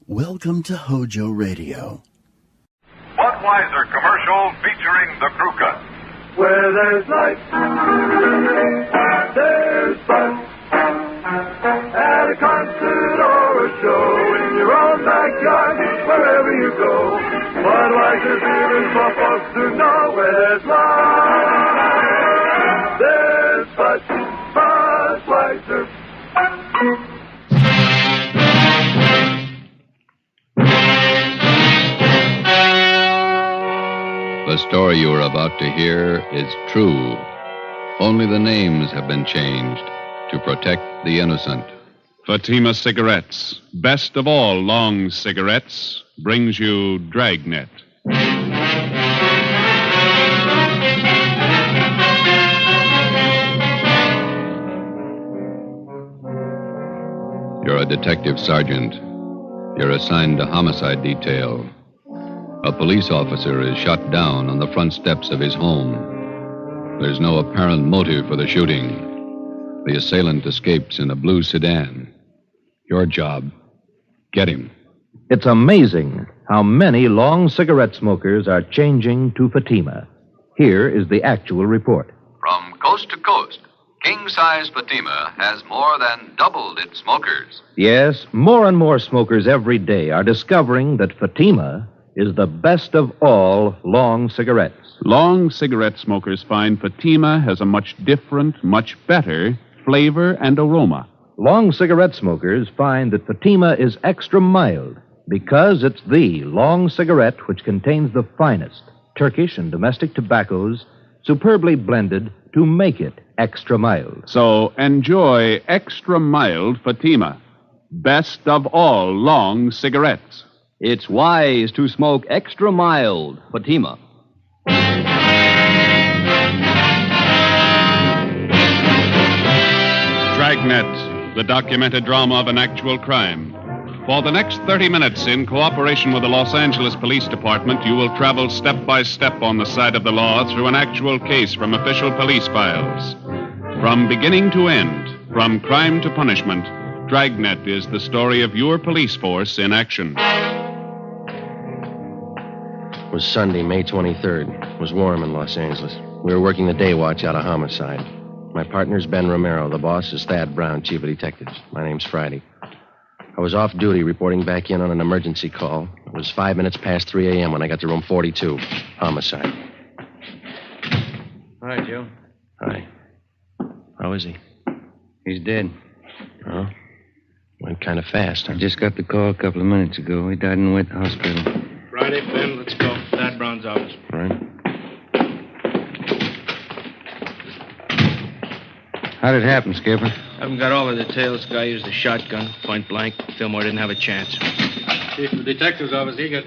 Welcome to HOJO Radio. Budweiser commercial featuring the crew cut. Where there's life, there's fun. At a concert or a show, in your own backyard, wherever you go. Budweiser beer is for folks to know. Where there's life, there's Bud. Budweiser. The story you are about to hear is true. Only the names have been changed to protect the innocent. Fatima Cigarettes, best of all long cigarettes, brings you Dragnet. You're a detective sergeant. You're assigned to homicide detail. A police officer is shot down on the front steps of his home. There's no apparent motive for the shooting. The assailant escapes in a blue sedan. Your job, get him. It's amazing how many long cigarette smokers are changing to Fatima. Here is the actual report. From coast to coast, king-size Fatima has more than doubled its smokers. Yes, more and more smokers every day are discovering that Fatima is the best of all long cigarettes. Long cigarette smokers find Fatima has a much different, much better flavor and aroma. Long cigarette smokers find that Fatima is extra mild because it's the long cigarette which contains the finest Turkish and domestic tobaccos superbly blended to make it extra mild. So enjoy extra mild Fatima, best of all long cigarettes. It's wise to smoke extra mild Fatima. Dragnet, the documented drama of an actual crime. For the next 30 minutes, in cooperation with the Los Angeles Police Department, you will travel step by step on the side of the law through an actual case from official police files. From beginning to end, from crime to punishment, Dragnet is the story of your police force in action. It was Sunday, May 23rd. It was warm in Los Angeles. We were working the day watch out of homicide. My partner's Ben Romero. The boss is Thad Brown, chief of detectives. My name's Friday. I was off duty reporting back in on an emergency call. It was 5 minutes past 3 a.m. when I got to room 42. Homicide. Hi, Joe. Hi. How is he? He's dead. Oh? Went kind of fast, huh? I just got the call a couple of minutes ago. He died in the Wet Hospital. Friday, Ben, let's go. Thad Brown's office. All right. How did it happen, Skipper? Haven't got all the details. Guy used a shotgun, point blank. Fillmore didn't have a chance. Chief of the detective's office, he got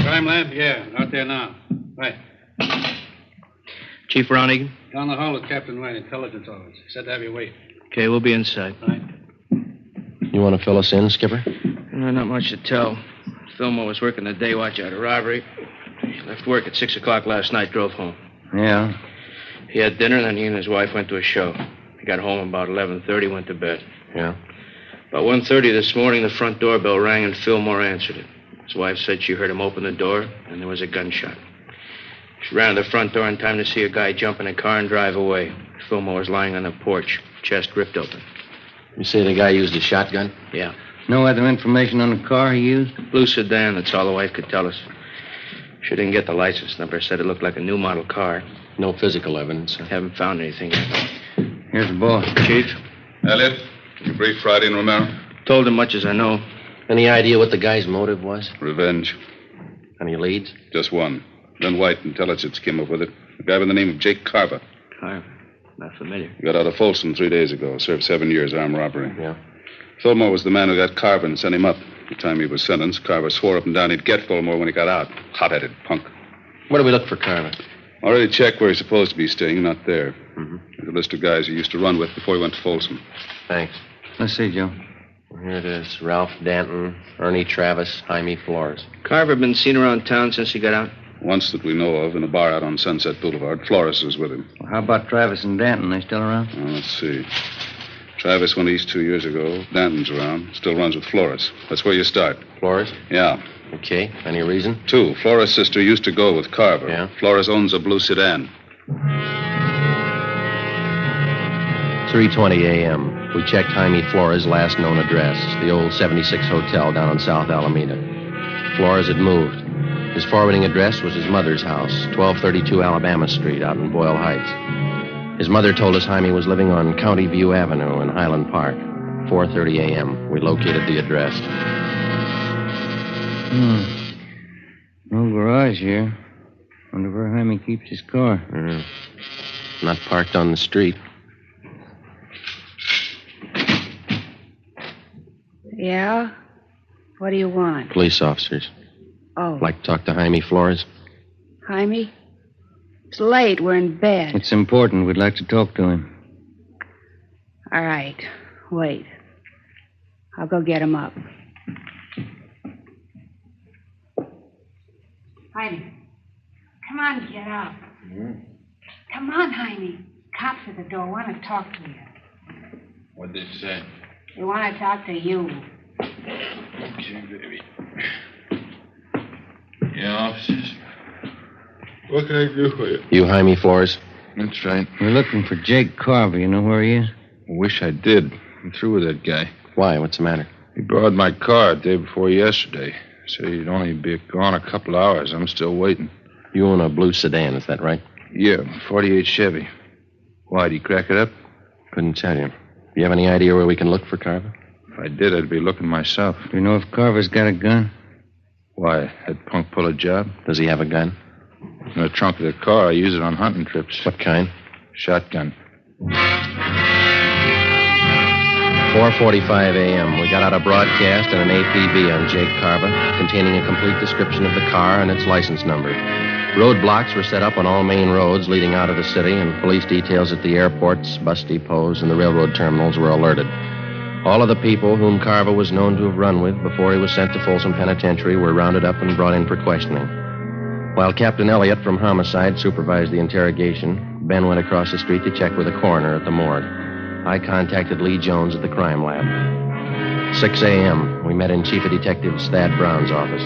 crime lab? Yeah, out there now. Right. Chief Ron Egan? Down the hall with Captain White, intelligence office. Said to have you wait. Okay, we'll be inside. Right. You want to fill us in, Skipper? Not much to tell. Fillmore was working the day watch out of robbery. He left work at 6 o'clock last night, drove home. Yeah. He had dinner, then he and his wife went to a show. He got home about 11:30, went to bed. Yeah. About 1:30 this morning, the front doorbell rang and Fillmore answered it. His wife said she heard him open the door, and there was a gunshot. She ran to the front door in time to see a guy jump in a car and drive away. Fillmore was lying on the porch, chest ripped open. You say the guy used a shotgun? Yeah. No other information on the car he used? Blue sedan, that's all the wife could tell us. She didn't get the license number. Said it looked like a new model car. No physical evidence, huh? Haven't found anything yet. Here's the boss. Chief? Elliot, you brief Friday and Romero? Told him much as I know. Any idea what the guy's motive was? Revenge. Any leads? Just one. Then White Intelligence came up with it. A guy by the name of Jake Carver. Carver? Not familiar. He got out of Folsom 3 days ago. Served 7 years armed robbery. Yeah. Fulmore was the man who got Carver and sent him up. The time he was sentenced, Carver swore up and down he'd get Fulmore when he got out. Hot-headed punk. Where do we look for Carver? Already checked where he's supposed to be staying. Not there. Mm-hmm. There's a list of guys he used to run with before he went to Folsom. Thanks. Let's see, Joe. Here it is. Ralph Danton, Ernie Travis, Jaime Flores. Carver been seen around town since he got out? Once that we know of, in a bar out on Sunset Boulevard. Flores was with him. Well, how about Travis and Danton? They still around? Let's see. Travis went east 2 years ago. Danton's around. Still runs with Flores. That's where you start. Flores? Yeah. Okay. Any reason? 2. Flores' sister used to go with Carver. Yeah. Flores owns a blue sedan. 3:20 a.m. We checked Jaime Flores' last known address, the old 76 Hotel down on South Alameda. Flores had moved. His forwarding address was his mother's house, 1232 Alabama Street out in Boyle Heights. His mother told us Jaime was living on County View Avenue in Highland Park. 4:30 a.m. We located the address. No garage here. Wonder where Jaime keeps his car. Not parked on the street. Yeah? What do you want? Police officers. Oh. Like to talk to Jaime Flores? Jaime? It's late. We're in bed. It's important. We'd like to talk to him. All right. Wait. I'll go get him up. Jaime. Come on, get up. Come on, Jaime. Cops at the door want to talk to you. What did they say? They want to talk to you. Okay, baby. Yeah, officers. What can I do for you? You Jaime Flores? That's right. We're looking for Jake Carver. You know where he is? I wish I did. I'm through with that guy. Why? What's the matter? He borrowed my car the day before yesterday. Said he'd only be gone a couple hours. I'm still waiting. You own a blue sedan, is that right? Yeah, 48 Chevy. Why, did he crack it up? Couldn't tell you. Do you have any idea where we can look for Carver? If I did, I'd be looking myself. Do you know if Carver's got a gun? Why, had Punk pull a job? Does he have a gun? In the trunk of the car. I use it on hunting trips. What kind? Shotgun. 4:45 a.m. We got out a broadcast and an APB on Jake Carver, containing a complete description of the car and its license number. Roadblocks were set up on all main roads leading out of the city, and police details at the airports, bus depots, and the railroad terminals were alerted. All of the people whom Carver was known to have run with before he was sent to Folsom Penitentiary were rounded up and brought in for questioning. While Captain Elliott from Homicide supervised the interrogation, Ben went across the street to check with the coroner at the morgue. I contacted Lee Jones at the crime lab. 6 a.m. We met in Chief of Detectives Thad Brown's office.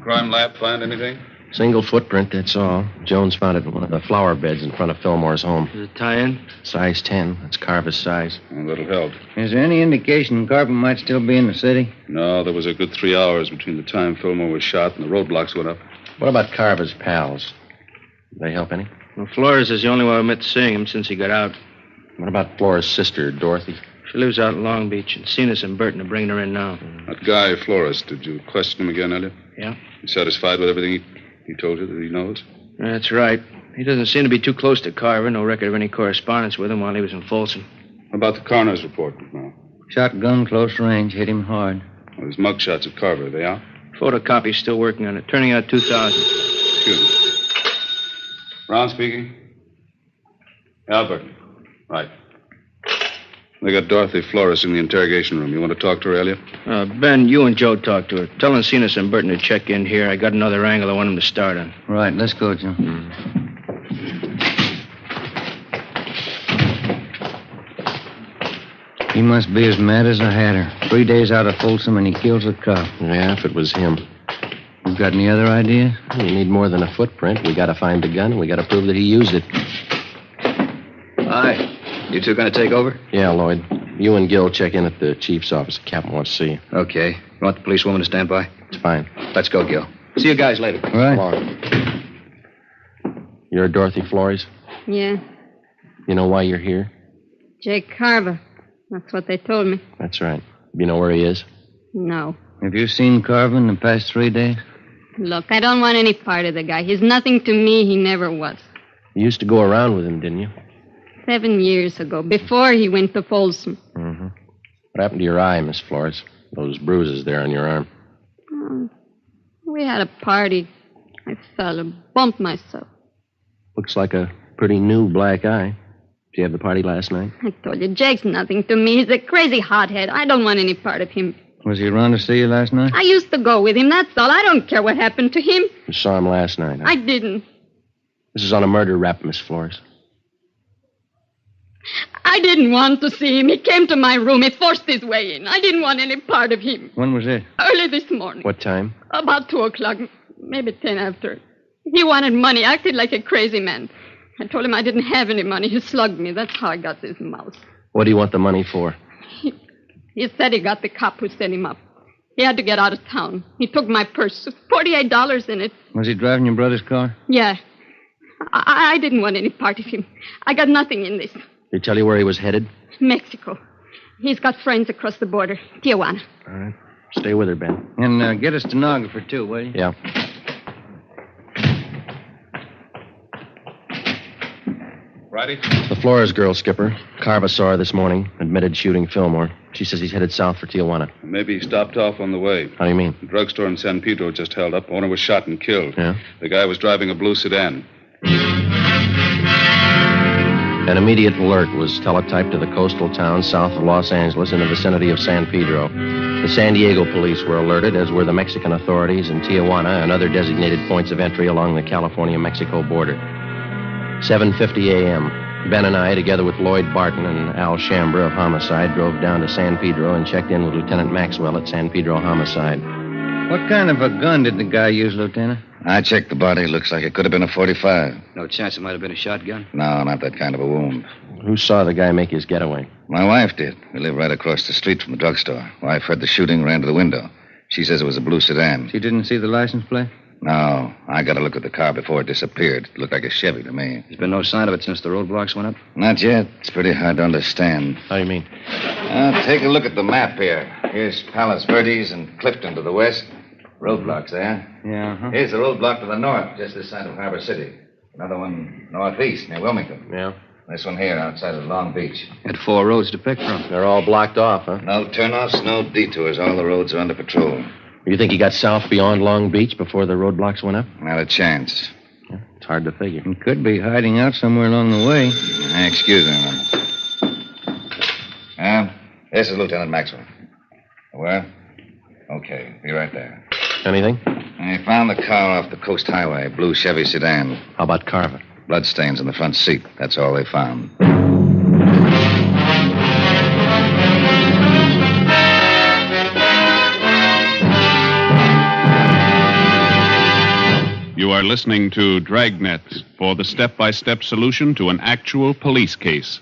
Crime lab find anything? Single footprint, that's all. Jones found it in one of the flower beds in front of Fillmore's home. Does it tie in? Size 10. That's Carver's size. A little help. Is there any indication Carver might still be in the city? No, there was a good 3 hours between the time Fillmore was shot and the roadblocks went up. What about Carver's pals? Did they help any? Well, Flores is the only one who admits seeing him since he got out. What about Flores' sister, Dorothy? She lives out in Long Beach, and Cenas and Burton are bringing her in now. That guy, Flores, did you question him again, Elliot? Yeah. You satisfied with everything he told you that he knows? That's right. He doesn't seem to be too close to Carver. No record of any correspondence with him while he was in Folsom. How about the coroner's report now? Shotgun, close range, hit him hard. Well, his mugshots of Carver, they are? Photocopy's still working on it. Turning out 2,000. Excuse me. Brown speaking? Albert. Right. They got Dorothy Flores in the interrogation room. You want to talk to her, Elliot? Ben, you and Joe talk to her. Tell Cenas and Burton to check in here. I got another angle I want them to start on. Right, let's go, Joe. He must be as mad as a hatter. 3 days out of Folsom and he kills a cop. Yeah, if it was him. You got any other ideas? We need more than a footprint. We got to find the gun, and we got to prove that he used it. Hi. You two going to take over? Yeah, Lloyd. You and Gil check in at the chief's office. The captain wants to see you. Okay. You want the policewoman to stand by? It's fine. Let's go, Gil. See you guys later. Right. Come on. You're Dorothy Flores? Yeah, You know why you're here? Jake Carver. That's what they told me. That's right. You know where he is? No. Have you seen Carver in the past 3 days? Look, I don't want any part of the guy. He's nothing to me. He never was. You used to go around with him, didn't you? 7 years ago, before he went to Folsom. Mm-hmm. What happened to your eye, Miss Flores? Those bruises there on your arm. Oh, we had a party. I fell and bumped myself. Looks like a pretty new black eye. Did you have the party last night? I told you, Jake's nothing to me. He's a crazy hothead. I don't want any part of him. Was he around to see you last night? I used to go with him, that's all. I don't care what happened to him. You saw him last night, huh? I didn't. This is on a murder rap, Miss Flores. I didn't want to see him. He came to my room. He forced his way in. I didn't want any part of him. When was it? Early this morning. What time? About 2 o'clock, maybe 10 after. He wanted money, acted like a crazy man. I told him I didn't have any money. He slugged me. That's how I got this mouse. What do you want the money for? He said he got the cop who set him up. He had to get out of town. He took my purse, $48 in it. Was he driving your brother's car? Yeah. I didn't want any part of him. I got nothing in this. Did he tell you where he was headed? Mexico. He's got friends across the border. Tijuana. All right. Stay with her, Ben. And get a stenographer, too, will you? Yeah. Righty. The Flores girl, Skipper. Carva saw her this morning. Admitted shooting Fillmore. She says he's headed south for Tijuana. Maybe he stopped off on the way. How do you mean? The drugstore in San Pedro just held up. Owner was shot and killed. Yeah? The guy was driving a blue sedan. An immediate alert was teletyped to the coastal town south of Los Angeles in the vicinity of San Pedro. The San Diego police were alerted, as were the Mexican authorities in Tijuana and other designated points of entry along the California-Mexico border. 7:50 a.m. Ben and I, together with Lloyd Barton and Al Shambra of Homicide, drove down to San Pedro and checked in with Lieutenant Maxwell at San Pedro Homicide. What kind of a gun did the guy use, Lieutenant? I checked the body. Looks like it could have been a .45. No chance it might have been a shotgun? No, not that kind of a wound. Who saw the guy make his getaway? My wife did. We live right across the street from the drugstore. Wife heard the shooting, ran to the window. She says it was a blue sedan. She didn't see the license plate? No. I got a look at the car before it disappeared. It looked like a Chevy to me. There's been no sign of it since the roadblocks went up? Not yet. It's pretty hard to understand. How do you mean? Take a look at the map here. Here's Palos Verdes and Clifton to the west. Roadblocks there. Yeah, uh-huh. Here's the roadblock to the north, just this side of Harbor City. Another one northeast, near Wilmington. Yeah? This one here, outside of Long Beach. Had 4 roads to pick from. They're all blocked off, huh? No turnoffs, no detours. All the roads are under patrol. You think he got south beyond Long Beach before the roadblocks went up? Not a chance. Yeah, it's hard to figure. He could be hiding out somewhere along the way. Excuse me, this is Lieutenant Maxwell. Where? Okay, be right there. Anything? I found the car off the Coast Highway, blue Chevy sedan. How about Carver? Bloodstains in the front seat. That's all they found. You are listening to Dragnet for the step-by-step solution to an actual police case.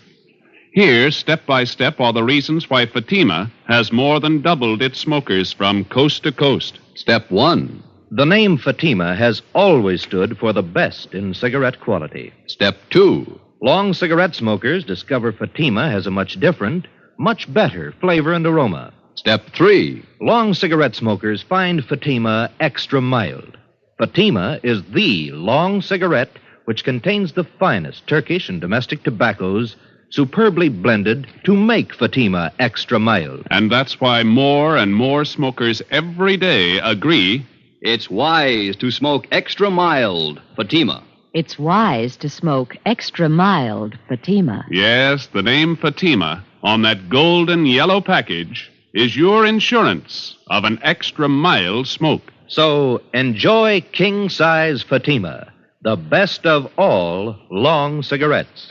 Here, step by step, are the reasons why Fatima has more than doubled its smokers from coast to coast. Step 1. The name Fatima has always stood for the best in cigarette quality. Step 2. Long cigarette smokers discover Fatima has a much different, much better flavor and aroma. Step 3. Long cigarette smokers find Fatima extra mild. Fatima is the long cigarette which contains the finest Turkish and domestic tobaccos superbly blended to make Fatima extra mild. And that's why more and more smokers every day agree it's wise to smoke extra mild Fatima. It's wise to smoke extra mild Fatima. Yes, the name Fatima on that golden yellow package is your insurance of an extra mild smoke. So enjoy king-size Fatima, the best of all long cigarettes.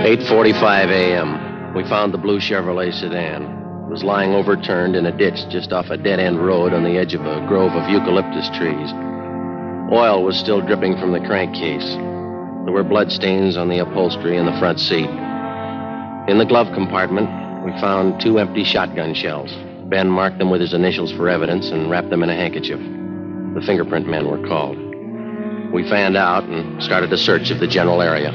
8:45 a.m. We found the blue Chevrolet sedan. It was lying overturned in a ditch just off a dead-end road on the edge of a grove of eucalyptus trees. Oil was still dripping from the crankcase. There were bloodstains on the upholstery in the front seat. In the glove compartment, we found 2 empty shotgun shells. Ben marked them with his initials for evidence and wrapped them in a handkerchief. The fingerprint men were called. We fanned out and started a search of the general area.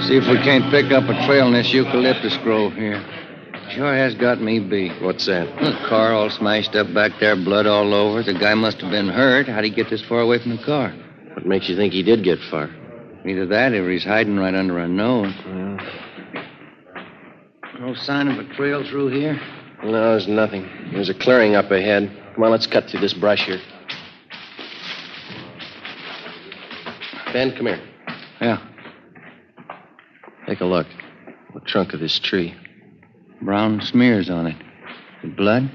See if we can't pick up a trail in this eucalyptus grove here. Sure has got me beat. What's that? The car all smashed up back there, blood all over. The guy must have been hurt. How'd he get this far away from the car? What makes you think he did get far? Either that or he's hiding right under our nose. Yeah. No sign of a trail through here? No, there's nothing. There's a clearing up ahead. Come on, let's cut through this brush here. Ben, come here. Yeah. Take a look. The trunk of this tree. Brown smears on it. The blood?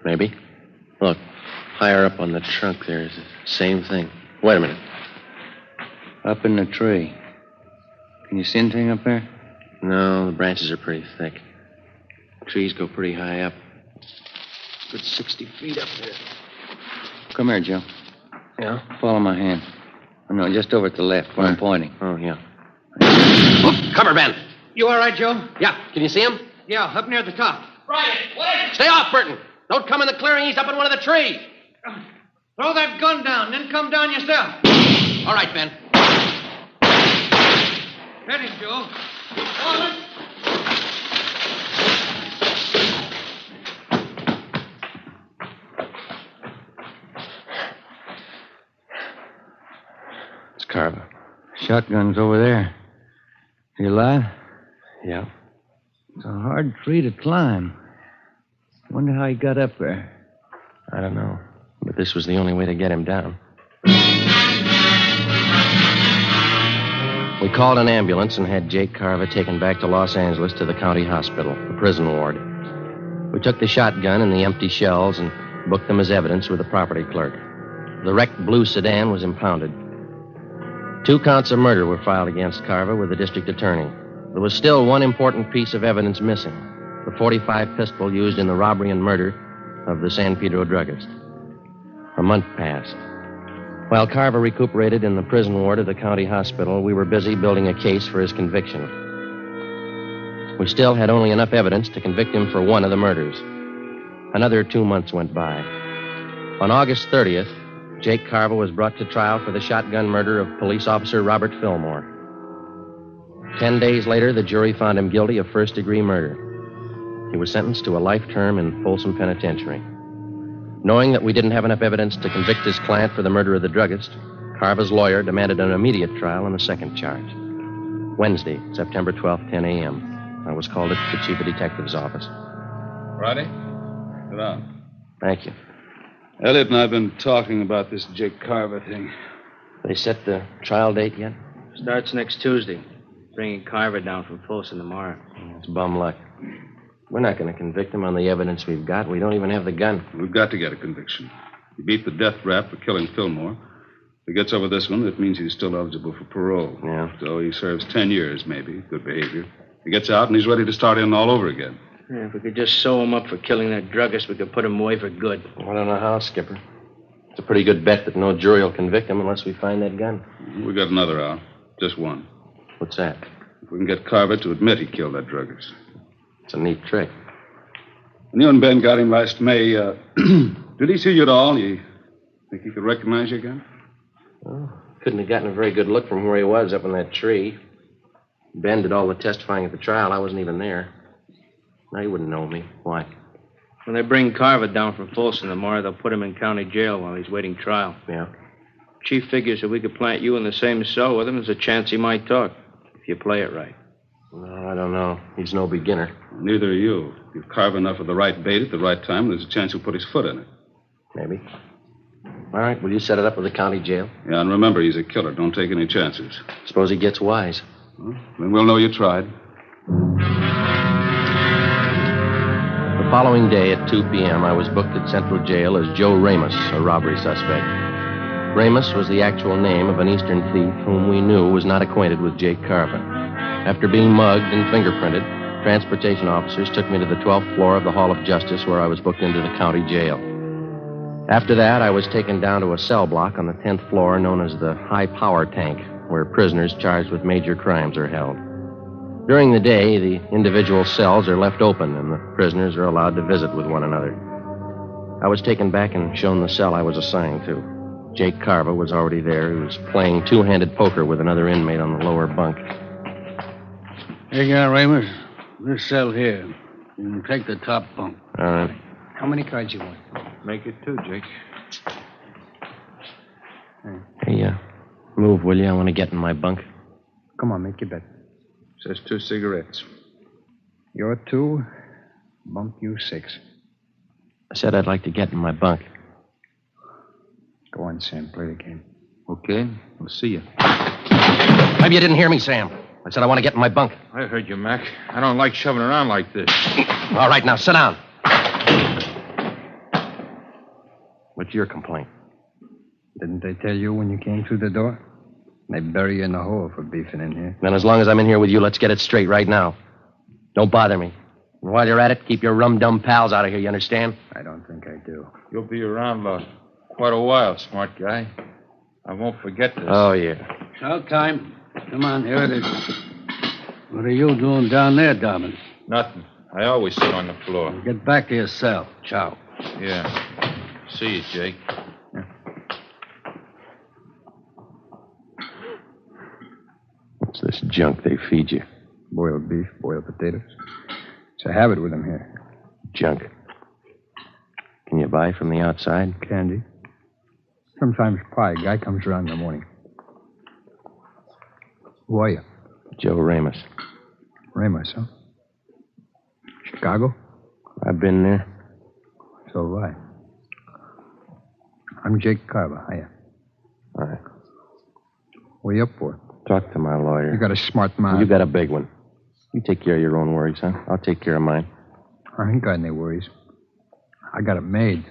Maybe. Look, higher up on the trunk there's the same thing. Wait a minute. Up in the tree. Can you see anything up there? No, the branches are pretty thick. Trees go pretty high up. Good 60 feet up there. Come here, Joe. Yeah? Follow my hand. Oh, no, just over to the left where I'm pointing. Oh, yeah. Oh, cover, Ben. You all right, Joe? Yeah. Can you see him? Yeah, up near the top. Right. Stay off, Burton. Don't come in the clearing. He's up in one of the trees. Throw that gun down, then come down yourself. All right, Ben. Hit him, Joe. Hold it. It's Carver. Shotgun's over there. You alive? Yeah. It's a hard tree to climb. Wonder how he got up there. I don't know. But this was the only way to get him down. We called an ambulance and had Jake Carver taken back to Los Angeles to the county hospital, the prison ward. We took the shotgun and the empty shells and booked them as evidence with the property clerk. The wrecked blue sedan was impounded. 2 counts of murder were filed against Carver with the district attorney. There was still one important piece of evidence missing, the .45 pistol used in the robbery and murder of the San Pedro druggist. A month passed. While Carver recuperated in the prison ward of the county hospital, we were busy building a case for his conviction. We still had only enough evidence to convict him for one of the murders. Another 2 months went by. On August 30th, Jake Carver was brought to trial for the shotgun murder of police officer Robert Fillmore. 10 days later, the jury found him guilty of first-degree murder. He was sentenced to a life term in Folsom Penitentiary. Knowing that we didn't have enough evidence to convict his client for the murder of the druggist, Carver's lawyer demanded an immediate trial on the second charge. Wednesday, September 12th, 10 a.m. I was called at the chief of detective's office. Friday? Sit down. Thank you. Elliot and I have been talking about this Jake Carver thing. They set the trial date yet? Starts next Tuesday. Bringing Carver down from Folsom tomorrow. It's bum luck. We're not going to convict him on the evidence we've got. We don't even have the gun. We've got to get a conviction. He beat the death rap for killing Fillmore. If he gets over this one, that means he's still eligible for parole. Yeah. So he serves 10 years, maybe. Good behavior. He gets out and he's ready to start in all over again. Yeah, if we could just sew him up for killing that druggist, we could put him away for good. I don't know how, Skipper. It's a pretty good bet that no jury will convict him unless we find that gun. We got another out. Just one. What's that? If we can get Carver to admit he killed that druggist. It's a neat trick. When you and Ben got him last May, did he see you at all? You think he could recognize you again? Well, couldn't have gotten a very good look from where he was up in that tree. Ben did all the testifying at the trial. I wasn't even there. No, he wouldn't know me. Why? When they bring Carver down from Folsom tomorrow, they'll put him in county jail while he's waiting trial. Yeah. Chief figures if we could plant you in the same cell with him, there's a chance he might talk, if you play it right. No, I don't know. He's no beginner. Neither are you. Give Carver enough of the right bait at the right time, there's a chance he'll put his foot in it. Maybe. All right, will you set it up with the county jail? Yeah, and remember, he's a killer. Don't take any chances. Suppose he gets wise. Well, then we'll know you tried. The following day at 2 p.m., I was booked at Central Jail as Joe Ramos, a robbery suspect. Ramos was the actual name of an eastern thief whom we knew was not acquainted with Jake Carver. After being mugged and fingerprinted, transportation officers took me to the 12th floor of the Hall of Justice, where I was booked into the county jail. After that, I was taken down to a cell block on the 10th floor known as the High Power Tank, where prisoners charged with major crimes are held. During the day, the individual cells are left open, and the prisoners are allowed to visit with one another. I was taken back and shown the cell I was assigned to. Jake Carver was already there. He was playing two-handed poker with another inmate on the lower bunk. Here you are, Ramos. This cell here. You can take the top bunk. All right. How many cards you want? Make it 2, Jake. Hey, move, will you? I want to get in my bunk. Come on, make your bet. Says 2 cigarettes. You're 2, bunk you 6. I said I'd like to get in my bunk. Go on, Sam, play the game. Okay, we'll see you. Maybe you didn't hear me, Sam. I said I want to get in my bunk. I heard you, Mac. I don't like shoving around like this. All right, now sit down. What's your complaint? Didn't they tell you when you came through the door? They bury you in the hole for beefing in here. Then as long as I'm in here with you, let's get it straight right now. Don't bother me. And while you're at it, keep your rum-dum pals out of here, you understand? I don't think I do. You'll be around quite a while, smart guy. I won't forget this. Oh, yeah. About time. Come on, here it is. What are you doing down there, Dobbin? Nothing. I always sit on the floor. Get back to your cell. Ciao. Yeah. See you, Jake. What's this junk they feed you? Boiled beef, boiled potatoes. It's a habit with them here. Junk. Can you buy from the outside? Candy. Sometimes pie. Guy comes around in the morning. Who are you? Joe Ramos. Ramos, huh? Chicago? I've been there. So have I. I'm Jake Carver. Hiya. All right. What are you up for? Talk to my lawyer. You got a smart mouth. You got a big one. You take care of your own worries, huh? I'll take care of mine. I ain't got any worries. I got it made.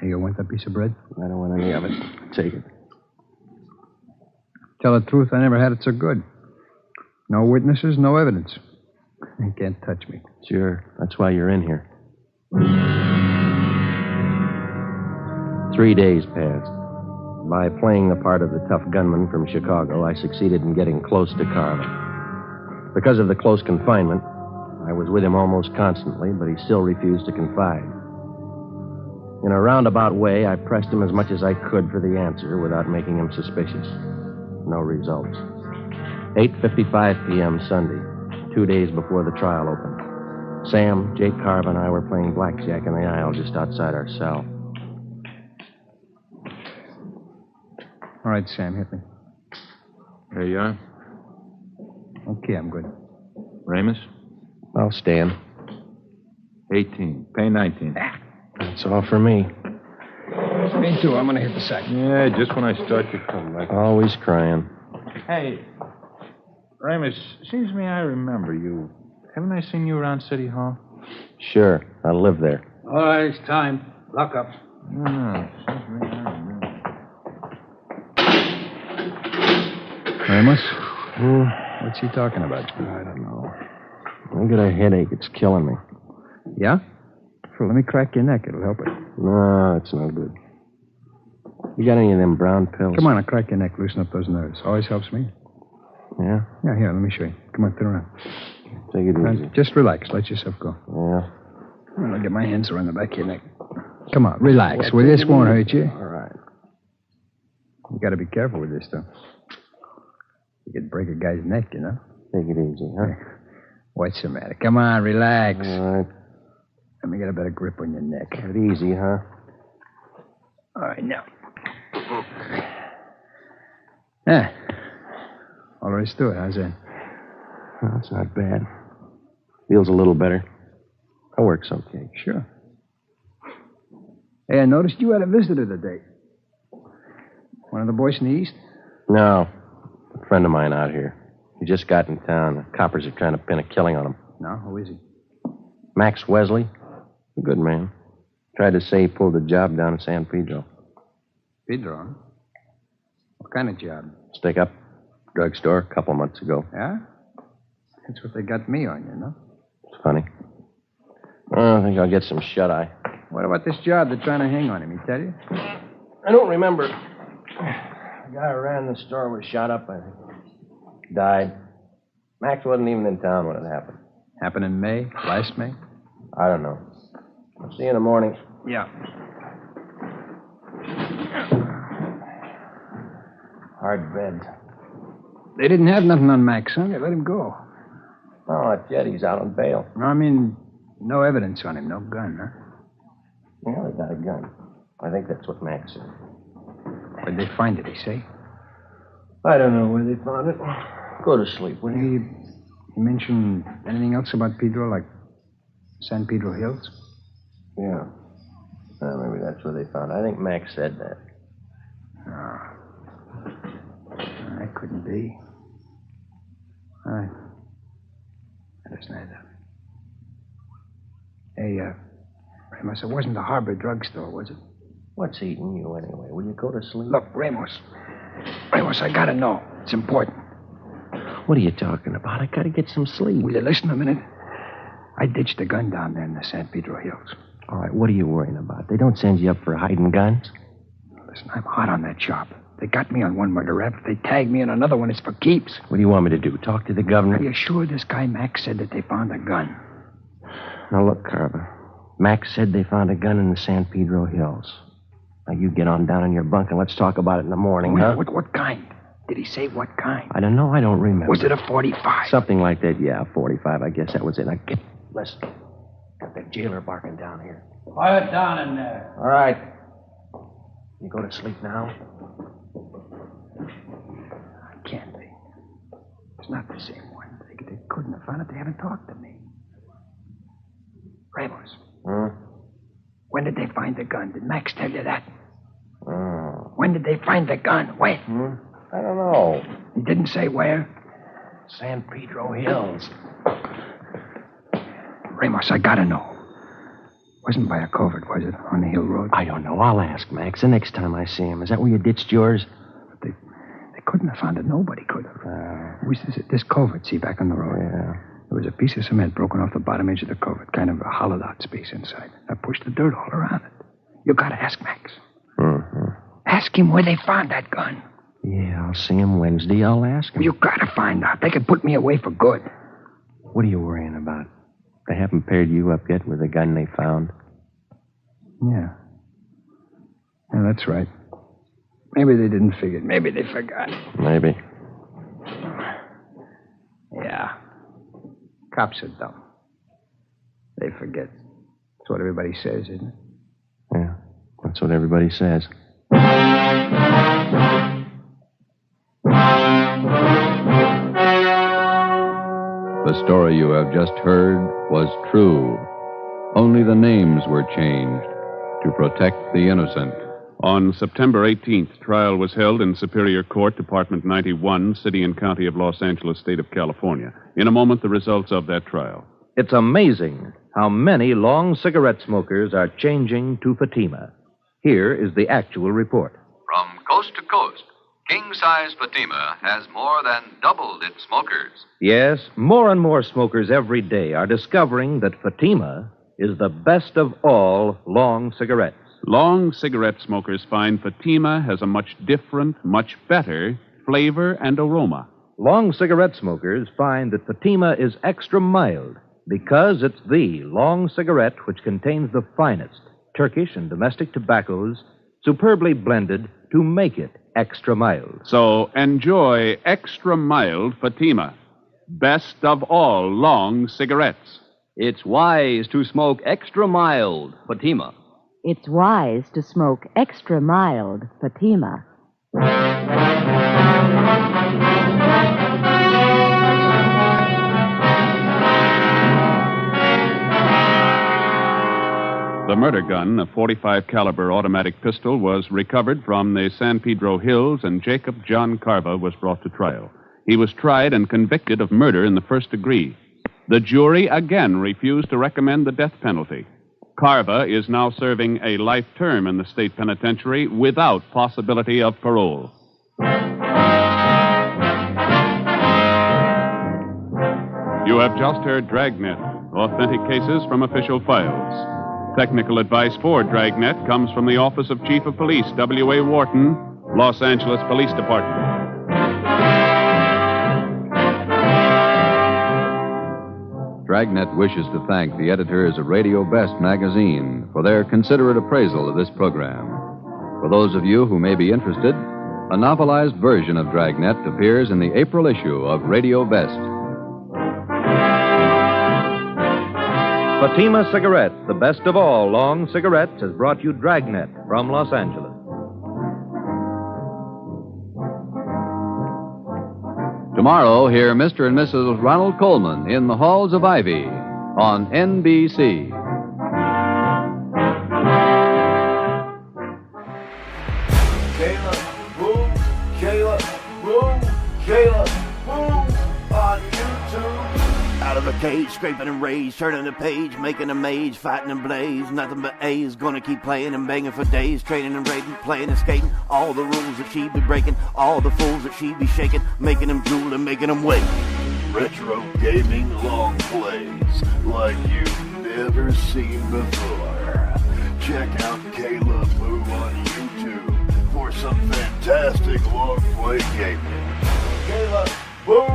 Hey, you want that piece of bread? I don't want any of it. Take it. Tell the truth, I never had it so good. No witnesses, no evidence. You can't touch me. Sure. That's why you're in here. 3 days passed. By playing the part of the tough gunman from Chicago, I succeeded in getting close to Carver. Because of the close confinement, I was with him almost constantly, but he still refused to confide. In a roundabout way, I pressed him as much as I could for the answer without making him suspicious. No results. 8:55 p.m. Sunday, 2 days before the trial opened. Sam, Jake Carver, and I were playing blackjack in the aisle just outside our cell. All right, Sam, hit me. There you are. Okay, I'm good. Ramos? I'll stand. 18. Pay 19. That's all for me. Me too. I'm going to hit the sack. Yeah, just when I start to collect. Always crying. Hey, Ramos, seems to me I remember you. Haven't I seen you around City Hall? Sure, I live there. All right, it's time. Lock up. No, seems to me I remember. Ramos? What's he talking about? I don't know. I got a headache. It's killing me. Yeah? Well, let me crack your neck. It'll help it. No, it's no good. You got any of them brown pills? Come on, I'll crack your neck. Loosen up those nerves. Always helps me. Yeah? Yeah, here, let me show you. Come on, turn around. Take it easy. Just relax. Let yourself go. Yeah. I'll get my hands around the back of your neck. Come on, relax. Well, this won't hurt you. All right. You got to be careful with this, though. You could break a guy's neck, you know. Take it easy, huh? What's the matter? Come on, relax. All right. Let me get a better grip on your neck. Take it easy, huh? All right, now. Yeah. All there is to it. How's that? Well, that's not bad. Feels a little better. That works okay. Sure. Hey, I noticed you had a visitor today. One of the boys from the East? No. A friend of mine out here. He just got in town. The coppers are trying to pin a killing on him. No? Who is he? Max Wesley. A good man. Tried to say he pulled a job down in San Pedro. Pedro, huh? What kind of job? Stick up. Drugstore a couple months ago. Yeah? That's what they got me on, you know? It's funny. I think I'll get some shut-eye. What about this job they're trying to hang on him? He tell you? I don't remember. The guy who ran the store was shot up, I think. Died. Max wasn't even in town when it happened. Happened in May? Last May? I don't know. I'll see you in the morning. Yeah. Hard bed. They didn't have nothing on Max, huh? They let him go. Oh, not yet. He's out on bail. I mean, no evidence on him. No gun, huh? Yeah, they got a gun. I think that's what Max said. Where'd they find it, he say? I don't know where they found it. Go to sleep, will you? He mentioned anything else about Pedro, like San Pedro Hills? Yeah. Maybe that's where they found it. I think Max said that. No. That couldn't be. All right. That isn't either. Hey, Ramos, it wasn't the Harbor drugstore, was it? What's eating you anyway? Will you go to sleep? Look, Ramos. Ramos, I gotta know. It's important. What are you talking about? I gotta get some sleep. Will you listen a minute? I ditched the gun down there in the San Pedro Hills. All right, what are you worrying about? They don't send you up for hiding guns? Listen, I'm hot on that job. They got me on one murder rap. If they tag me in another one, it's for keeps. What do you want me to do? Talk to the governor? Are you sure this guy Max said that they found a gun? Now, look, Carver. Max said they found a gun in the San Pedro Hills. Now, you get on down in your bunk and let's talk about it in the morning, huh? What kind? Did he say what kind? I don't know. I don't remember. Was it a 45? Something like that, yeah, 45. I guess that was it. Now, get... Listen. Got that jailer barking down here. Quiet down in there. All right. You go to sleep now? Can't be. It's not the same one. They couldn't have found it. They haven't talked to me. Ramos. When did they find the gun? Did Max tell you that? When did they find the gun? When? I don't know. He didn't say where? San Pedro Hills. Ramos, I gotta know. Wasn't by a covert, was it? On the hill road? I don't know. I'll ask Max the next time I see him. Is that where you ditched yours? They couldn't have found it. Nobody could have. This covert, see, back on the road. Yeah. There was a piece of cement broken off the bottom edge of the covert, kind of a hollowed out space inside. I pushed the dirt all around it. You gotta ask Max. Ask him where they found that gun. Yeah, I'll see him Wednesday. I'll ask him. You gotta find out. They could put me away for good. What are you worrying about? They haven't paired you up yet with the gun they found? Yeah. Yeah, that's right. Maybe they didn't figure it. Maybe they forgot. Maybe. Yeah. Cops are dumb. They forget. That's what everybody says, isn't it? Yeah, that's what everybody says. The story you have just heard was true. Only the names were changed to protect the innocent. On September 18th, trial was held in Superior Court, Department 91, City and County of Los Angeles, State of California. In a moment, the results of that trial. It's amazing how many long cigarette smokers are changing to Fatima. Here is the actual report. From coast to coast, king-size Fatima has more than doubled its smokers. Yes, more and more smokers every day are discovering that Fatima is the best of all long cigarettes. Long cigarette smokers find Fatima has a much different, much better flavor and aroma. Long cigarette smokers find that Fatima is extra mild because it's the long cigarette which contains the finest Turkish and domestic tobaccos superbly blended to make it extra mild. So enjoy extra mild Fatima. Best of all long cigarettes. It's wise to smoke extra mild Fatima. It's wise to smoke extra mild Fatima. The murder gun, a .45 caliber automatic pistol, was recovered from the San Pedro Hills, and Jacob John Carva was brought to trial. He was tried and convicted of murder in the first degree. The jury again refused to recommend the death penalty. Carva is now serving a life term in the state penitentiary without possibility of parole. You have just heard Dragnet, authentic cases from official files. Technical advice for Dragnet comes from the Office of Chief of Police, W.A. Wharton, Los Angeles Police Department. Dragnet wishes to thank the editors of Radio Best magazine for their considerate appraisal of this program. For those of you who may be interested, a novelized version of Dragnet appears in the April issue of Radio Best. Fatima Cigarette, the best of all long cigarettes, has brought you Dragnet from Los Angeles. Tomorrow, hear Mr. and Mrs. Ronald Coleman in the Halls of Ivy on NBC. Kayla, boom, Kayla, boom, Kayla, boom, on YouTube. of a cage, scraping and rage, turning the page, making a mage, fighting and blaze. Nothing but A's, gonna keep playing and banging for days, training and raiding, playing and skating. All the rules that she be breaking, all the fools that she be shaking, making them drool and making them wait. Retro gaming long plays like you've never seen before. Check out Kayla Boo on YouTube for some fantastic long play gaming. Kayla Boo,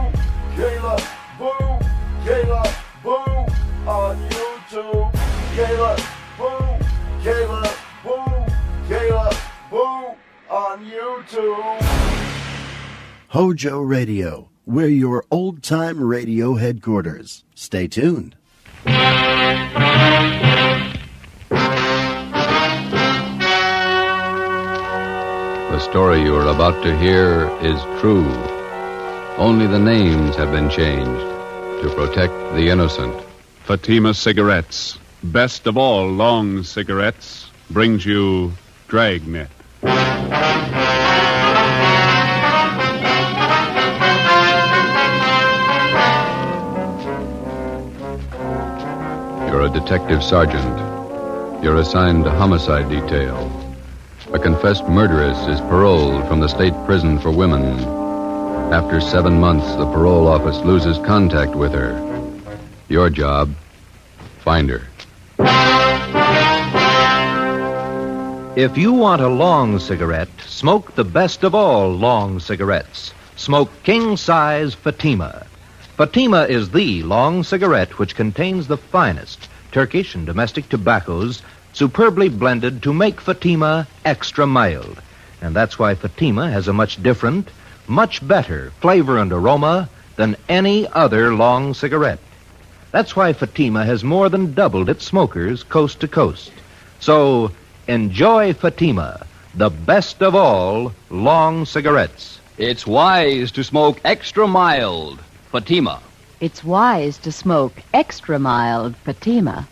Kayla Boo, Kayla Boo on YouTube. Kayla Boo, Kayla Boo, Kayla Boo on YouTube. HOJO Radio, we're your old-time radio headquarters. Stay tuned. The story you are about to hear is true. Only the names have been changed to protect the innocent. Fatima Cigarettes, best of all long cigarettes, brings you Dragnet. You're a detective sergeant. You're assigned to homicide detail. A confessed murderess is paroled from the state prison for women. After 7 months, the parole office loses contact with her. Your job, find her. If you want a long cigarette, smoke the best of all long cigarettes. Smoke king-size Fatima. Fatima is the long cigarette which contains the finest Turkish and domestic tobaccos superbly blended to make Fatima extra mild. And that's why Fatima has a much different, much better flavor and aroma than any other long cigarette. That's why Fatima has more than doubled its smokers coast to coast. So, enjoy Fatima, the best of all long cigarettes. It's wise to smoke extra mild. Fatima. It's wise to smoke extra mild Fatima.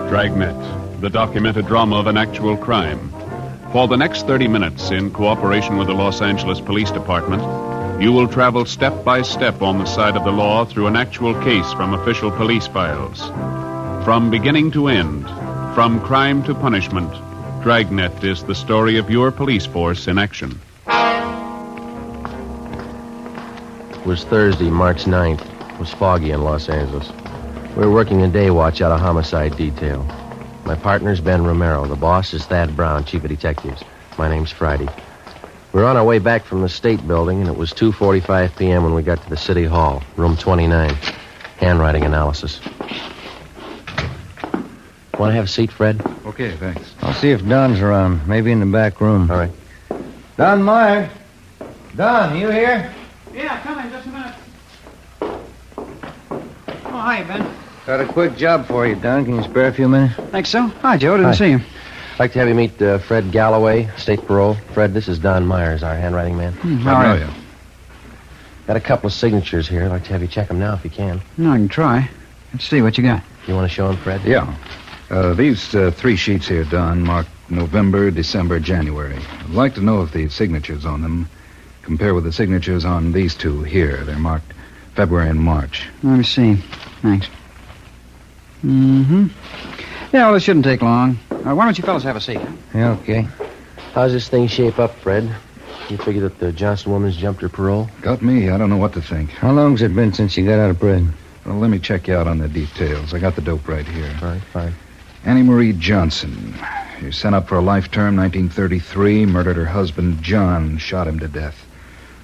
Dragnet, the documented drama of an actual crime. For the next 30 minutes, in cooperation with the Los Angeles Police Department, you will travel step by step on the side of the law through an actual case from official police files. From beginning to end, from crime to punishment, Dragnet is the story of your police force in action. It was Thursday, March 9th. It was foggy in Los Angeles. We were working a day watch out of homicide detail. My partner's Ben Romero. The boss is Thad Brown, chief of detectives. My name's Friday. We were on our way back from the state building, and it was 2:45 p.m. when we got to the city hall, room 29. Handwriting analysis. Want to have a seat, Fred? Okay, thanks. I'll see if Don's around. Maybe in the back room. All right. Don Meyer. Don, you here? Yeah, come in just a minute. Oh, hi, Ben. Got a quick job for you, Don. Can you spare a few minutes? Think so? Hi, Joe. Didn't see you. I'd like to have you meet Fred Galloway, state parole. Fred, this is Don Myers, our handwriting man. How are you? Got a couple of signatures here. I'd like to have you check them now if you can. No, I can try. Let's see what you got. You want to show them, Fred? Yeah. These 3 sheets here, Don, marked November, December, January. I'd like to know if the signatures on them compare with the signatures on these 2 here. They're marked February and March. Let me see. Thanks. Mm-hmm. Yeah, well, this shouldn't take long. Why don't you fellas have a seat? Yeah, okay. How's this thing shape up, Fred? You figure that the Johnson woman's jumped her parole? Got me. I don't know what to think. How long's it been since you got out of prison? Well, let me check you out on the details. I got the dope right here. All right, fine. Annie Marie Johnson. She was sent up for a life term, 1933, murdered her husband, John, shot him to death.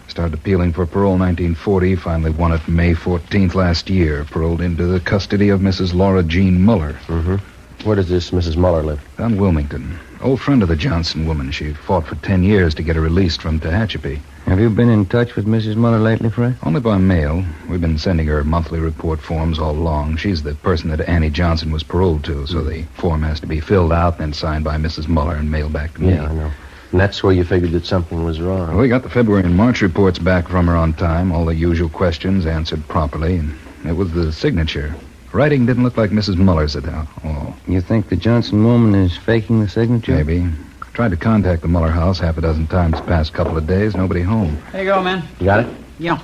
Started appealing for parole 1940, finally won it May 14th last year, paroled into the custody of Mrs. Laura Jean Muller. Mm-hmm. Where does this Mrs. Muller live? Down Wilmington. Old friend of the Johnson woman. She fought for 10 years to get her released from Tehachapi. Have you been in touch with Mrs. Muller lately, Fred? Only by mail. We've been sending her monthly report forms all along. She's the person that Annie Johnson was paroled to, so the form has to be filled out, then signed by Mrs. Muller and mailed back to me. Yeah, I know. And that's where you figured that something was wrong. Well, we got the February and March reports back from her on time, all the usual questions answered properly, and it was the signature. Writing didn't look like Mrs. Muller's at all. You think the Johnson woman is faking the signature? Maybe. Tried to contact the Muller house half a dozen times the past couple of days. Nobody home. There you go, man. You got it? Yeah.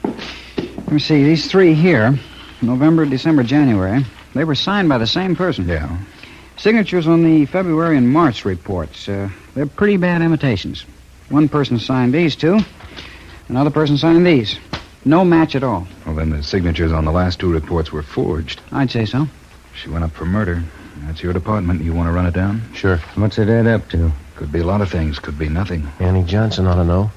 Let me see. These three here, November, December, January, they were signed by the same person. Yeah. Signatures on the February and March reports. They're pretty bad imitations. One person signed these two. Another person signed these. No match at all. Well, then the signatures on the last two reports were forged. I'd say so. She went up for murder. That's your department. You want to run it down? Sure. What's it add up to? Could be a lot of things. Could be nothing. Annie Johnson ought to know.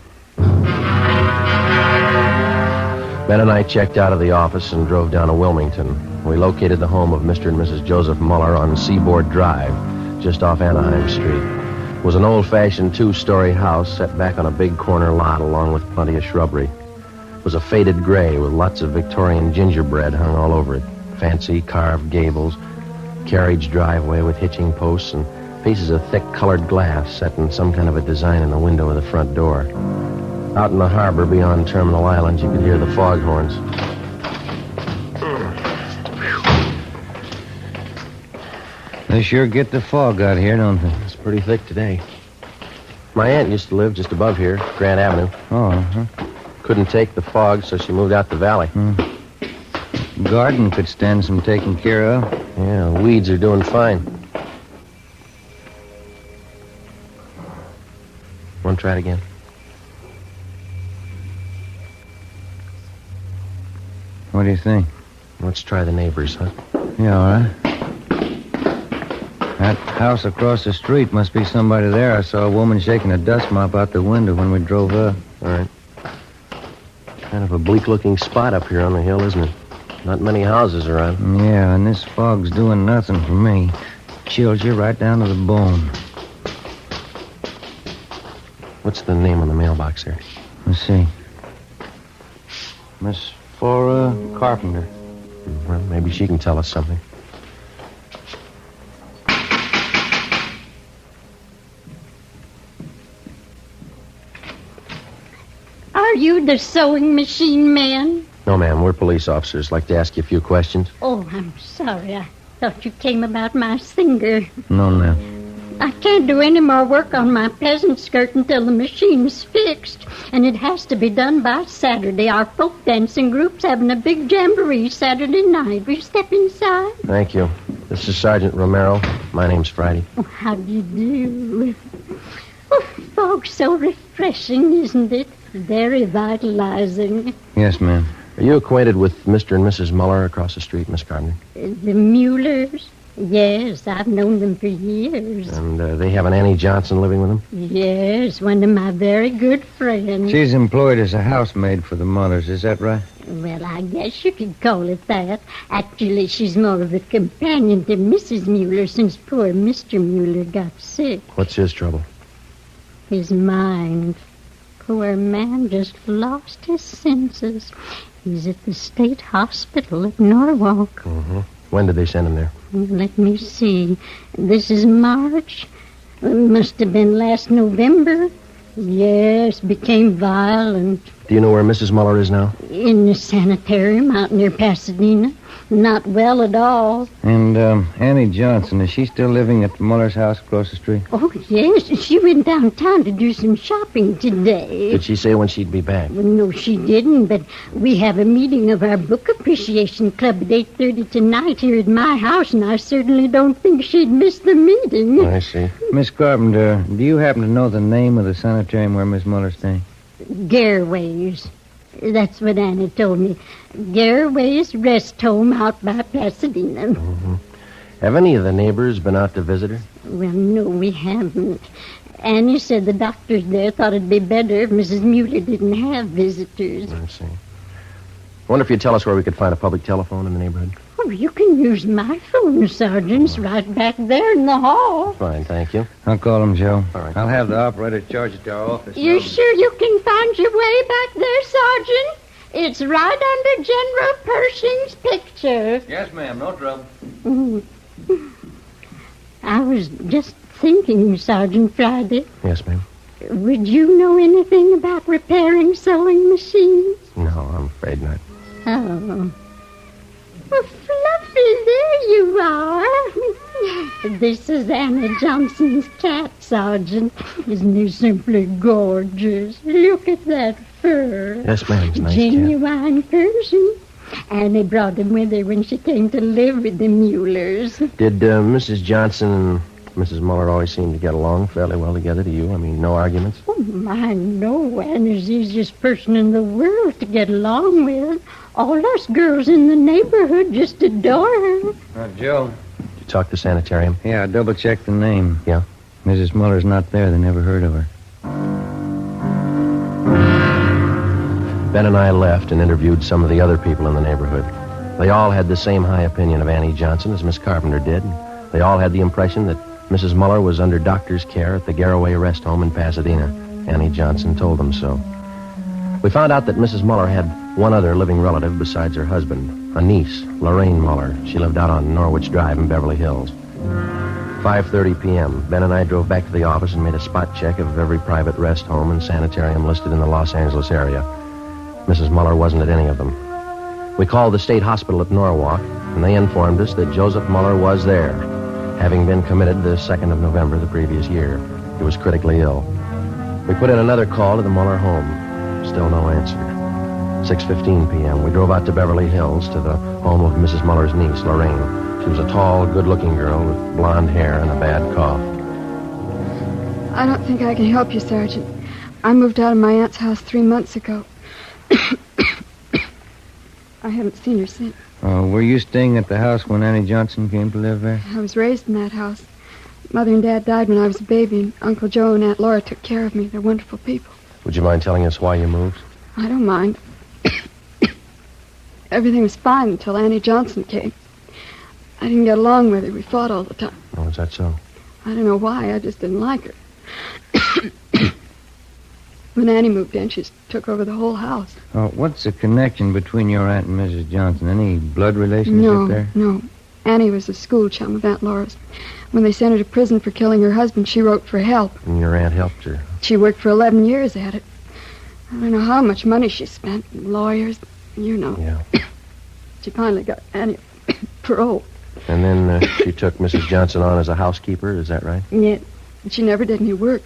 Ben and I checked out of the office and drove down to Wilmington. We located the home of Mr. and Mrs. Joseph Muller on Seaboard Drive, just off Anaheim Street. It was an old-fashioned two-story house set back on a big corner lot along with plenty of shrubbery. It was a faded gray with lots of Victorian gingerbread hung all over it. Fancy carved gables, carriage driveway with hitching posts, and pieces of thick colored glass set in some kind of a design in the window of the front door. Out in the harbor beyond Terminal Island, you could hear the foghorns. They sure get the fog out here, don't they? It's pretty thick today. My aunt used to live just above here, Grant Avenue. Oh, uh-huh. Couldn't take the fog, so she moved out the valley. Garden could stand some taking care of. Yeah, the weeds are doing fine. Want to try it again? What do you think? Let's try the neighbors, huh? Yeah, all right. That house across the street must be somebody there. I saw a woman shaking a dust mop out the window when we drove up. All right. Kind of a bleak-looking spot up here on the hill, isn't it? Not many houses around. Yeah, and this fog's doing nothing for me. Chills you right down to the bone. What's the name on the mailbox there? Let's see. Miss Flora Carpenter. Well, maybe she can tell us something. Are you the sewing machine man? No, ma'am. We're police officers. Like to ask you a few questions. Oh, I'm sorry. I thought you came about my singer. No, now. I can't do any more work on my peasant skirt until the machine's fixed. And it has to be done by Saturday. Our folk dancing group's having a big jamboree Saturday night. Will you step inside? Thank you. This is Sergeant Romero. My name's Friday. Oh, how do you do? Oh, fog's so refreshing, isn't it? Very vitalizing. Yes, ma'am. Are you acquainted with Mr. and Mrs. Muller across the street, Miss Carpenter? The Muellers? Yes, I've known them for years. And they have an Annie Johnson living with them? Yes, one of my very good friends. She's employed as a housemaid for the Mullers, is that right? Well, I guess you could call it that. Actually, she's more of a companion to Mrs. Mueller since poor Mr. Mueller got sick. What's his trouble? His mind. Poor man just lost his senses. He's at the state hospital at Norwalk. Mm-hmm. When did they send him there? Let me see. This is March. It must have been last November. Yes, became violent. Do you know where Mrs. Muller is now? In the sanitarium out near Pasadena. Not well at all. And Annie Johnson, is she still living at the Muller's house across the street? Oh, yes. She went downtown to do some shopping today. Did she say when she'd be back? Well, no, she didn't, but we have a meeting of our book appreciation club at 8:30 tonight here at my house, and I certainly don't think she'd miss the meeting. I see. Miss Carpenter, do you happen to know the name of the sanitarium where Miss Muller's staying? Garraway's. That's what Annie told me. Garraway's rest home out by Pasadena. Mm-hmm. Have any of the neighbors been out to visit her? Well, no, we haven't. Annie said the doctors there thought it'd be better if Mrs. Mueller didn't have visitors. I see. I wonder if you'd tell us where we could find a public telephone in the neighborhood. Oh, you can use my phone, Sergeant. It's right back there in the hall. Fine, thank you. I'll call him, Joe. All right. I'll have the operator charge it to our office. You sure you can find your way back there, Sergeant? It's right under General Pershing's picture. Yes, ma'am. No trouble. I was just thinking, Sergeant Friday. Yes, ma'am. Would you know anything about repairing sewing machines? No, I'm afraid not. Oh. Well, Fluffy, there you are. This is Anna Johnson's cat, Sergeant. Isn't he simply gorgeous? Look at that fur. Yes, ma'am. It's a nice cat. Genuine Persian. Annie brought him with her when she came to live with the Muellers. Did Mrs. Johnson and Mrs. Muller always seem to get along fairly well together to you? I mean, no arguments? Oh, my, no. Annie's the easiest person in the world to get along with. All us girls in the neighborhood just adore her. Joe. Did you talk to sanitarium? Yeah, I double-checked the name. Yeah? Mrs. Muller's not there. They never heard of her. Ben and I left and interviewed some of the other people in the neighborhood. They all had the same high opinion of Annie Johnson as Miss Carpenter did. They all had the impression that Mrs. Muller was under doctor's care at the Garraway Rest Home in Pasadena. Annie Johnson told them so. We found out that Mrs. Muller had one other living relative besides her husband, a niece, Lorraine Muller. She lived out on Norwich Drive in Beverly Hills. 5:30 p.m., Ben and I drove back to the office and made a spot check of every private rest home and sanitarium listed in the Los Angeles area. Mrs. Muller wasn't at any of them. We called the state hospital at Norwalk, and they informed us that Joseph Muller was there, having been committed the 2nd of November the previous year. He was critically ill. We put in another call to the Muller home. Still no answer. 6:15 p.m., we drove out to Beverly Hills to the home of Mrs. Muller's niece, Lorraine. She was a tall, good-looking girl with blonde hair and a bad cough. I don't think I can help you, Sergeant. I moved out of my aunt's house 3 months ago. I haven't seen her since. Were you staying at the house when Annie Johnson came to live there? I was raised in that house. Mother and Dad died when I was a baby, and Uncle Joe and Aunt Laura took care of me. They're wonderful people. Would you mind telling us why you moved? I don't mind. Everything was fine until Annie Johnson came. I didn't get along with her. We fought all the time. Oh, is that so? I don't know why. I just didn't like her. When Annie moved in, she took over the whole house. What's the connection between your aunt and Mrs. Johnson? Any blood relationship there? No. Annie was a school chum of Aunt Laura's. When they sent her to prison for killing her husband, she wrote for help. And your aunt helped her? She worked for 11 years at it. I don't know how much money she spent. Lawyers, you know. Yeah. She finally got Annie parole. And then she took Mrs. Johnson on as a housekeeper, is that right? Yeah. She never did any work.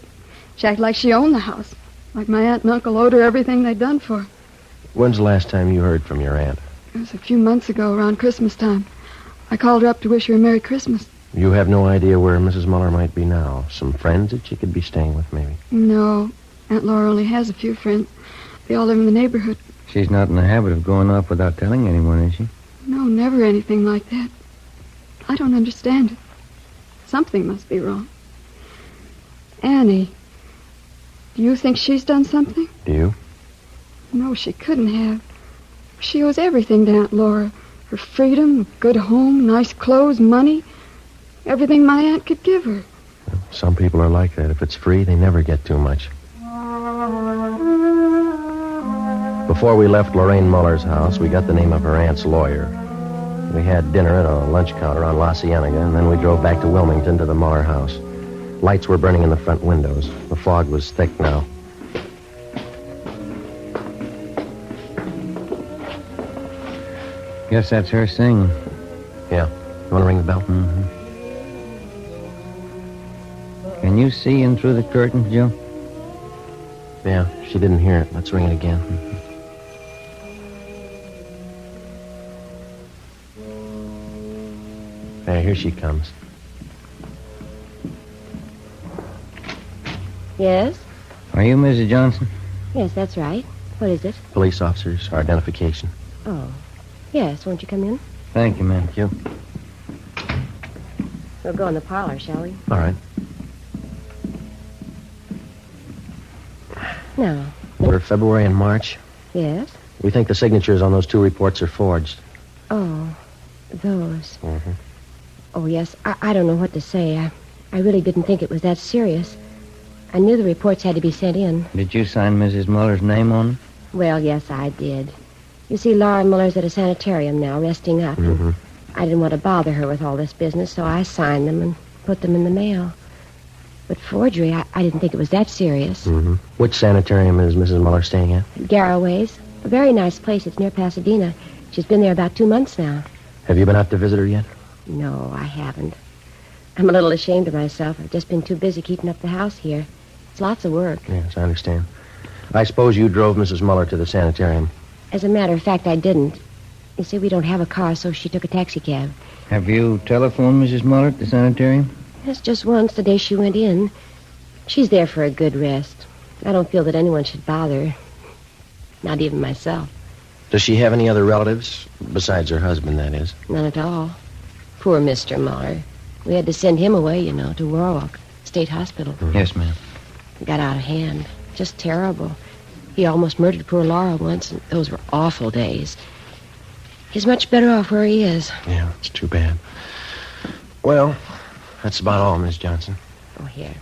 She acted like she owned the house. Like my aunt and uncle owed her everything they'd done for her. When's the last time you heard from your aunt? It was a few months ago, around Christmas time. I called her up to wish her a Merry Christmas. You have no idea where Mrs. Muller might be now? Some friends that she could be staying with, maybe? No. Aunt Laura only has a few friends. They all live in the neighborhood. She's not in the habit of going off without telling anyone, is she? No, never anything like that. I don't understand it. Something must be wrong. Annie, do you think she's done something? Do you? No, she couldn't have. She owes everything to Aunt Laura. Her freedom, a good home, nice clothes, money. Everything my aunt could give her. Some people are like that. If it's free, they never get too much. Before we left Lorraine Muller's house, we got the name of her aunt's lawyer. We had dinner at a lunch counter on La Cienega, and then we drove back to Wilmington to the Muller house. Lights were burning in the front windows. The fog was thick now. Guess that's her singing. Yeah. You want to ring the bell? Mm-hmm. Can you see in through the curtains, Joe? Yeah, she didn't hear it. Let's ring it again. There, here she comes. Yes? Are you Mrs. Johnson? Yes, that's right. What is it? Police officers, our identification. Oh. Yes, won't you come in? Thank you, ma'am. Thank you. We'll go in the parlor, shall we? All right. No. For February and March, Yes? we think the signatures on those two reports are forged. Oh, those. Mm-hmm. Oh, yes. I don't know what to say. I really didn't think it was that serious. I knew the reports had to be sent in. Did you sign Mrs. Muller's name on them? Well, yes, I did. You see, Laura Muller's at a sanitarium now, resting up. Mm-hmm. I didn't want to bother her with all this business, so I signed them and put them in the mail. But forgery, I didn't think it was that serious. Mm-hmm. Which sanitarium is Mrs. Muller staying at? Garraway's. A very nice place. It's near Pasadena. She's been there about 2 months now. Have you been out to visit her yet? No, I haven't. I'm a little ashamed of myself. I've just been too busy keeping up the house here. It's lots of work. Yes, I understand. I suppose you drove Mrs. Muller to the sanitarium. As a matter of fact, I didn't. You see, we don't have a car, so she took a taxicab. Have you telephoned Mrs. Muller at the sanitarium? Yes, just once, the day she went in. She's there for a good rest. I don't feel that anyone should bother her. Not even myself. Does she have any other relatives? Besides her husband, that is. None at all. Poor Mr. Muller. We had to send him away, to Warwick State Hospital. Yes, ma'am. It got out of hand. Just terrible. He almost murdered poor Laura once, and those were awful days. He's much better off where he is. Yeah, it's too bad. Well, that's about all, Miss Johnson. Oh, here.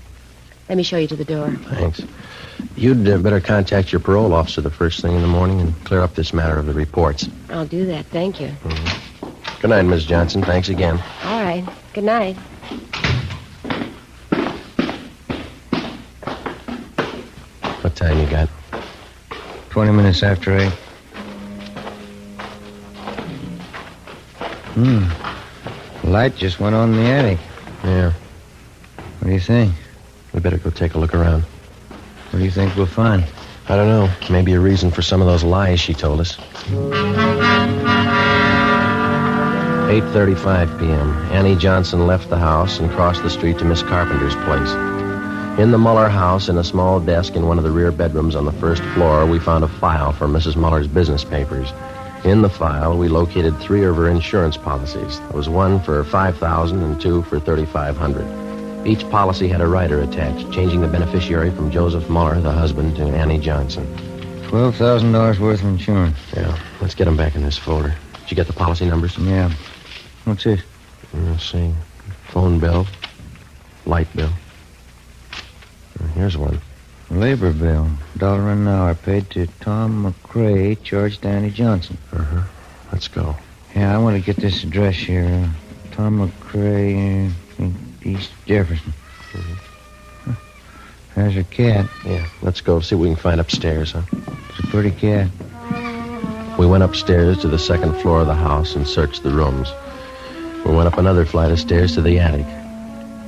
Let me show you to the door. Thanks. You'd better contact your parole officer the first thing in the morning and clear up this matter of the reports. I'll do that. Thank you. Good night, Miss Johnson. Thanks again. All right. Good night. What time you got? 20 minutes after 8. The light just went on in the attic. Yeah. What do you think? We better go take a look around. What do you think we'll find? I don't know. Maybe a reason for some of those lies she told us. 8:35 p.m. Annie Johnson left the house and crossed the street to Miss Carpenter's place. In the Muller house, in a small desk in one of the rear bedrooms on the first floor, we found a file for Mrs. Muller's business papers. In the file, we located 3 of her insurance policies. There was one for $5,000 and 2 for $3,500. Each policy had a rider attached, changing the beneficiary from Joseph Muller, the husband, to Annie Johnson. $12,000 worth of insurance. Yeah, let's get them back in this folder. Did you get the policy numbers? Yeah. What's this? Let's see. Phone bill. Light bill. Here's one. Labor bill. $1 an hour paid to Tom McCrae, charged to Annie Johnson. Let's go. Yeah, I want to get this address here. Tom McCrae, East Jefferson. There's her cat. Yeah, let's go see what we can find upstairs, huh? It's a pretty cat. We went upstairs to the second floor of the house and searched the rooms. We went up another flight of stairs to the attic.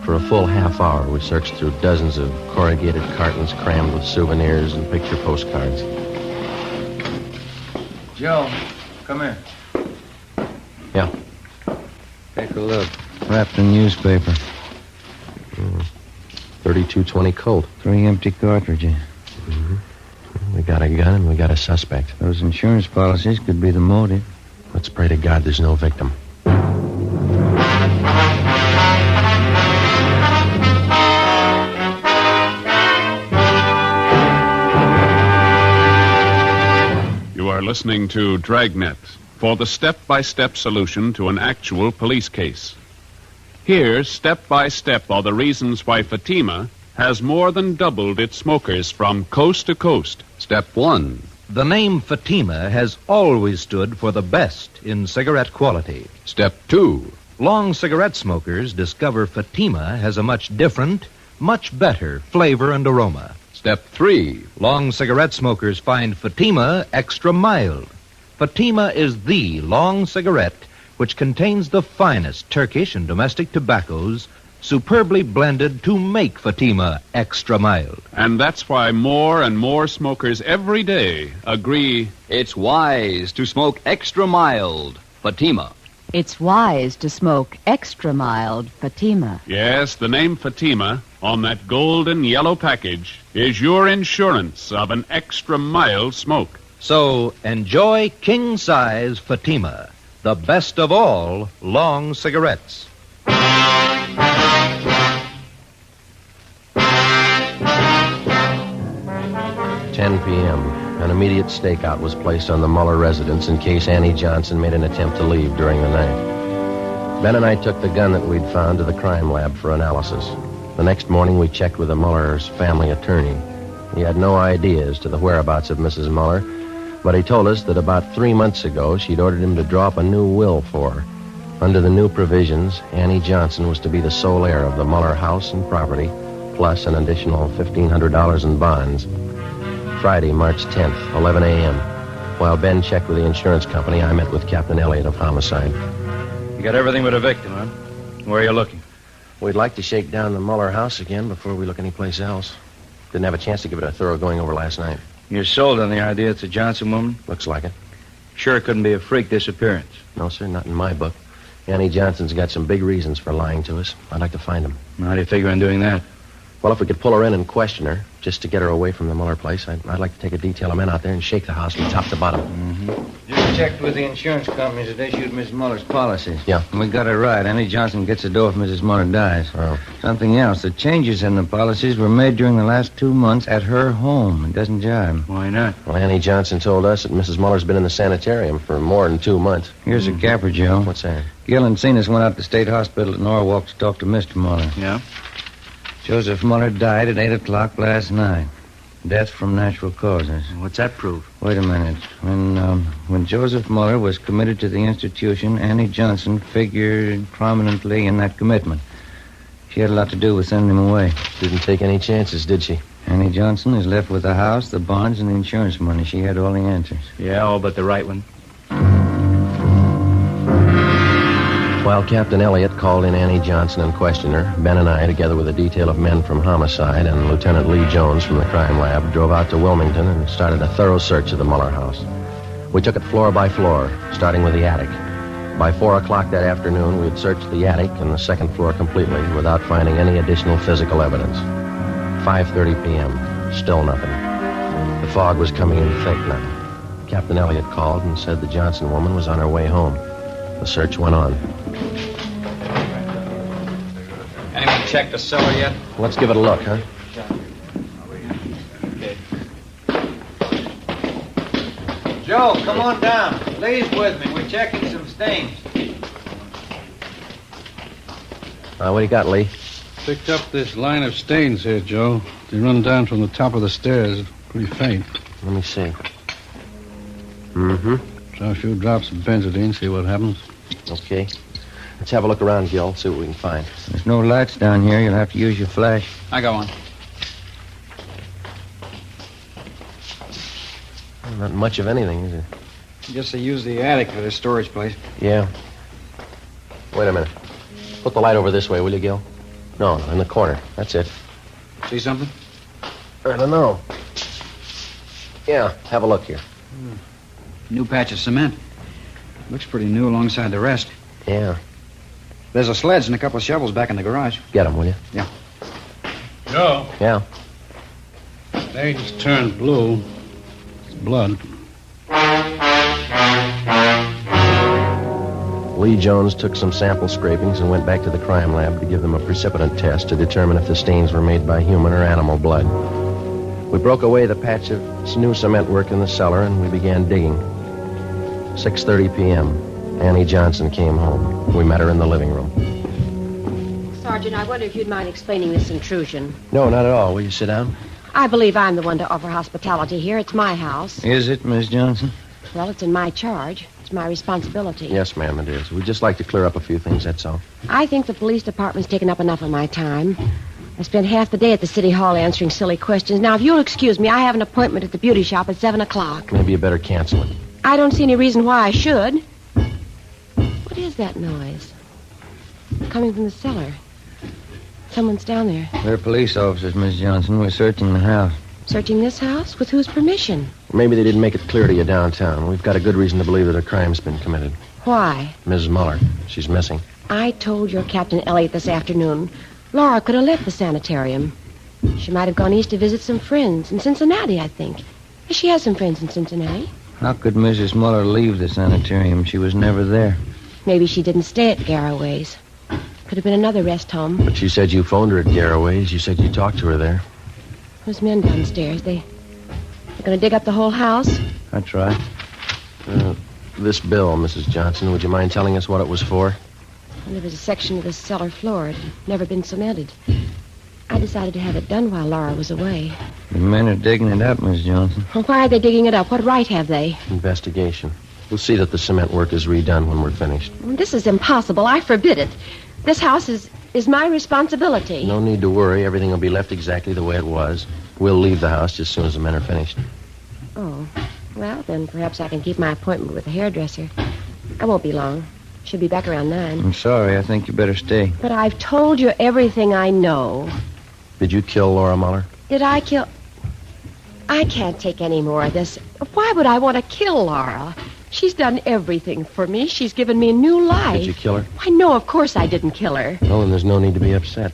For a full half hour, we searched through dozens of corrugated cartons crammed with souvenirs and picture postcards. Joe, come here. Yeah. Take a look. Wrapped in newspaper. 3220 Colt. 3 empty cartridges. We got a gun and we got a suspect. Those insurance policies could be the motive. Let's pray to God there's no victim. You are listening to Dragnet for the step-by-step solution to an actual police case. Here, step by step, are the reasons why Fatima has more than doubled its smokers from coast to coast. Step 1. The name Fatima has always stood for the best in cigarette quality. Step 2. Long cigarette smokers discover Fatima has a much different, much better flavor and aroma. Step 3. Long cigarette smokers find Fatima extra mild. Fatima is the long cigarette which contains the finest Turkish and domestic tobaccos superbly blended to make Fatima extra mild. And that's why more and more smokers every day agree it's wise to smoke extra mild Fatima. It's wise to smoke extra mild Fatima. Yes, the name Fatima on that golden yellow package is your insurance of an extra mild smoke. So enjoy king-size Fatima, the best of all long cigarettes. 10 p.m. An immediate stakeout was placed on the Muller residence in case Annie Johnson made an attempt to leave during the night. Ben and I took the gun that we'd found to the crime lab for analysis. The next morning, we checked with the Muller's family attorney. He had no idea as to the whereabouts of Mrs. Muller, but he told us that about 3 months ago, she'd ordered him to draw up a new will for her. Under the new provisions, Annie Johnson was to be the sole heir of the Muller house and property, plus an additional $1,500 in bonds. Friday, March 10th, 11 a.m. While Ben checked with the insurance company, I met with Captain Elliott of Homicide. You got everything but a victim, huh? Where are you looking? We'd like to shake down the Muller house again before we look anyplace else. Didn't have a chance to give it a thorough going over last night. You're sold on the idea it's a Johnson woman? Looks like it. Sure it couldn't be a freak disappearance? No, sir, not in my book. Annie Johnson's got some big reasons for lying to us. I'd like to find them. How do you figure on doing that? Well, if we could pull her in and question her, just to get her away from the Muller place, I'd like to take a detail of men out there and shake the house from top to bottom. Mm-hmm. Just checked with the insurance companies that issued Miss Muller's policies. Yeah. And we got it right. Annie Johnson gets the dough if Mrs. Muller dies. Oh. Something else. The changes in the policies were made during the last 2 months at her home. It doesn't jive. Why not? Well, Annie Johnson told us that Mrs. Muller's been in the sanitarium for more than 2 months. Here's a capper, Joe. What's that? Gil and Cenas went out to State Hospital at Norwalk to talk to Mr. Muller. Yeah? Joseph Muller died at 8 o'clock last night. Death from natural causes. What's that prove? Wait a minute. When Joseph Muller was committed to the institution, Annie Johnson figured prominently in that commitment. She had a lot to do with sending him away. Didn't take any chances, did she? Annie Johnson is left with the house, the bonds, and the insurance money. She had all the answers. Yeah, all but the right one. While Captain Elliott called in Annie Johnson and questioned her, Ben and I, together with a detail of men from Homicide and Lieutenant Lee Jones from the crime lab, drove out to Wilmington and started a thorough search of the Muller house. We took it floor by floor, starting with the attic. By 4 o'clock that afternoon, we had searched the attic and the second floor completely without finding any additional physical evidence. 5:30 p.m., still nothing. The fog was coming in thick now. Captain Elliott called and said the Johnson woman was on her way home. The search went on. Anyone checked the cellar yet? Let's give it a look, huh? Joe, come on down. Lee's with me. We're checking some stains. What do you got, Lee? Picked up this line of stains here, Joe. They run down from the top of the stairs. Pretty faint. Let me see. Mm-hmm. Try a few drops of benzodine, see what happens. Okay. Let's have a look around, Gil, see what we can find. There's no lights down here. You'll have to use your flash. I got one. Well, not much of anything, is it? Guess they use the attic for their storage place. Yeah. Wait a minute. Put the light over this way, will you, Gil? No, in the corner. That's it. See something? I don't know. Yeah, have a look here. New patch of cement. Looks pretty new alongside the rest. Yeah. There's a sledge and a couple of shovels back in the garage. Get them, will you? Yeah. Joe. Yeah. Stains turned blue. It's blood. Lee Jones took some sample scrapings and went back to the crime lab to give them a precipitant test to determine if the stains were made by human or animal blood. We broke away the patch of new cement work in the cellar and we began digging. 6:30 p.m. Annie Johnson came home. We met her in the living room. Sergeant, I wonder if you'd mind explaining this intrusion. No, not at all. Will you sit down? I believe I'm the one to offer hospitality here. It's my house. Is it, Miss Johnson? Well, it's in my charge. It's my responsibility. Yes, ma'am, it is. We'd just like to clear up a few things, that's all. I think the police department's taken up enough of my time. I spent half the day at the city hall answering silly questions. Now, if you'll excuse me, I have an appointment at the beauty shop at 7 o'clock. Maybe you better cancel it. I don't see any reason why I should. What is that noise? Coming from the cellar. Someone's down there. They're police officers, Miss Johnson. We're searching the house. Searching this house? With whose permission? Maybe they didn't make it clear to you downtown. We've got a good reason to believe that a crime's been committed. Why? Mrs. Muller. She's missing. I told your Captain Elliott this afternoon. Laura could have left the sanitarium. She might have gone east to visit some friends in Cincinnati, I think. She has some friends in Cincinnati. How could Mrs. Muller leave the sanitarium? She was never there. Maybe she didn't stay at Garraway's. Could have been another rest home. But you said you phoned her at Garraway's. You said you talked to her there. Those men downstairs, they're going to dig up the whole house? That's right. This bill, Mrs. Johnson, would you mind telling us what it was for? Well, there was a section of the cellar floor. It had never been cemented. I decided to have it done while Laura was away. The men are digging it up, Miss Johnson. Well, why are they digging it up? What right have they? Investigation. We'll see that the cement work is redone when we're finished. Well, this is impossible. I forbid it. This house is my responsibility. No need to worry. Everything will be left exactly the way it was. We'll leave the house just as soon as the men are finished. Oh. Well, then perhaps I can keep my appointment with the hairdresser. I won't be long. She'll be back around 9. I'm sorry. I think you better stay. But I've told you everything I know. Did you kill Laura Muller? Did I kill... I can't take any more of this. Why would I want to kill Laura? She's done everything for me. She's given me a new life. Did you kill her? Why, no, of course I didn't kill her. Well, then there's no need to be upset.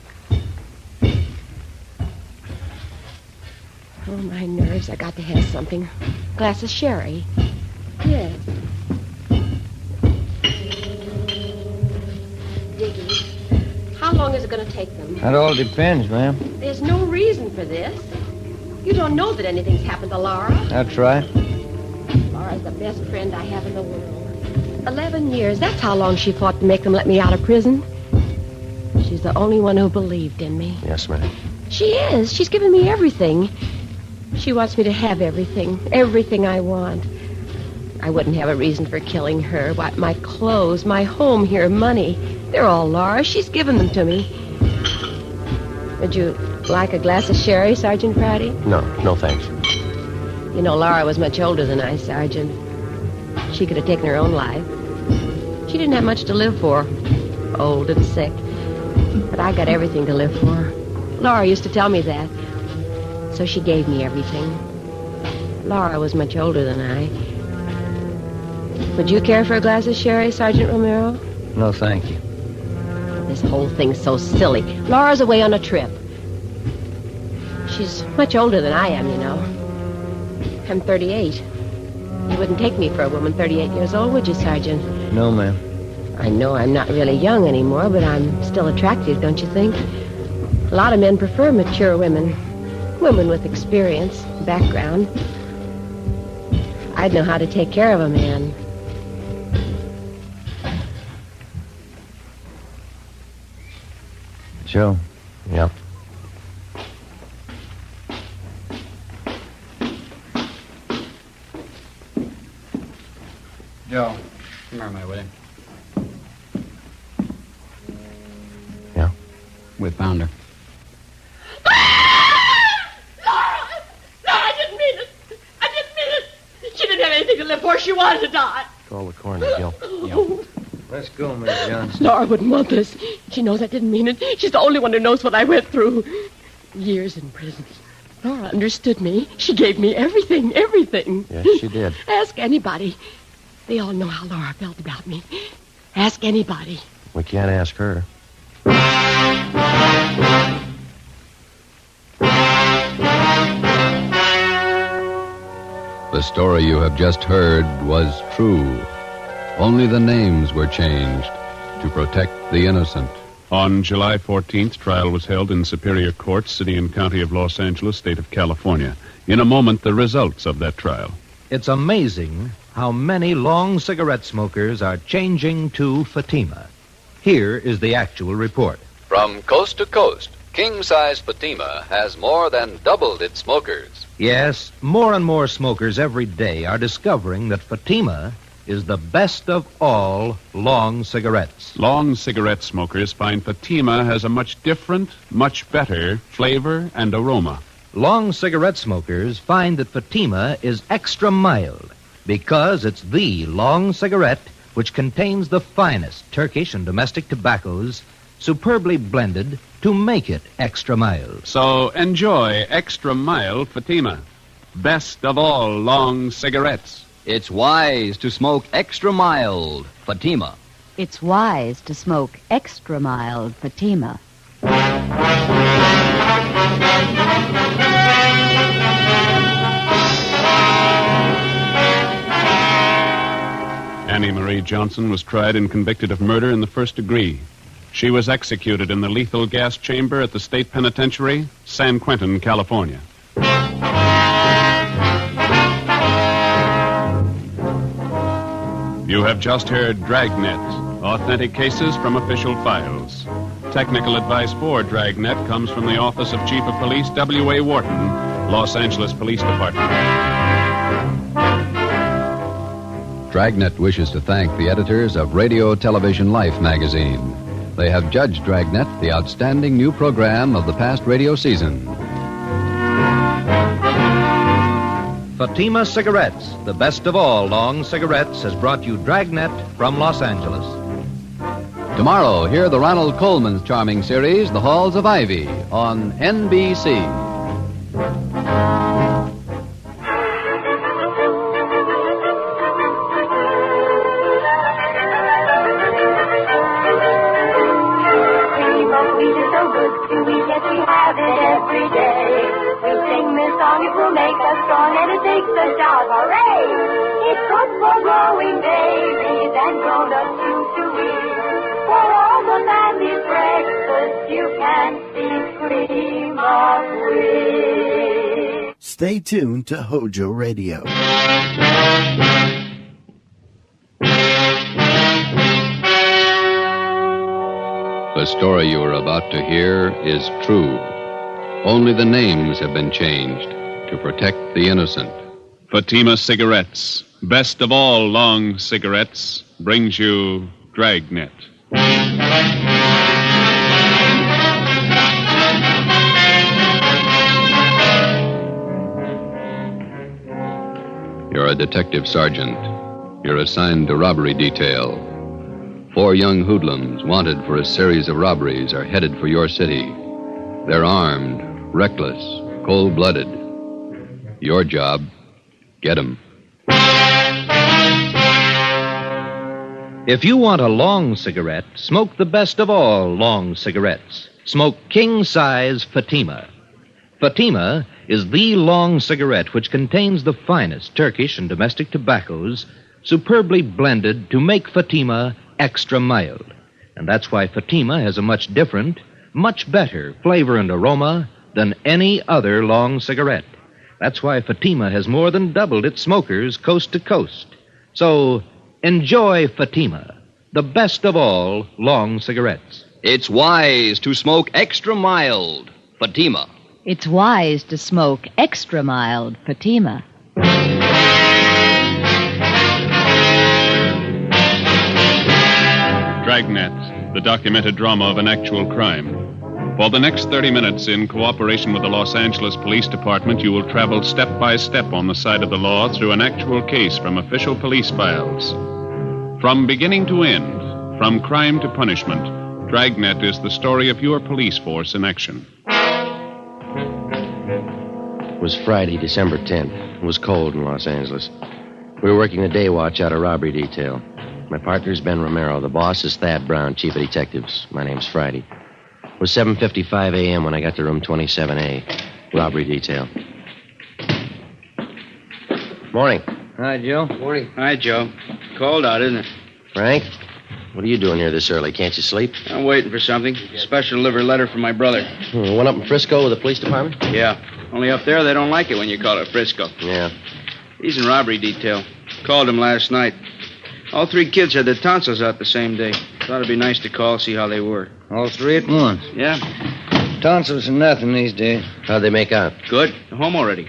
Oh, my nerves. I got to have something. Glass of sherry. Yes. Diggy, how long is it going to take them? That all depends, ma'am. There's no reason for this. You don't know that anything's happened to Laura. That's right. Laura's the best friend I have in the world. 11 years. That's how long she fought to make them let me out of prison. She's the only one who believed in me. Yes, ma'am. She is. She's given me everything. She wants me to have everything. Everything I want. I wouldn't have a reason for killing her. What, my clothes, my home here, money. They're all Laura's. She's given them to me. Would you like a glass of sherry, Sergeant Friday? No, thanks. You know, Laura was much older than I, Sergeant. She could have taken her own life. She didn't have much to live for. Old and sick. But I got everything to live for. Laura used to tell me that. So she gave me everything. Laura was much older than I. Would you care for a glass of sherry, Sergeant Romero? No, thank you. This whole thing's so silly. Laura's away on a trip. She's much older than I am, you know. I'm 38. You wouldn't take me for a woman 38 years old, would you, Sergeant? No, ma'am. I know I'm not really young anymore, but I'm still attractive, don't you think? A lot of men prefer mature women. Women with experience, background. I'd know how to take care of a man. Joe. Yep. Joe, come here, my will you? Yeah? We found her. I didn't mean it. I didn't mean it. She didn't have anything to live for. She wanted to die. Call the coroner, Gil. Let's go, Miss Johnson. Laura wouldn't want this. She knows I didn't mean it. She's the only one who knows what I went through. Years in prison. Laura understood me. She gave me everything, everything. Yes, she did. Ask anybody. They all know how Laura felt about me. Ask anybody. We can't ask her. The story you have just heard was true. Only the names were changed to protect the innocent. On July 14th, trial was held in Superior Court, City and County of Los Angeles, State of California. In a moment, the results of that trial. It's amazing how many long cigarette smokers are changing to Fatima. Here is the actual report. From coast to coast, king-size Fatima has more than doubled its smokers. Yes, more and more smokers every day are discovering that Fatima is the best of all long cigarettes. Long cigarette smokers find Fatima has a much different, much better flavor and aroma. Long cigarette smokers find that Fatima is extra mild because it's the long cigarette which contains the finest Turkish and domestic tobaccos superbly blended to make it extra mild. So enjoy extra mild Fatima. Best of all long cigarettes. It's wise to smoke extra mild Fatima. It's wise to smoke extra mild Fatima. Annie Marie Johnson was tried and convicted of murder in the first degree. She was executed in the lethal gas chamber at the state penitentiary, San Quentin, California. You have just heard Dragnet, authentic cases from official files. Technical advice for Dragnet comes from the Office of Chief of Police W.A. Wharton, Los Angeles Police Department. Dragnet wishes to thank the editors of Radio Television Life magazine. They have judged Dragnet the outstanding new program of the past radio season. Fatima Cigarettes, the best of all long cigarettes, has brought you Dragnet from Los Angeles. Tomorrow, hear the Ronald Colman's charming series, The Halls of Ivy, on NBC. It will make us strong and it takes a shout. Hooray! It's good for growing babies and grown-ups too to eat. For all the family's breakfast, you can see cream of wheat. Stay tuned to HOJO Radio. The story you are about to hear is true. Only the names have been changed to protect the innocent. Fatima Cigarettes, best of all long cigarettes, brings you Dragnet. You're a detective sergeant. You're assigned to robbery detail. 4 young hoodlums wanted for a series of robberies are headed for your city. They're armed, reckless, cold-blooded. Your job, get 'em. If you want a long cigarette, smoke the best of all long cigarettes. Smoke king-size Fatima. Fatima is the long cigarette which contains the finest Turkish and domestic tobaccos, superbly blended to make Fatima extra mild. And that's why Fatima has a much different, much better flavor and aroma than any other long cigarette. That's why Fatima has more than doubled its smokers coast to coast. So, enjoy Fatima, the best of all long cigarettes. It's wise to smoke extra mild. Fatima. It's wise to smoke extra mild Fatima. Dragnet, the documented drama of an actual crime. For the next 30 minutes, in cooperation with the Los Angeles Police Department, you will travel step by step on the side of the law through an actual case from official police files. From beginning to end, from crime to punishment, Dragnet is the story of your police force in action. It was Friday, December 10th. It was cold in Los Angeles. We were working the day watch out of robbery detail. My partner's Ben Romero. The boss is Thad Brown, chief of detectives. My name's Friday. It was 7:55 a.m. when I got to room 27A, robbery detail. Morning. Hi, Joe. Morning. Hi, Joe. Cold out, isn't it? Frank, what are you doing here this early? Can't you sleep? I'm waiting for something. Special delivery letter from my brother. One up in Frisco with the police department? Yeah. Only up there they don't like it when you call it Frisco. Yeah. He's in robbery detail. Called him last night. All 3 kids had their tonsils out the same day. Thought it'd be nice to call, see how they were. All 3 at once. Yeah. Tonsils are nothing these days. How'd they make out? Good. They're home already.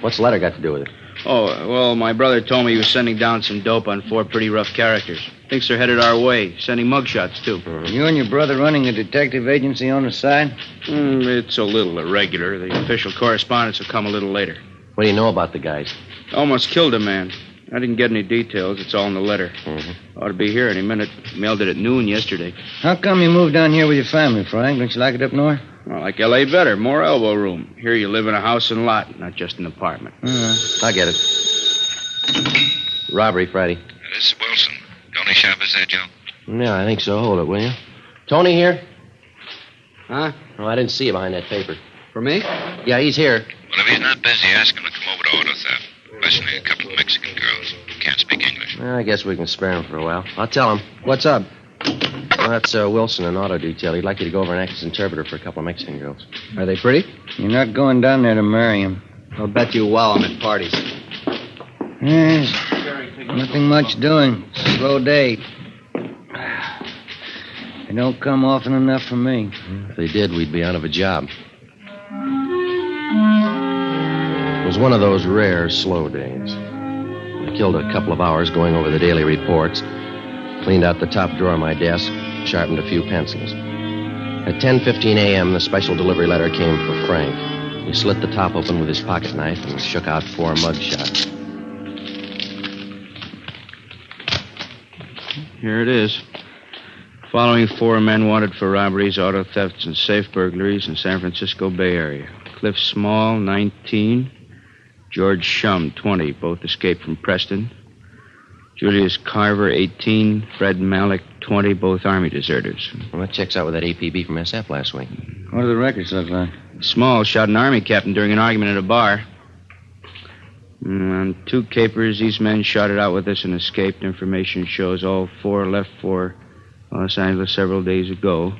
What's the letter got to do with it? Oh, well, my brother told me he was sending down some dope on 4 pretty rough characters. Thinks they're headed our way, sending mugshots, too. You and your brother running a detective agency on the side? It's a little irregular. The official correspondence will come a little later. What do you know about the guys? Almost killed a man. I didn't get any details. It's all in the letter. Ought to be here any minute. Mailed it at noon yesterday. How come you moved down here with your family, Frank? Don't you like it up north? Well, like L.A. better. More elbow room. Here you live in a house and lot, not just an apartment. I get it. Robbery, Friday. This is Wilson. Tony Shop is there, Joe? Yeah, I think so. Hold it, will you? Tony here? Huh? Oh, I didn't see you behind that paper. For me? Yeah, he's here. Well, if he's not busy, ask him to come over to auto theft. Especially a couple of Mexican girls who can't speak English. I guess we can spare him for a while. I'll tell him. What's up? Well, that's Wilson in auto detail. He'd like you to go over and act as interpreter for a couple of Mexican girls. Are they pretty? You're not going down there to marry him. I'll bet you wow I'm at parties. Yes. Nothing much doing. Slow day. They don't come often enough for me. If they did, we'd be out of a job. It was one of those rare, slow days. I killed a couple of hours going over the daily reports, cleaned out the top drawer of my desk, sharpened a few pencils. At 10:15 a.m., the special delivery letter came for Frank. He slit the top open with his pocket knife and shook out 4 mugshots. Here it is. Following 4 men wanted for robberies, auto thefts, and safe burglaries in San Francisco Bay Area. Cliff Small, 19. George Shum, 20. Both escaped from Preston. Julius Carver, 18. Fred Malik, 20. Both Army deserters. Well, that checks out with that APB from SF last week. What do the records look like? Small shot an Army captain during an argument at a bar. On 2 capers, these men shot it out with us and escaped. Information shows all 4 left for Los Angeles several days ago.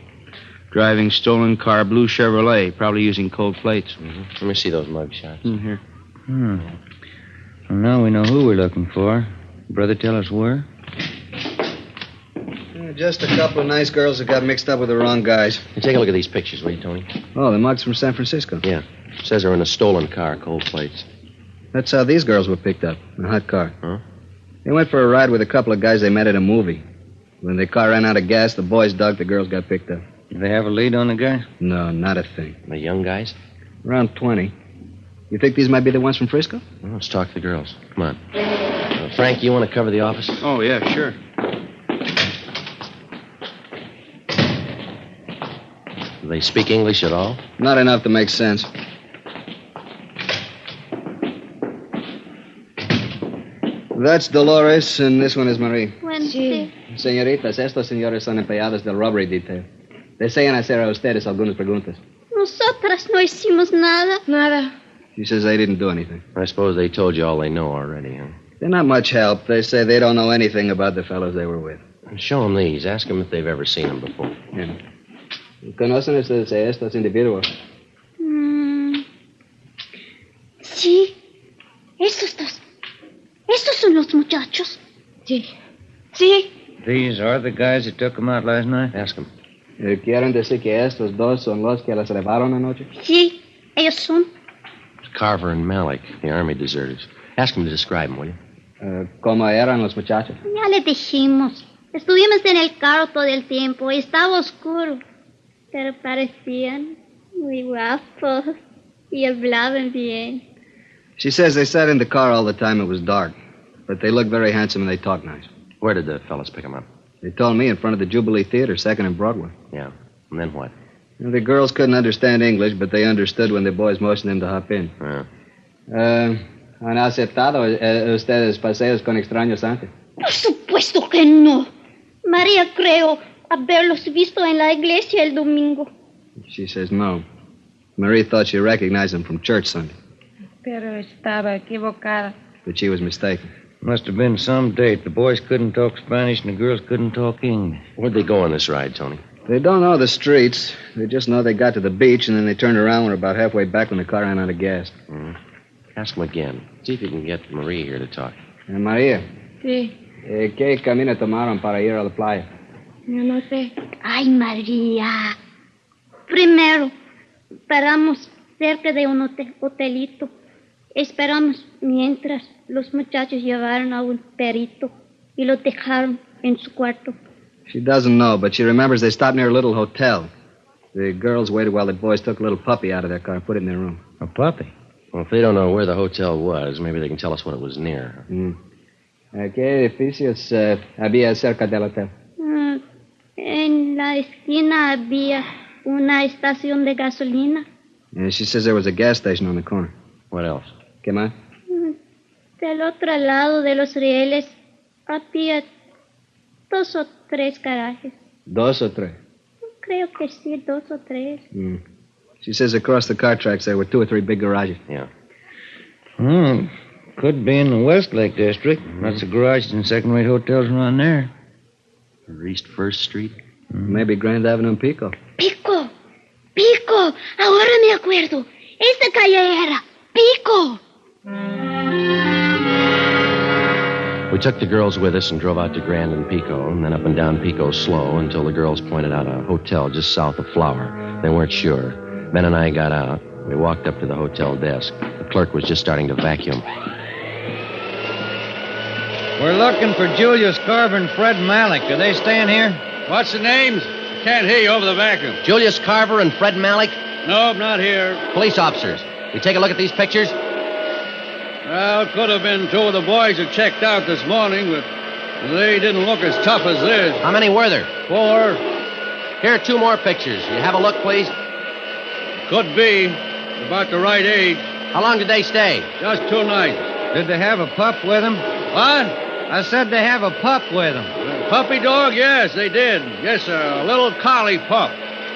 Driving stolen car, blue Chevrolet, probably using cold plates. Mm-hmm. Let me see those mug shots. Here. Well, now we know who we're looking for. Brother, tell us where? Just a couple of nice girls that got mixed up with the wrong guys. Hey, take a look at these pictures, will you, Tony? Oh, the mugs from San Francisco. Yeah. Says they're in a stolen car, cold plates. That's how these girls were picked up, in a hot car. Huh? They went for a ride with a couple of guys they met at a movie. When the car ran out of gas, the boys dug, the girls got picked up. Do they have a lead on the guy? No, not a thing. The young guys? Around 20. You think these might be the ones from Frisco? Well, let's talk to the girls. Come on. Frank, you want to cover the office? Oh, yeah, sure. Do they speak English at all? Not enough to make sense. That's Dolores, and this one is Marie. Wednesday. Señoritas, estos señores son empleados del robbery detail. Desean hacer a ustedes algunas preguntas. Nosotras no hicimos nada. Nada. She says they didn't do anything. I suppose they told you all they know already, huh? They're not much help. They say they don't know anything about the fellows they were with. Show them these. Ask them if they've ever seen them before. Yeah. ¿Conocen ustedes a estos individuos? Sí. Estos dos. ¿Estos son los muchachos? Sí. Sí. These are the guys that took them out last night? Ask them. ¿Quieren decir que estos dos son los que las llevaron anoche? Sí, ellos son. Carver and Malik, the Army deserters. Ask them to describe them, will you? ¿Cómo eran los muchachos? Ya le dijimos. Estuvimos en el carro todo el tiempo y estaba oscuro. Pero parecían muy guapos y hablaban bien. She says they sat in the car all the time. It was dark. But they looked very handsome and they talked nice. Where did the fellas pick them up? They told me in front of the Jubilee Theater, 2nd and Broadway. Yeah. And then what? The girls couldn't understand English, but they understood when the boys motioned them to hop in. ¿Han aceptado ustedes paseos con extraños antes? Por supuesto que no. María creo haberlos visto en la iglesia el domingo. She says no. Marie thought she recognized them from church Sunday. Pero estaba equivocada. But she was mistaken. Must have been some date. The boys couldn't talk Spanish and the girls couldn't talk English. Where'd they go on this ride, Tony? They don't know the streets. They just know they got to the beach, and then they turned around and were about halfway back when the car ran out of gas. Mm-hmm. Ask them again. See if you can get Marie here to talk. María. Sí. ¿Qué camino tomaron para ir a la playa? Yo no sé. Ay, María. Primero, paramos cerca de un hotelito. Esperamos mientras los muchachos llevaron a un perito y lo dejaron en su cuarto. She doesn't know, but she remembers they stopped near a little hotel. The girls waited while the boys took a little puppy out of their car and put it in their room. A puppy? Well, if they don't know where the hotel was, maybe they can tell us what it was near. ¿Qué edificios había cerca del hotel? En la esquina había una estación de gasolina. And she says there was a gas station on the corner. What else? ¿Qué más? Del otro lado de los rieles había 2 o 3 garajes. 2 o 3? Creo que sí, 2 o 3. She says across the car tracks there were 2 or 3 big garages. Yeah. Could be in the Westlake district. Lots of garages and second-rate hotels around there. Or East 1st Street? Maybe Grand Avenue and Pico. Pico! Pico! Ahora me acuerdo. Esta calle era Pico. We took the girls with us and drove out to Grand and Pico, and then up and down Pico slow until the girls pointed out a hotel just south of Flower. They weren't sure. Ben and I got out. We walked up to the hotel desk. The clerk was just starting to vacuum. We're looking for Julius Carver and Fred Malik. Are they staying here? What's the names? Can't hear you over the vacuum. Julius Carver and Fred Malik? Nope, not here. Police officers. You take a look at these pictures? Well, could have been 2 of the boys that checked out this morning, but They didn't look as tough as this. How many were there? 4. Here are 2 more pictures. You have a look, please? Could be. About the right age. How long did they stay? Just 2 nights. Did they have a pup with them? What? I said they have a pup with them. Puppy dog? Yes, they did. Yes, sir. A little collie pup.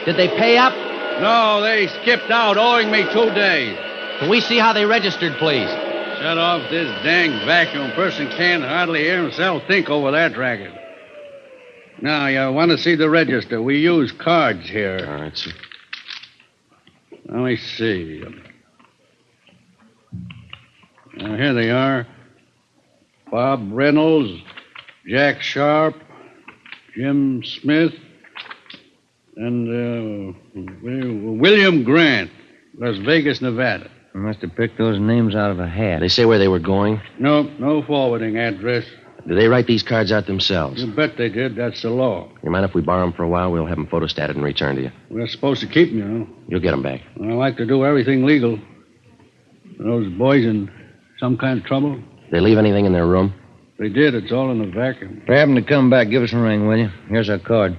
Did they pay up? No, they skipped out, owing me 2 days. Can we see how they registered, please? Shut off this dang vacuum. Person can't hardly hear himself think over that racket. Now, you want to see the register. We use cards here. All right, sir. Let me see. Now, here they are. Bob Reynolds, Jack Sharp, Jim Smith, and William Grant, Las Vegas, Nevada. I must have picked those names out of a hat. They say where they were going? No forwarding address. Did they write these cards out themselves? You bet they did. That's the law. You mind if we borrow them for a while? We'll have them photostated and returned to you. We're supposed to keep them, you know. You'll get them back. I like to do everything legal. Are those boys in some kind of trouble? They leave anything in their room? They did. It's all in the vacuum. If they happen to come back, give us a ring, will you? Here's our card.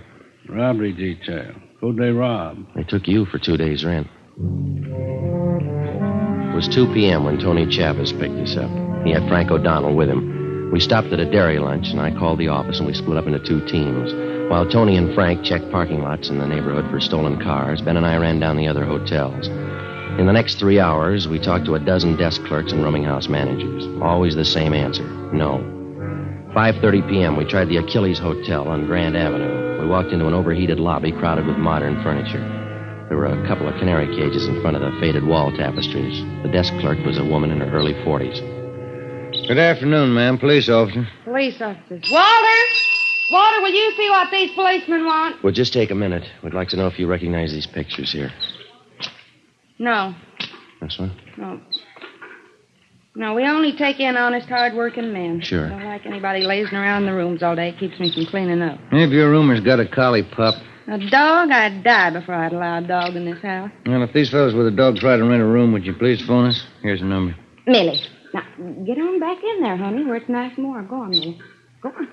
Robbery detail. Who'd they rob? They took you for 2 days' rent. It was 2 p.m. when Tony Chavez picked us up. He had Frank O'Donnell with him. We stopped at a dairy lunch, and I called the office, and we split up into 2 teams. While Tony and Frank checked parking lots in the neighborhood for stolen cars, Ben and I ran down the other hotels. In the next 3 hours, we talked to a dozen desk clerks and rooming house managers. Always the same answer, no. 5:30 p.m., we tried the Achilles Hotel on Grand Avenue. We walked into an overheated lobby crowded with modern furniture. There were a couple of canary cages in front of the faded wall tapestries. The desk clerk was a woman in her early 40s. Good afternoon, ma'am. Police officer. Police officers. Walter! Walter, will you see what these policemen want? We'll just take a minute. We'd like to know if you recognize these pictures here. No. This one? No. No, we only take in honest, hard-working men. Sure. Don't like anybody lazing around the rooms all day. It keeps me from cleaning up. If your room's got a collie pup. A dog? I'd die before I'd allow a dog in this house. Well, if these fellows with a dog try to rent a room, would you please phone us? Here's the number. Millie. Now, get on back in there, honey, where it's nice and warm. Go on, Millie. Go on.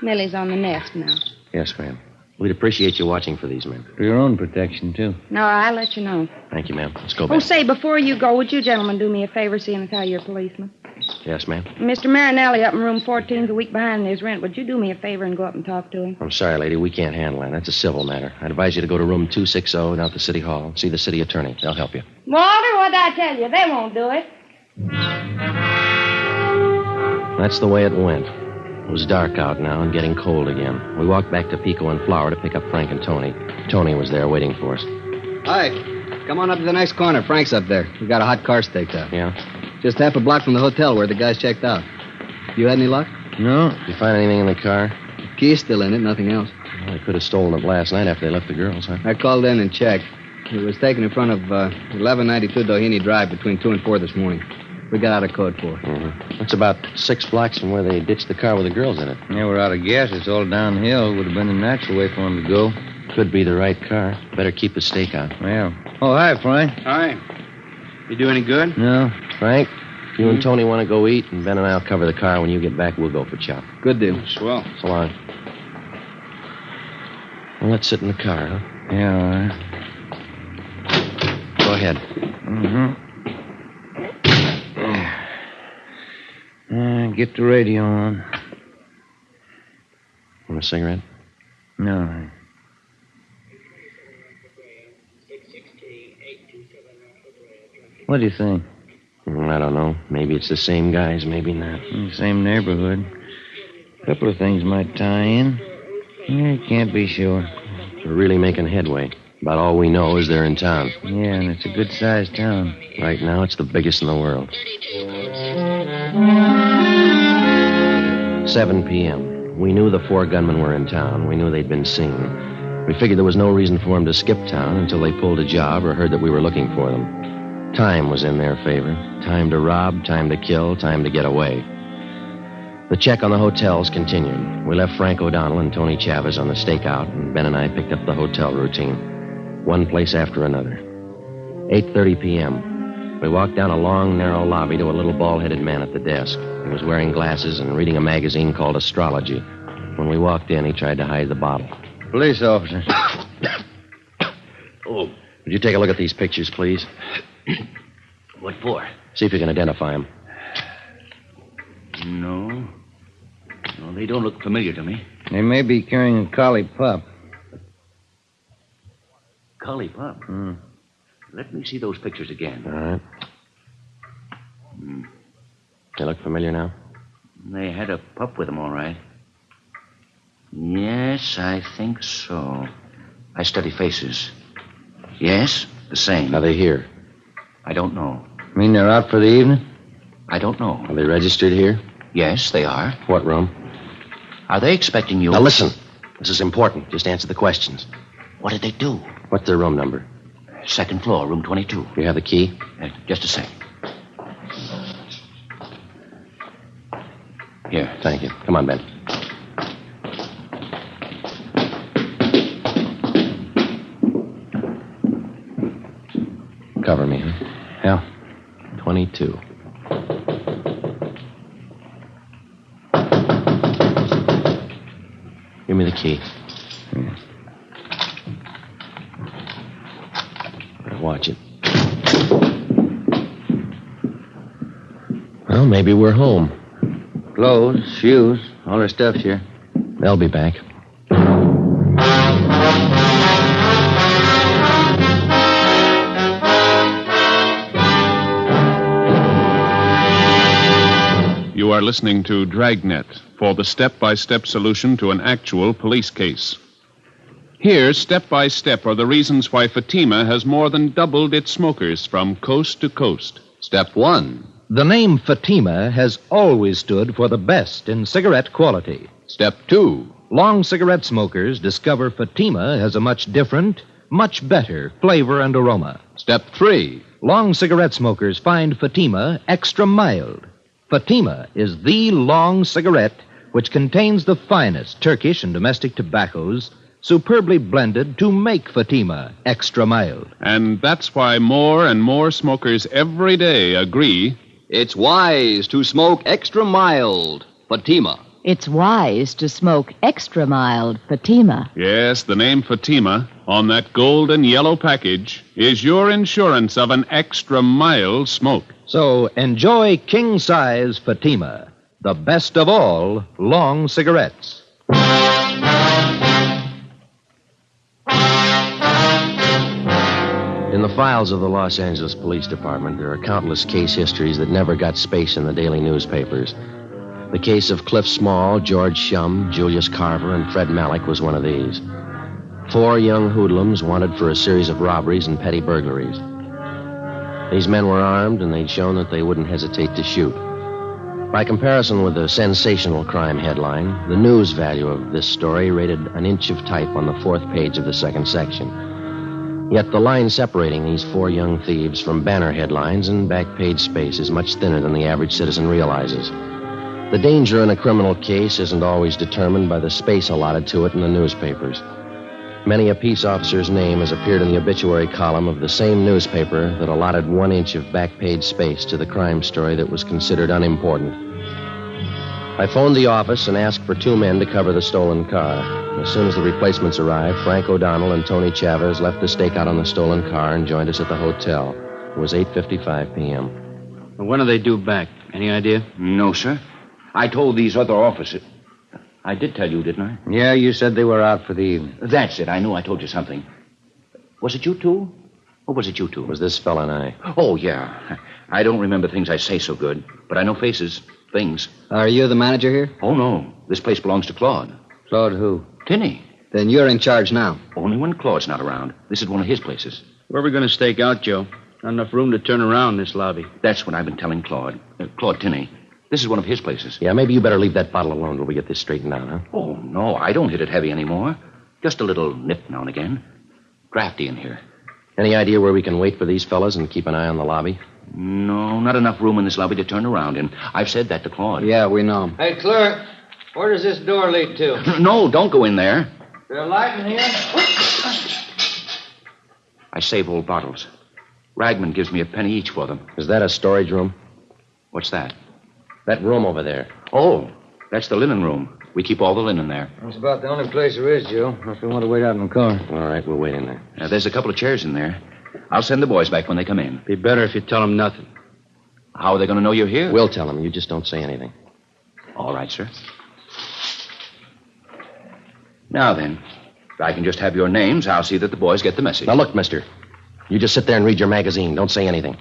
Millie's on the nest now. Yes, ma'am. We'd appreciate you watching for these men. For your own protection, too. No, I'll let you know. Thank you, ma'am. Let's go Oh, back. say, before you go, would you gentlemen do me a favor, seeing as how you're policemen? Yes, ma'am. Mr. Marinelli up in room 14's a week behind in his rent. Would you do me a favor and go up and talk to him? I'm sorry, lady. We can't handle that. That's a civil matter. I'd advise you to go to room 260 down at the city hall. See the city attorney. They'll help you. Walter, what'd I tell you? They won't do it. That's the way it went. It was dark out now and getting cold again. We walked back to Pico and Flower to pick up Frank and Tony. Tony was there waiting for us. Hi. Come on up to the next corner. Frank's up there. We got a hot car staked out. Yeah? Just half a block from the hotel where the guys checked out. You had any luck? No. Did you find anything in the car? The key's still in it, nothing else. Well, they could have stolen it last night after they left the girls, huh? I called in and checked. It was taken in front of 1192 Doheny Drive between 2 and 4 this morning. We got out of code 4. Mm-hmm. That's about 6 blocks from where they ditched the car with the girls in it. Yeah, we're out of gas. It's all downhill. Would have been the natural way for them to go. Could be the right car. Better keep the stake out. Yeah. Oh, hi, Frank. Hi. You do any good? No. Frank, you and Tony want to go eat, and Ben and I'll cover the car. When you get back, we'll go for chop. Good deal. Swell. So long. Well, let's sit in the car, huh? Yeah, all right. Go ahead. Mm-hmm. Get the radio on. Want a cigarette? No. What do you think? I don't know. Maybe it's the same guys, maybe not. Same neighborhood. A couple of things might tie in. Yeah, can't be sure. We're really making headway. About all we know is they're in town. Yeah, and it's a good-sized town. Right now, it's the biggest in the world. 7 p.m. We knew the 4 gunmen were in town. We knew they'd been seen. We figured there was no reason for them to skip town until they pulled a job or heard that we were looking for them. Time was in their favor. Time to rob, time to kill, time to get away. The check on the hotels continued. We left Frank O'Donnell and Tony Chavez on the stakeout, and Ben and I picked up the hotel routine. One place after another. 8:30 p.m. We walked down a long, narrow lobby to a little bald-headed man at the desk. He was wearing glasses and reading a magazine called Astrology. When we walked in, he tried to hide the bottle. Police officer. Oh, would you take a look at these pictures, please? What for? See if you can identify them. No, they don't look familiar to me. They may be carrying a collie pup. Collie pup? Let me see those pictures again. All right. They look familiar now? They had a pup with them, all right. Yes, I think so. I study faces. Yes, the same. Are they here? I don't know. Mean they're out for the evening? I don't know. Are they registered here? Yes, they are. What room? Are they expecting you? Now listen. This is important. Just answer the questions. What did they do? What's their room number? Second floor, room 22. You have the key? Just a sec. Here. Thank you. Come on, Ben. Cover me, huh? Yeah. 22. Give me the key. Watch it. Well, maybe we're home. Clothes, shoes, all their stuff's here. They'll be back. You are listening to Dragnet for the step-by-step solution to an actual police case. Here, step by step, are the reasons why Fatima has more than doubled its smokers from coast to coast. Step 1. The name Fatima has always stood for the best in cigarette quality. Step 2. Long cigarette smokers discover Fatima has a much different, much better flavor and aroma. Step 3. Long cigarette smokers find Fatima extra mild. Fatima is the long cigarette which contains the finest Turkish and domestic tobaccos superbly blended to make Fatima extra mild. And that's why more and more smokers every day agree it's wise to smoke extra mild Fatima. It's wise to smoke extra mild Fatima. Yes, the name Fatima on that gold and yellow package is your insurance of an extra mild smoke. So enjoy king-size Fatima, the best of all long cigarettes. In the files of the Los Angeles Police Department, there are countless case histories that never got space in the daily newspapers. The case of Cliff Small, George Shum, Julius Carver, and Fred Malik was one of these. 4 young hoodlums wanted for a series of robberies and petty burglaries. These men were armed, and they'd shown that they wouldn't hesitate to shoot. By comparison with the sensational crime headline, the news value of this story rated an inch of type on the 4th page of the 2nd section. Yet the line separating these 4 young thieves from banner headlines and back page space is much thinner than the average citizen realizes. The danger in a criminal case isn't always determined by the space allotted to it in the newspapers. Many a peace officer's name has appeared in the obituary column of the same newspaper that allotted 1 inch of back page space to the crime story that was considered unimportant. I phoned the office and asked for 2 men to cover the stolen car. As soon as the replacements arrived, Frank O'Donnell and Tony Chavez left the stakeout on the stolen car and joined us at the hotel. It was 8:55 p.m. When do they due back? Any idea? No, sir. I told these other officers. I did tell you, didn't I? Yeah, you said they were out for the evening. That's it. I knew I told you something. Was it you two? Or was it you two? It was this fella and I. Oh, yeah. I don't remember things I say so good, but I know faces, things. Are you the manager here? Oh, no. This place belongs to Claude. Claude who? Tinney. Then you're in charge now. Only when Claude's not around. This is one of his places. Where are we going to stake out, Joe? Not enough room to turn around in this lobby. That's what I've been telling Claude. Claude Tinney. This is one of his places. Yeah, maybe you better leave that bottle alone till we get this straightened out, huh? Oh, no. I don't hit it heavy anymore. Just a little nip now and again. Drafty in here. Any idea where we can wait for these fellas and keep an eye on the lobby? No, not enough room in this lobby to turn around in. I've said that to Claude. Yeah, we know. Hey, clerk, where does this door lead to? No, don't go in there. Is there a light in here? I save old bottles. Ragman gives me a penny each for them. Is that a storage room? What's that? That room over there. Oh, that's the linen room. We keep all the linen there. It's about the only place there is, Joe. If we want to wait out in the car. All right, we'll wait in there. There's a couple of chairs in there. I'll send the boys back when they come in. Be better if you tell them nothing. How are they going to know you're here? We'll tell them. You just don't say anything. All right, sir. Now then, if I can just have your names, I'll see that the boys get the message. Now, look, mister. You just sit there and read your magazine. Don't say anything.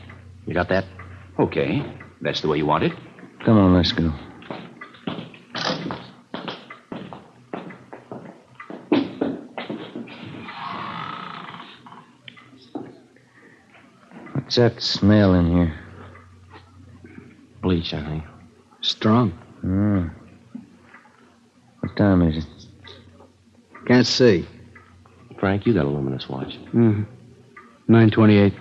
You got that? Okay. That's the way you want it. Come on, let's go. What's that smell in here? Bleach, I think. Strong. What time is it? Can't see. Frank, you got a luminous watch. 9:28.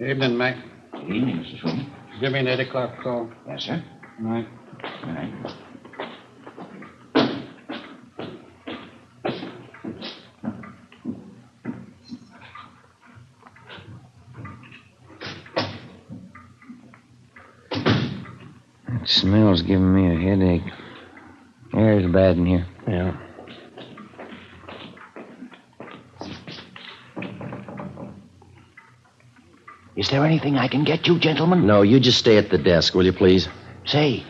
Evening, Mac. Good evening, Mr. Sweeney. Give me an 8 o'clock call. Yes, sir. All right. All right. That smell's giving me a headache. Air's bad in here. Yeah. Is there anything I can get you, gentlemen? No, you just stay at the desk, will you, please? Say,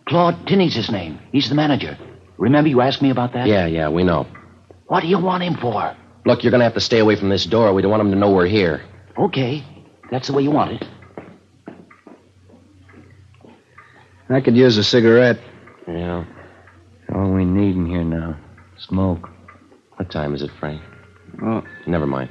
Claude Tinney's his name. He's the manager. Remember you asked me about that? Yeah, we know. What do you want him for? Look, you're going to have to stay away from this door. We don't want him to know we're here. Okay. That's the way you want it. I could use a cigarette. Yeah. All we need in here now. Smoke. What time is it, Frank? Oh, Never mind.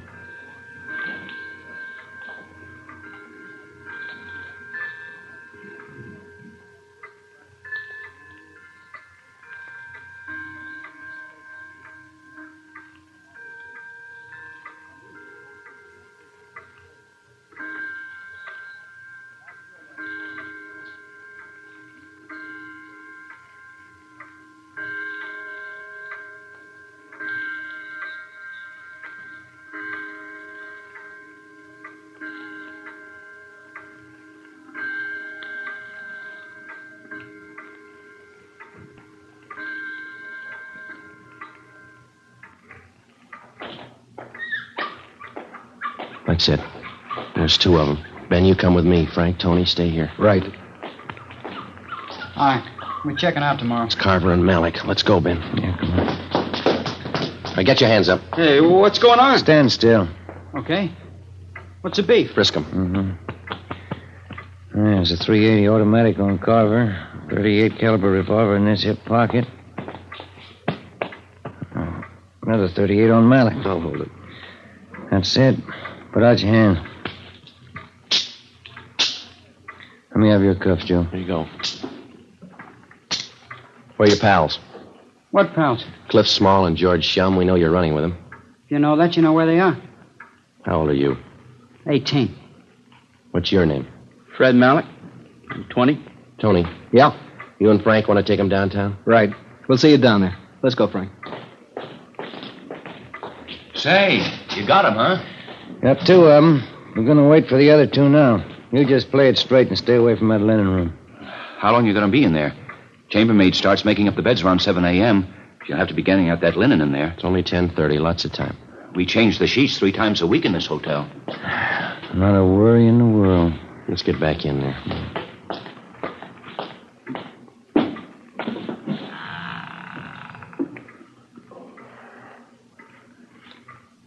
That's it. There's two of them. Ben, you come with me. Frank, Tony, stay here. Right. All right. We're checking out tomorrow. It's Carver and Malik. Let's go, Ben. Yeah, come on. All right, get your hands up. Hey, what's going on? Stand still. Okay. What's the beef? Frisk 'em. Mm-hmm. There's a .380 automatic on Carver. 38 caliber revolver in this hip pocket. Another 38 on Malik. I'll hold it. That's it. Put out your hand. Let me have your cuffs, Joe. There you go. Where are your pals? What pals? Cliff Small and George Shum. We know you're running with them. You know that? You know where they are? How old are you? 18. What's your name? Fred Malik. I'm 20. Tony. Yeah. You and Frank want to take them downtown? Right. We'll see you down there. Let's go, Frank. Say, you got him, huh? Got two of them. We're going to wait for the other two now. You just play it straight and stay away from that linen room. How long are you going to be in there? Chambermaid starts making up the beds around 7 a.m. You'll have to be getting out that linen in there. It's only 10:30. Lots of time. We change the sheets 3 times a week in this hotel. Not a worry in the world. Let's get back in there.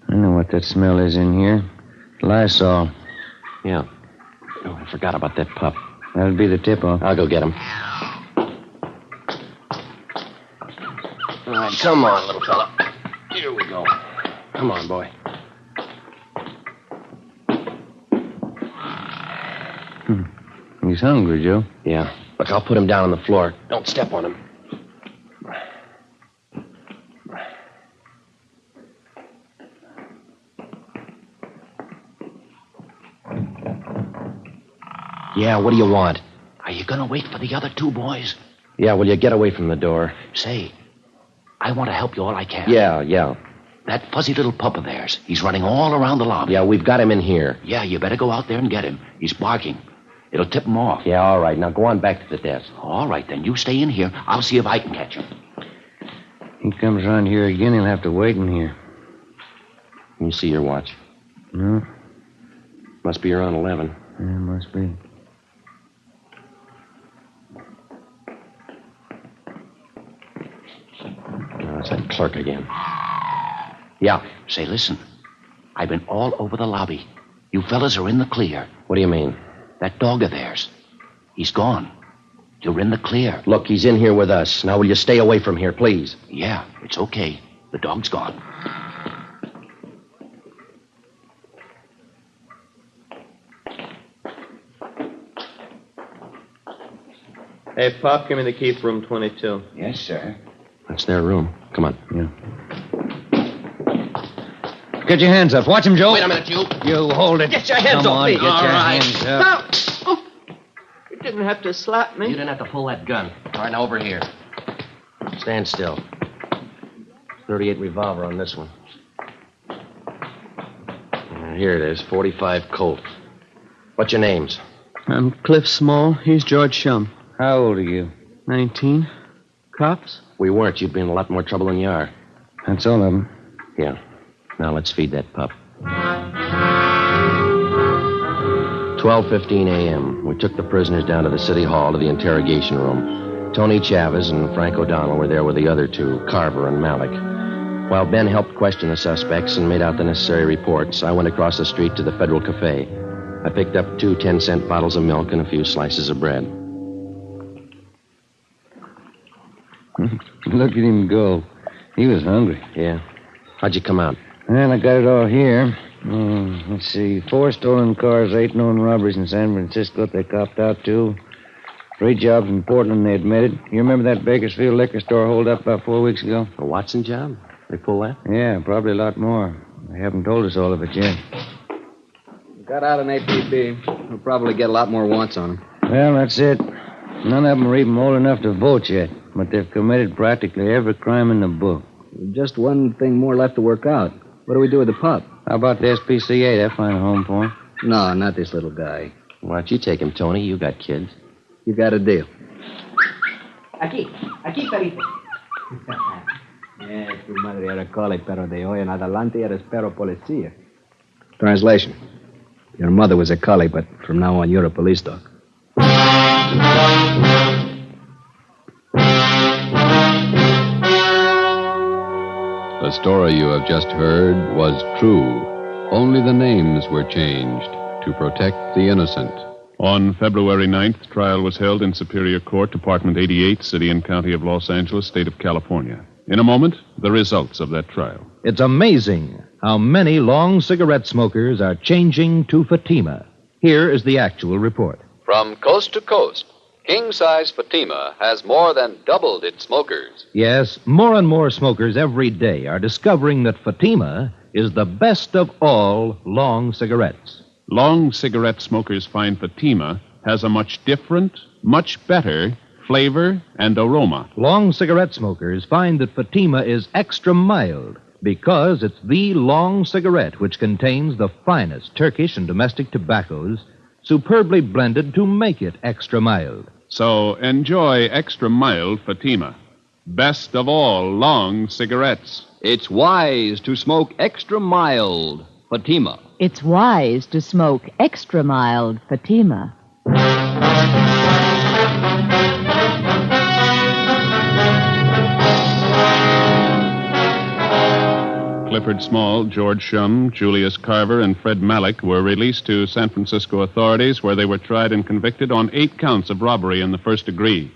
I know what that smell is in here. Lysol. Yeah. Oh, I forgot about that pup. That'll be the tip-off. I'll go get him. All right, come on, little fella. Here we go. Come on, boy. He's hungry, Joe. Yeah. Look, I'll put him down on the floor. Don't step on him. Yeah, what do you want? Are you going to wait for the other 2 boys? Yeah, will you get away from the door? Say, I want to help you all I can. Yeah. That fuzzy little pup of theirs. He's running all around the lobby. Yeah, we've got him in here. Yeah, you better go out there and get him. He's barking. It'll tip him off. Yeah, all right. Now go on back to the desk. All right, then. You stay in here. I'll see if I can catch him. He comes around here again, he'll have to wait in here. Can you see your watch? No? Must be around 11. Yeah, must be. Oh, it's that clerk again. Yeah. Say, listen. I've been all over the lobby. You fellas are in the clear. What do you mean? That dog of theirs. He's gone. You're in the clear. Look, he's in here with us. Now, will you stay away from here, please? Yeah, it's okay. The dog's gone. Hey, Pop, give me the key for room 22. Yes, sir. That's their room. Come on. Yeah. Get your hands up. Watch him, Joe. Wait a minute, you. You hold it. Get your hands Come off on, me. Get your All right. hands up. Oh, you didn't have to slap me. You didn't have to pull that gun. All right, now over here. Stand still. 38 revolver on this one. Here it is, 45 Colt. What's your names? I'm Cliff Small. He's George Shum. How old are you? 19. Cops? We weren't. You'd be in a lot more trouble than you are. That's all of them. Yeah. Now let's feed that pup. 12:15 a.m. We took the prisoners down to the city hall to the interrogation room. Tony Chavez and Frank O'Donnell were there with the other two, Carver and Malik. While Ben helped question the suspects and made out the necessary reports, I went across the street to the Federal Cafe. I picked up 2 10-cent bottles of milk and a few slices of bread. Look at him go. He was hungry. Yeah. How'd you come out? Well, I got it all here. Let's see. 4 stolen cars, 8 known robberies in San Francisco they copped out to. 3 jobs in Portland they admitted. You remember that Bakersfield liquor store holdup about 4 weeks ago? A Watson job? They pull that? Yeah, probably a lot more. They haven't told us all of it yet. Got out an APB. We'll probably get a lot more wants on them. Well, that's it. None of them are even old enough to vote yet, but they've committed practically every crime in the book. Just one thing more left to work out. What do we do with the pup? How about the SPCA? They'll find a home for him. No, not this little guy. Why don't you take him, Tony? You got kids. You got a deal. Aquí, perito. Tu madre era cole, pero de hoy en adelante eres perro policía. Translation. Your mother was a collie, but from now on you're a police dog. The story you have just heard was true. Only the names were changed to protect the innocent. On February 9th, trial was held in Superior Court, Department 88, City and County of Los Angeles, State of California. In a moment, the results of that trial. It's amazing how many long cigarette smokers are changing to Fatima. Here is the actual report. From coast to coast, king-size Fatima has more than doubled its smokers. Yes, more and more smokers every day are discovering that Fatima is the best of all long cigarettes. Long cigarette smokers find Fatima has a much different, much better flavor and aroma. Long cigarette smokers find that Fatima is extra mild because it's the long cigarette which contains the finest Turkish and domestic tobaccos superbly blended to make it extra mild. So enjoy extra mild Fatima. Best of all long cigarettes. It's wise to smoke extra mild Fatima. It's wise to smoke extra mild Fatima. Clifford Small, George Shum, Julius Carver, and Fred Malik were released to San Francisco authorities where they were tried and convicted on 8 counts of robbery in the first degree.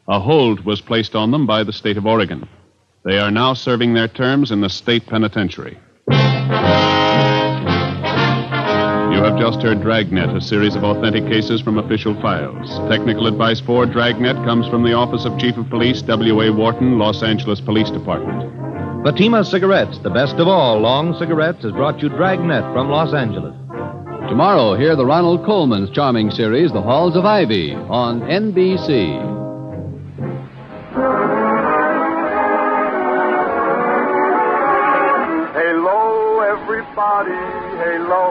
A hold was placed on them by the state of Oregon. They are now serving their terms in the state penitentiary. You have just heard Dragnet, a series of authentic cases from official files. Technical advice for Dragnet comes from the Office of Chief of Police, W.A. Wharton, Los Angeles Police Department. Fatima Cigarettes, the best of all long cigarettes, has brought you Dragnet from Los Angeles. Tomorrow, hear the Ronald Coleman's charming series, The Halls of Ivy, on NBC. everybody. Halo.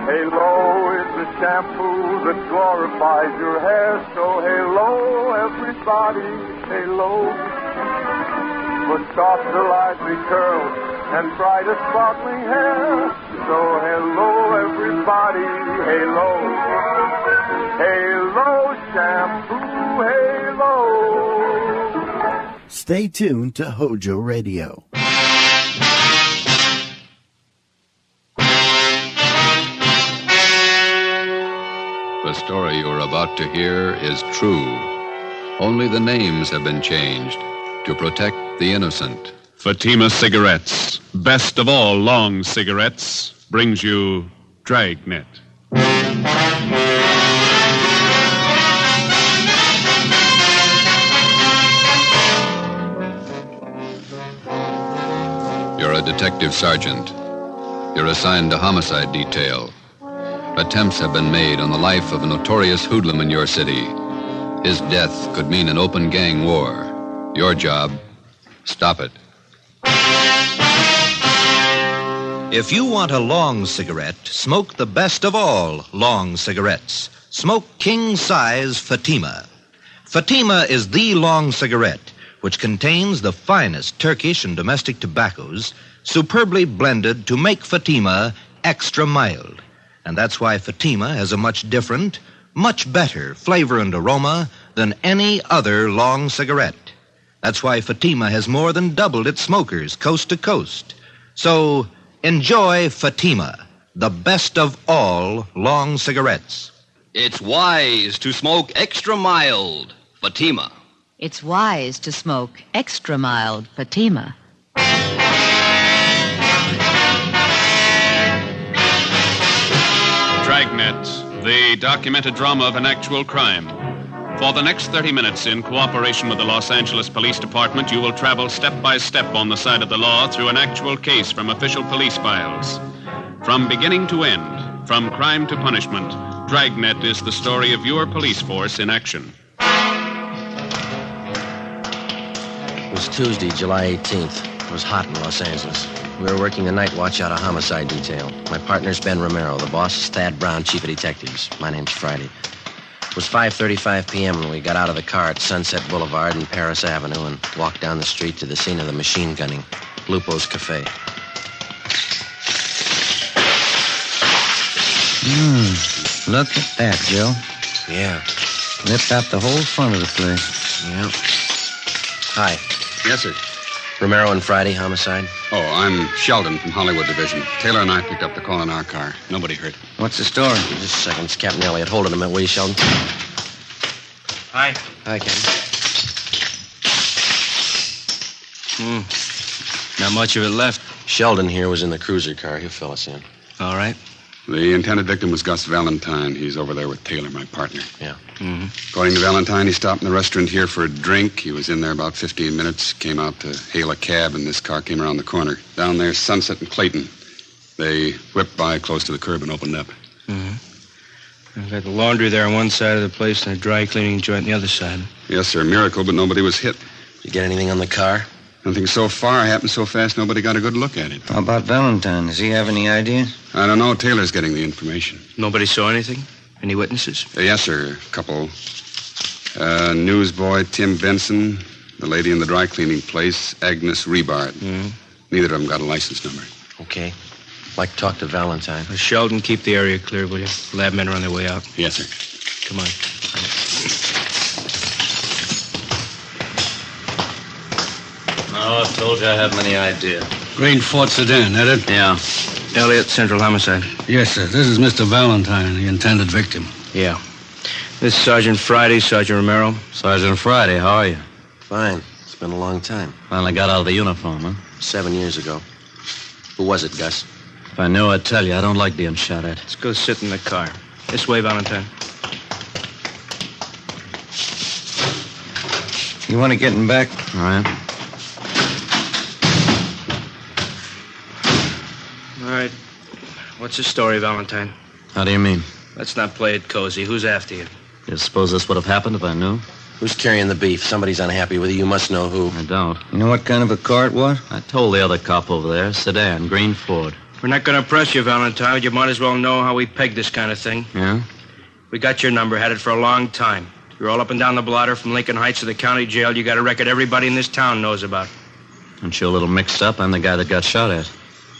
Halo is the shampoo that glorifies your hair. So halo, everybody. Halo. For softer, lively curls and brighter, sparkling hair. So hello, everybody. Halo. Halo shampoo. Halo. Stay tuned to HOJO Radio. The story you're about to hear is true. Only the names have been changed to protect the innocent. Fatima Cigarettes, best of all long cigarettes, brings you Dragnet. You're a detective sergeant. You're assigned to homicide detail. Attempts have been made on the life of a notorious hoodlum in your city. His death could mean an open gang war. Your job, stop it. If you want a long cigarette, smoke the best of all long cigarettes. Smoke king-size Fatima. Fatima is the long cigarette, which contains the finest Turkish and domestic tobaccos, superbly blended to make Fatima extra mild. And that's why Fatima has a much different, much better flavor and aroma than any other long cigarette. That's why Fatima has more than doubled its smokers coast to coast. So enjoy Fatima, the best of all long cigarettes. It's wise to smoke extra mild. Fatima. It's wise to smoke extra mild Fatima. Dragnet, the documented drama of an actual crime. For the next 30 minutes, in cooperation with the Los Angeles Police Department, you will travel step by step on the side of the law through an actual case from official police files. From beginning to end, from crime to punishment, Dragnet is the story of your police force in action. It was Tuesday, July 18th. It was hot in Los Angeles. We were working the night watch out of homicide detail. My partner's Ben Romero. The boss is Thad Brown, chief of detectives. My name's Friday. It was 5:35 p.m. when we got out of the car at Sunset Boulevard and Paris Avenue and walked down the street to the scene of the machine gunning, Lupo's Cafe. Look at that, Joe. Yeah. Lipped out the whole front of the place. Yeah. Hi. Yes, sir. Romero and Friday, homicide. Oh, I'm Sheldon from Hollywood Division. Taylor and I picked up the call in our car. Nobody hurt. What's the story? Just a second. It's Captain Elliott. Hold it a minute, will you, Sheldon? Hi. Hi, Captain. Not much of it left. Sheldon here was in the cruiser car. He'll fill us in. All right. The intended victim was Gus Valentine. He's over there with Taylor, my partner. Yeah. Mm-hmm. According to Valentine, he stopped in the restaurant here for a drink. He was in there about 15 minutes, came out to hail a cab, and this car came around the corner. Down there, Sunset and Clayton. They whipped by close to the curb and opened up. Mm-hmm. I've got the laundry there on one side of the place and a dry cleaning joint on the other side. Yes, sir, miracle, but nobody was hit. You get anything on the car? Nothing so far. Happened so fast, nobody got a good look at it. How about Valentine? Does he have any ideas? I don't know. Taylor's getting the information. Nobody saw anything? Any witnesses? Yes, sir. A couple. Newsboy Tim Benson, the lady in the dry cleaning place, Agnes Rebard. Mm-hmm. Neither of them got a license number. Okay. I'd like to talk to Valentine. Sheldon, keep the area clear, will you? Lab men are on their way out. Yes, sir. Come on. Oh, I told you I haven't any idea. Green Ford sedan, that it? Yeah. Elliott, Central Homicide. Yes, sir. This is Mr. Valentine, the intended victim. Yeah. This is Sergeant Friday, Sergeant Romero. Sergeant Friday, how are you? Fine. It's been a long time. Finally got out of the uniform, huh? 7 years ago. Who was it, Gus? If I knew, I'd tell you. I don't like being shot at. Let's go sit in the car. This way, Valentine. You want to get him back? All right. All right. What's the story, Valentine? How do you mean? Let's not play it cozy. Who's after you? You suppose this would have happened if I knew? Who's carrying the beef? Somebody's unhappy with you. You must know who. I don't. You know what kind of a car it was? I told the other cop over there. Sedan, green Ford. We're not going to press you, Valentine. You might as well know how we peg this kind of thing. Yeah? We got your number, had it for a long time. You're all up and down the blotter from Lincoln Heights to the county jail. You got a record everybody in this town knows about. Aren't you a little mixed up? I'm the guy that got shot at.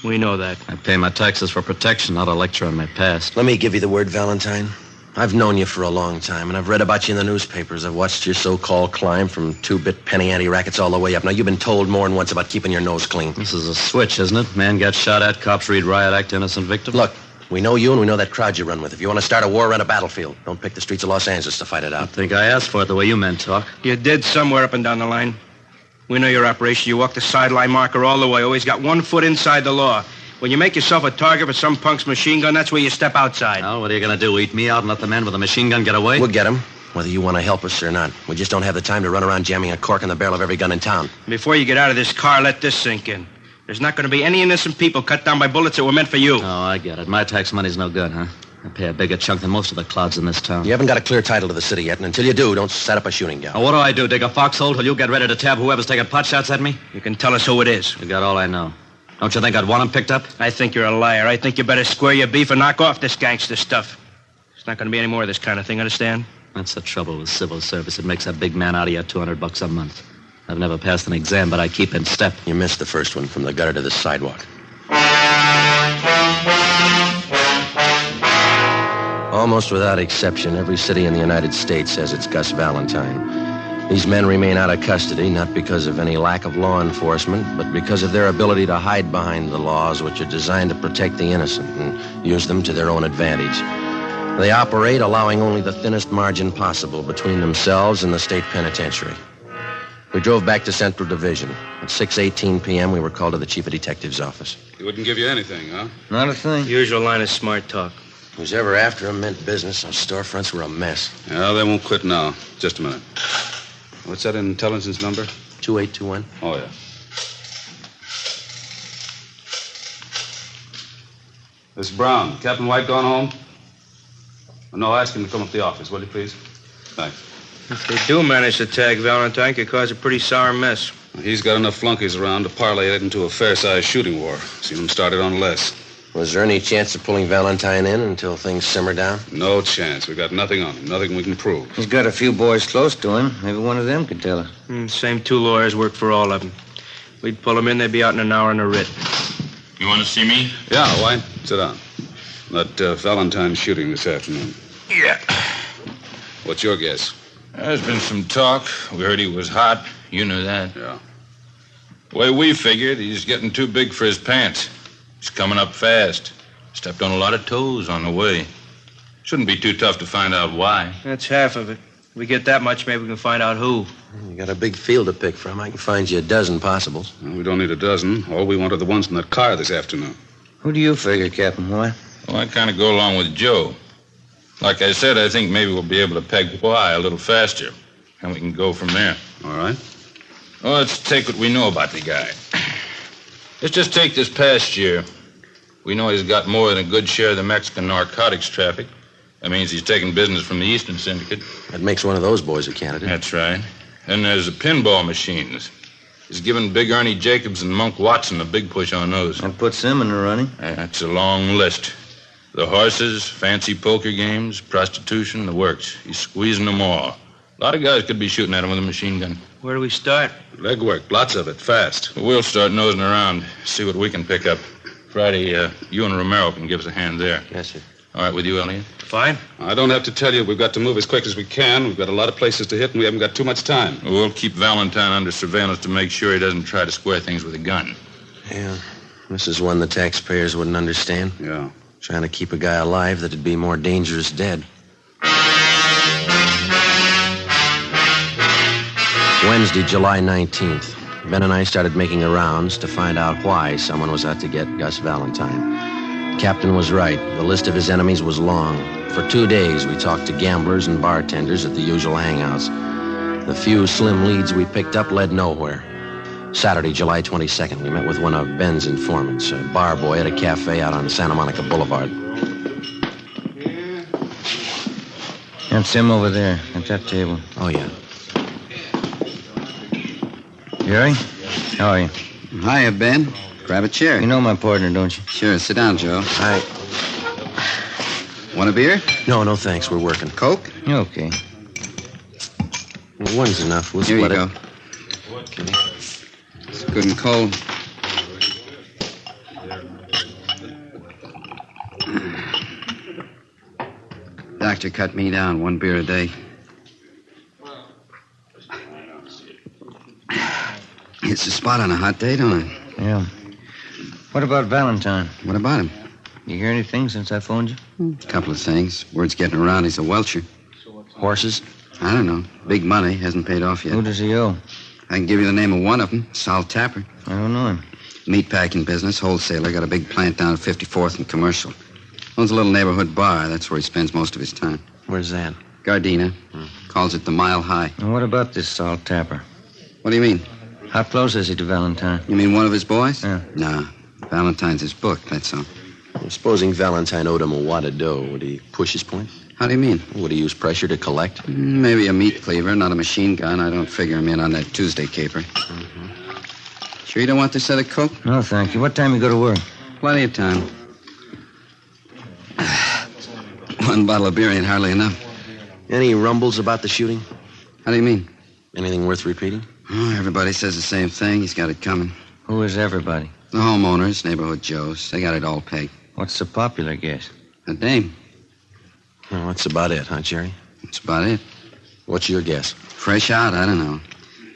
We know that. I pay my taxes for protection, not a lecture on my past. Let me give you the word, Valentine. I've known you for a long time, and I've read about you in the newspapers. I've watched your so-called climb from two-bit penny ante rackets all the way up. Now, you've been told more than once about keeping your nose clean. This is a switch, isn't it? Man got shot at, cops read riot act, innocent victim. Look, we know you and we know that crowd you run with. If you want to start a war, run a battlefield. Don't pick the streets of Los Angeles to fight it out. I think I asked for it the way you men talk. You did somewhere up and down the line. We know your operation. You walk the sideline marker all the way. Always got 1 foot inside the law. When you make yourself a target for some punk's machine gun, that's where you step outside. Well, what are you going to do, eat me out and let the man with a machine gun get away? We'll get him, whether you want to help us or not. We just don't have the time to run around jamming a cork in the barrel of every gun in town. Before you get out of this car, let this sink in. There's not going to be any innocent people cut down by bullets that were meant for you. Oh, I get it. My tax money's no good, huh? I pay a bigger chunk than most of the clouds in this town. You haven't got a clear title to the city yet, and until you do, don't set up a shooting gallery. Now, what do I do, dig a foxhole till you get ready to tab whoever's taking pot shots at me? You can tell us who it is. You got all I know. Don't you think I'd want him picked up? I think you're a liar. I think you better square your beef and knock off this gangster stuff. There's not going to be any more of this kind of thing, understand? That's the trouble with civil service. It makes a big man out of you $200 a month. I've never passed an exam, but I keep in step. You missed the first one, from the gutter to the sidewalk. Almost without exception, every city in the United States has its Gus Valentine. These men remain out of custody, not because of any lack of law enforcement, but because of their ability to hide behind the laws which are designed to protect the innocent and use them to their own advantage. They operate allowing only the thinnest margin possible between themselves and the state penitentiary. We drove back to Central Division. At 6:18 p.m., we were called to the chief of detective's office. He wouldn't give you anything, huh? Not a thing. Usual line of smart talk. Who's ever after him meant business. Those storefronts were a mess. Yeah, they won't quit now. Just a minute. What's that intelligence number? 2821. Oh, yeah. This is Brown. Captain White gone home? No, ask him to come up to the office, will you, please? Thanks. If they do manage to tag Valentine, it could cause a pretty sour mess. He's got enough flunkies around to parlay it into a fair-sized shooting war. Seen him started on less. Was there any chance of pulling Valentine in until things simmer down? No chance. We got nothing on him. Nothing we can prove. He's got a few boys close to him. Maybe one of them could tell us. Same 2 lawyers work for all of them. We'd pull them in, they'd be out in an hour in a writ. You want to see me? Yeah, White. Sit down. That Valentine shooting this afternoon. Yeah. What's your guess? There's been some talk. We heard he was hot. You knew that. Yeah. The way we figured, he's getting too big for his pants. He's coming up fast. Stepped on a lot of toes on the way. Shouldn't be too tough to find out why. That's half of it. If we get that much, maybe we can find out who. You got a big field to pick from. I can find you a dozen possibles. Well, we don't need a dozen. All we want are the ones in that car this afternoon. Who do you figure, Captain White? Well, I kind of go along with Joe. Like I said, I think maybe we'll be able to peg why a little faster. And we can go from there. All right. Well, let's take what we know about the guy. Let's just take this past year. We know he's got more than a good share of the Mexican narcotics traffic. That means he's taking business from the Eastern Syndicate. That makes one of those boys a candidate. That's right. And there's the pinball machines. He's given Big Ernie Jacobs and Monk Watson a big push on those. That puts them in the running. That's a long list. The horses, fancy poker games, prostitution, the works. He's squeezing them all. A lot of guys could be shooting at him with a machine gun. Where do we start? Legwork, lots of it, fast. We'll start nosing around, see what we can pick up. Friday, you and Romero can give us a hand there. Yes, sir. All right, with you, Elliot? Fine. I don't have to tell you we've got to move as quick as we can. We've got a lot of places to hit, and we haven't got too much time. We'll keep Valentine under surveillance to make sure he doesn't try to square things with a gun. Yeah. This is one the taxpayers wouldn't understand. Yeah. Trying to keep a guy alive that'd be more dangerous dead. Wednesday, July 19th. Ben and I started making the rounds to find out why someone was out to get Gus Valentine. Captain was right. The list of his enemies was long. For 2 days, we talked to gamblers and bartenders at the usual hangouts. The few slim leads we picked up led nowhere. Saturday, July 22nd, we met with one of Ben's informants, a bar boy at a cafe out on Santa Monica Boulevard. That's him over there at that table. Oh, yeah. Jerry? How are you? Hiya, Ben. Grab a chair. You know my partner, don't you? Sure. Sit down, Joe. Hi. Want a beer? No, thanks. We're working. Coke? Okay. Well, one's enough. We'll Here you split go. it. Okay. It's good and cold. Doctor cut me down 1 beer a day. It's a spot on a hot day, don't it? Yeah. What about Valentine? What about him? You hear anything since I phoned you? A couple of things. Word's getting around he's a welcher. Horses? I don't know. Big money. Hasn't paid off yet. Who does he owe? I can give you the name of one of them. Sal Tapper. I don't know him. Meatpacking business, wholesaler. Got a big plant down at 54th and Commercial. Owns a little neighborhood bar. That's where he spends most of his time. Where's that? Gardena. Calls it the Mile High. And what about this Sal Tapper? What do you mean? How close is he to Valentine? You mean one of his boys? Yeah. Nah. Valentine's his book, that's all. Well, supposing Valentine owed him a wad of dough, would he push his point? How do you mean? Would he use pressure to collect? Maybe a meat cleaver, not a machine gun. I don't figure him in on that Tuesday caper. Sure you don't want this other Coke? No, thank you. What time you go to work? Plenty of time. 1 bottle of beer ain't hardly enough. Any rumbles about the shooting? How do you mean? Anything worth repeating? Oh, everybody says the same thing. He's got it coming. Who is everybody? The homeowners, neighborhood Joes. They got it all pegged. What's the popular guess? A dame. Well, that's about it, huh, Jerry? That's about it. What's your guess? Fresh out, I don't know.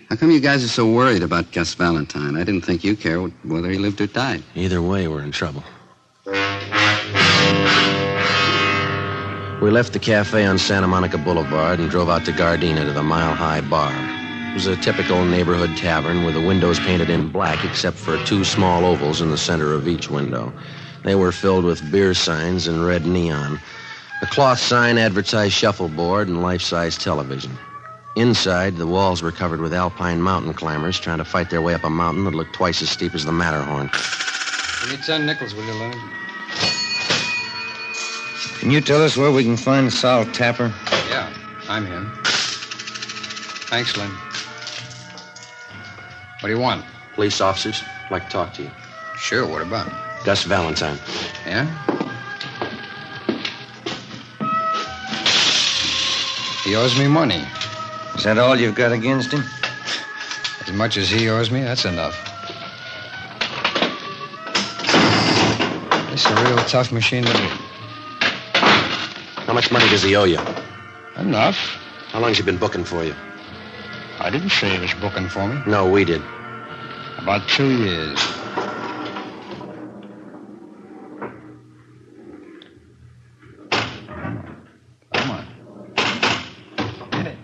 How come you guys are so worried about Gus Valentine? I didn't think you cared whether he lived or died. Either way, we're in trouble. We left the cafe on Santa Monica Boulevard and drove out to Gardena to the Mile High Bar. It was a typical neighborhood tavern with the windows painted in black except for 2 small ovals in the center of each window. They were filled with beer signs and red neon. A cloth sign advertised shuffleboard and life-size television. Inside, the walls were covered with alpine mountain climbers trying to fight their way up a mountain that looked twice as steep as the Matterhorn. Give me 10 nickels, will you, Leonard? Can you tell us where we can find Sal Tapper? Yeah, I'm him. Thanks, Lynn. What do you want? Police officers. I'd like to talk to you. Sure, what about? Gus Valentine. Yeah? He owes me money. Is that all you've got against him? As much as he owes me, that's enough. It's a real tough machine to beat. How much money does he owe you? Enough. How long's he been booking for you? I didn't say he was booking for me. No, we did. About 2 years. Come on. Get it.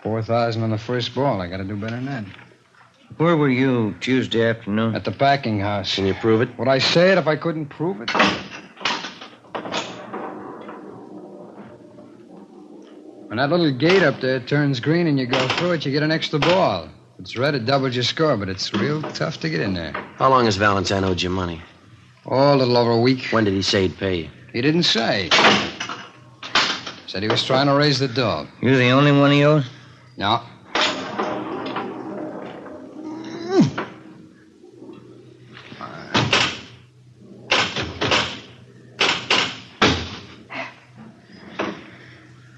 4,000 on the first ball. I gotta do better than that. Where were you Tuesday afternoon? At the packing house. Can you prove it? Would I say it if I couldn't prove it? When that little gate up there turns green and you go through it, you get an extra ball. If it's red, it doubles your score, but it's real tough to get in there. How long has Valentine owed you money? Oh, a little over a week. When did he say he'd pay you? He didn't say. Said he was trying to raise the dog. You're the only one he owes? No.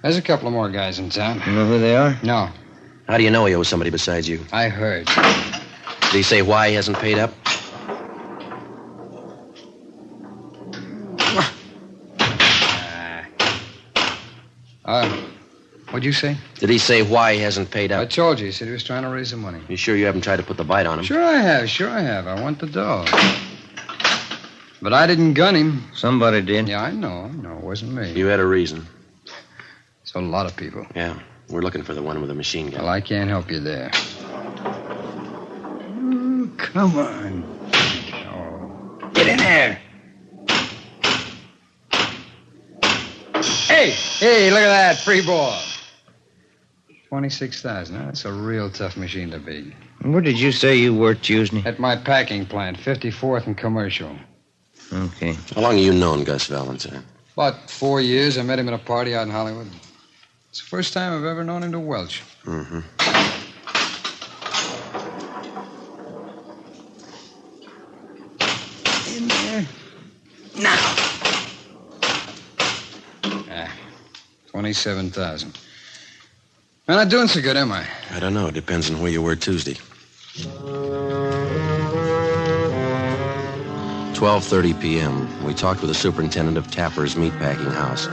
There's a couple of more guys in town. You know who they are? No. How do you know he owes somebody besides you? I heard. Did he say why he hasn't paid up? What'd you say? Did he say why he hasn't paid I up? told you. He said he was trying to raise the money. You sure you haven't tried to put the bite on him? Sure I have. I want the dog. But I didn't gun him. Somebody did. Yeah, I know. It wasn't me. You had a reason. It's a lot of people. Yeah. We're looking for the one with the machine gun. Well, I can't help you there. Come on. Oh. Get in there. Hey, look at that. Free ball. 26,000. Now, that's a real tough machine to beat. Where did you say you were Tuesday? At my packing plant, 54th and Commercial. Okay. How long have you known Gus Valentine? About 4 years. I met him at a party out in Hollywood. It's the first time I've ever known him to welch. Mm-hmm. In there. Now. 27,000. I'm not doing so good, am I? I don't know. It depends on where you were Tuesday. 12:30 p.m. We talked with the superintendent of Tapper's meatpacking house.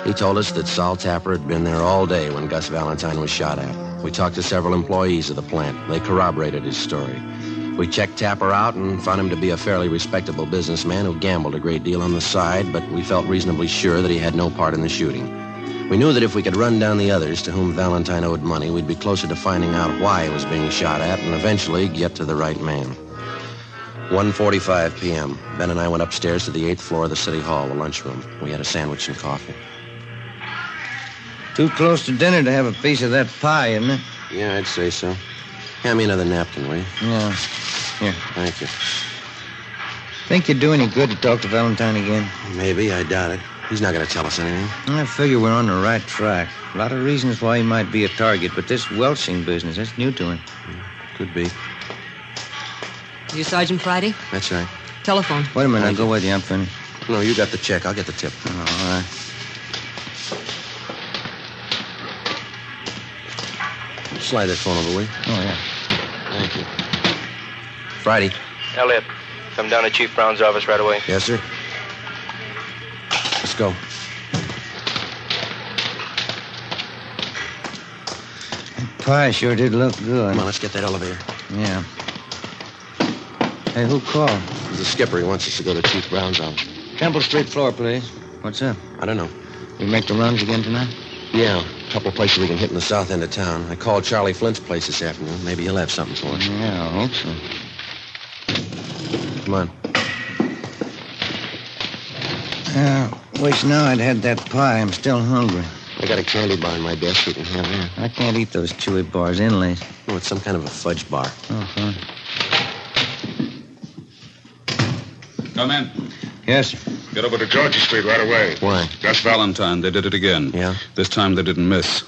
He told us that Sol Tapper had been there all day when Gus Valentine was shot at. We talked to several employees of the plant. They corroborated his story. We checked Tapper out and found him to be a fairly respectable businessman who gambled a great deal on the side, but we felt reasonably sure that he had no part in the shooting. We knew that if we could run down the others to whom Valentine owed money, we'd be closer to finding out why he was being shot at and eventually get to the right man. 1:45 p.m. Ben and I went upstairs to the 8th floor of the city hall, the lunchroom. We had a sandwich and coffee. Too close to dinner to have a piece of that pie, isn't it? Yeah, I'd say so. Hand me another napkin, will you? Yeah. Here. Thank you. Think you'd do any good to talk to Valentine again? Maybe. I doubt it. He's not going to tell us anything. I figure we're on the right track. A lot of reasons why he might be a target, but this welching business, that's new to him. Could be. You Sergeant Friday? That's right. Telephone. Wait a minute, I'll go with you. I'm finished. No, you got the check. I'll get the tip. Oh, all right. Slide that phone over, will you? Oh, yeah. Thank you. Friday. Elliot, come down to Chief Brown's office right away. Yes, sir. Let's go. Pie sure did look good. Come on, let's get that elevator. Yeah. Hey, who called? The skipper. He wants us to go to Chief Brown's office. Temple Street floor, please. What's up? I don't know. We make the runs again tonight? Yeah, a couple of places we can hit in the south end of town. I called Charlie Flint's place this afternoon. Maybe he'll have something for us. Yeah, I hope so. Come on. Wish now I'd had that pie. I'm still hungry. I got a candy bar in my desk we can have there. I can't eat those chewy bars inlays. Oh, it's some kind of a fudge bar. Oh, fine. Come in. Yes, sir. Get over to Georgia Street right away. Why? Gus Valentine. They did it again. Yeah? This time they didn't miss.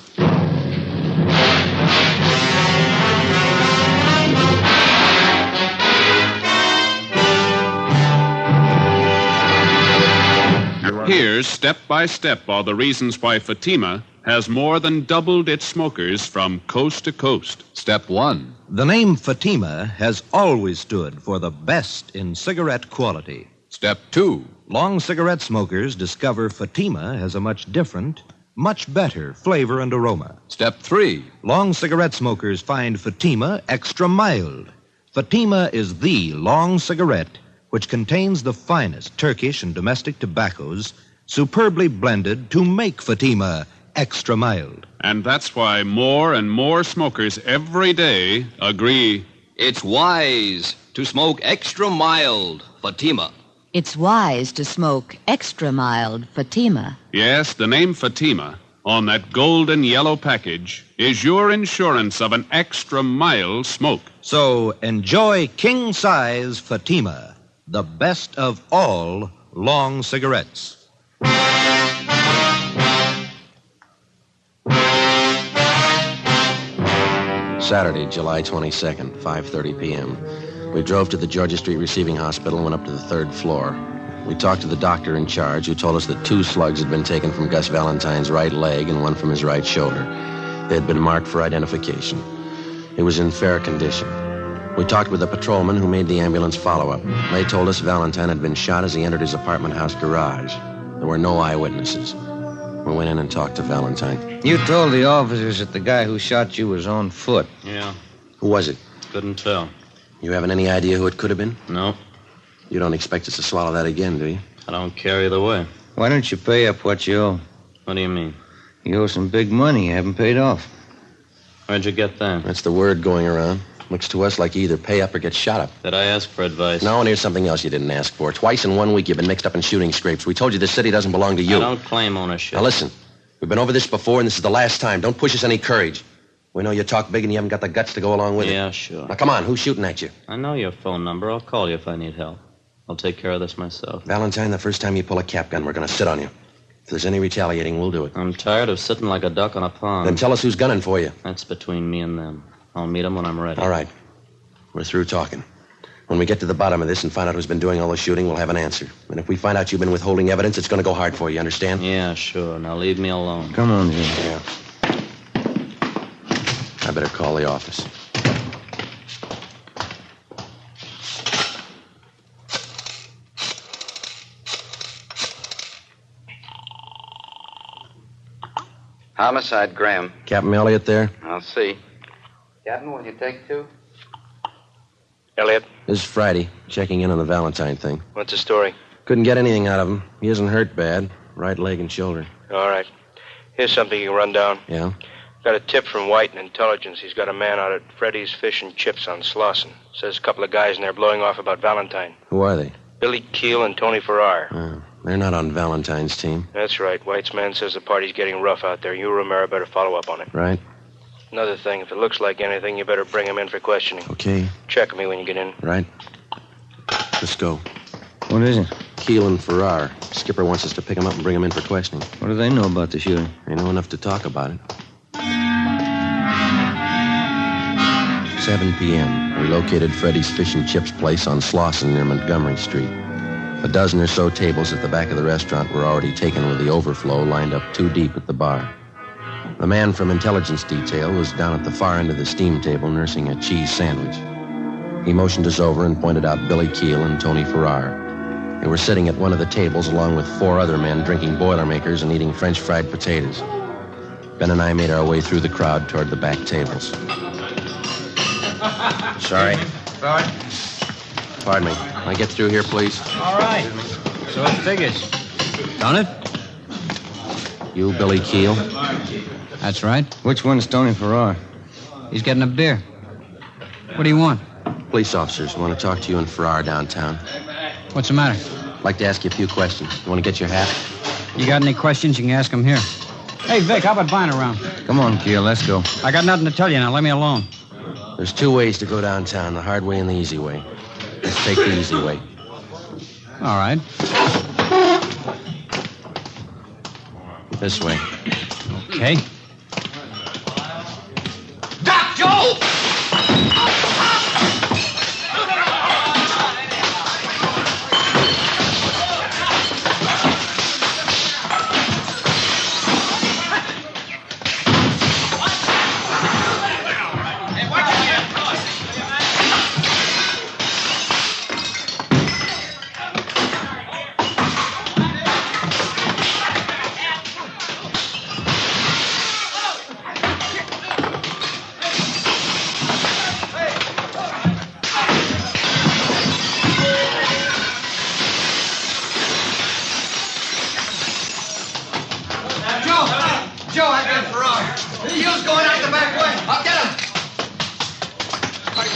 Here's step by step are the reasons why Fatima has more than doubled its smokers from coast to coast. Step 1. The name Fatima has always stood for the best in cigarette quality. Step 2. Long cigarette smokers discover Fatima has a much different, much better flavor and aroma. Step 3. Long cigarette smokers find Fatima extra mild. Fatima is the long cigarette which contains the finest Turkish and domestic tobaccos superbly blended to make Fatima extra mild. And that's why more and more smokers every day agree It's wise to smoke extra mild Fatima. It's wise to smoke extra mild Fatima. Yes, the name Fatima on that golden yellow package is your insurance of an extra mild smoke. So enjoy king-size Fatima, the best of all long cigarettes. Saturday, July 22nd, 5:30 p.m. We drove to the Georgia Street Receiving Hospital and went up to the 3rd floor. We talked to the doctor in charge, who told us that 2 slugs had been taken from Gus Valentine's right leg and 1 from his right shoulder. They had been marked for identification. He was in fair condition. We talked with the patrolman who made the ambulance follow-up. They told us Valentine had been shot as he entered his apartment house garage. There were no eyewitnesses. We went in and talked to Valentine. You told the officers that the guy who shot you was on foot. Yeah, Who was it? couldn't tell. You haven't any idea who it could have been? No, You don't expect us to swallow that again, do you? I don't care either way. Why don't you pay up what you owe? What do you mean? You owe some big money you haven't paid off. Where'd you get that? That's the word going around. Looks to us like you either pay up or get shot up. Did I ask for advice? No, and here's something else you didn't ask for. Twice in 1 week you've been mixed up in shooting scrapes. We told you this city doesn't belong to you. I don't claim ownership. Now listen, we've been over this before, and this is the last time. Don't push us any courage. We know you talk big and you haven't got the guts to go along with it. Yeah, sure. Now come on, who's shooting at you? I know your phone number. I'll call you if I need help. I'll take care of this myself. Valentine, the first time you pull a cap gun, we're going to sit on you. If there's any retaliating, we'll do it. I'm tired of sitting like a duck on a pond. Then tell us who's gunning for you. That's between me and them. I'll meet them when I'm ready. All right. We're through talking. When we get to the bottom of this and find out who's been doing all the shooting, we'll have an answer. And if we find out you've been withholding evidence, it's going to go hard for you, understand? Yeah, sure. Now leave me alone. Come on, Jim. Yeah. I better call the office. Homicide, Graham. Captain Elliott there? I'll see. Captain, will you take two? Elliot, This is Friday, checking in on the Valentine thing. what's the story? Couldn't get anything out of him. He isn't hurt bad. Right leg and shoulder. All right. Here's something you can run down. Yeah? Got a tip from White in Intelligence. He's got a man out at Freddy's Fish and Chips on Slauson. Says a couple of guys in there blowing off about Valentine. Who are they? Billy Keel and Tony Farrar. They're not on Valentine's team, That's right. White's man says the party's getting rough out there. You, Romero, better follow up on it. right? Another thing, if it looks like anything, you better bring him in for questioning. Okay, Check me when you get in. right? Let's go. What is it? Keel and Farrar. Skipper wants us to pick him up and bring him in for questioning. What do they know about the shooting? They know enough to talk about it. 7 p.m. We located Freddy's Fish and Chips place on Slauson near Montgomery Street. A dozen or so tables at the back of the restaurant were already taken with the overflow lined up 2 deep at the bar. The man from Intelligence Detail was down at the far end of the steam table nursing a cheese sandwich. He motioned us over and pointed out Billy Keel and Tony Farrar. They were sitting at one of the tables along with 4 other men drinking Boilermakers and eating French fried potatoes. Ben and I made our way through the crowd toward the back tables. Sorry. Sorry. Pardon me. Can I get through here, please? All right. So it figures. Done it? You, Billy Keel? That's right. Which one's Tony Farrar? He's getting a beer. What do you want? Police officers want to talk to you and Farrar downtown. What's the matter? I'd like to ask you a few questions. You want to get your hat? You got any questions, you can ask him here. Hey, Vic, how about buying a round? Come on, Keel, let's go. I got nothing to tell you now. Let me alone. There's 2 ways to go downtown, the hard way and the easy way. Let's take the easy way. All right. This way. Okay. Doc Joe! Joe, I got Farrar. Keel's going out the back way. I'll get him.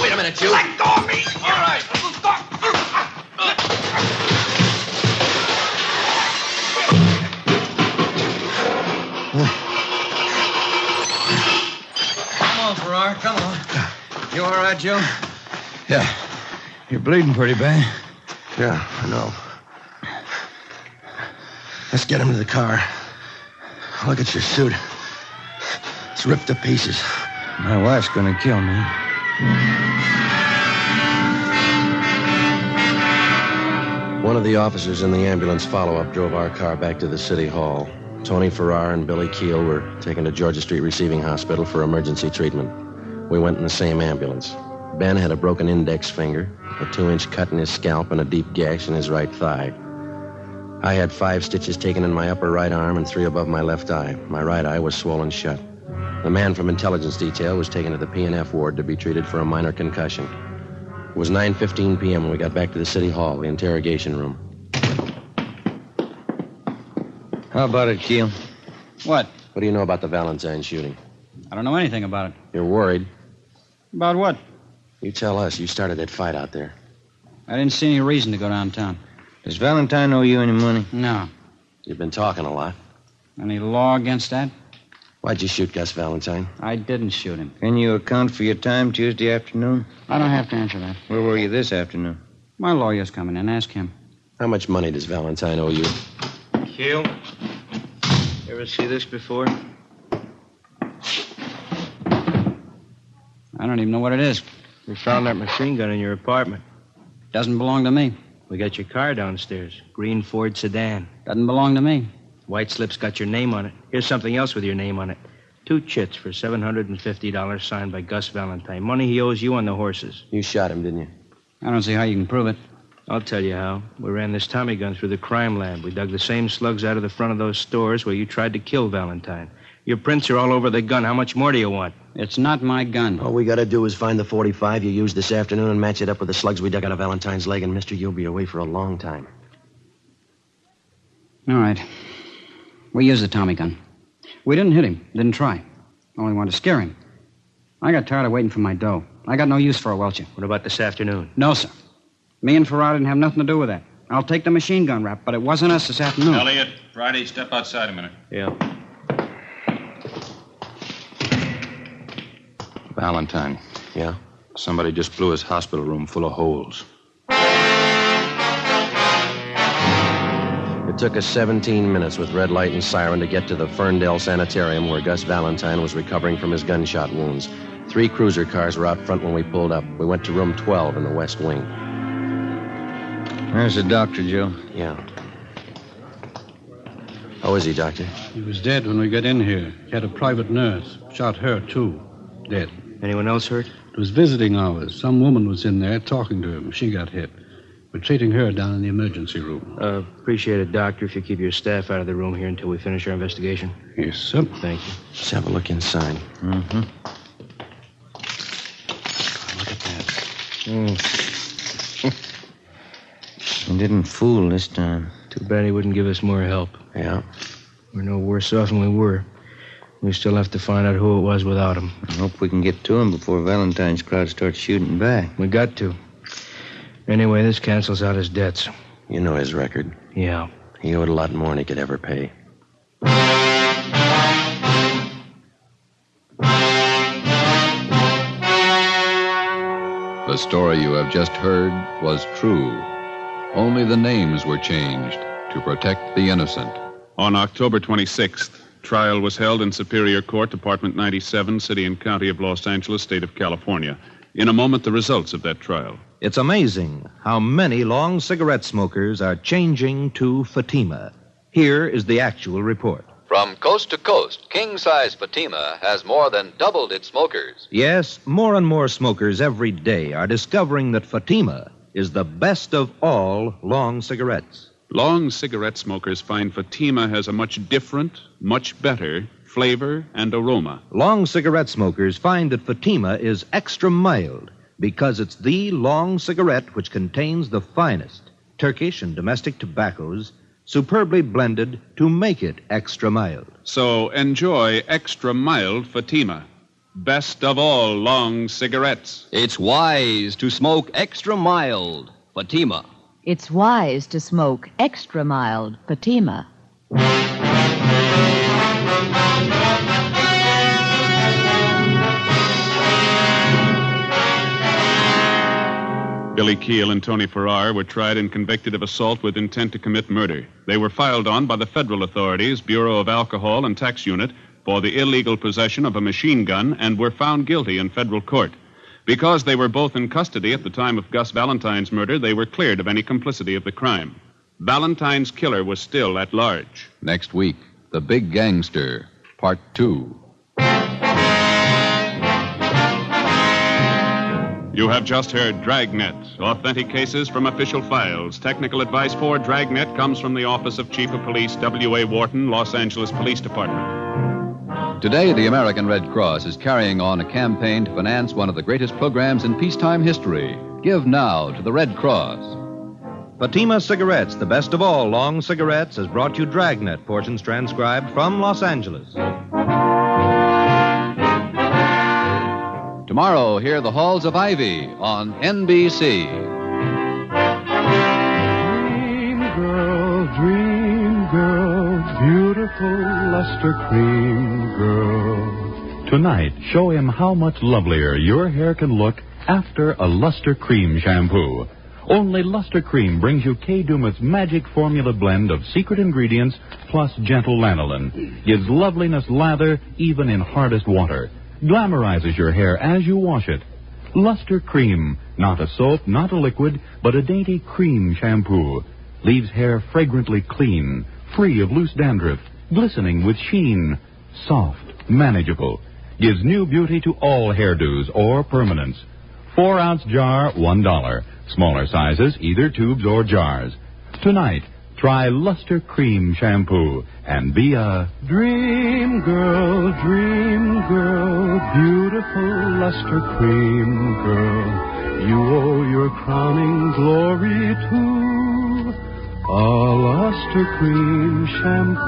Wait a minute, you. Let go of me. All right. Come on, Farrar, come on. You all right, Joe? Yeah. You're bleeding pretty bad. Yeah, I know. Let's get him to the car. Look at your suit. It's ripped to pieces. My wife's gonna kill me. One of the officers in the ambulance follow-up drove our car back to the city hall. Tony Farrar and Billy Keel were taken to Georgia Street Receiving Hospital for emergency treatment. We went in the same ambulance. Ben had a broken index finger, a 2-inch cut in his scalp, and a deep gash in his right thigh. I had 5 stitches taken in my upper right arm and 3 above my left eye. My right eye was swollen shut. The man from Intelligence Detail was taken to the P&F ward to be treated for a minor concussion. It was 9:15 p.m. when we got back to the city hall, the interrogation room. How about it, Keel? What? What do you know about the Valentine shooting? I don't know anything about it. You're worried. About what? You tell us. You started that fight out there. I didn't see any reason to go downtown. Does Valentine owe you any money? No. You've been talking a lot. Any law against that? Why'd you shoot Gus Valentine? I didn't shoot him. Can you account for your time Tuesday afternoon? I don't have to answer that. Where were you this afternoon? My lawyer's coming in. Ask him. How much money does Valentine owe you? Keel, ever see this before? I don't even know what it is. We found that machine gun in your apartment. Doesn't belong to me. We got your car downstairs. Green Ford sedan. Doesn't belong to me. White slip's got your name on it. Here's something else with your name on it. 2 chits for $750 signed by Gus Valentine. Money he owes you on the horses. You shot him, didn't you? I don't see how you can prove it. I'll tell you how. We ran this Tommy gun through the crime lab. We dug the same slugs out of the front of those stores where you tried to kill Valentine. Your prints are all over the gun. How much more do you want? It's not my gun. All we gotta do is find the 45 you used this afternoon and match it up with the slugs we dug out of Valentine's leg, and mister, you'll be away for a long time. All right. We used the Tommy gun. We didn't hit him. Didn't try. Only wanted to scare him. I got tired of waiting for my dough. I got no use for a welcher. What about this afternoon? No, sir. Me and Farrar didn't have nothing to do with that. I'll take the machine gun rap, but it wasn't us this afternoon. Elliot, Friday, step outside a minute. Yeah. Valentine. Yeah? Somebody just blew his hospital room full of holes. It took us 17 minutes with red light and siren to get to the Ferndale Sanitarium where Gus Valentine was recovering from his gunshot wounds. 3 cruiser cars were out front when we pulled up. We went to room 12 in the West Wing. There's the doctor, Joe. Yeah. How is he, Doctor? He was dead when we got in here. He had a private nurse. Shot her, too. Dead. Anyone else hurt? It was visiting hours. Some woman was in there talking to him. She got hit. We're treating her down in the emergency room. Appreciate it, Doctor, if you keep your staff out of the room here until we finish our investigation. Yes, sir. Thank you. Let's have a look inside. Mm-hmm. Look at that. He didn't fool this time. Too bad he wouldn't give us more help. Yeah. We're no worse off than we were. We still have to find out who it was without him. I hope we can get to him before Valentine's crowd starts shooting back. We got to. Anyway, this cancels out his debts. You know his record. Yeah. He owed a lot more than he could ever pay. The story you have just heard was true. Only the names were changed to protect the innocent. On October 26th, trial was held in Superior Court, Department 97, City and County of Los Angeles, State of California. In a moment, the results of that trial. It's amazing how many long cigarette smokers are changing to Fatima. Here is the actual report. From coast to coast, king-size Fatima has more than doubled its smokers. Yes, more and more smokers every day are discovering that Fatima is the best of all long cigarettes. Long cigarette smokers find Fatima has a much different, much better flavor and aroma. Long cigarette smokers find that Fatima is extra mild because it's the long cigarette which contains the finest Turkish and domestic tobaccos superbly blended to make it extra mild. So enjoy extra mild Fatima. Best of all long cigarettes. It's wise to smoke extra mild Fatima. It's wise to smoke extra mild Fatima. Billy Keel and Tony Farrar were tried and convicted of assault with intent to commit murder. They were filed on by the federal authorities, Bureau of Alcohol and Tax Unit, for the illegal possession of a machine gun and were found guilty in federal court. Because they were both in custody at the time of Gus Valentine's murder, they were cleared of any complicity of the crime. Valentine's killer was still at large. Next week, The Big Gangster, Part 2. You have just heard Dragnet, authentic cases from official files. Technical advice for Dragnet comes from the Office of Chief of Police W.A. Wharton, Los Angeles Police Department. Today, the American Red Cross is carrying on a campaign to finance one of the greatest programs in peacetime history. Give now to the Red Cross. Fatima Cigarettes, the best of all long cigarettes, has brought you Dragnet, portions transcribed from Los Angeles. Tomorrow, hear The Halls of Ivy on NBC. Dream girl, beautiful luster cream girl. Tonight, show him how much lovelier your hair can look after a luster cream shampoo. Only Luster Cream brings you Kay Dumas' magic formula blend of secret ingredients plus gentle lanolin. Gives loveliness lather even in hardest water. Glamorizes your hair as you wash it. Luster Cream, not a soap, not a liquid, but a dainty cream shampoo. Leaves hair fragrantly clean, free of loose dandruff, glistening with sheen. Soft, manageable. Gives new beauty to all hairdos or permanents. 4-ounce jar, $1. Smaller sizes, either tubes or jars. Tonight, try Luster Cream Shampoo and be a dream girl, beautiful Luster Cream girl. You owe your crowning glory to a Luster Cream Shampoo.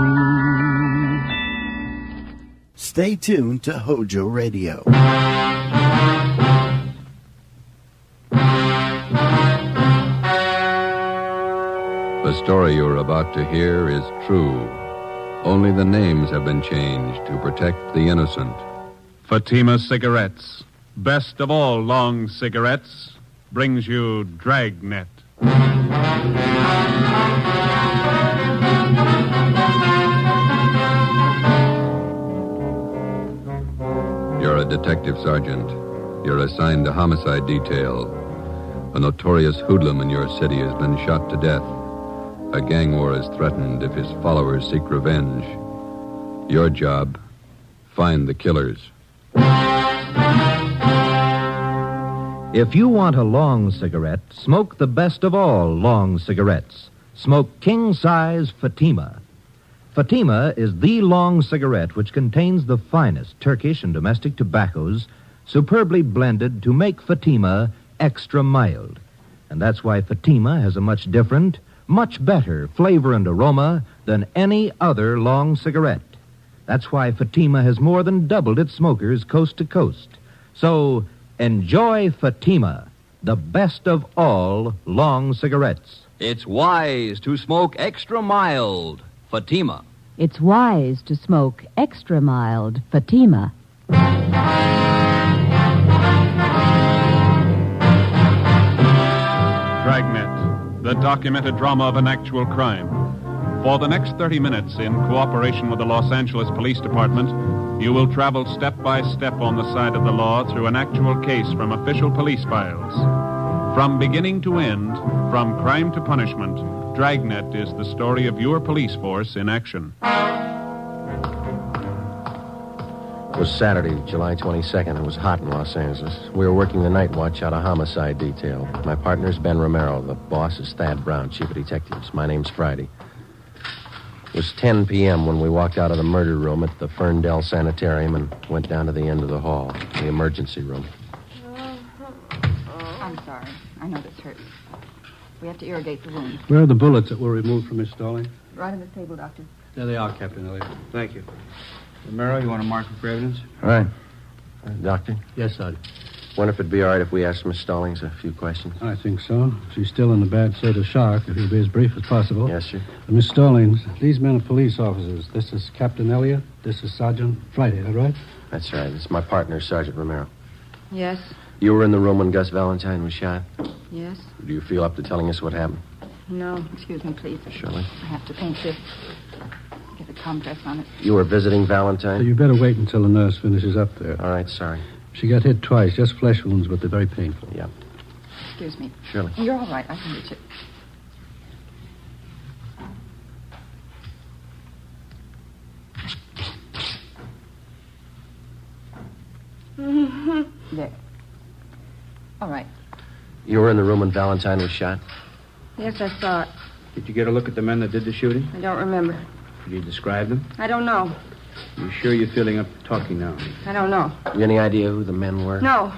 Stay tuned to HOJO Radio. The story you're about to hear is true. Only the names have been changed to protect the innocent. Fatima Cigarettes, best of all long cigarettes, brings you Dragnet. You're a detective sergeant. You're assigned to homicide detail. A notorious hoodlum in your city has been shot to death. A gang war is threatened if his followers seek revenge. Your job, find the killers. If you want a long cigarette, smoke the best of all long cigarettes. Smoke king-size Fatima. Fatima is the long cigarette which contains the finest Turkish and domestic tobaccos, superbly blended to make Fatima extra mild. And that's why Fatima has a much different, much better flavor and aroma than any other long cigarette. That's why Fatima has more than doubled its smokers coast to coast. So, enjoy Fatima, the best of all long cigarettes. It's wise to smoke extra mild. Fatima. It's wise to smoke extra mild Fatima. Dragnet, the documented drama of an actual crime. For the next 30 minutes, in cooperation with the Los Angeles Police Department, you will travel step by step on the side of the law through an actual case from official police files. From beginning to end, from crime to punishment, Dragnet is the story of your police force in action. It was Saturday, July 22nd. It was hot in Los Angeles. We were working the night watch out of homicide detail. My partner's Ben Romero. The boss is Thad Brown, chief of detectives. My name's Friday. It was 10 p.m. when we walked out of the murder room at the Ferndale Sanitarium and went down to the end of the hall, the emergency room. I'm sorry. I know this hurts. We have to irrigate the wound. Where are the bullets that were removed from Miss Stalling? Right on the table, Doctor. There they are, Captain Elliott. Thank you. Romero, you want to mark them for evidence? All right. Doctor? Yes, Sergeant. Wonder if it'd be all right if we asked Miss Stallings a few questions? I think so. She's still in a bad state of shock, if you'll be as brief as possible. Yes, sir. Miss Stallings, these men are police officers. This is Captain Elliott. This is Sergeant Friday, all right? That's right. It's my partner, Sergeant Romero. Yes. You were in the room when Gus Valentine was shot? Yes. Do you feel up to telling us what happened? No. Excuse me, please. Surely. I have to paint this. Get a compress on it. You were visiting Valentine? So you better wait until the nurse finishes up there. All right, sorry. She got hit twice, just flesh wounds, but they're very painful. Yeah. Excuse me. Surely. You're all right. I can reach it. There. All right. You were in the room when Valentine was shot? Yes, I saw it. Did you get a look at the men that did the shooting? I don't remember. Could you describe them? I don't know. You sure you're feeling up to talking now? I don't know. You any idea who the men were? No.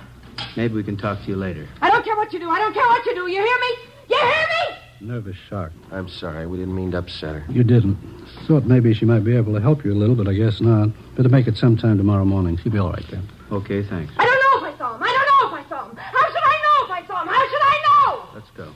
Maybe we can talk to you later. I don't care what you do. I don't care what you do. You hear me? You hear me? Nervous shock. I'm sorry. We didn't mean to upset her. You didn't. Thought maybe she might be able to help you a little, but I guess not. Better make it sometime tomorrow morning. She'll be all right then. Okay, thanks. I don't know if I saw him. I don't know if I saw him. How should I know if I saw him? How should I know? Let's go.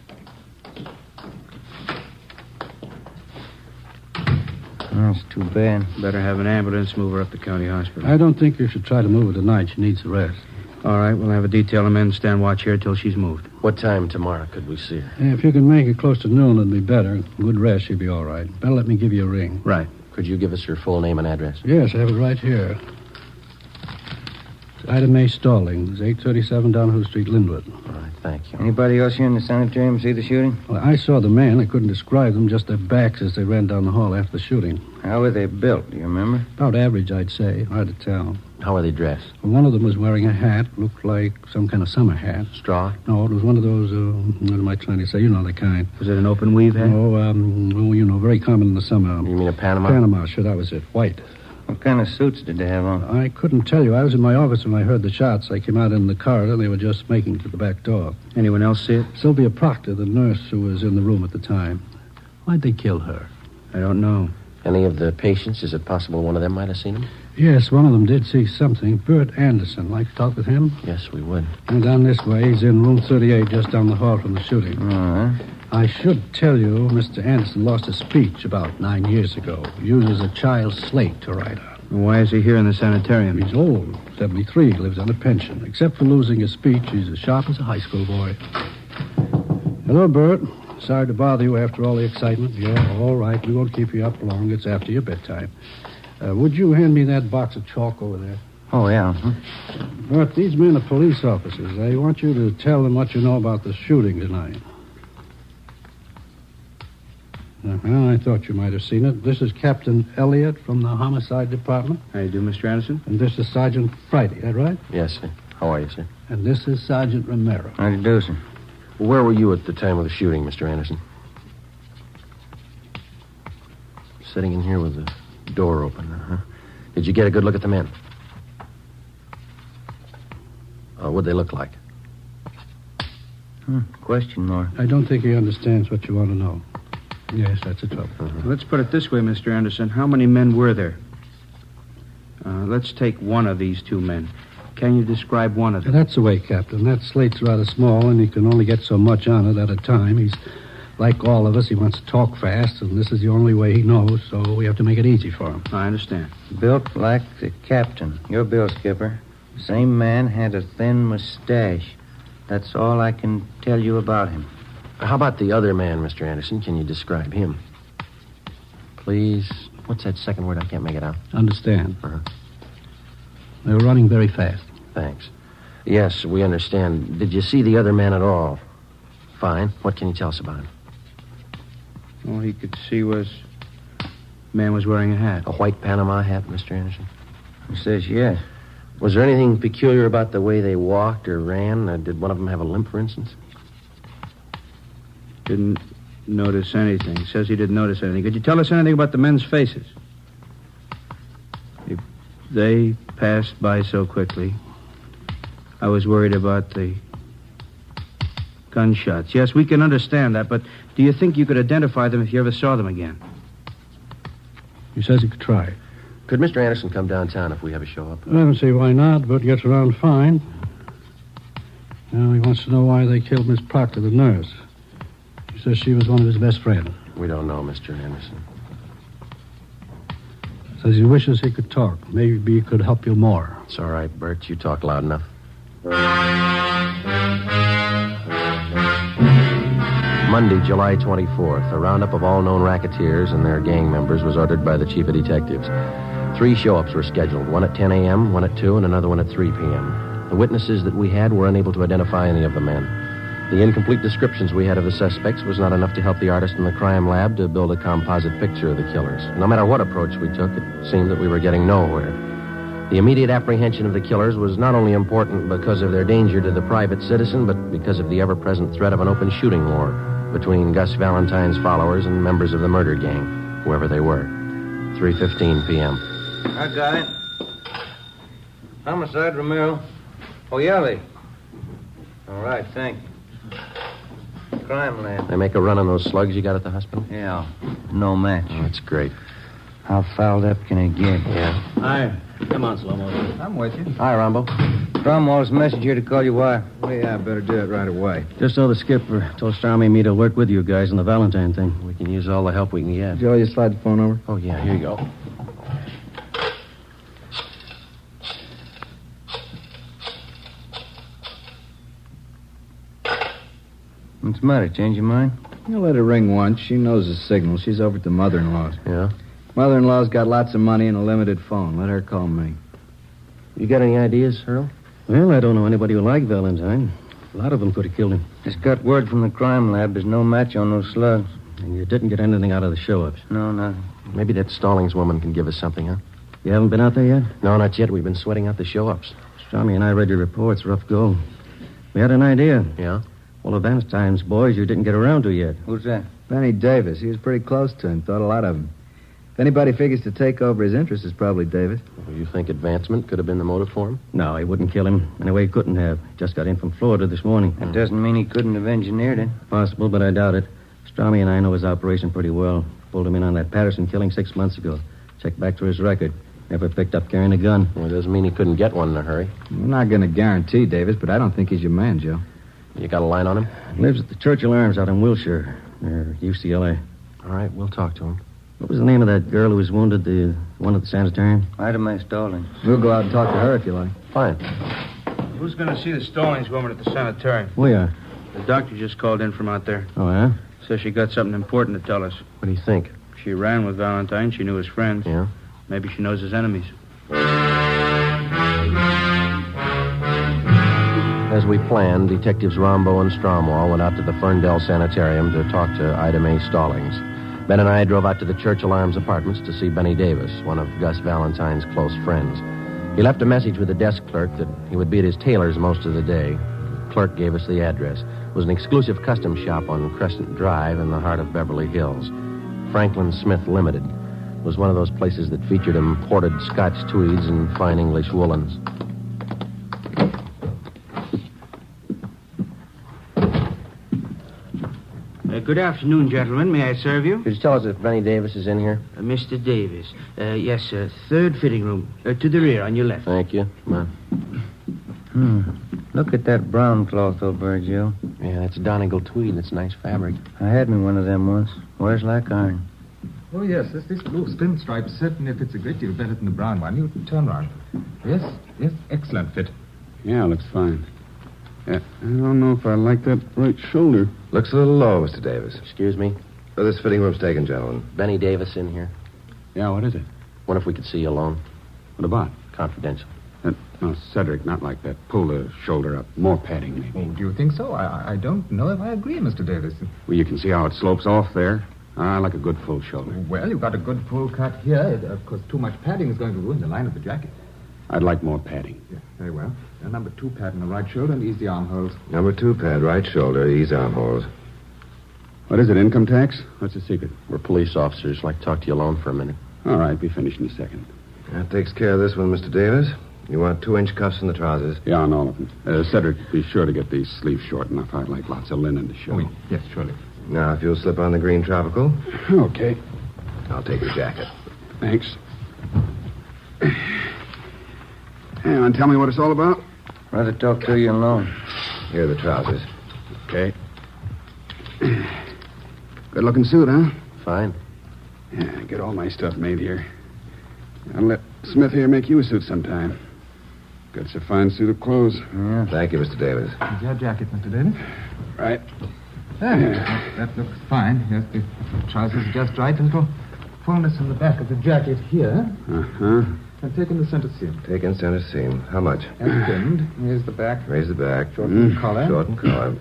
That's too bad. Better have an ambulance move her up to county hospital. I don't think you should try to move her tonight. She needs a rest. All right, we'll have a detail of men stand watch here till she's moved. What time tomorrow could we see her? If you can make it close to noon, it'd be better. Good rest, she'll be all right. Better let me give you a ring. Right. Could you give us her full name and address? Yes, I have it right here. It's Ida Mae Stallings, 837 Downhill Street, Linwood. All right, thank you. Anybody else here in the sanitarium see the shooting? Well, I saw the man. I couldn't describe them, just their backs as they ran down the hall after the shooting. How were they built, do you remember? About average, I'd say. Hard to tell. How are they dressed? Well, one of them was wearing a hat, looked like some kind of summer hat. Straw? No, it was one of those, what am I trying to say? You know the kind. Was it an open weave hat? Oh, very common in the summer. You mean a Panama? Panama, sure, that was it. White. What kind of suits did they have on? I couldn't tell you. I was in my office when I heard the shots. I came out in the corridor. They were just making to the back door. Anyone else see it? Sylvia Proctor, the nurse who was in the room at the time. Why'd they kill her? I don't know. Any of the patients? Is it possible one of them might have seen him? Yes, one of them did see something. Bert Anderson. Like to talk with him? Yes, we would. And down this way, he's in room 38, just down the hall from the shooting. All right. I should tell you, Mr. Anderson lost a speech about 9 years ago. He uses a child's slate to write on. Why is he here in the sanitarium? He's old, 73, lives on a pension. Except for losing his speech, he's as sharp as a high school boy. Hello, Bert. Sorry to bother you after all the excitement. Yeah, all right. We won't keep you up long. It's after your bedtime. Would you hand me that box of chalk over there? Oh, yeah. Bert, these men are police officers. I want you to tell them what you know about the shooting tonight. I thought you might have seen it. This is Captain Elliott from the Homicide Department. How do you do, Mr. Anderson? And this is Sergeant Friday, that right? Yes, sir. How are you, sir? And this is Sergeant Romero. How do you do, sir? Well, where were you at the time of the shooting, Mr. Anderson? Sitting in here with the door open, huh? Did you get a good look at the men? What'd they look like? Question mark. I don't think he understands what you want to know. Yes, that's the trouble. Let's put it this way, Mr. Anderson. How many men were there? Let's take one of these two men. Can you describe one of them? That's the way, Captain. That slate's rather small, and he can only get so much on it at a time. He's like all of us. He wants to talk fast, and this is the only way he knows, so we have to make it easy for him. I understand. Built like the captain. Your bill, Skipper. Same man had a thin mustache. That's all I can tell you about him. How about the other man, Mr. Anderson? Can you describe him? Please. What's that second word? I can't make it out. Understand. Uh-huh. They were running very fast. Thanks. Yes, we understand. Did you see the other man at all? Fine. What can you tell us about him? All he could see was... man was wearing a hat. A white Panama hat, Mr. Anderson? He says yes. Was there anything peculiar about the way they walked or ran? Did one of them have a limp, for instance? Didn't notice anything. He says he didn't notice anything. Could you tell us anything about the men's faces? They passed by so quickly. I was worried about the gunshots. Yes, we can understand that, but do you think you could identify them if you ever saw them again? He says he could try. Could Mr. Anderson come downtown if we ever show up? I don't see why not, but gets around fine. Now, he wants to know why they killed Miss Proctor, the nurse. He says she was one of his best friends. We don't know, Mr. Anderson. Says he wishes he could talk. Maybe he could help you more. It's all right, Bert. You talk loud enough. Monday, July 24th, a roundup of all known racketeers and their gang members was ordered by the chief of detectives. 3 show-ups were scheduled, one at 10 a.m., one at 2, and another one at 3 p.m. The witnesses that we had were unable to identify any of the men. The incomplete descriptions we had of the suspects was not enough to help the artist in the crime lab to build a composite picture of the killers. No matter what approach we took, it seemed that we were getting nowhere. The immediate apprehension of the killers was not only important because of their danger to the private citizen, but because of the ever-present threat of an open shooting war between Gus Valentine's followers and members of the murder gang, whoever they were. 3:15 p.m. I got it. Homicide, Romero. Oh, Yelly. All right, thank you. Crime lab. They make a run on those slugs you got at the hospital? Yeah, no match. Oh, that's great. How fouled up can it get? Yeah. Hi. Come on, Slow-Mo. I'm with you. Hi, Rambo. Cromwell's message here to call you why. Well, yeah, I better do it right away. Just so the skipper told Starmy and me to work with you guys on the Valentine thing. We can use all the help we can get. Joe, you slide the phone over? Oh, yeah, here you go. What's the matter? Change your mind? You let her ring once. She knows the signal. She's over at the mother-in-law's. Yeah? Mother-in-law's got lots of money and a limited phone. Let her call me. You got any ideas, Earl? Well, I don't know anybody who liked Valentine. A lot of them could have killed him. Just got word from the crime lab. There's no match on those slugs. And you didn't get anything out of the show-ups. No, no. Maybe that Stallings woman can give us something, huh? You haven't been out there yet? No, not yet. We've been sweating out the show-ups. Strami and I read your reports. Rough go. We had an idea. Yeah? One of Valentine's boys you didn't get around to yet. Who's that? Benny Davis. He was pretty close to him. Thought a lot of him. If anybody figures to take over his interest, it's probably Davis. Well, you think advancement could have been the motive for him? No, he wouldn't kill him. Anyway, he couldn't have. Just got in from Florida this morning. That doesn't mean he couldn't have engineered it. Possible, but I doubt it. Strami and I know his operation pretty well. Pulled him in on that Patterson killing 6 months ago. Checked back to his record. Never picked up carrying a gun. Well, it doesn't mean he couldn't get one in a hurry. I'm not going to guarantee, Davis, but I don't think he's your man, Joe. You got a line on him? Lives at the Churchill Arms out in Wilshire, near UCLA. All right, we'll talk to him. What was the name of that girl who was wounded, the one at the sanitarium? Ida Mae Stallings. We'll go out and talk to her if you like. Fine. Who's going to see the Stallings woman at the sanitarium? We are. The doctor just called in from out there. Oh, yeah? Says she got something important to tell us. What do you think? She ran with Valentine. She knew his friends. Yeah? Maybe she knows his enemies. As we planned, Detectives Rombo and Stromwall went out to the Ferndale Sanitarium to talk to Ida Mae Stallings. Ben and I drove out to the Churchill Arms apartments to see Benny Davis, one of Gus Valentine's close friends. He left a message with the desk clerk that he would be at his tailor's most of the day. The clerk gave us the address. It was an exclusive custom shop on Crescent Drive in the heart of Beverly Hills. Franklin Smith Limited was one of those places that featured imported Scotch tweeds and fine English woolens. Good afternoon, gentlemen. May I serve you? Could you tell us if Benny Davis is in here? Mr. Davis. Yes, sir. Third fitting room. To the rear, on your left. Thank you. Come on. Look at that brown cloth over there, Joe. Yeah, that's Donegal tweed. It's nice fabric. I had me one of them once. Wears like iron. Oh, yes. This blue pinstripe certainly fits a great deal better than the brown one. You turn round. Yes, excellent fit. Yeah, looks fine. I don't know if I like that right shoulder. Looks a little low, Mr. Davis. Excuse me? This fitting room's taken, gentlemen. Benny Davis in here. Yeah, what is it? Wonder if we could see you alone. What about? Confidential. No, Cedric, not like that. Pull the shoulder up. More padding, maybe. Oh, do you think so? I don't know if I agree, Mr. Davis. Well, you can see how it slopes off there. I like a good full shoulder. Well, you've got a good full cut here. Of course, too much padding is going to ruin the line of the jacket. I'd like more padding. Yeah, very well. A number 2 pad in the right shoulder and easy armholes. Number 2 pad, right shoulder, ease armholes. What is it, income tax? What's the secret? We're police officers. I'd like to talk to you alone for a minute. All right, be finished in a second. That takes care of this one, Mr. Davis. You want 2-inch cuffs in the trousers? Yeah, on all of them. Cedric, be sure to get these sleeves short enough. I'd like lots of linen to show. Oh, yes, surely. Now, if you'll slip on the green tropical. Okay. I'll take your jacket. Thanks. Hey, want to tell me what it's all about? Rather talk to you alone. Here are the trousers. Okay. Good-looking suit, huh? Fine. Yeah, get all my stuff made here. I'll let Smith here make you a suit sometime. Got a fine suit of clothes. Yeah. Thank you, Mr. Davis. Is your jacket, Mr. Davis? Right. That looks fine. Yes, the trousers are just right. A little fullness in the back of the jacket here. Uh-huh. And take in the center seam. Take in center seam. How much? And pinned. Here's the back. Raise the back. Shorten collar. Shorten collar.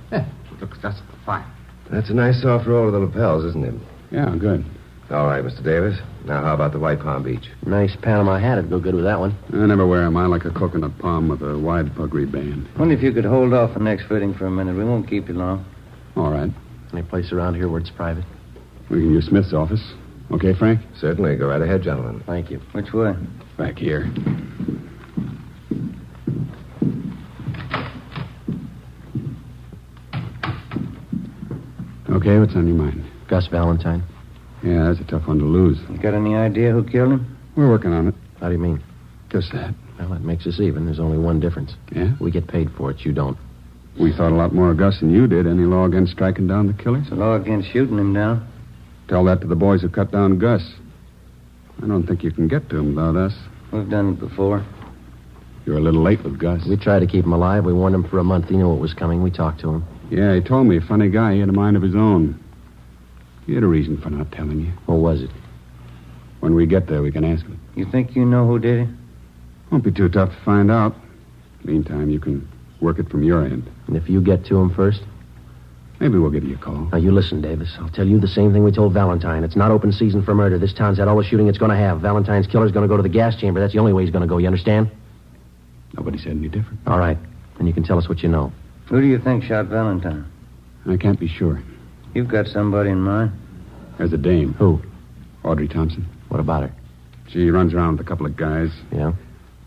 Looks just fine. That's a nice soft roll of the lapels, isn't it? Yeah, good. All right, Mr. Davis. Now, how about the white Palm Beach? Nice Panama hat would go good with that one. I never wear them. I like a coconut palm with a wide puggree band. Wonder if you could hold off the next fitting for a minute. We won't keep you long. All right. Any place around here where it's private? We can use Smith's office. Okay, Frank? Certainly. Go right ahead, gentlemen. Thank you. Which way? Back here. Okay, what's on your mind? Gus Valentine. Yeah, that's a tough one to lose. You got any idea who killed him? We're working on it. How do you mean? Just that. Well, that makes us even. There's only one difference. Yeah? We get paid for it. You don't. We thought a lot more of Gus than you did. Any law against striking down the killers? It's a law against shooting him down. Tell that to the boys who cut down Gus. I don't think you can get to him without us. We've done it before. You're a little late with Gus. We tried to keep him alive. We warned him for a month. He knew what was coming. We talked to him. Yeah, he told me. Funny guy. He had a mind of his own. He had a reason for not telling you. What was it? When we get there, we can ask him. You think you know who did it? Won't be too tough to find out. Meantime, you can work it from your end. And if you get to him first? Maybe we'll give you a call. Now, you listen, Davis. I'll tell you the same thing we told Valentine. It's not open season for murder. This town's had all the shooting it's going to have. Valentine's killer's going to go to the gas chamber. That's the only way he's going to go. You understand? Nobody said any different. All right. Then you can tell us what you know. Who do you think shot Valentine? I can't be sure. You've got somebody in mind? There's a dame. Who? Audrey Thompson. What about her? She runs around with a couple of guys. Yeah?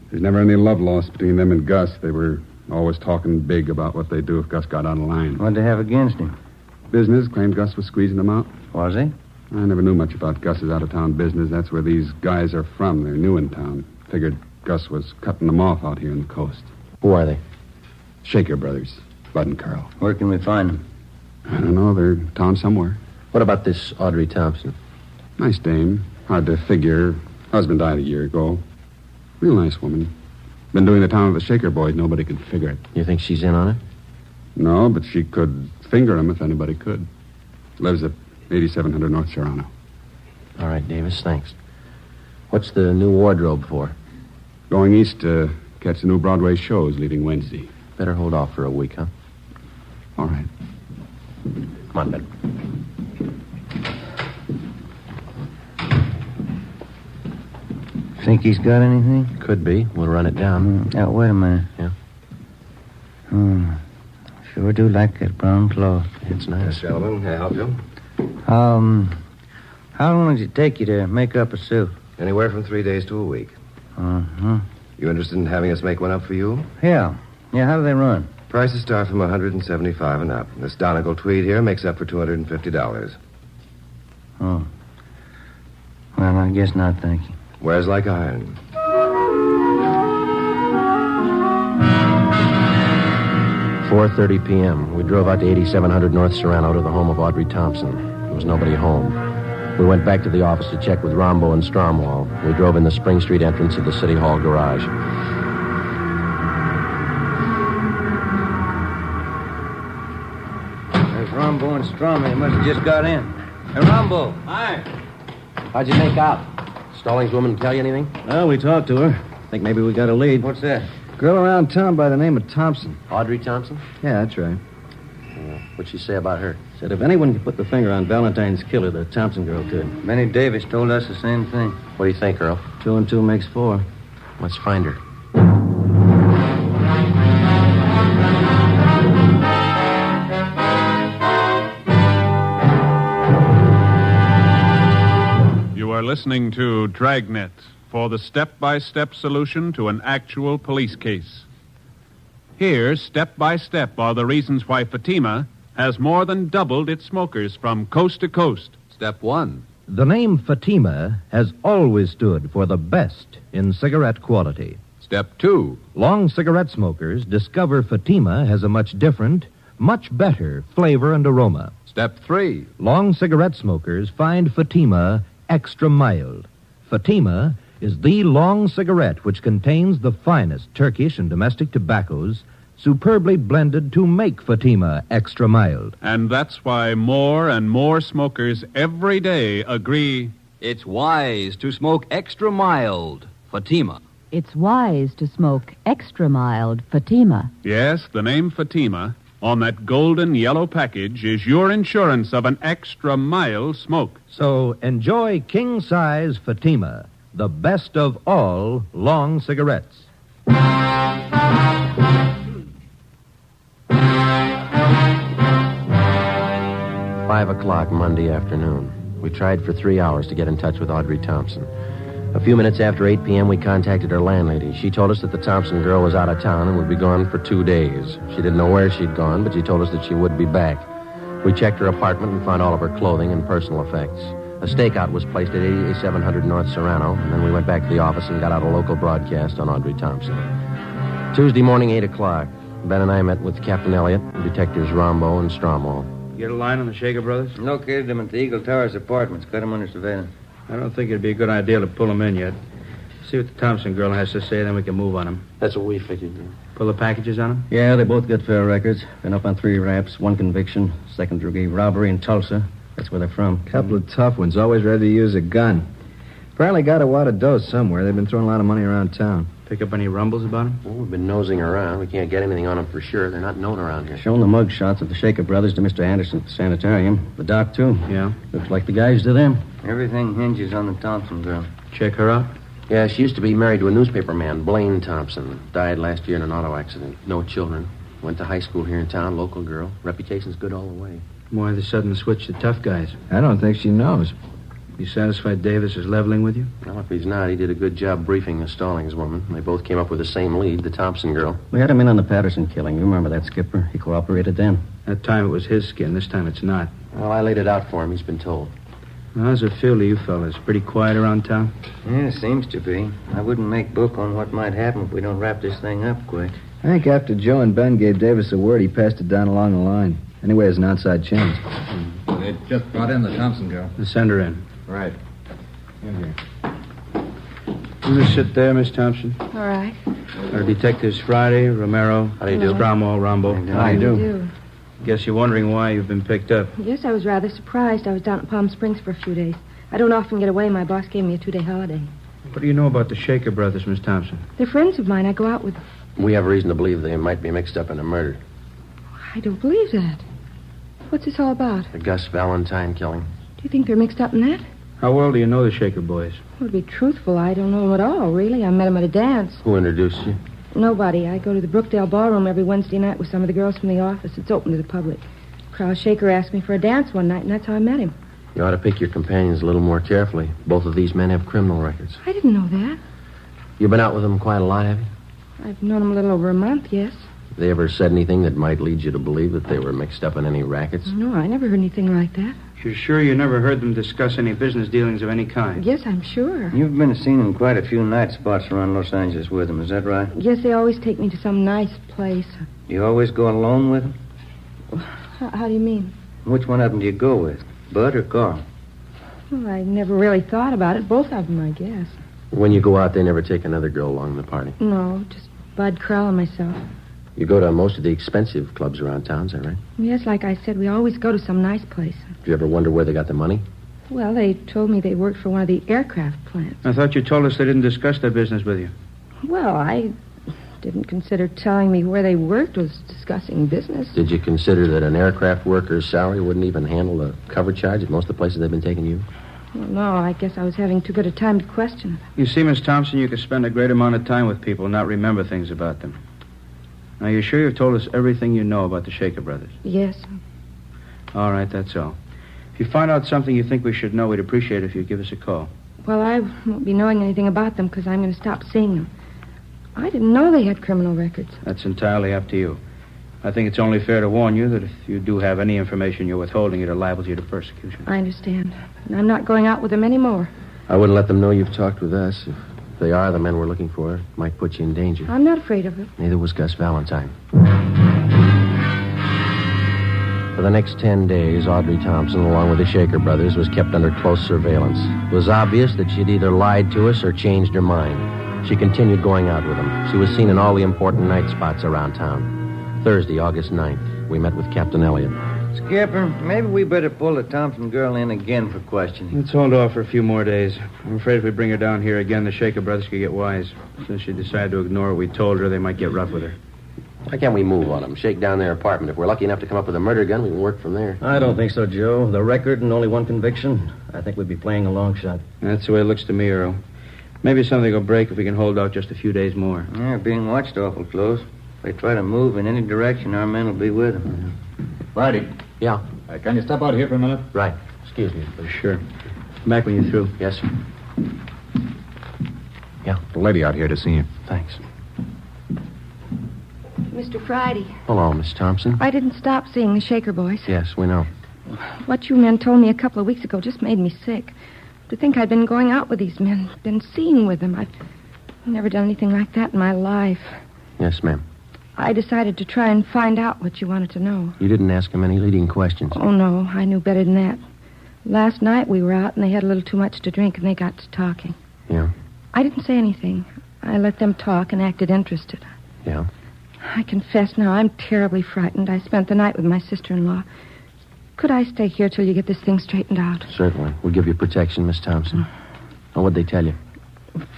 There's never any love lost between them and Gus. They were always talking big about what they'd do if Gus got out of line. What'd they have against him? Business. Claimed Gus was squeezing them out. Was he? I never knew much about Gus's out-of-town business. That's where these guys are from. They're new in town. Figured Gus was cutting them off out here on the coast. Who are they? Shaker brothers. Bud and Carl. Where can we find them? I don't know. They're in town somewhere. What about this Audrey Thompson? Nice dame. Hard to figure. Husband died a year ago. Real nice woman. Been doing the town with the Shaker boys. Nobody can figure it. You think she's in on it? No, but she could finger him if anybody could. Lives at 8700 North Serrano. All right, Davis, thanks. What's the new wardrobe for? Going east to catch the new Broadway shows leaving Wednesday. Better hold off for a week, huh? All right. Come on, Ben. Think he's got anything? Could be. We'll run it down. Now, wait a minute. Yeah? Sure do like that brown cloth. It's nice. Gentlemen, can I help you? How long does it take you to make up a suit? Anywhere from 3 days to a week. Uh-huh. You interested in having us make one up for you? Yeah. Yeah, how do they run? Prices start from $175 and up. This Donegal tweed here makes up for $250. Oh. Well, I guess not, thank you. Wears like iron. 4:30 p.m. We drove out to 8700 North Serrano to the home of Audrey Thompson. There was nobody home. We went back to the office to check with Rombo and Stromwall. We drove in the Spring Street entrance of the City Hall garage. There's Rombo and Strom. They must have just got in. Hey, Rombo. Hi. How'd you make out? Stallings woman tell you anything? Well, we talked to her. Think maybe we got a lead. What's that? Girl around town by the name of Thompson. Audrey Thompson? Yeah, that's right. What'd she say about her? Said if anyone could put the finger on Valentine's killer, the Thompson girl could. Benny Davis told us the same thing. What do you think, Earl? 2 and 2 makes 4. Let's find her. You are listening to Dragnet for the step-by-step solution to an actual police case. Here, step by step, are the reasons why Fatima has more than doubled its smokers from coast to coast. Step 1. The name Fatima has always stood for the best in cigarette quality. Step 2. Long cigarette smokers discover Fatima has a much different, much better flavor and aroma. Step 3. Long cigarette smokers find Fatima extra mild. Fatima is the long cigarette which contains the finest Turkish and domestic tobaccos superbly blended to make Fatima extra mild. And that's why more and more smokers every day agree it's wise to smoke extra mild Fatima. It's wise to smoke extra mild Fatima. Yes, the name Fatima on that golden yellow package is your insurance of an extra mild smoke. So enjoy king-size Fatima, the best of all long cigarettes. 5 o'clock Monday afternoon. We tried for 3 hours to get in touch with Audrey Thompson. A few minutes after 8 p.m., we contacted her landlady. She told us that the Thompson girl was out of town and would be gone for 2 days. She didn't know where she'd gone, but she told us that she would be back. We checked her apartment and found all of her clothing and personal effects. A stakeout was placed at 8700 North Serrano, and then we went back to the office and got out a local broadcast on Audrey Thompson. Tuesday morning, 8 o'clock. Ben and I met with Captain Elliott, Detectives Rombo and Stromwall. Get a line on the Shaker brothers? Located them at the Eagle Towers apartments. Got them under surveillance. I don't think it'd be a good idea to pull them in yet. See what the Thompson girl has to say, then we can move on him. That's what we figured. Pull the packages on him? Yeah, they both got fair records. Been up on 3 raps, 1 conviction, second-degree robbery in Tulsa. That's where they're from. Couple of tough ones, always ready to use a gun. Apparently got a wad of dough somewhere. They've been throwing a lot of money around town. Pick up any rumbles about him? Well, we've been nosing around. We can't get anything on them for sure. They're not known around here. Shown the mug shots of the Shaker brothers to Mr. Anderson at the sanitarium. The doc, too. Yeah? Looks like the guys to them. Everything hinges on the Thompson girl. Check her out? Yeah, she used to be married to a newspaper man, Blaine Thompson. Died last year in an auto accident. No children. Went to high school here in town, local girl. Reputation's good all the way. Why the sudden switch to tough guys? I don't think she knows. You satisfied Davis is leveling with you? Well, if he's not, he did a good job briefing the Stallings woman. They both came up with the same lead, the Thompson girl. We had him in on the Patterson killing. You remember that, Skipper? He cooperated then. That time it was his skin. This time it's not. Well, I laid it out for him. He's been told. Well, how's it feel to you fellas? Pretty quiet around town? Yeah, seems to be. I wouldn't make book on what might happen if we don't wrap this thing up quick. I think after Joe and Ben gave Davis a word, he passed it down along the line. Anyway, there's an outside chance. They just brought in the Thompson girl. Send her in. Right. In here. You just sit there, Miss Thompson. All right. Our detectives Friday, Romero, how do you do? Bramwell, Rambo. How do you do? Guess you're wondering why you've been picked up. Yes, I was rather surprised. I was down at Palm Springs for a few days. I don't often get away. My boss gave me a 2-day holiday. What do you know about the Shaker brothers, Miss Thompson? They're friends of mine. I go out with them. We have reason to believe they might be mixed up in a murder. I don't believe that. What's this all about? The Gus Valentine killing. Do you think they're mixed up in that? How well do you know the Shaker boys? Well, to be truthful, I don't know them at all, really. I met them at a dance. Who introduced you? Nobody. I go to the Brookdale Ballroom every Wednesday night with some of the girls from the office. It's open to the public. Carl Shaker asked me for a dance one night, and that's how I met him. You ought to pick your companions a little more carefully. Both of these men have criminal records. I didn't know that. You've been out with them quite a lot, have you? I've known them a little over a month, yes. They ever said anything that might lead you to believe that they were mixed up in any rackets? No, I never heard anything like that. You're sure you never heard them discuss any business dealings of any kind? Yes, I'm sure. You've been seen in quite a few night spots around Los Angeles with them, is that right? Yes, they always take me to some nice place. You always go alone with them? How do you mean? Which one of them do you go with, Bud or Carl? Well, I never really thought about it. Both of them, I guess. When you go out, they never take another girl along to the party? No, just Bud, Carl, and myself. You go to most of the expensive clubs around town, is that right? Yes, like I said, we always go to some nice place. Do you ever wonder where they got the money? Well, they told me they worked for one of the aircraft plants. I thought you told us they didn't discuss their business with you. Well, I didn't consider telling me where they worked was discussing business. Did you consider that an aircraft worker's salary wouldn't even handle the cover charge at most of the places they've been taking you? Well, no, I guess I was having too good a time to question it. You see, Miss Thompson, you could spend a great amount of time with people and not remember things about them. Now, you're sure you've told us everything you know about the Shaker brothers? Yes. All right, that's all. If you find out something you think we should know, we'd appreciate it if you'd give us a call. Well, I won't be knowing anything about them because I'm going to stop seeing them. I didn't know they had criminal records. That's entirely up to you. I think it's only fair to warn you that if you do have any information you're withholding, it liable you to persecution. I understand. And I'm not going out with them anymore. I wouldn't let them know you've talked with us. If they are the men we're looking for, it might put you in danger. I'm not afraid of it. Neither was Gus Valentine. For the next 10 days, Audrey Thompson, along with the Shaker brothers, was kept under close surveillance. It was obvious that she'd either lied to us or changed her mind. She continued going out with them. She was seen in all the important night spots around town. Thursday, August 9th, we met with Captain Elliott. Skipper, maybe we better pull the Thompson girl in again for questioning. Let's hold off for a few more days. I'm afraid if we bring her down here again, the Shaker brothers could get wise. Since she decided to ignore what we told her, they might get rough with her. Why can't we move on them? Shake down their apartment. If we're lucky enough to come up with a murder gun, we can work from there. I don't think so, Joe. The record and only one conviction. I think we'd be playing a long shot. That's the way it looks to me, Earl. Maybe something will break if we can hold out just a few days more. Yeah, being watched awful close. If they try to move in any direction, our men will be with them. Friday. Yeah? Can you step out here for a minute? Right. Excuse me, please. Sure. Come back when you're through. Yes, sir. Yeah? The lady out here to see you. Thanks. Mr. Friday. Hello, Miss Thompson. I didn't stop seeing the Shaker boys. Yes, we know. What you men told me a couple of weeks ago just made me sick. To think I'd been going out with these men, been seeing with them. I've never done anything like that in my life. Yes, ma'am. I decided to try and find out what you wanted to know. You didn't ask him any leading questions. Oh, no, I knew better than that. Last night we were out and they had a little too much to drink and they got to talking. Yeah? I didn't say anything. I let them talk and acted interested. Yeah? I confess now, I'm terribly frightened. I spent the night with my sister-in-law. Could I stay here till you get this thing straightened out? Certainly. We'll give you protection, Miss Thompson. Now, what'd they tell you?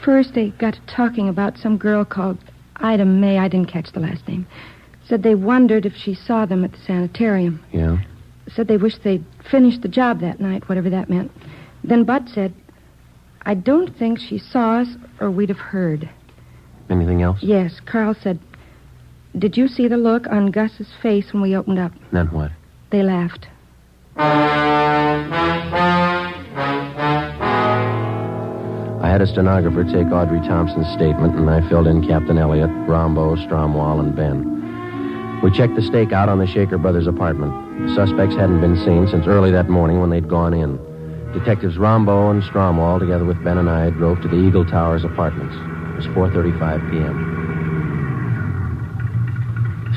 First, they got to talking about some girl called Ida May. I didn't catch the last name. Said they wondered if she saw them at the sanitarium. Yeah? Said they wished they'd finished the job that night, whatever that meant. Then Bud said, I don't think she saw us or we'd have heard. Anything else? Yes, Carl said, did you see the look on Gus's face when we opened up? Then what? They laughed. I had a stenographer take Audrey Thompson's statement, and I filled in Captain Elliott, Rombo, Stromwall, and Ben. We checked the stakeout on the Shaker brothers' apartment. The suspects hadn't been seen since early that morning when they'd gone in. Detectives Rombo and Stromwall, together with Ben and I, drove to the Eagle Towers apartments. It was 4:35 p.m.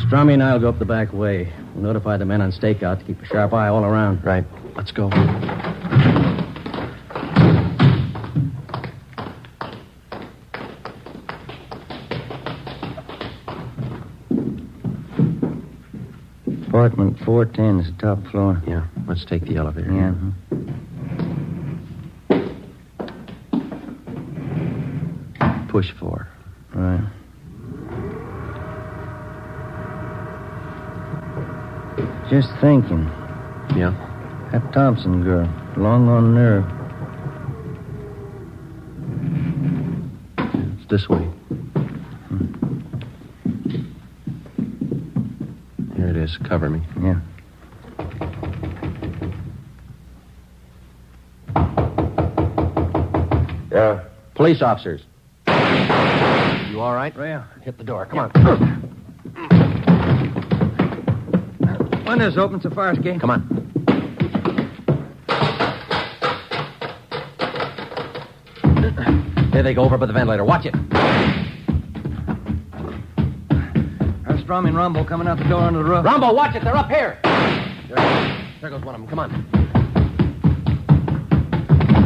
Strummy and I'll go up the back way. We'll notify the men on stakeout to keep a sharp eye all around. Right. Let's go. Apartment 410 is the top floor. Yeah, let's take the elevator. Yeah. Push 4. Right. Just thinking. Yeah? That Thompson girl, long on nerve. It's this way. Here it is. Cover me. Yeah. Yeah. Police officers. You all right? Yeah. Hit the door. Come on. Window's open so far, escape. Come on. There they go over by the ventilator. Watch it. There's Strom and Rombo coming out the door onto the roof. Rombo, watch it. They're up here. There goes one of them. Come on.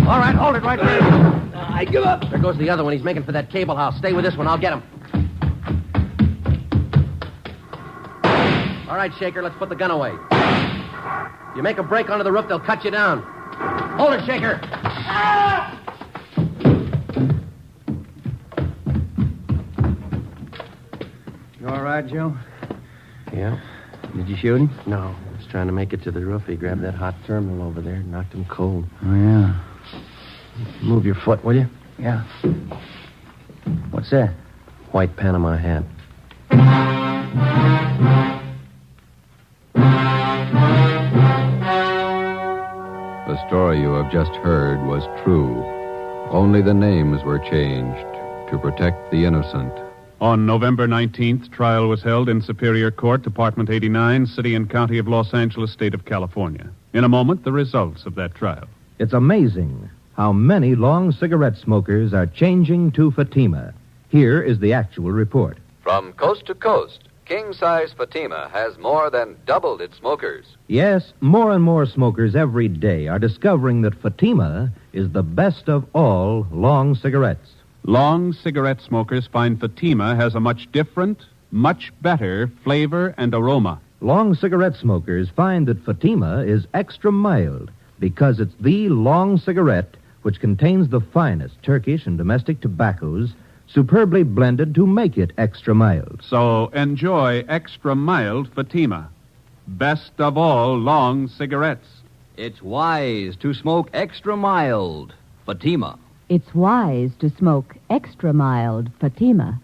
All right, hold it right there. I give up. There goes the other one. He's making for that cable house. Stay with this one. I'll get him. All right, Shaker, let's put the gun away. You make a break onto the roof, they'll cut you down. Hold it, Shaker. Ah! You all right, Joe? Yeah. Did you shoot him? No. He was trying to make it to the roof. He grabbed that hot terminal over there and knocked him cold. Oh, yeah. Move your foot, will you? Yeah. What's that? White Panama hat. The story you have just heard was true. Only the names were changed to protect the innocent. On November 19th, trial was held in Superior Court, Department 89, City and County of Los Angeles, State of California. In a moment, the results of that trial. It's amazing how many long cigarette smokers are changing to Fatima. Here is the actual report. From coast to coast, king-size Fatima has more than doubled its smokers. Yes, more and more smokers every day are discovering that Fatima is the best of all long cigarettes. Long cigarette smokers find Fatima has a much different, much better flavor and aroma. Long cigarette smokers find that Fatima is extra mild because it's the long cigarette which contains the finest Turkish and domestic tobaccos superbly blended to make it extra mild. So enjoy extra mild Fatima. Best of all long cigarettes. It's wise to smoke extra mild Fatima. It's wise to smoke extra mild Fatima.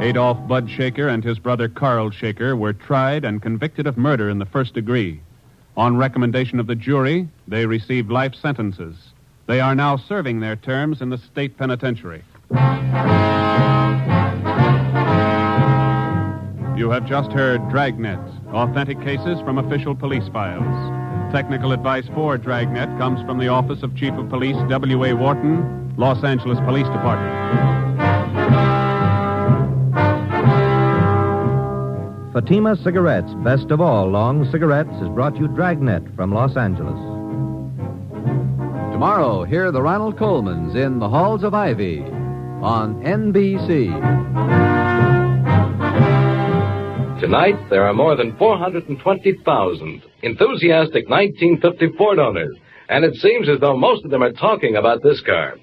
Adolph Bud Shaker and his brother Carl Shaker were tried and convicted of murder in the first degree. On recommendation of the jury, they received life sentences. They are now serving their terms in the state penitentiary. You have just heard Dragnet, authentic cases from official police files. Technical advice for Dragnet comes from the Office of Chief of Police W.A. Wharton, Los Angeles Police Department. Fatima Cigarettes, best of all long cigarettes, has brought you Dragnet from Los Angeles. Tomorrow, hear the Ronald Colemans in the Halls of Ivy on NBC. Tonight, there are more than 420,000 enthusiastic 1950 Ford owners, and it seems as though most of them are talking about this car.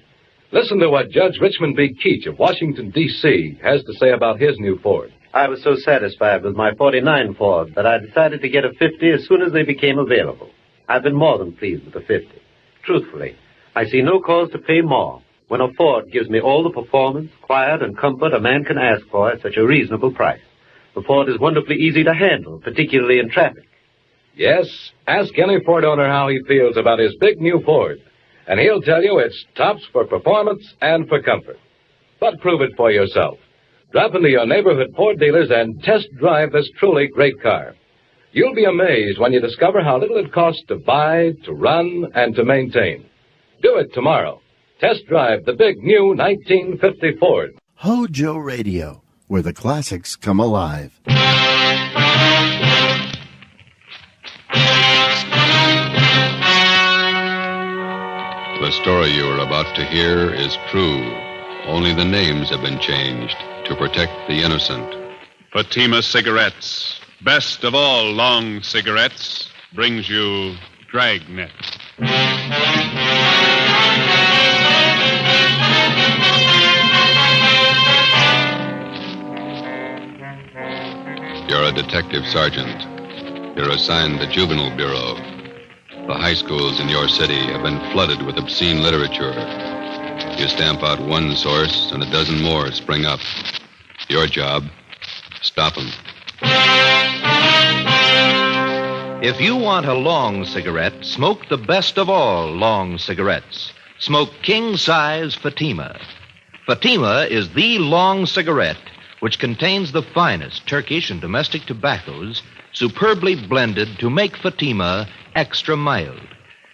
Listen to what Judge Richmond B. Keach of Washington, D.C. has to say about his new Ford. I was so satisfied with my 49 Ford that I decided to get a 50 as soon as they became available. I've been more than pleased with the 50. Truthfully, I see no cause to pay more when a Ford gives me all the performance, quiet, and comfort a man can ask for at such a reasonable price. The Ford is wonderfully easy to handle, particularly in traffic. Yes, ask any Ford owner how he feels about his big new Ford, and he'll tell you it's tops for performance and for comfort. But prove it for yourself. Drop into your neighborhood Ford dealers and test drive this truly great car. You'll be amazed when you discover how little it costs to buy, to run, and to maintain. Do it tomorrow. Test drive the big new 1950 Ford. HOJO Radio, where the classics come alive. The story you are about to hear is true. Only the names have been changed to protect the innocent. Fatima Cigarettes, best of all long cigarettes, brings you Dragnet. You're a detective sergeant. You're assigned the Juvenile Bureau. The high schools in your city have been flooded with obscene literature. You stamp out one source, and a dozen more spring up. Your job, stop them. If you want a long cigarette, smoke the best of all long cigarettes. Smoke king-size Fatima. Fatima is the long cigarette which contains the finest Turkish and domestic tobaccos superbly blended to make Fatima extra mild.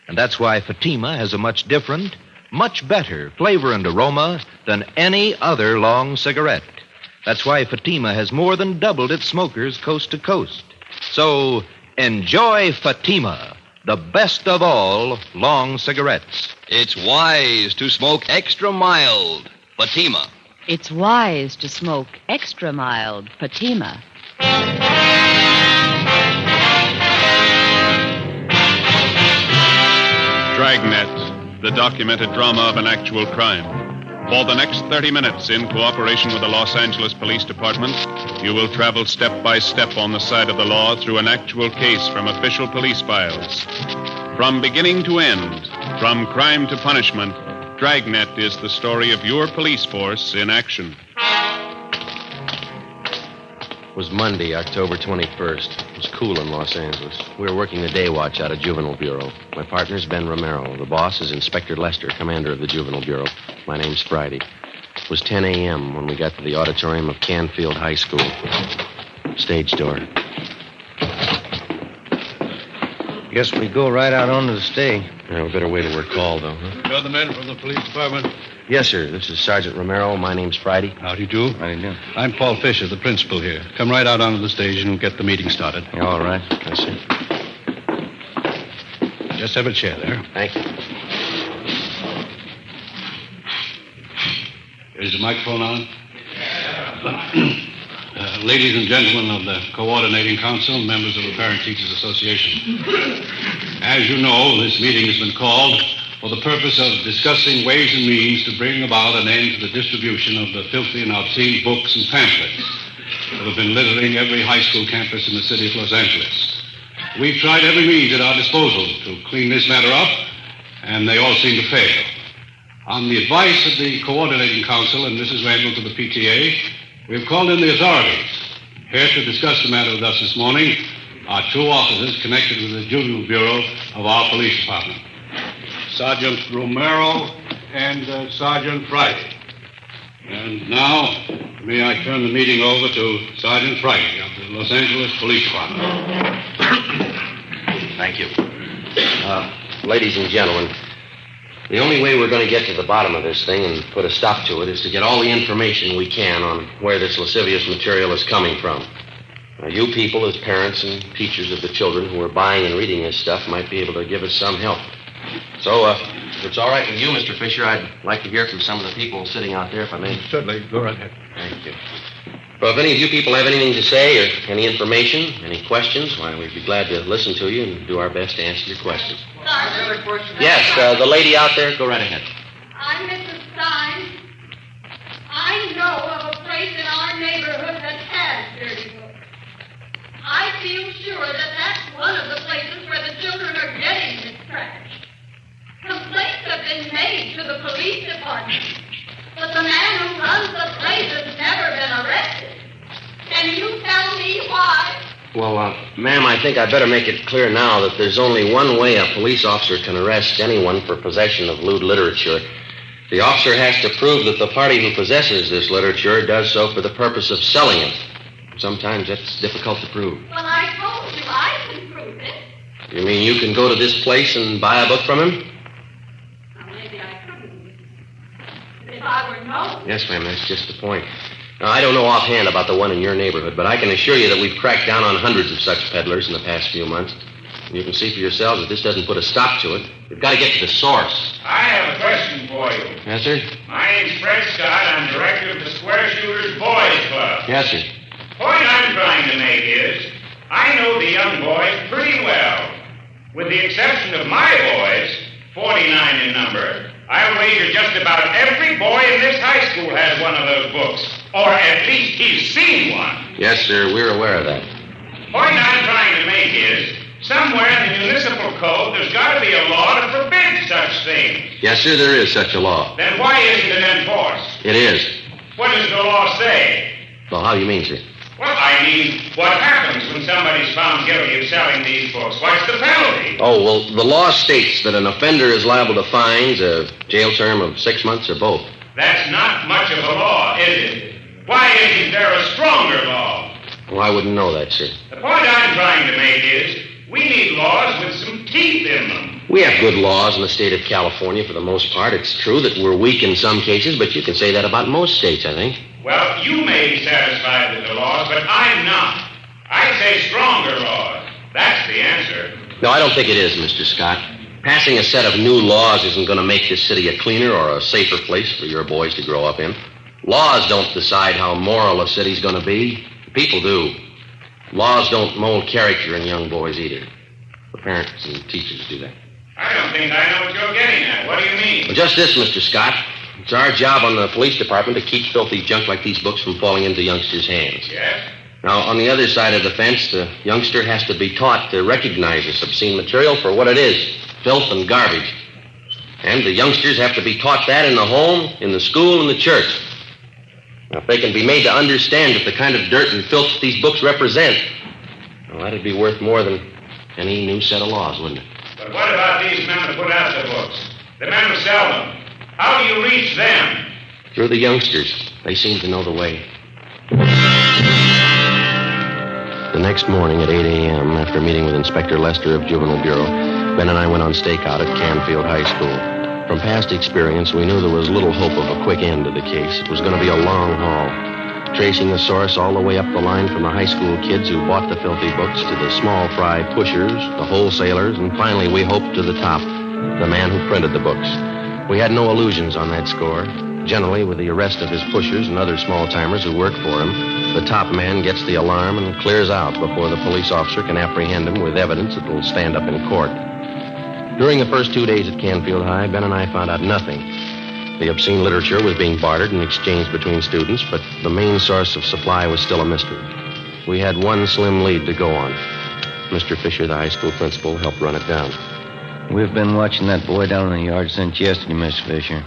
And that's why Fatima has a much different, much better flavor and aroma than any other long cigarette. That's why Fatima has more than doubled its smokers coast to coast. So enjoy Fatima, the best of all long cigarettes. It's wise to smoke extra mild. Fatima. It's wise to smoke extra mild Fatima. Dragnet, the documented drama of an actual crime. For the next 30 minutes, in cooperation with the Los Angeles Police Department, you will travel step by step on the side of the law through an actual case from official police files. From beginning to end, from crime to punishment, Dragnet is the story of your police force in action. It was Monday, October 21st. It was cool in Los Angeles. We were working the day watch out of Juvenile Bureau. My partner's Ben Romero. The boss is Inspector Lester, commander of the Juvenile Bureau. My name's Friday. It was 10 a.m. when we got to the auditorium of Canfield High School. Stage door. Guess we go right out onto the stage. Yeah, we better wait till we're called, though, huh? You're the men from the police department? Yes, sir. This is Sergeant Romero. My name's Friday. How do you do? How do you do? I'm Paul Fisher, the principal here. Come right out onto the stage and we'll get the meeting started. Yeah, all right. Yes, sir. Just have a chair there. Thank you. Is the microphone on? Ladies and gentlemen of the Coordinating Council, members of the Parent-Teachers Association. As you know, this meeting has been called for the purpose of discussing ways and means to bring about an end to the distribution of the filthy and obscene books and pamphlets that have been littering every high school campus in the city of Los Angeles. We've tried every means at our disposal to clean this matter up, and they all seem to fail. On the advice of the Coordinating Council and Mrs. Randall to the PTA, we've called in the authorities. Here to discuss the matter with us this morning are two officers connected with the Juvenile Bureau of our police department. Sergeant Romero and Sergeant Friday. And now, may I turn the meeting over to Sergeant Friday of the Los Angeles Police Department. Thank you. Ladies and gentlemen, the only way we're going to get to the bottom of this thing and put a stop to it is to get all the information we can on where this lascivious material is coming from. Now, you people, as parents and teachers of the children who are buying and reading this stuff, might be able to give us some help. So, if it's all right with you, Mr. Fisher, I'd like to hear from some of the people sitting out there, if I may. Certainly. Go right ahead. Thank you. Well, if any of you people have anything to say or any information, any questions, why, we'd be glad to listen to you and do our best to answer your questions. Yes, the lady out there, go right ahead. I'm Mrs. Stein. I know of a place in our neighborhood that has dirty books. I feel sure that that's one of the places where the children are getting this trash. Complaints have been made to the police department, but the man who runs the place has never been arrested. Can you tell me why? Well, ma'am, I think I'd better make it clear now that there's only one way a police officer can arrest anyone for possession of lewd literature. The officer has to prove that the party who possesses this literature does so for the purpose of selling it. Sometimes that's difficult to prove. Well, I told you I can prove it. You mean you can go to this place and buy a book from him? Well, maybe I couldn't. If I were known. Yes, ma'am, that's just the point. Now, I don't know offhand about the one in your neighborhood, but I can assure you that we've cracked down on hundreds of such peddlers in the past few months. And you can see for yourselves that this doesn't put a stop to it. We've got to get to the source. I have a question for you. Yes, sir? My name's Fred Scott. I'm director of the Square Shooters Boys Club. Yes, sir. Point I'm trying to make is, I know the young boys pretty well. With the exception of my boys, 49 in number, I'll wager just about every boy in this high school has one of those books. Or at least he's seen one. Yes, sir, we're aware of that. Point I'm trying to make is, somewhere in the municipal code, there's got to be a law to forbid such things. Yes, sir, there is such a law. Then why isn't it enforced? It is. What does the law say? Well, how do you mean, sir? Well, I mean, what happens when somebody's found guilty of selling these books? What's the penalty? Oh, well, the law states that an offender is liable to fines, a jail term of 6 months, or both. That's not much of a law, is it? Why isn't there a stronger law? Well, I wouldn't know that, sir. The point I'm trying to make is, we need laws with some teeth in them. We have good laws in the state of California for the most part. It's true that we're weak in some cases, but you can say that about most states, I think. Well, you may be satisfied with the laws, but I'm not. I say stronger laws. That's the answer. No, I don't think it is, Mr. Scott. Passing a set of new laws isn't going to make this city a cleaner or a safer place for your boys to grow up in. Laws don't decide how moral a city's going to be. People do. Laws don't mold character in young boys either. The parents and teachers do that. I don't think I know what you're getting at. What do you mean? Well, just this, Mr. Scott. It's our job on the police department to keep filthy junk like these books from falling into youngsters' hands. Yes? Now, on the other side of the fence, the youngster has to be taught to recognize this obscene material for what it is, filth and garbage. And the youngsters have to be taught that in the home, in the school, and the church. Now, if they can be made to understand that the kind of dirt and filth that these books represent, well, that'd be worth more than any new set of laws, wouldn't it? But what about these men who put out the books? The men who sell them? How do you reach them? Through the youngsters. They seem to know the way. The next morning at 8 a.m., after meeting with Inspector Lester of Juvenile Bureau, Ben and I went on stakeout at Canfield High School. From past experience, we knew there was little hope of a quick end to the case. It was going to be a long haul, tracing the source all the way up the line from the high school kids who bought the filthy books to the small fry pushers, the wholesalers, and finally, we hoped, to the top, the man who printed the books. We had no illusions on that score. Generally, with the arrest of his pushers and other small-timers who worked for him, the top man gets the alarm and clears out before the police officer can apprehend him with evidence that will stand up in court. During the first 2 days at Canfield High, Ben and I found out nothing. The obscene literature was being bartered and exchanged between students, but the main source of supply was still a mystery. We had one slim lead to go on. Mr. Fisher, the high school principal, helped run it down. We've been watching that boy down in the yard since yesterday, Mr. Fisher.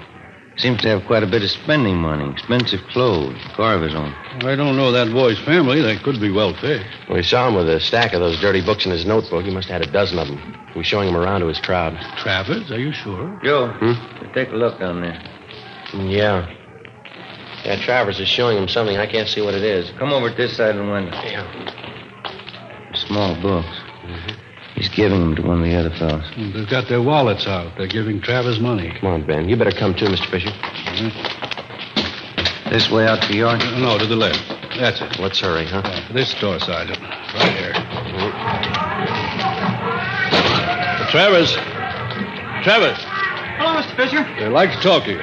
Seems to have quite a bit of spending money, expensive clothes, car of his own. I don't know that boy's family. They could be wealthy. We saw him with a stack of those dirty books in his notebook. He must have had a dozen of them. He was showing them around to his crowd. Travis, are you sure? Joe, take a look down there. Yeah. Yeah, Travers is showing him something. I can't see what it is. Come over at this side of the window. Yeah. Small books. He's giving them to one of the other fellows. They've got their wallets out. They're giving Travers money. Come on, Ben. You better come too, Mr. Fisher. This way out to the yard? No, to the left. That's it. Let's hurry, huh? This door, Sergeant. Right here. Travers. Travers. Hello, Mr. Fisher. I'd like to talk to you.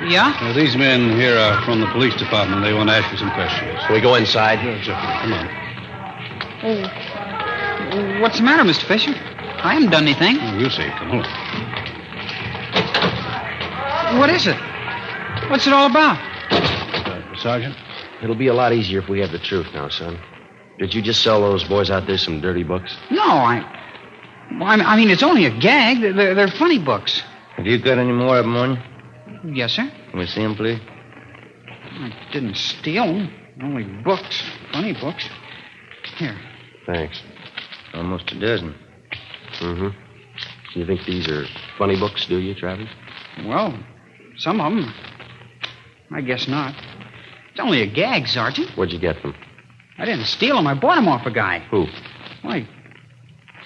Yeah? These men here are from the police department. They want to ask you some questions. Can we go inside? Come on. Oh. What's the matter, Mr. Fisher? I haven't done anything. Oh, you see. Come on. What is it? What's it all about? Sergeant? It'll be a lot easier if we have the truth now, son. Did you just sell those boys out there some dirty books? No, I mean, it's only a gag. They're funny books. Have you got any more of them on you? Yes, sir. Can we see them, please? I didn't steal them. Only books. Funny books. Here. Thanks. Almost a dozen. Mm-hmm. You think these are funny books, do you, Travis? Well, some of them. I guess not. It's only a gag, Sergeant. Where'd you get them? I didn't steal them. I bought them off a guy. Who? Why,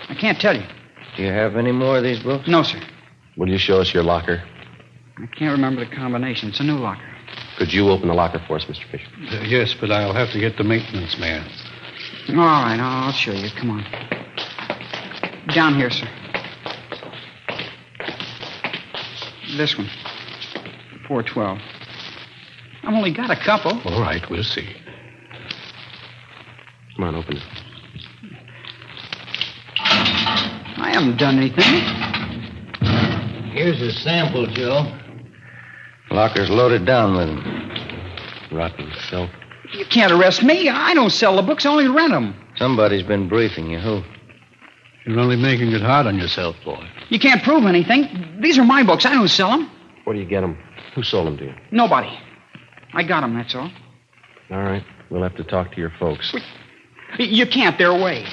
I can't tell you. Do you have any more of these books? No, sir. Will you show us your locker? I can't remember the combination. It's a new locker. Could you open the locker for us, Mr. Fisher? Yes, but I'll have to get the maintenance man. All right, I'll show you. Come on. Down here, sir. This one. 412. I've only got a couple. All right, we'll see. Come on, open it. I haven't done anything. Here's a sample, Joe. Locker's loaded down with them. Rotten filth. You can't arrest me. I don't sell the books. I only rent them. Somebody's been briefing you. Who? You're only making it hard on yourself, boy. You can't prove anything. These are my books. I don't sell them. Where do you get them? Who sold them to you? Nobody. I got them, that's all. All right. We'll have to talk to your folks. You can't. They're away.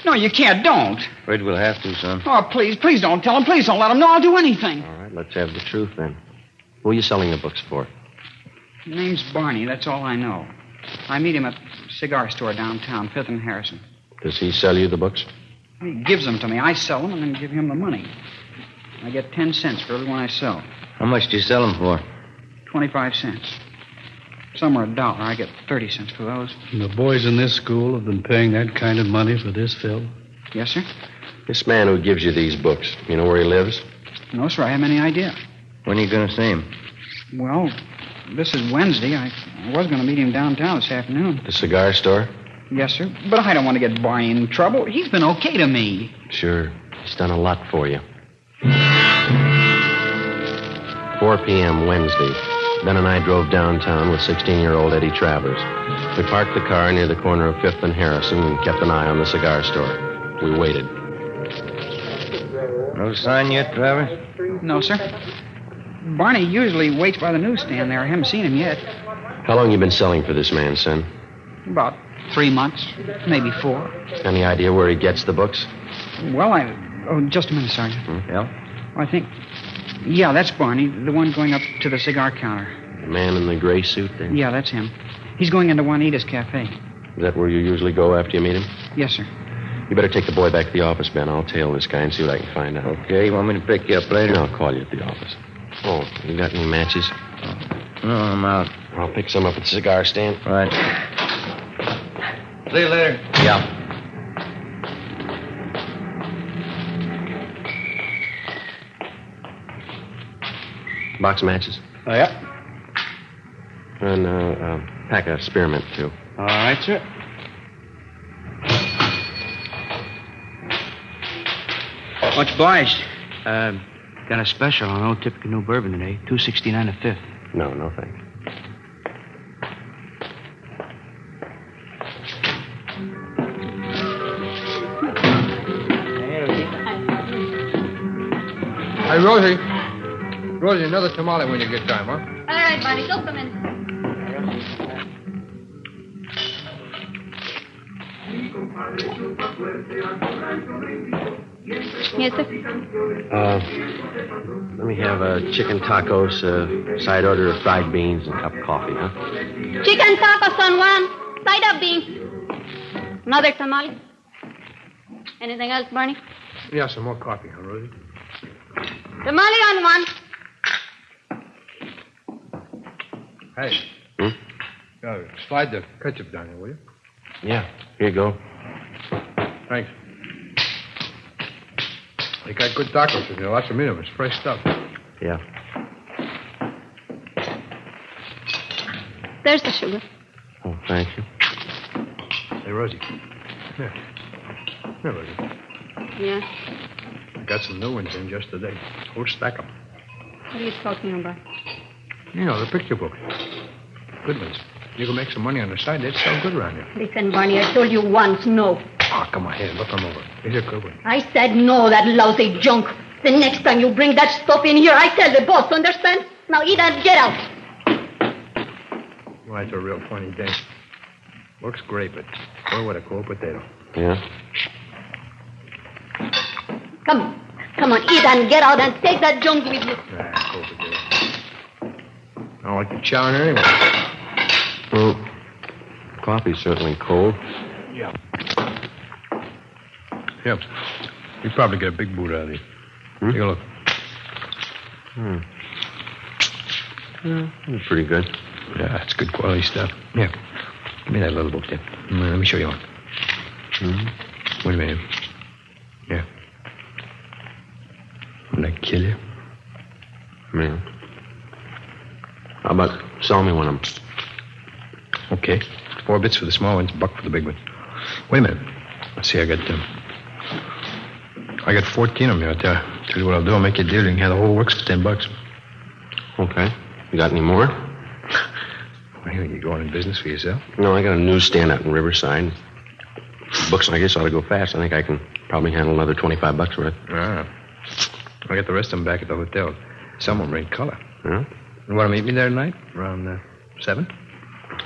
No, you can't. Don't. Afraid we'll have to, son. Oh, please don't tell them. Please don't let them know I'll do anything. All right, let's have the truth then. Who are you selling the books for? His name's Barney. That's all I know. I meet him at a cigar store downtown, 5th and Harrison. Does he sell you the books? He gives them to me. I sell them and then give him the money. I get 10 cents for every one I sell. How much do you sell them for? 25 cents. Some are $1. I get 30 cents for those. And the boys in this school have been paying that kind of money for this film? Yes, sir. This man who gives you these books, you know where he lives? No, sir. I haven't any idea. When are you going to see him? Well, this is Wednesday. I was going to meet him downtown this afternoon. The cigar store? Yes, sir. But I don't want to get Barney in trouble. He's been okay to me. Sure. He's done a lot for you. 4 p.m. Wednesday. Ben and I drove downtown with 16-year-old Eddie Travers. We parked the car near the corner of 5th and Harrison and kept an eye on the cigar store. We waited. No sign yet, Travers? No, sir. Barney usually waits by the newsstand there. I haven't seen him yet. How long you been selling for this man, son? About 3 months, maybe 4. Any idea where he gets the books? Well, Oh, just a minute, Sergeant. Yeah? I think... Yeah, that's Barney, the one going up to the cigar counter. The man in the gray suit there? Yeah, that's him. He's going into Juanita's Cafe. Is that where you usually go after you meet him? Yes, sir. You better take the boy back to the office, Ben. I'll tail this guy and see what I can find out. Okay, you want me to pick you up later? No, I'll call you at the office. Oh, you got any matches? No, I'm out. I'll pick some up at the cigar stand. Right. See you later. Yeah. Box of matches. Oh, yeah. And pack of spearmint, too. All right, sir. Much obliged. Got a special on Old Typical New Bourbon today. $2.69 a fifth. No, thanks. Hey, Rosie. Rosie, another tamale when you get time, huh? All right, Barney, go come in. Yes, sir. Let me have chicken tacos, side order of fried beans, and a cup of coffee, huh? Chicken tacos on one, side of beans. Another tamale. Anything else, Barney? Yeah, some more coffee, huh, Rosie? Tamale on one. Hey. Slide the ketchup down here, will you? Yeah, here you go. Thanks. They got good tacos in there. Lots of meat of them. It's fresh stuff. Yeah. There's the sugar. Oh, thank you. Hey, Rosie. Here. Here, Rosie. Yeah? I got some new ones in just today. Whole stack 'em. What are you talking about? You know, the picture books. Good ones. You can make some money on the side. They'd sell good around here. Listen, Barney, I told you once, no. Oh, come on. Here, look them over. These are good ones. I said no, that lousy junk. The next time you bring that stuff in here, I tell the boss, understand? Now eat and get out. Well, that's a real funny day. Looks great, but boy, what a cold potato. Yeah? Come on, eat and get out and take that junk with you. Cold potato. I don't like the chow in there anyway. Well, coffee's certainly cold. Yeah. Yep. You probably get a big boot out of these. Take a look. That's pretty good. Yeah, it's good quality stuff. Yeah. Give me that little book there. Let me show you one. Wait a minute. Yeah. Wouldn't that kill you? Man. How about selling me one of them? Okay. 4 bits for the small ones, $1 for the big one. Wait a minute. Let's see, I got 14 of them here. I'll tell you what I'll do. I'll make you a deal. You can have the whole works for $10. Okay. You got any more? Well, you going in business for yourself? No, I got a newsstand out in Riverside. Books like this ought to go fast. I think I can probably handle another $25 worth. Ah. I got the rest of them back at the hotel. Some of them are in color. Huh? You want to meet me there tonight? Around 7?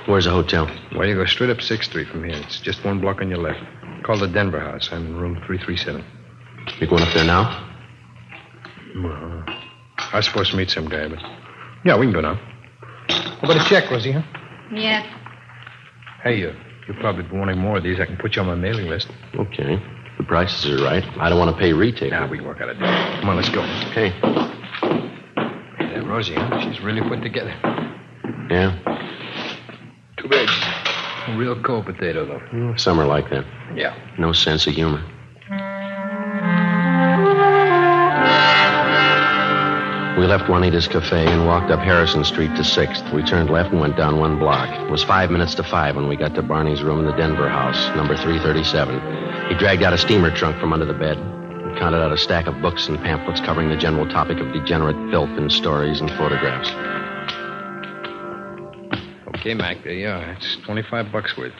Where's the hotel? Well, you go straight up 6th Street from here. It's just 1 block on your left. Call the Denver House. I'm in room 337. You going up there now? Well, I was supposed to meet some guy, but... Yeah, we can go now. How about a check, Rosie, huh? Yeah. Hey, you'll probably be wanting more of these. I can put you on my mailing list. Okay. The prices are right. I don't want to pay retail. Nah, we can work out a deal. Come on, let's go. Okay. Hey, that Rosie, huh? She's really put together. Yeah? Too bad. A real cold potato, though. Some are like that. Yeah. No sense of humor. We left Juanita's Cafe and walked up Harrison Street to 6th. We turned left and went down 1 block. It was 5 minutes to 5 when we got to Barney's room in the Denver house, number 337. He dragged out a steamer trunk from under the bed and counted out a stack of books and pamphlets covering the general topic of degenerate filth in stories and photographs. Okay, Mac, there you are. That's $25 worth.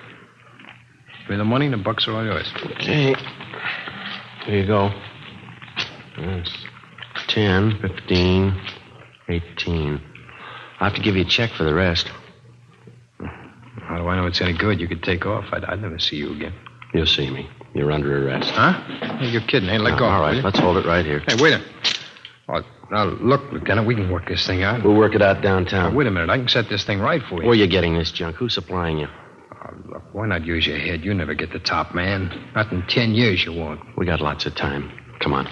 For the money, the bucks are all yours. Okay. Here you go. That's 10, 15, 18. I'll have to give you a check for the rest. How do I know it's any good? You could take off. I'd never see you again. You'll see me. You're under arrest. Huh? Hey, you're kidding. Hey, let go. All right, let's hold it right here. Hey, wait a minute. Oh, now, look, Lieutenant, we can work this thing out. We'll work it out downtown. Now, wait a minute. I can set this thing right for you. Where are you getting this junk? Who's supplying you? Oh, look, why not use your head? You never get the top, man. Not in 10 years you won't. We got lots of time. Come on.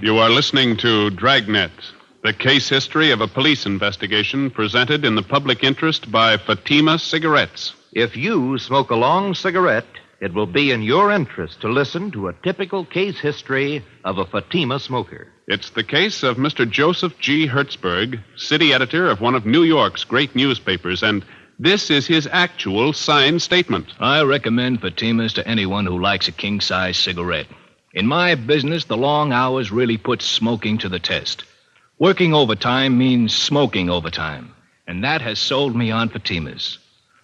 You are listening to Dragnet, the case history of a police investigation presented in the public interest by Fatima Cigarettes. If you smoke a long cigarette, it will be in your interest to listen to a typical case history of a Fatima smoker. It's the case of Mr. Joseph G. Hertzberg, city editor of one of New York's great newspapers, and this is his actual signed statement. I recommend Fatimas to anyone who likes a king-size cigarette. In my business, the long hours really put smoking to the test. Working overtime means smoking overtime, and that has sold me on Fatimas.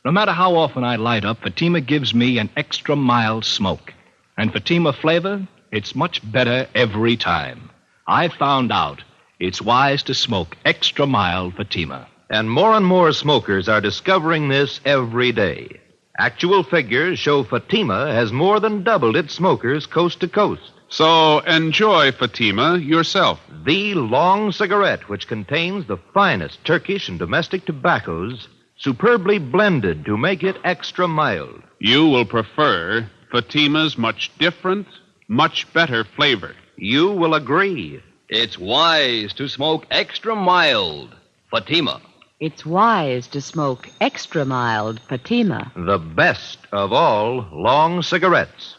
No matter how often I light up, Fatima gives me an extra mild smoke. And Fatima flavor, it's much better every time. I found out it's wise to smoke extra mild Fatima. And more smokers are discovering this every day. Actual figures show Fatima has more than doubled its smokers coast to coast. So enjoy Fatima yourself. The long cigarette, which contains the finest Turkish and domestic tobaccos, superbly blended to make it extra mild. You will prefer Fatima's much different much better flavor. You will agree. It's wise to smoke extra mild. Fatima. It's wise to smoke extra mild Fatima. The best of all long cigarettes.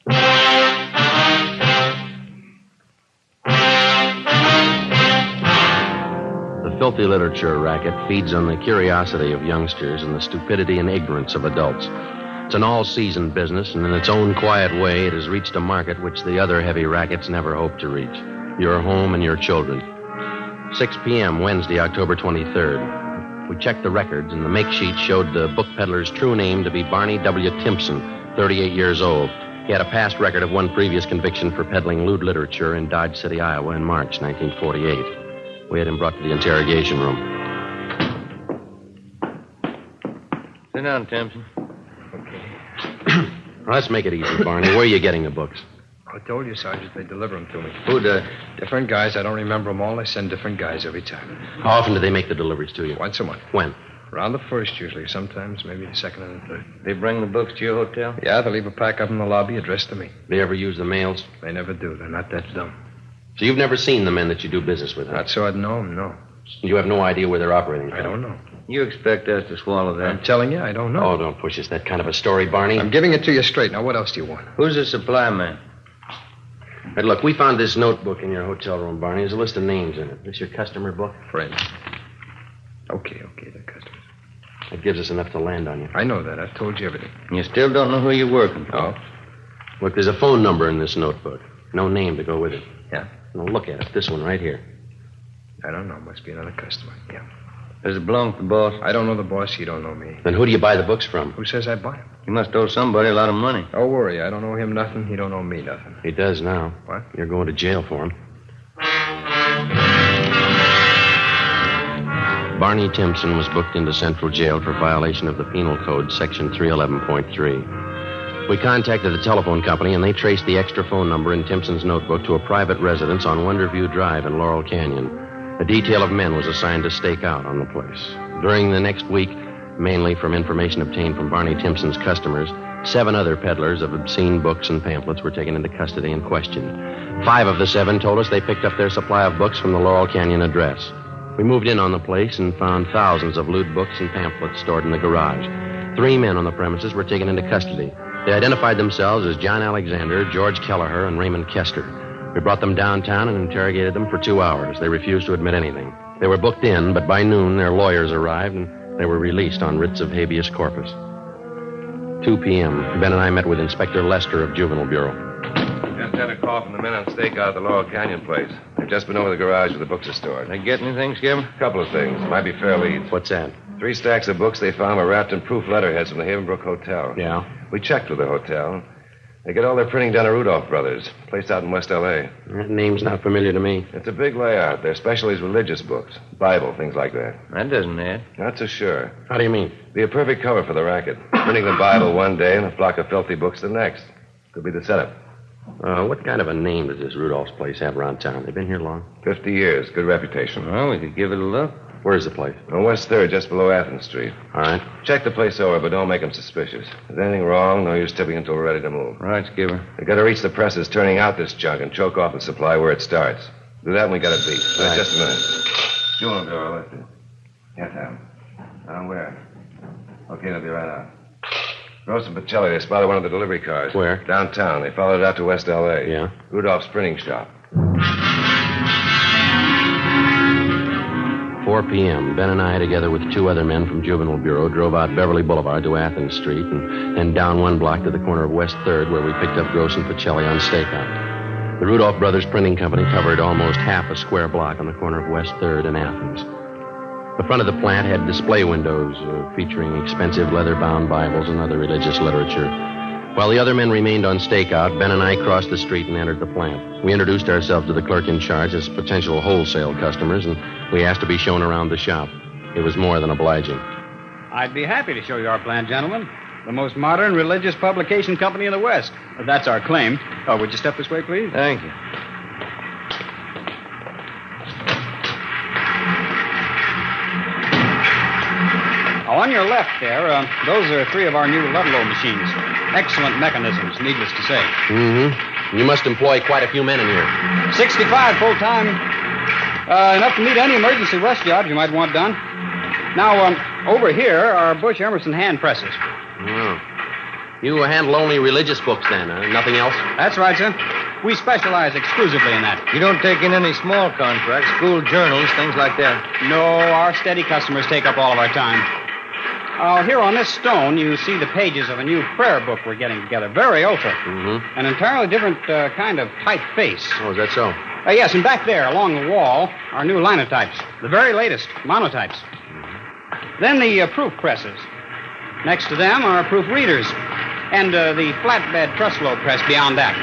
The filthy literature racket feeds on the curiosity of youngsters and the stupidity and ignorance of adults. It's an all-season business, and in its own quiet way, it has reached a market which the other heavy rackets never hoped to reach. Your home and your children. 6 p.m., Wednesday, October 23rd. We checked the records, and the make sheet showed the book peddler's true name to be Barney W. Timpson, 38 years old. He had a past record of one previous conviction for peddling lewd literature in Dodge City, Iowa in March 1948. We had him brought to the interrogation room. Sit down, Timpson. Let's make it easy, Barney. Where are you getting the books? I told you, Sergeant, they deliver them to me. Who does? Different guys. I don't remember them all. They send different guys every time. How often do they make the deliveries to you? Once a month. When? Around the first, usually. Sometimes maybe the second and the third. They bring the books to your hotel? Yeah, they leave a pack up in the lobby addressed to me. They ever use the mails? They never do. They're not that dumb. So you've never seen the men that you do business with, huh? Not so I'd know them, no. You have no idea where they're operating from? I don't know. You expect us to swallow that? I'm telling you, I don't know. Oh, don't push us that kind of a story, Barney. I'm giving it to you straight. Now, what else do you want? Who's the supply man? Hey, look, we found this notebook in your hotel room, Barney. There's a list of names in it. This your customer book? Friend. Okay, they're customers. It gives us enough to land on you. I know that. I've told you everything. You still don't know who you're working for? Oh. Look, there's a phone number in this notebook. No name to go with it. Yeah. Now, look at it. This one right here. I don't know. Must be another customer. Yeah. Does it belong to the boss? I don't know the boss. You don't know me. Then who do you buy the books from? Who says I buy them? You must owe somebody a lot of money. Don't worry. I don't owe him nothing. He don't owe me nothing. He does now. What? You're going to jail for him. Barney Timpson was booked into Central Jail for violation of the Penal Code, Section 311.3. We contacted the telephone company, and they traced the extra phone number in Timpson's notebook to a private residence on Wonderview Drive in Laurel Canyon. A detail of men was assigned to stake out on the place. During the next week, mainly from information obtained from Barney Timpson's customers, 7 other peddlers of obscene books and pamphlets were taken into custody and questioned. 5 of the 7 told us they picked up their supply of books from the Laurel Canyon address. We moved in on the place and found thousands of lewd books and pamphlets stored in the garage. 3 men on the premises were taken into custody. They identified themselves as John Alexander, George Kelleher, and Raymond Kester. We brought them downtown and interrogated them for 2 hours. They refused to admit anything. They were booked in, but by noon their lawyers arrived and they were released on writs of habeas corpus. 2 p.m. Ben and I met with Inspector Lester of Juvenile Bureau. Just had a call from the men on stakeout at the Laurel Canyon place. They've just been over the garage where the books are stored. They get anything, Skipper? A couple of things. Might be fair leads. What's that? 3 stacks of books they found were wrapped in proof letterheads from the Havenbrook Hotel. Yeah? We checked with the hotel. They get all their printing done at Rudolph Brothers, place out in West L.A. That name's not familiar to me. It's a big layout. Their specialty is religious books, Bible, things like that. That doesn't add. Not so sure. How do you mean? Be a perfect cover for the racket. Printing the Bible one day and a flock of filthy books the next. Could be the setup. What kind of a name does this Rudolph's place have around town? They've been here long? 50 years. Good reputation. Well, we could give it a look. Where's the place? On West 3rd, just below Athens Street. All right. Check the place over, but don't make them suspicious. If there's anything wrong, no use tipping until we're ready to move. Right, Skipper. They got to reach the presses turning out this junk and choke off the supply where it starts. Do that and we got it beat. Right. Just a minute. Juvenile Bureau, left it. Yes, Sam. Now where? Okay, they'll be right out. Gross and Pacelli, they spotted one of the delivery cars. Where? Downtown. They followed it out to West L.A. Yeah? Rudolph's printing shop. 4 p.m., Ben and I, together with 2 other men from Juvenile Bureau, drove out Beverly Boulevard to Athens Street and then down 1 block to the corner of West 3rd, where we picked up Gross and Pacelli on stakeout. The Rudolph Brothers Printing Company covered almost half a square block on the corner of West 3rd and Athens. The front of the plant had display windows featuring expensive leather-bound Bibles and other religious literature. While the other men remained on stakeout, Ben and I crossed the street and entered the plant. We introduced ourselves to the clerk in charge as potential wholesale customers, and we asked to be shown around the shop. It was more than obliging. I'd be happy to show you our plant, gentlemen. The most modern religious publication company in the West. That's our claim. Oh, would you step this way, please? Thank you. On your left there, those are 3 of our new Ludlow machines. Excellent mechanisms, needless to say. Mm-hmm. You must employ quite a few men in here. 65 full-time. Enough to meet any emergency rush jobs you might want done. Now, over here are Bush Emerson hand presses. Oh. You handle only religious books then, nothing else? That's right, sir. We specialize exclusively in that. You don't take in any small contracts, school journals, things like that? No, our steady customers take up all of our time. Here on this stone, you see the pages of a new prayer book we're getting together. Very ultra. Mm-hmm. An entirely different kind of typeface. Oh, is that so? Yes, and back there, along the wall, are new linotypes. The very latest, monotypes. Then the proof presses. Next to them are proof readers. And the flatbed truss flow press beyond that.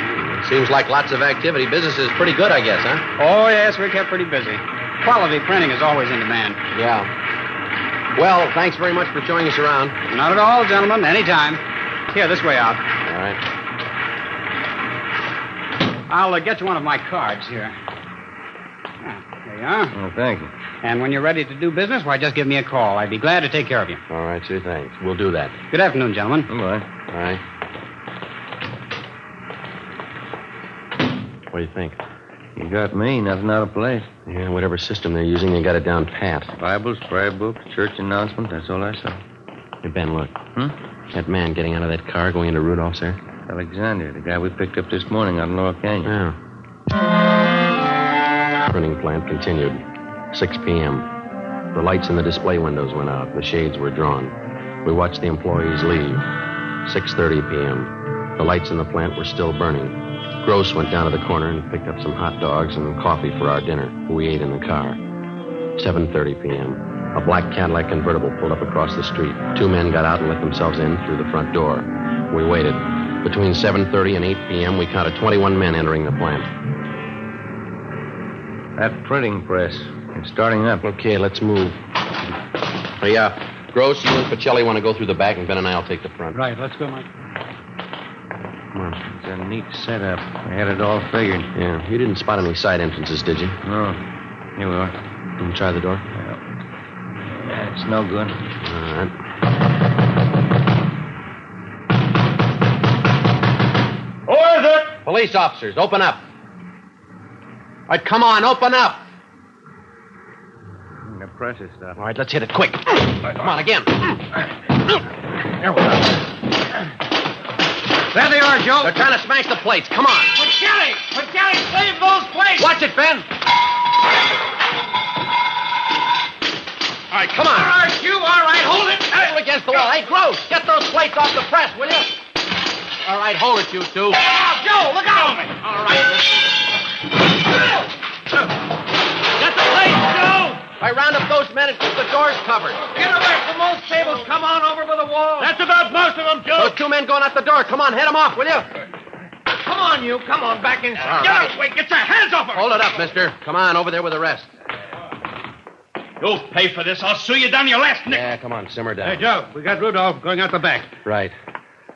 Seems like lots of activity. Business is pretty good, I guess, huh? Oh, yes, we're kept pretty busy. Quality printing is always in demand. Yeah. Well, thanks very much for showing us around. Not at all, gentlemen. Anytime. Here, this way out. All right. I'll get you one of my cards here. There you are. Oh, thank you. And when you're ready to do business, why, just give me a call. I'd be glad to take care of you. All right, sir, thanks. We'll do that. Good afternoon, gentlemen. Goodbye. All right. What do you think? You got me. Nothing out of place. Yeah, whatever system they're using, they got it down pat. Bibles, prayer books, church announcement. That's all I saw. Hey, Ben, look. That man getting out of that car going into Rudolph's there? Alexander, the guy we picked up this morning out in Lower Canyon. Yeah. Printing plant continued. 6 p.m. The lights in the display windows went out. The shades were drawn. We watched the employees leave. 6:30 p.m. The lights in the plant were still burning. Gross went down to the corner and picked up some hot dogs and coffee for our dinner. We ate in the car. 7:30 p.m. A black Cadillac convertible pulled up across the street. 2 men got out and let themselves in through the front door. We waited. Between 7:30 and 8 p.m., we counted 21 men entering the plant. That printing press. It's starting up. Okay, let's move. Hey, Gross, you and Pacelli want to go through the back, and Ben and I will take the front. Right, let's go, Mike. Come on. It's a neat setup. I had it all figured. Yeah, you didn't spot any side entrances, did you? No. Here we are. Can you try the door? Yeah, it's no good. All right. Who is it? Police officers, open up. All right, come on, open up. The press is stuff. All right, let's hit it quick. Come on, again. There we go. There they are, Joe. They're trying to smash the plates. Come on. Pacelli, save those plates! Watch it, Ben. All right, come on. All right, you, all right, hold it. Hold against the wall. Hey, Gross, get those plates off the press, will you? All right, hold it, you two. Joe, look out! All right. Get the plates, Joe! I round up those men and keep the doors covered. Get away from those tables. Come on over to the wall. That's about most of them, Joe. Those 2 men going out the door. Come on, head them off, will you? Come on, you. Come on, back inside. All Get right. out. Wait, get your hands off her. Hold it up, mister. Come on, over there with the rest. You'll pay for this. I'll sue you down your last nickel. Yeah, come on, simmer down. Hey, Joe, we got Rudolph going out the back. Right.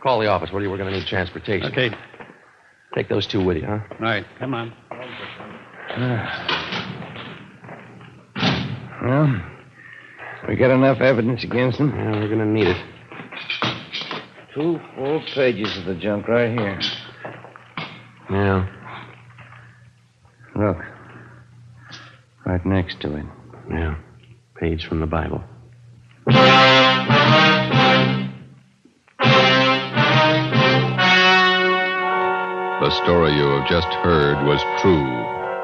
Call the office, will you? We're going to need transportation. Okay. Take those 2 with you, huh? Right. Come on. Well, we got enough evidence against them. Yeah, we're going to need it. 2 full pages of the junk right here. Yeah. Look. Right next to it. Yeah. Page from the Bible. The story you have just heard was true.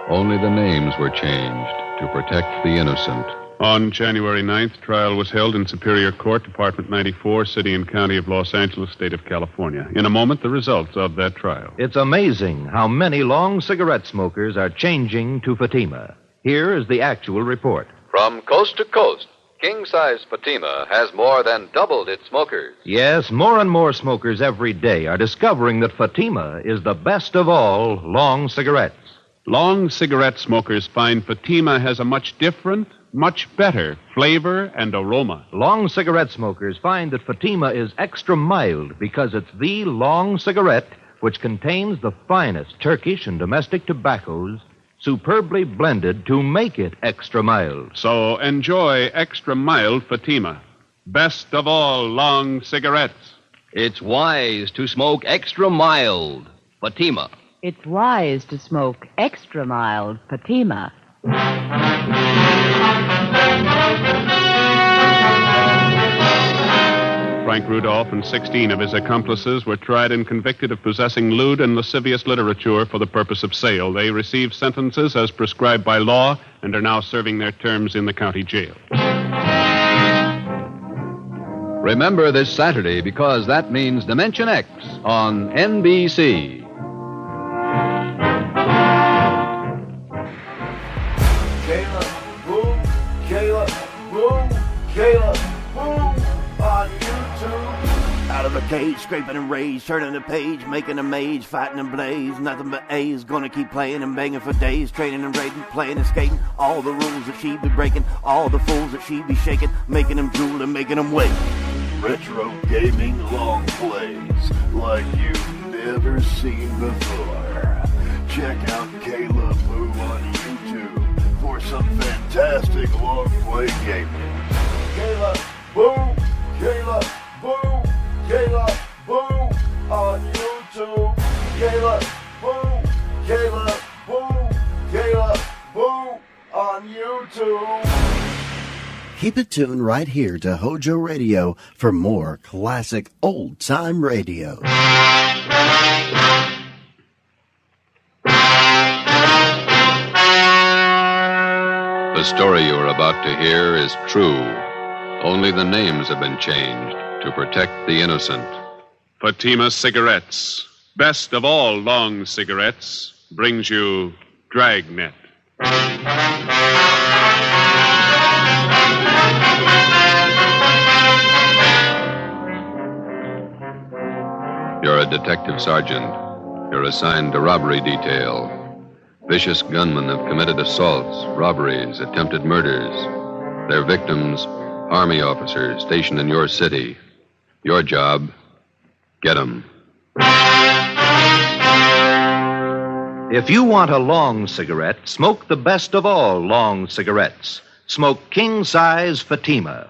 Only the names were changed to protect the innocent. On January 9th, trial was held in Superior Court, Department 94, City and County of Los Angeles, State of California. In a moment, the results of that trial. It's amazing how many long cigarette smokers are changing to Fatima. Here is the actual report. From coast to coast, king-size Fatima has more than doubled its smokers. Yes, more and more smokers every day are discovering that Fatima is the best of all long cigarettes. Long cigarette smokers find Fatima has a much different, much better flavor and aroma. Long cigarette smokers find that Fatima is extra mild because it's the long cigarette which contains the finest Turkish and domestic tobaccos superbly blended to make it extra mild. So enjoy extra mild Fatima. Best of all long cigarettes. It's wise to smoke extra mild Fatima. It's wise to smoke extra mild Fatima. Frank Rudolph and 16 of his accomplices were tried and convicted of possessing lewd and lascivious literature for the purpose of sale. They received sentences as prescribed by law and are now serving their terms in the county jail. Remember this Saturday, because that means Dimension X on NBC. Kayla, boom, Kayla, boom, Kayla, boom, on YouTube. Out of a cage, scraping and rage, turning the page, making a mage, fighting and blaze. Nothing but A's, gonna keep playing and banging for days, training and raiding, playing and skating. All the rules that she be breaking, all the fools that she be shaking, making them drool and making them wait. Retro gaming long plays like you've never seen before. Check out Kayla Boo on YouTube for some fantastic long play gaming. Kayla Boo, Kayla Boo, Kayla Boo on YouTube. Kayla Boo, Kayla Boo, Kayla Boo on YouTube. Keep it tuned right here to HOJO Radio for more classic old-time radio. The story you are about to hear is true. Only the names have been changed to protect the innocent. Fatima Cigarettes, best of all long cigarettes, brings you Dragnet. You're a detective sergeant. You're assigned to robbery detail. Vicious gunmen have committed assaults, robberies, attempted murders. Their victims, Army officers stationed in your city. Your job, get 'em. If you want a long cigarette, smoke the best of all long cigarettes. Smoke king-size Fatima.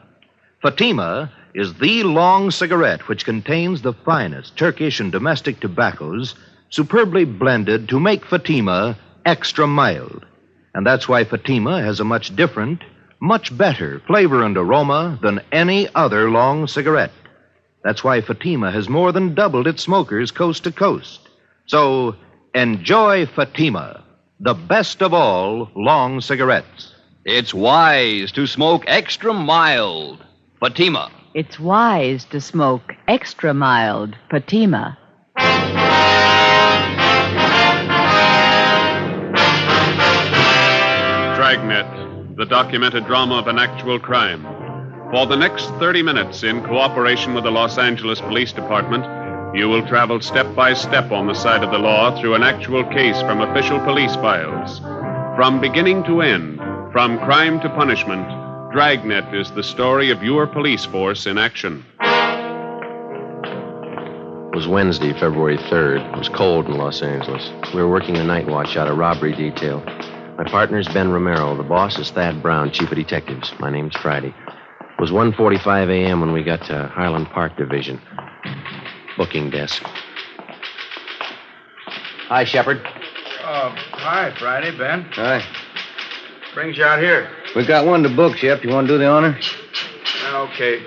Fatima is the long cigarette which contains the finest Turkish and domestic tobaccos superbly blended to make Fatima extra mild. And that's why Fatima has a much different, much better flavor and aroma than any other long cigarette. That's why Fatima has more than doubled its smokers coast to coast. So enjoy Fatima, the best of all long cigarettes. It's wise to smoke extra mild. Fatima. It's wise to smoke extra mild Fatima. Dragnet, the documented drama of an actual crime. For the next 30 minutes, in cooperation with the Los Angeles Police Department, you will travel step by step on the side of the law through an actual case from official police files. From beginning to end, from crime to punishment, Dragnet is the story of your police force in action. It was Wednesday, February 3rd. It was cold in Los Angeles. We were working the night watch out of robbery detail. My partner's Ben Romero. The boss is Thad Brown, chief of detectives. My name's Friday. It was 1:45 a.m. when we got to Highland Park Division. Booking desk. Hi, Shepard. Hi, Friday, Ben. Hi. Brings you out here. We got one to book, Shep. You want to do the honor? Okay.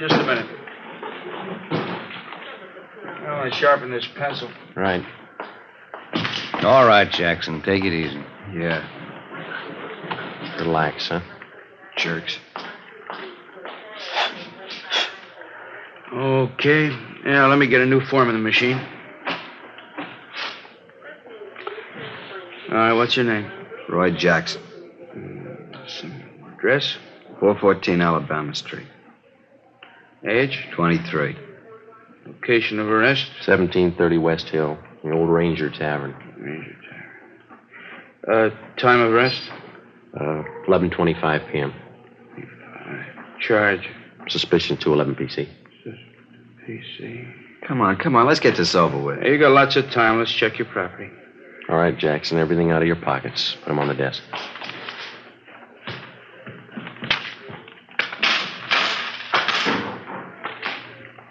Just a minute. I want to sharpen this pencil. Right. All right, Jackson. Take it easy. Yeah. Relax, huh? Jerks. Okay. Yeah, let me get a new form in the machine. All right, what's your name? Roy Jackson. Address? 414 Alabama Street. Age? 23. Location of arrest? 1730 West Hill, the old Ranger Tavern. Time of arrest? 11:25 p.m. Charge? Suspicion 211 PC. PC. Come on, let's get this over with. Hey, you got lots of time. Let's check your property. All right, Jackson, everything out of your pockets. Put them on the desk.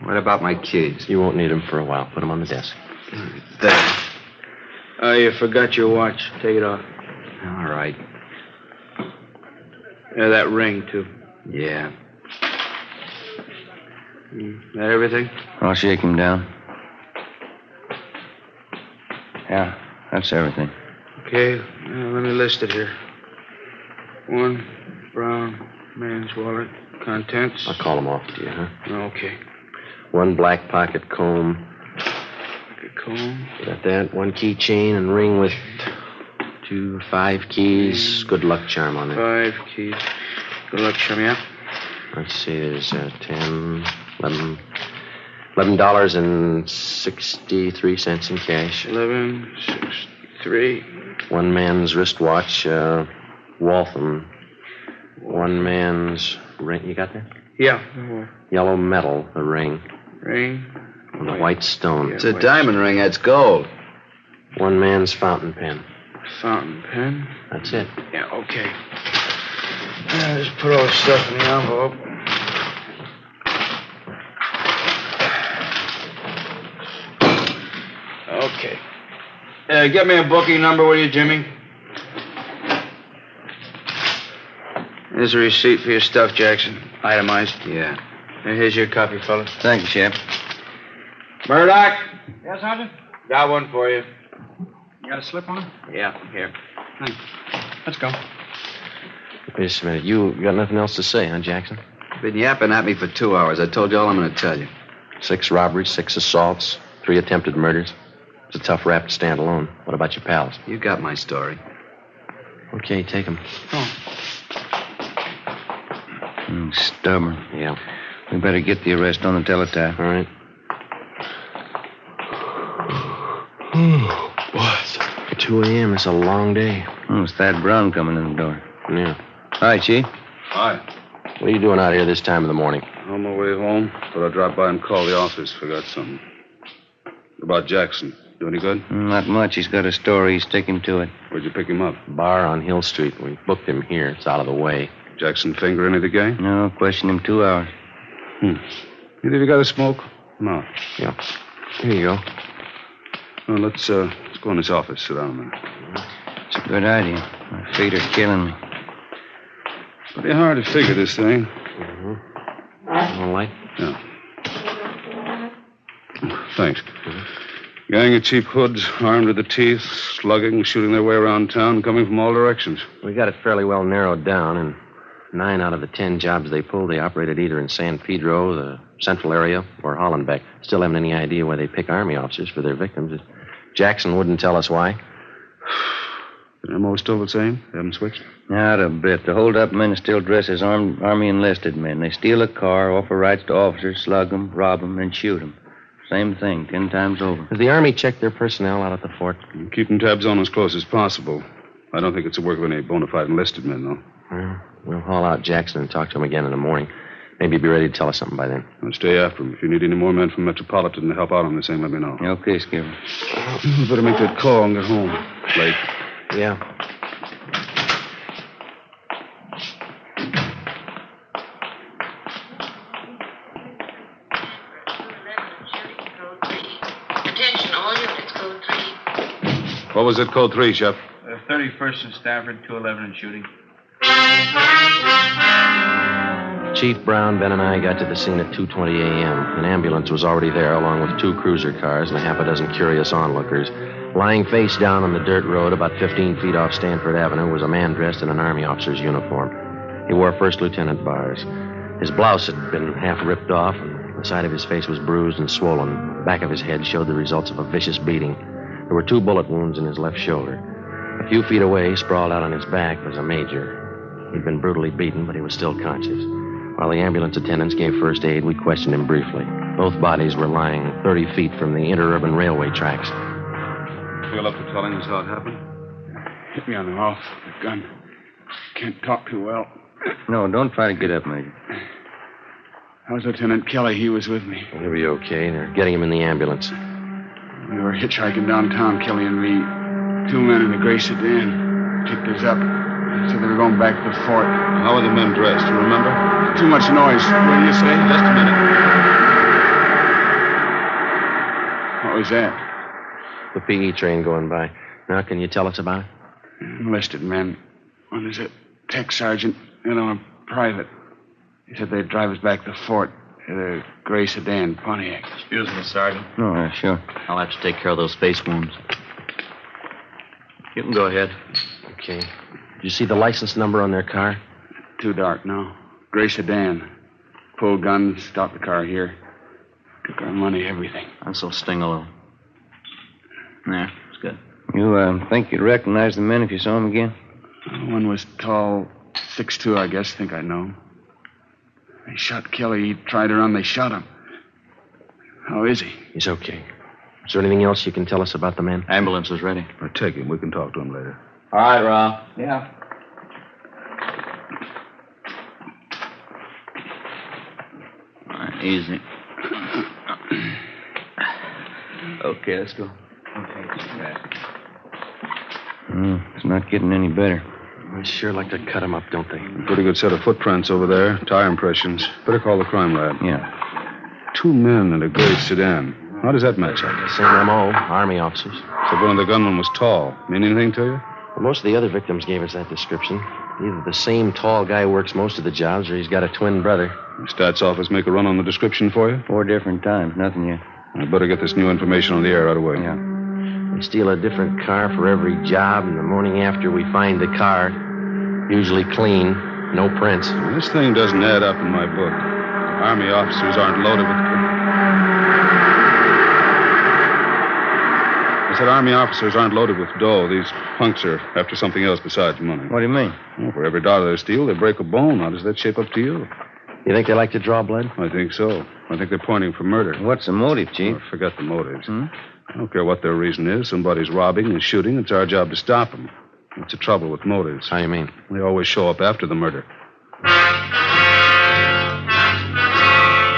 What about my keys? You won't need them for a while. Put them on the desk. There. you forgot your watch. Take it off. All right. Yeah, that ring, too. Yeah. That everything? I'll shake him down. Yeah, that's everything. Okay, let me list it here. 1 brown man's wallet. Contents. I'll call them off to you, huh? Okay. 1 black pocket comb. Pocket comb. Got that. 1 keychain and ring with 5 keys. Good luck charm on it. 5 keys. Good luck, chum, yeah? Let's see, there's 10, $11.63 in cash. 11.63. 1 man's wristwatch, Waltham. 1 man's ring. You got that? Yeah. Yellow metal, the ring. Ring. And a white stone. It's a diamond ring. That's gold. 1 man's fountain pen. Fountain pen. That's it. Yeah, okay. Just put all the stuff in the envelope. Okay. Get me a booking number, will you, Jimmy? Here's a receipt for your stuff, Jackson. Itemized. Yeah. And here's your copy, fellas. Thank you, Shep. Murdoch. Yes, Sergeant? Got one for you. You got a slip on it? Yeah, here. Thanks. Let's go. Wait just a minute. You got nothing else to say, huh, Jackson? Been yapping at me for 2 hours. I told you all I'm going to tell you. 6 robberies, 6 assaults, 3 attempted murders. It's a tough rap to stand alone. What about your pals? You got my story. Okay, take them. Stubborn. Yeah. We better get the arrest on the teletype. All right. What? 2 a.m. It's a long day. It's Thad Brown coming in the door. Yeah. Hi, Chief. Hi. What are you doing out here this time of the morning? On my way home, thought I'd drop by and call the office. Forgot something. About Jackson. Do any good? Not much. He's got a story. He's sticking to it. Where'd you pick him up? Bar on Hill Street. We booked him here. It's out of the way. Jackson finger any of the gang? No, questioned him 2 hours. Either of you got a smoke? No. Yeah. Here you go. Well, let's go in this office. Sit down a minute. It's a good idea. My feet are killing me. Pretty hard to figure this thing. All right. Yeah. Thanks. Gang of cheap hoods, armed to the teeth, slugging, shooting their way around town, coming from all directions. We got it fairly well narrowed down, and 9 out of the 10 jobs they pulled, they operated either in San Pedro, the central area, or Hollenbeck. Still haven't any idea why they pick Army officers for their victims. Jackson wouldn't tell us why. The MO still the same? They haven't switched? Not a bit. The hold-up men still dress as Army enlisted men. They steal a car, offer rights to officers, slug them, rob them, and shoot them. Same thing, 10 times over. Has the Army checked their personnel out at the fort? Keeping tabs on as close as possible. I don't think it's the work of any bona fide enlisted men, though. Well, we'll haul out Jackson and talk to him again in the morning. Maybe he'll be ready to tell us something by then. I'll stay after him. If you need any more men from Metropolitan to help out on this thing, let me know. Okay, Skipper. You better make that call and get home. Late. Yeah. Attention, all units, code 3. What was it, code 3, Shep? 31st and Stafford, 211 and shooting. Chief Brown, Ben, and I got to the scene at 2:20 a.m. An ambulance was already there, along with 2 cruiser cars and a half a dozen curious onlookers. Lying face down on the dirt road about 15 feet off Stanford Avenue was a man dressed in an Army officer's uniform. He wore First Lieutenant bars. His blouse had been half ripped off, and the side of his face was bruised and swollen. The back of his head showed the results of a vicious beating. There were 2 bullet wounds in his left shoulder. A few feet away, sprawled out on his back, was a major. He'd been brutally beaten, but he was still conscious. While the ambulance attendants gave first aid, we questioned him briefly. Both bodies were lying 30 feet from the interurban railway tracks. Feel up to telling us how it happened? Hit me on the mouth with a gun. Can't talk too well. No, don't try to get up, Major. How's Lieutenant Kelly? He was with me. He'll be okay. They're getting him in the ambulance. We were hitchhiking downtown, Kelly and me. 2 men in a gray sedan picked us up. Said they were going back to the fort. How were the men dressed? Do you remember? Too much noise. What do you say? Just a minute. What was that? The PE train going by. Now, can you tell us about it? Enlisted men. One is a tech sergeant, and I'm a private. He said they'd drive us back to the fort in a gray sedan, Pontiac. Excuse me, Sergeant. Oh, sure. I'll have to take care of those face wounds. You can go ahead. Okay. Did you see the license number on their car? Too dark, no. Gray sedan. Pulled guns, stopped the car here. Took our money, everything. This'll sting a little. There, it's good. You think you'd recognize the men if you saw them again? One was tall, 6'2", I guess. Think I know him. They shot Kelly. He tried to run. They shot him. How is he? He's okay. Is there anything else you can tell us about the man? Ambulance is ready. Now, take him. We can talk to him later. All right, Rob. Yeah. All right, easy. Okay, let's go. It's not getting any better. They sure like to cut him up, don't they? Pretty good set of footprints over there. Tire impressions. Better call the crime lab. Yeah. 2 men in a gray sedan. How does that match up? Same M.O., Army officers. So one of the gunmen was tall. Mean anything to you? Well, most of the other victims gave us that description. Either the same tall guy works most of the jobs, or he's got a twin brother. The stats office make a run on the description for you? 4 different times. Nothing yet. I'd better get this new information on the air right away. Yeah. We steal a different car for every job, and the morning after we find the car, usually clean, no prints. This thing doesn't add up in my book. Army officers aren't loaded with... I said Army officers aren't loaded with dough. These punks are after something else besides money. What do you mean? Well, for every dollar they steal, they break a bone. How does that shape up to you? You think they like to draw blood? I think so. I think they're pointing for murder. What's the motive, Chief? Oh, forget the motives. I don't care what their reason is. Somebody's robbing and shooting. It's our job to stop them. What's the trouble with motives? How you mean? They always show up after the murder.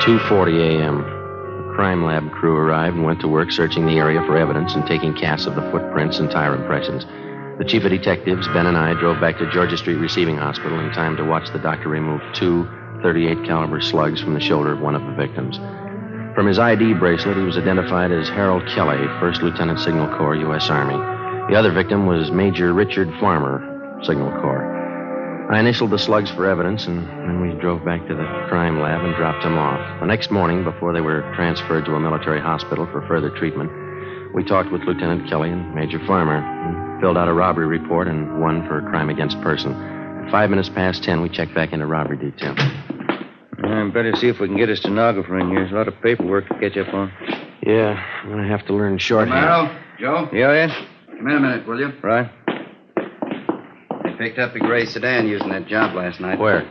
2:40 a.m. The crime lab crew arrived and went to work searching the area for evidence and taking casts of the footprints and tire impressions. The chief of detectives, Ben, and I drove back to Georgia Street Receiving Hospital in time to watch the doctor remove 2 .38 caliber slugs from the shoulder of one of the victims. From his ID bracelet, he was identified as Harold Kelly, 1st Lieutenant Signal Corps, U.S. Army. The other victim was Major Richard Farmer, Signal Corps. I initialed the slugs for evidence, and then we drove back to the crime lab and dropped them off. The next morning, before they were transferred to a military hospital for further treatment, we talked with Lieutenant Kelly and Major Farmer and filled out a robbery report and one for crime against person. At 5 minutes past 10, we checked back into robbery detail. I better see if we can get a stenographer in here. There's a lot of paperwork to catch up on. Yeah, I'm going to have to learn shorthand. Joe? Yeah, Ed? Come in a minute, will you? Right. They picked up a gray sedan using that job last night. Where?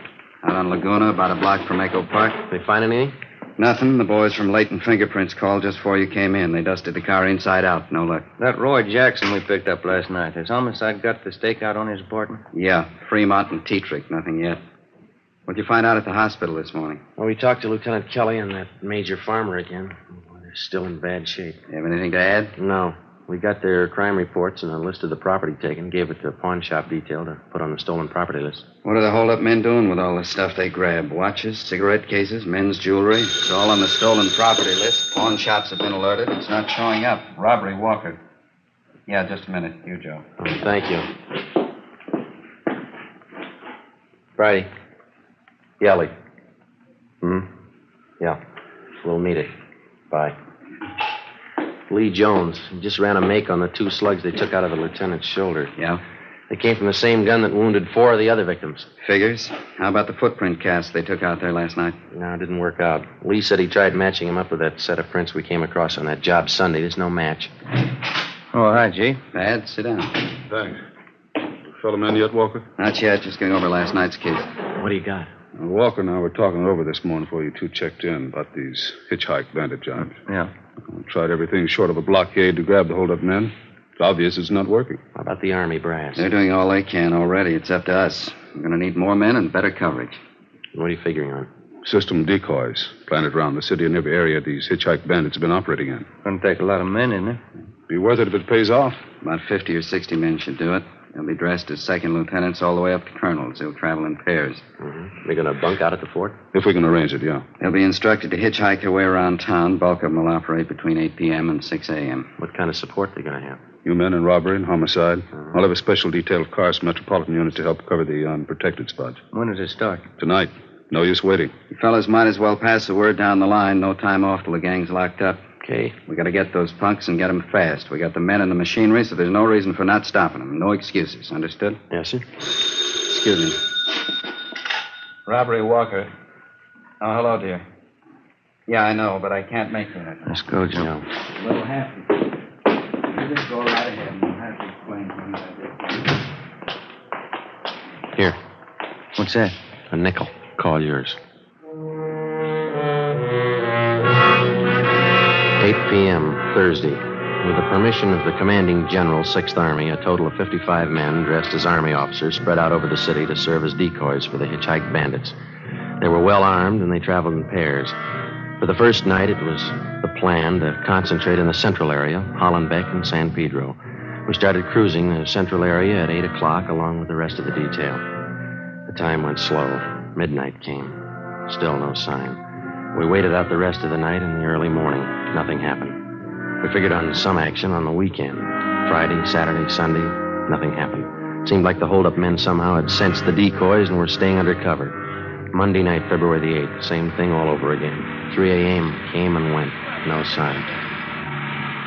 Out on Laguna, about a block from Echo Park. They find anything? Nothing. The boys from Leighton Fingerprints called just before you came in. They dusted the car inside out. No luck. That Roy Jackson we picked up last night. Has homicide got the stakeout on his apartment? Yeah, Fremont and Tetrick. Nothing yet. What'd you find out at the hospital this morning? Well, we talked to Lieutenant Kelly and that Major Farmer again. They're still in bad shape. You have anything to add? No. We got their crime reports and a list of the property taken, gave it to pawn shop detail to put on the stolen property list. What are the hold-up men doing with all the stuff they grab? Watches, cigarette cases, men's jewelry? It's all on the stolen property list. Pawn shops have been alerted. It's not showing up. Robbery, Walker. Yeah, just a minute. You, Joe. Oh, thank you. Friday. Yelly. Yeah. We'll meet it. Bye. Lee Jones. He just ran a make on the 2 slugs they took out of the lieutenant's shoulder. Yeah? They came from the same gun that wounded 4 of the other victims. Figures. How about the footprint cast they took out there last night? No, it didn't work out. Lee said he tried matching him up with that set of prints we came across on that job Sunday. There's no match. Oh, hi, Chief. Bad. Sit down. Thanks. Fellow man yet, Walker? Not yet. Just going over last night's case. What do you got? Walker and I were talking it over this morning before you 2 checked in about these hitchhike bandit jobs. Yeah. I tried everything short of a blockade to grab the hold-up men. It's obvious it's not working. How about the Army brass? They're doing all they can already. It's up to us. We're going to need more men and better coverage. What are you figuring on? System decoys planted around the city and every area these hitchhike bandits have been operating in. Gonna take a lot of men, isn't it? Be worth it if it pays off. About 50 or 60 men should do it. They'll be dressed as second lieutenants all the way up to colonels. They'll travel in pairs. They're going to bunk out at the fort? If we can arrange it, yeah. They'll be instructed to hitchhike their way around town. Bulk of them will operate between 8 p.m. and 6 a.m. What kind of support are they going to have? You men in robbery and homicide. I'll have a special detail of cars from Metropolitan Unit to help cover the unprotected spots. When does it start? Tonight. No use waiting. You fellas might as well pass the word down the line. No time off till the gang's locked up. Okay. We got to get those punks and get them fast. We got the men and the machinery, so there's no reason for not stopping them. No excuses. Understood? Yes, sir. Excuse me. Robbery Walker. Oh, hello, dear. Yeah, I know, but I can't make that. Let's go, Joe. A little happy. You just go right ahead and I'll have to explain things I did. Here. What's that? A nickel. Call yours. 8 p.m., Thursday. With the permission of the commanding general, 6th Army, a total of 55 men dressed as Army officers spread out over the city to serve as decoys for the hitchhiked bandits. They were well armed, and they traveled in pairs. For the first night, it was the plan to concentrate in the central area, Hollenbeck and San Pedro. We started cruising the central area at 8 o'clock along with the rest of the detail. The time went slow. Midnight came. Still no sign. We waited out the rest of the night and the early morning. Nothing happened. We figured on some action on the weekend. Friday, Saturday, Sunday, nothing happened. Seemed like the hold-up men somehow had sensed the decoys and were staying under cover. Monday night, February the 8th, same thing all over again. 3 a.m. came and went. No sign.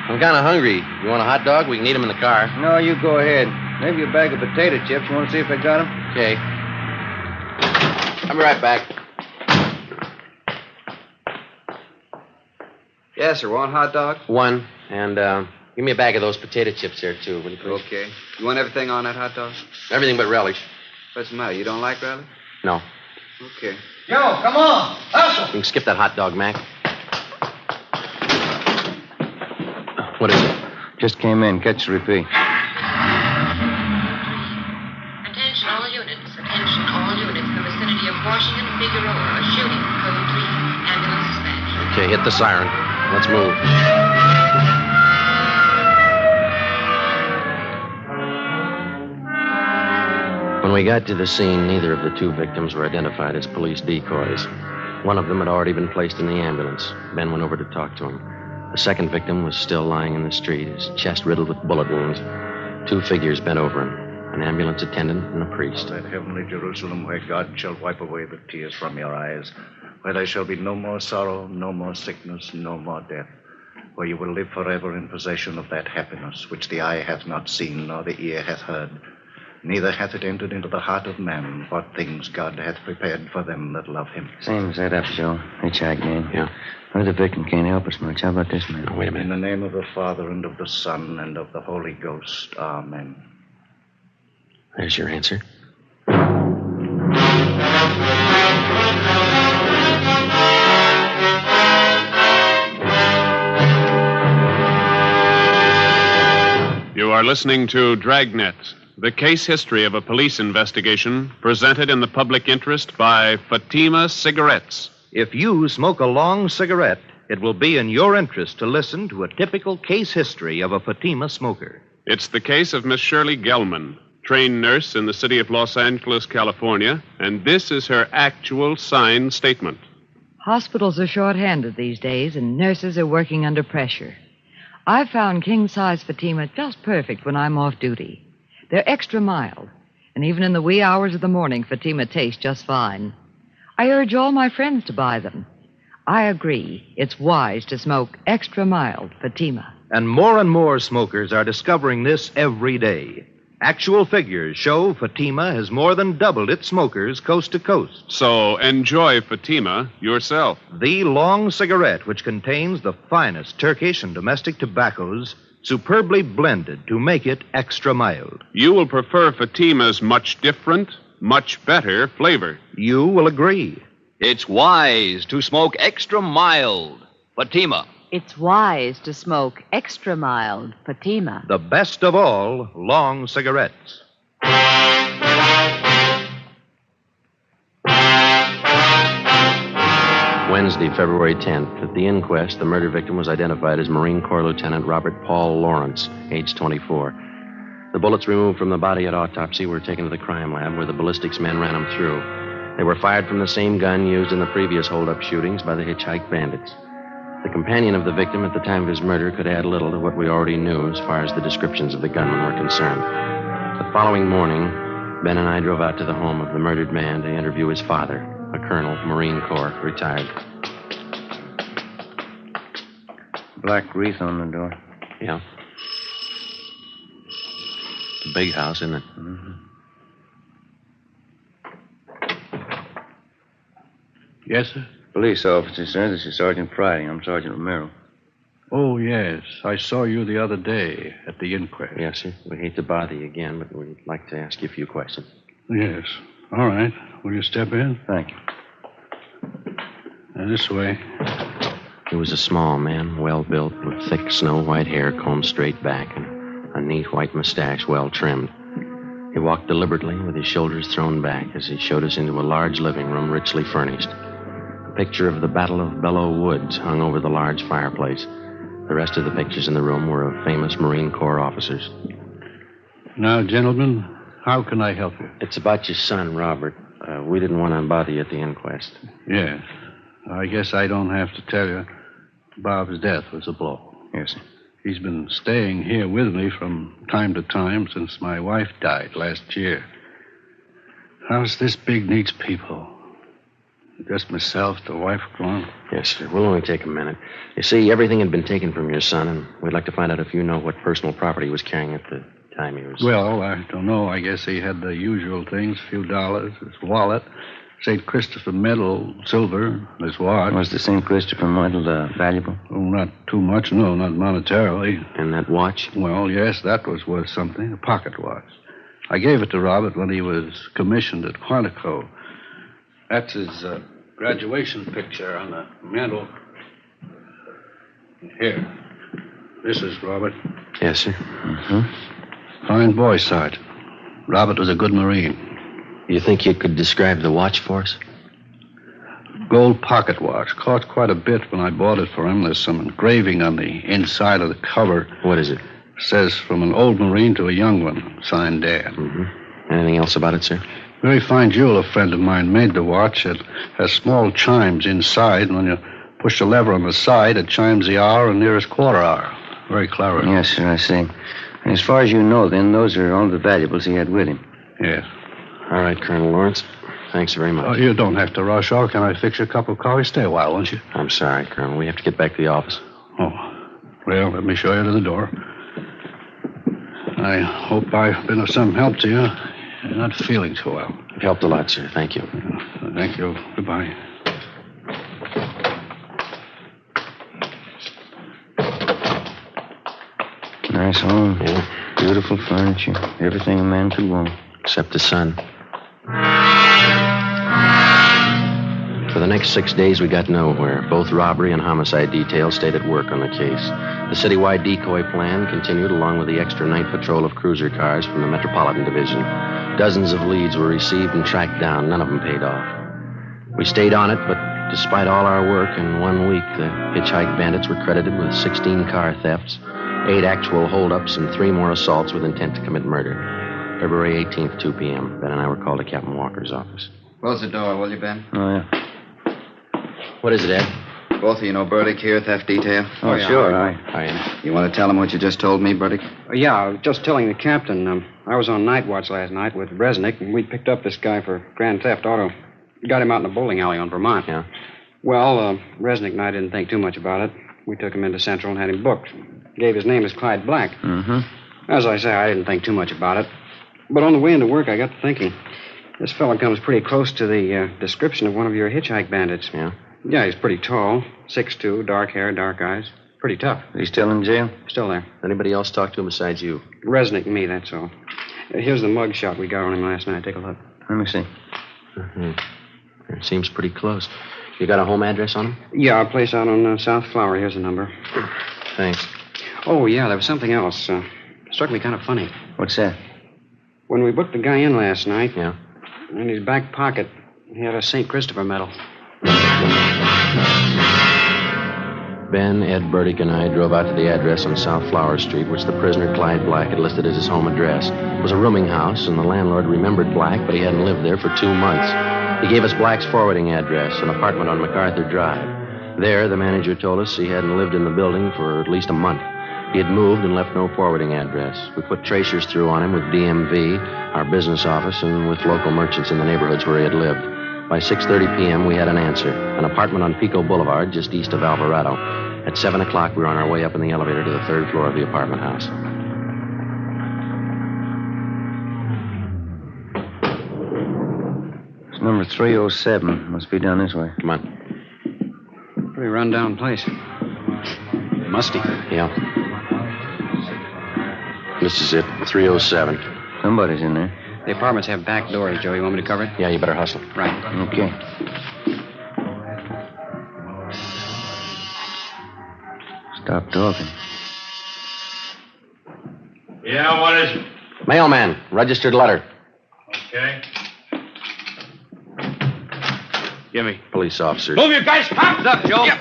I'm kind of hungry. You want a hot dog? We can eat them in the car. No, you go ahead. Maybe a bag of potato chips. You want to see if I got them? Okay. I'll be right back. Yes, sir. Want hot dog? One. And give me a bag of those potato chips there, too, will you please? Okay. You want everything on that hot dog? Everything but relish. What's the matter? You don't like relish? No. Okay. Joe, come on. Hustle. You can skip that hot dog, Mac. What is it? Just came in. Catch the repeat. Attention all units. Attention all units. The vicinity of Washington, Figueroa. A shooting. Code 3. Ambulance dispatch. Okay, hit the siren. Let's move. When we got to the scene, neither of the two victims were identified as police decoys. One of them had already been placed in the ambulance. Ben went over to talk to him. The second victim was still lying in the street, his chest riddled with bullet wounds. Two figures bent over him, an ambulance attendant and a priest. That heavenly Jerusalem where God shall wipe away the tears from your eyes, where there shall be no more sorrow, no more sickness, no more death, where you will live forever in possession of that happiness which the eye hath not seen nor the ear hath heard, neither hath it entered into the heart of man what things God hath prepared for them that love him. Same as that up, Joe. Hitchhike man. Yeah. Well, the victim can't help us much. How about this man? Oh, wait a minute. In the name of the Father, and of the Son, and of the Holy Ghost. Amen. There's your answer. You are listening to Dragnet, the case history of a police investigation presented in the public interest by Fatima Cigarettes. If you smoke a long cigarette, it will be in your interest to listen to a typical case history of a Fatima smoker. It's the case of Miss Shirley Gelman, trained nurse in the city of Los Angeles, California, and this is her actual signed statement. Hospitals are short-handed these days, and nurses are working under pressure. I've found king-size Fatima just perfect when I'm off duty. They're extra mild, and even in the wee hours of the morning, Fatima tastes just fine. I urge all my friends to buy them. I agree, it's wise to smoke extra mild Fatima. And more smokers are discovering this every day. Actual figures show Fatima has more than doubled its smokers coast to coast. So enjoy Fatima yourself. The long cigarette, which contains the finest Turkish and domestic tobaccos, superbly blended to make it extra mild. You will prefer Fatima's much different, much better flavor. You will agree. It's wise to smoke extra mild Fatima. It's wise to smoke extra mild Fatima. The best of all long cigarettes. Wednesday, February 10th. At the inquest, the murder victim was identified as Marine Corps Lieutenant Robert Paul Lawrence, age 24. The bullets removed from the body at autopsy were taken to the crime lab where the ballistics men ran them through. They were fired from the same gun used in the previous hold-up shootings by the hitchhike bandits. The companion of the victim at the time of his murder could add little to what we already knew as far as the descriptions of the gunmen were concerned. The following morning, Ben and I drove out to the home of the murdered man to interview his father, a colonel, Marine Corps, retired. Black wreath on the door. Yeah. It's a big house, isn't it? Mm-hmm. Yes, sir? Police officer, sir. This is Sergeant Friday. I'm Sergeant Romero. Oh, yes. I saw you the other day at the inquest. Yes, sir. We hate to bother you again, but we'd like to ask you a few questions. Yes. All right. Will you step in? Thank you. This way. He was a small man, well-built, with thick snow-white hair combed straight back and a neat white mustache well-trimmed. He walked deliberately with his shoulders thrown back as he showed us into a large living room richly furnished. A picture of the Battle of Belleau Woods hung over the large fireplace. The rest of the pictures in the room were of famous Marine Corps officers. Now, gentlemen, how can I help you? It's about your son, Robert. We didn't want to bother you at the inquest. Yes. I guess I don't have to tell you. Bob's death was a blow. Yes, sir. He's been staying here with me from time to time since my wife died last year. House this big needs people. Just myself, the wife gone. Yes, sir. We'll only take a minute. You see, everything had been taken from your son, and we'd like to find out if you know what personal property he was carrying at the time he was... Well, I don't know. I guess he had the usual things, a few dollars, his wallet, St. Christopher medal, silver, his watch. Was the St. Christopher medal valuable? Oh, not too much, no, not monetarily. And that watch? Well, yes, that was worth something, a pocket watch. I gave it to Robert when he was commissioned at Quantico. That's his graduation picture on the mantel. Here. This is Robert. Yes, sir. Mm-hmm. Fine boy, Sergeant. Robert was a good Marine. You think you could describe the watch for us? Gold pocket watch. Cost quite a bit when I bought it for him. There's some engraving on the inside of the cover. What is it? Says, from an old Marine to a young one. Signed, Dad. Mm-hmm. Anything else about it, sir? Very fine jeweler friend of mine made the watch. It has small chimes inside, and when you push the lever on the side, it chimes the hour and nearest quarter hour. Very clever. Yes, sir, I see. And as far as you know, then, those are all the valuables he had with him. Yes. All right, Colonel Lawrence. Thanks very much. Oh, you don't have to rush off. Can I fix you a cup of coffee? Stay a while, won't you? I'm sorry, Colonel. We have to get back to the office. Oh. Well, let me show you to the door. I hope I've been of some help to you. You're not feeling too well. You've helped a lot, sir. Thank you. Thank you. Goodbye. Nice home. Yeah. Beautiful furniture. Everything a man could want. Except the sun. For the next 6 days, we got nowhere. Both robbery and homicide details stayed at work on the case. The citywide decoy plan continued along with the extra night patrol of cruiser cars from the Metropolitan Division. Dozens of leads were received and tracked down. None of them paid off. We stayed on it, but despite all our work, in 1 week, the hitchhike bandits were credited with 16 car thefts, 8 actual holdups, and 3 more assaults with intent to commit murder. February 18th, 2 p.m. Ben and I were called to Captain Walker's office. Close the door, will you, Ben? Oh, yeah. What is it, Ed? Both of you know Burdick here, theft detail? Oh, yeah, sure. Hi. You want to tell him what you just told me, Burdick? Yeah, I was just telling the captain. I was on night watch last night with Resnick, and we picked up this guy for grand theft auto. Got him out in a bowling alley on Vermont. Yeah. Well, Resnick and I didn't think too much about it. We took him into Central and had him booked. Gave his name as Clyde Black. Mm-hmm. As I say, I didn't think too much about it. But on the way into work, I got to thinking. This fella comes pretty close to the description of one of your hitchhike bandits. Yeah? Yeah, he's pretty tall, 6'2", dark hair, dark eyes. Pretty tough. Is he still in jail? Still there. Anybody else talk to him besides you? Resnick and me, that's all. Here's the mug shot we got on him last night. Take a look. Let me see. Mm-hmm. It seems pretty close. You got a home address on him? Yeah, a place out on South Flower. Here's the number. Thanks. Oh, yeah, there was something else. Struck me kind of funny. What's that? When we booked the guy in last night... Yeah? In his back pocket, he had a St. Christopher medal. Ben, Ed, Burdick, and I drove out to the address on South Flower Street, which the prisoner, Clyde Black, had listed as his home address. It was a rooming house, and the landlord remembered Black, but he hadn't lived there for 2 months. He gave us Black's forwarding address, an apartment on MacArthur Drive. There, the manager told us he hadn't lived in the building for at least a month. He had moved and left no forwarding address. We put tracers through on him with DMV, our business office, and with local merchants in the neighborhoods where he had lived. By 6:30 p.m., we had an answer. An apartment on Pico Boulevard, just east of Alvarado. At 7 o'clock, we were on our way up in the elevator to the 3rd floor of the apartment house. It's number 307. Must be down this way. Come on. Pretty run-down place. Musty. Yeah. This is it, 307. Somebody's in there. The apartments have back doors, Joe. You want me to cover it? Yeah, you better hustle. Right. Okay. Stop talking. Yeah, what is it? Mailman, registered letter. Okay. Give me. Police officers. Move you guys. Hands up, Joe. Yeah.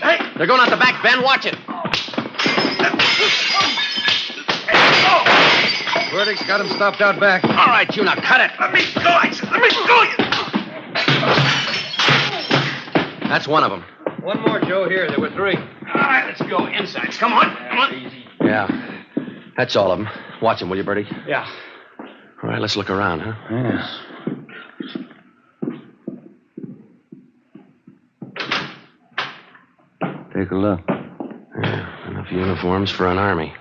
Hey, they're going out the back, Ben. Watch it. Burdick's got him stopped out back. All right, you now cut it. Let me go, I said. Let me go. That's one of them. One more, Joe. Here, there were 3. All right, let's go inside. Come on. Come on. Yeah, that's all of them. Watch them, will you, Bertie? Yeah. All right, let's look around, huh? Yeah. Take a look. Yeah, enough uniforms for an army.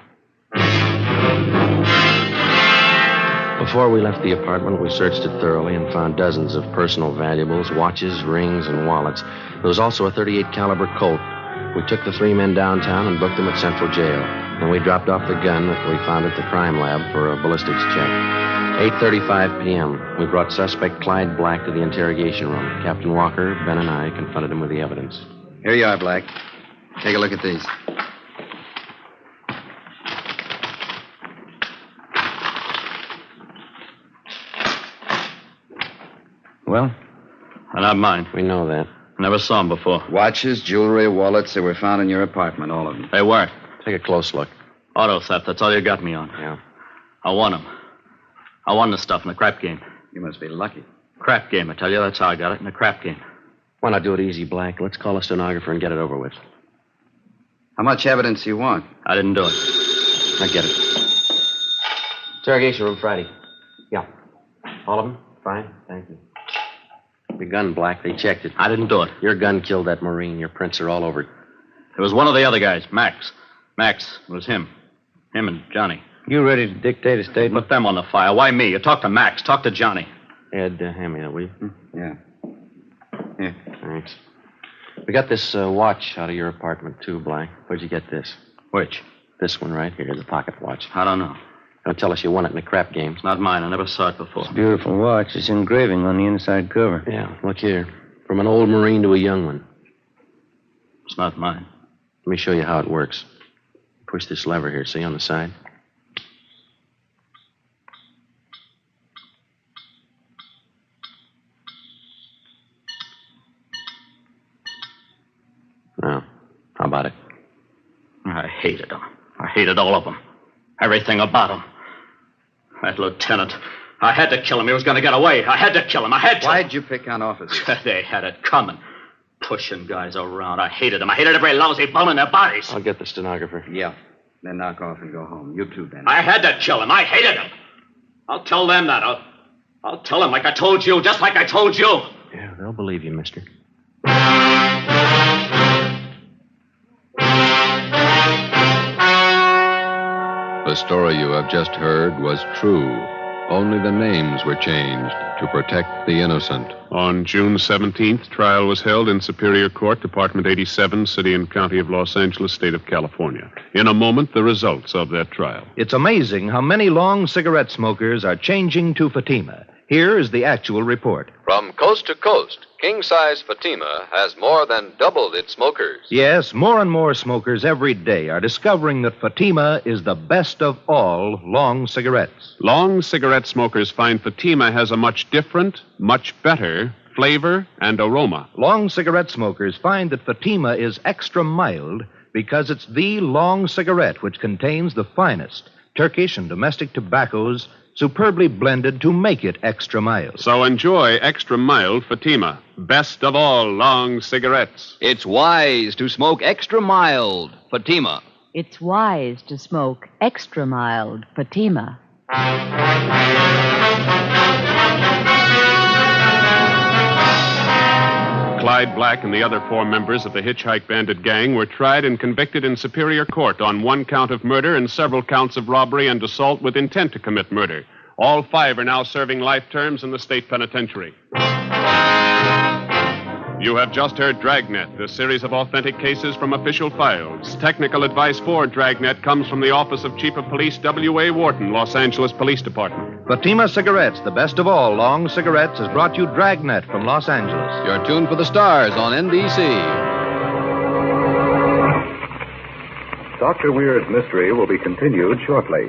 Before we left the apartment, we searched it thoroughly and found dozens of personal valuables, watches, rings, and wallets. There was also a .38 caliber Colt. We took the 3 men downtown and booked them at Central Jail. Then we dropped off the gun that we found at the crime lab for a ballistics check. 8:35 p.m., we brought suspect Clyde Black to the interrogation room. Captain Walker, Ben, and I confronted him with the evidence. Here you are, Black. Take a look at these. Well? They're not mine. We know that. Never saw them before. Watches, jewelry, wallets, they were found in your apartment, all of them. They weren't. Take a close look. Auto theft, that's all you got me on. Yeah. I won them. I won the stuff in the crap game. You must be lucky. Crap game, I tell you. That's how I got it, in the crap game. Why not do it easy, Black? Let's call a stenographer and get it over with. How much evidence do you want? I didn't do it. I get it. Interrogation room, Friday. Yeah. All of them? Fine. Thank you. The gun, Black. They checked it. I didn't do it. Your gun killed that Marine. Your prints are all over it. It was one of the other guys, Max. Max, it was him. Him and Johnny. You ready to dictate a statement? Put them on the file. Why me? You talk to Max. Talk to Johnny. Ed, hand me that, will you? Yeah. Here. Thanks. We got this watch out of your apartment, too, Black. Where'd you get this? Which? This one right here, the pocket watch. I don't know. Don't tell us you won it in a crap game. It's not mine. I never saw it before. It's a beautiful watch. It's engraving on the inside cover. Yeah, look here. From an old Marine to a young one. It's not mine. Let me show you how it works. Push this lever here, see, on the side? Now, how about it? I hated them. I hated all of them. Everything about them. That lieutenant. I had to kill him. He was going to get away. I had to kill him. I had to. Why'd you pick on officers? They had it coming. Pushing guys around. I hated them. I hated every lousy bone in their bodies. I'll get the stenographer. Yeah. Then knock off and go home. You too, Ben. I had to kill him. I hated him. I'll tell them that. I'll tell them like I told you, just like I told you. Yeah, they'll believe you, mister. The story you have just heard was true. Only the names were changed to protect the innocent. On June 17th, trial was held in Superior Court, Department 87, City and County of Los Angeles, State of California. In a moment, the results of that trial. It's amazing how many long cigarette smokers are changing to Fatima. Here is the actual report. From coast to coast, king-size Fatima has more than doubled its smokers. Yes, more and more smokers every day are discovering that Fatima is the best of all long cigarettes. Long cigarette smokers find Fatima has a much different, much better flavor, and aroma. Long cigarette smokers find that Fatima is extra mild because it's the long cigarette which contains the finest Turkish and domestic tobaccos superbly blended to make it extra mild. So enjoy extra mild Fatima, best of all long cigarettes. It's wise to smoke extra mild Fatima. It's wise to smoke extra mild Fatima. Clyde Black and the other 4 members of the Hitchhike Bandit gang were tried and convicted in Superior Court on 1 count of murder and several counts of robbery and assault with intent to commit murder. All 5 are now serving life terms in the state penitentiary. You have just heard Dragnet, a series of authentic cases from official files. Technical advice for Dragnet comes from the Office of Chief of Police W.A. Wharton, Los Angeles Police Department. Fatima Cigarettes, the best of all long cigarettes, has brought you Dragnet from Los Angeles. You're tuned for the stars on NBC. Dr. Weird's mystery will be continued shortly.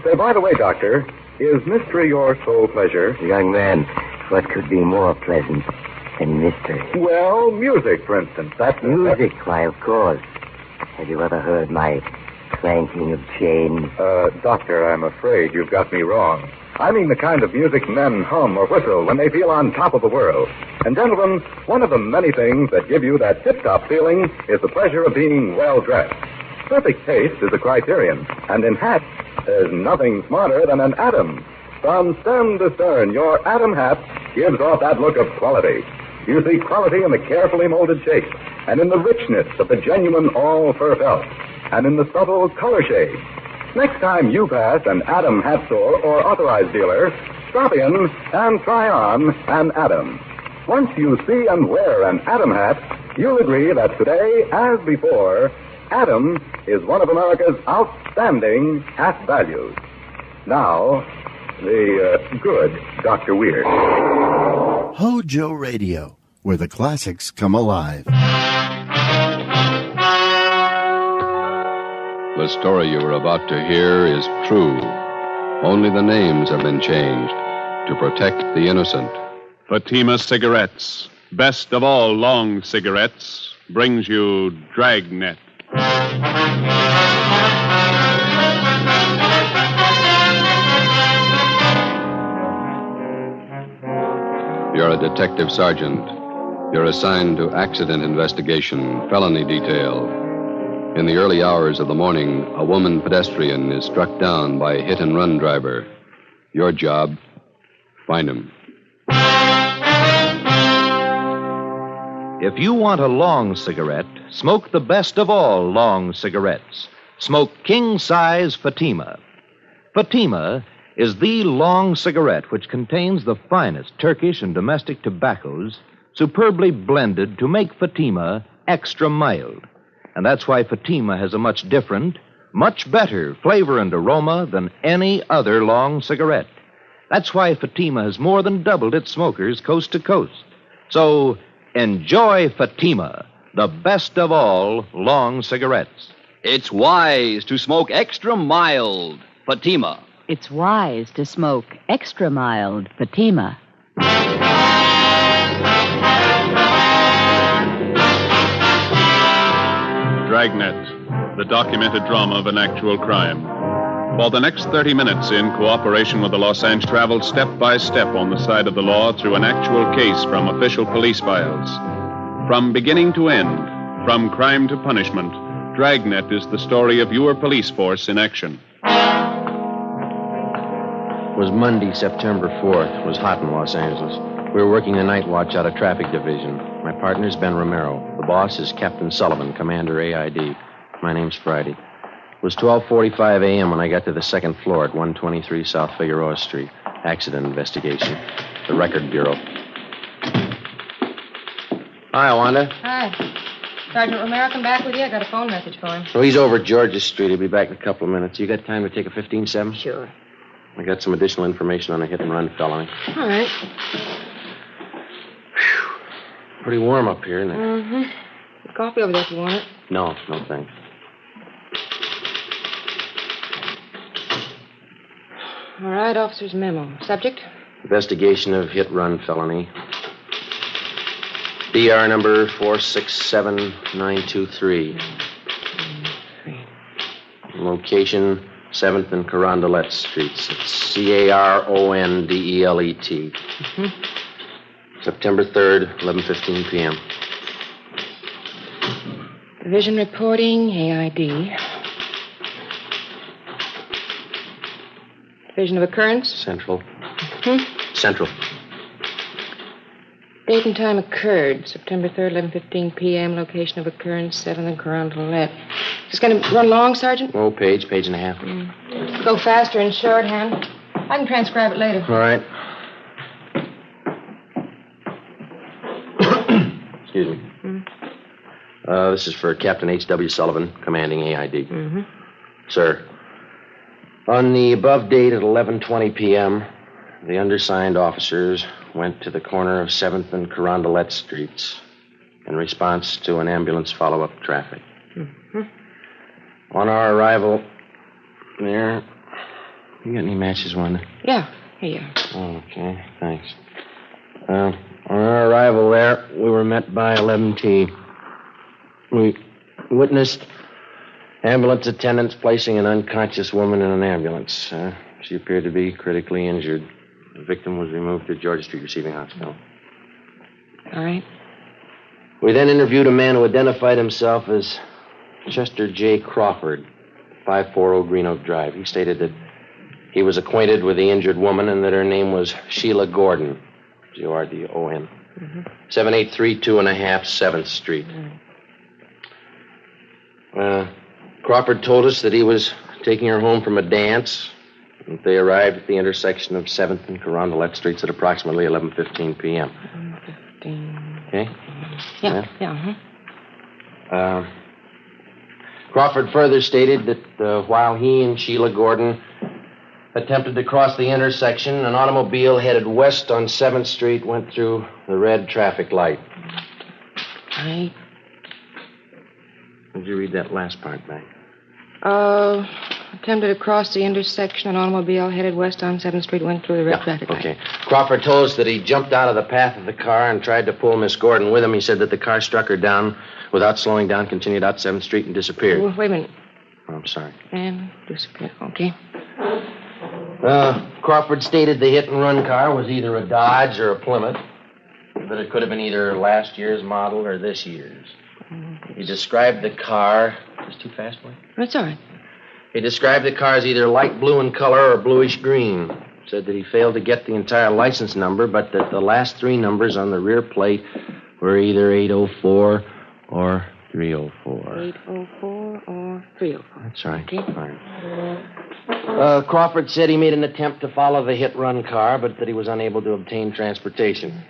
Say, by the way, Doctor, is mystery your sole pleasure? Young man, what could be more pleasant than mystery? Well, music, for instance. That's music, why, of course. Have you ever heard my clanking of chains? Doctor, I'm afraid you've got me wrong. I mean the kind of music men hum or whistle when they feel on top of the world. And, gentlemen, one of the many things that give you that tip-top feeling is the pleasure of being well-dressed. Perfect taste is a criterion, and in hats, there's nothing smarter than an Adam. From stem to stern, your Adam hat gives off that look of quality. You see quality in the carefully molded shape, and in the richness of the genuine all-fur felt, and in the subtle color shade. Next time you pass an Adam hat store or authorized dealer, stop in and try on an Adam. Once you see and wear an Adam hat, you'll agree that today, as before, Adam is one of America's outstanding hat values. Now, the good Dr. Weird. HOJO Radio, where the classics come alive. The story you are about to hear is true. Only the names have been changed to protect the innocent. Fatima Cigarettes, best of all long cigarettes, brings you Dragnet. You're a detective sergeant. You're assigned to accident investigation, felony detail. In the early hours of the morning, a woman pedestrian is struck down by a hit-and-run driver. Your job, find him. If you want a long cigarette, smoke the best of all long cigarettes. Smoke king-size Fatima. Fatima is the long cigarette which contains the finest Turkish and domestic tobaccos superbly blended to make Fatima extra mild. And that's why Fatima has a much different, much better flavor and aroma than any other long cigarette. That's why Fatima has more than doubled its smokers coast to coast. So enjoy Fatima, the best of all long cigarettes. It's wise to smoke extra mild Fatima. It's wise to smoke extra mild Fatima. Dragnet, the documented drama of an actual crime. For the next 30 minutes, in cooperation with the Los Angeles, traveled step by step on the side of the law through an actual case from official police files. From beginning to end, from crime to punishment, Dragnet is the story of your police force in action. It was Monday, September 4th. It was hot in Los Angeles. We were working the night watch out of traffic division. My partner's Ben Romero. The boss is Captain Sullivan, Commander AID. My name's Friday. It was 12:45 a.m. when I got to the second floor at 123 South Figueroa Street. Accident investigation. The Record Bureau. Hi, Wanda. Hi. Sergeant Romero come back with you? I got a phone message for him. So he's over at Georgia Street. He'll be back in a couple of minutes. You got time to take a 15-7? Sure. I got some additional information on a hit-and-run felony. All right. Pretty warm up here, isn't it? Mm-hmm. Coffee over there if you want it. No, thanks. All right, officer's memo. Subject? Investigation of hit-run felony. DR number 467923. Location 7th and Carondelet Streets. It's Carondelet. September 3rd, 11:15 p.m. Division reporting, AID. Division of occurrence? Central. Hmm? Central. Date and time occurred, September 3rd, 11:15 p.m. Location of occurrence, 7th and Carondelet. Is this going to run long, Sergeant? Oh, page and a half. Go faster in shorthand. I can transcribe it later. All right. Excuse me. This is for Captain H.W. Sullivan, commanding AID. Sir, on the above date at 11:20 p.m., the undersigned officers went to the corner of 7th and Carondelet Streets in response to an ambulance follow-up traffic. On our arrival there... You got any matches, Wanda? Yeah, here you are. Okay, thanks. On our arrival there, we were met by 11T. We witnessed ambulance attendants placing an unconscious woman in an ambulance. She appeared to be critically injured. The victim was removed to Georgia Street Receiving Hospital. All right. We then interviewed a man who identified himself as Chester J. Crawford, 540 Green Oak Drive. He stated that he was acquainted with the injured woman and that her name was Sheila Gordon, Gordon, 7832.5 7th Street. Crawford told us that he was taking her home from a dance. And they arrived at the intersection of 7th and Carondelet Streets at approximately 11:15 p.m. 11:15. Okay? Yeah. Crawford further stated that while he and Sheila Gordon attempted to cross the intersection, an automobile headed west on 7th Street went through the red traffic light. Right. Did you read that last part back? Attempted to cross the intersection. An automobile headed west on 7th Street went through the red traffic light. Okay. Crawford told us that he jumped out of the path of the car and tried to pull Miss Gordon with him. He said that the car struck her down without slowing down, continued out 7th Street, and disappeared. Wait a minute. Oh, I'm sorry. And disappeared. Okay. Crawford stated the hit-and-run car was either a Dodge or a Plymouth, but it could have been either last year's model or this year's. He described the car... Is too fast, boy? That's all right. He described the car as either light blue in color or bluish green. Said that he failed to get the entire license number, but that the last three numbers on the rear plate were either 804 or 304. 804 or 304. That's right. Okay. Fine. Crawford said he made an attempt to follow the hit-run car, but that he was unable to obtain transportation.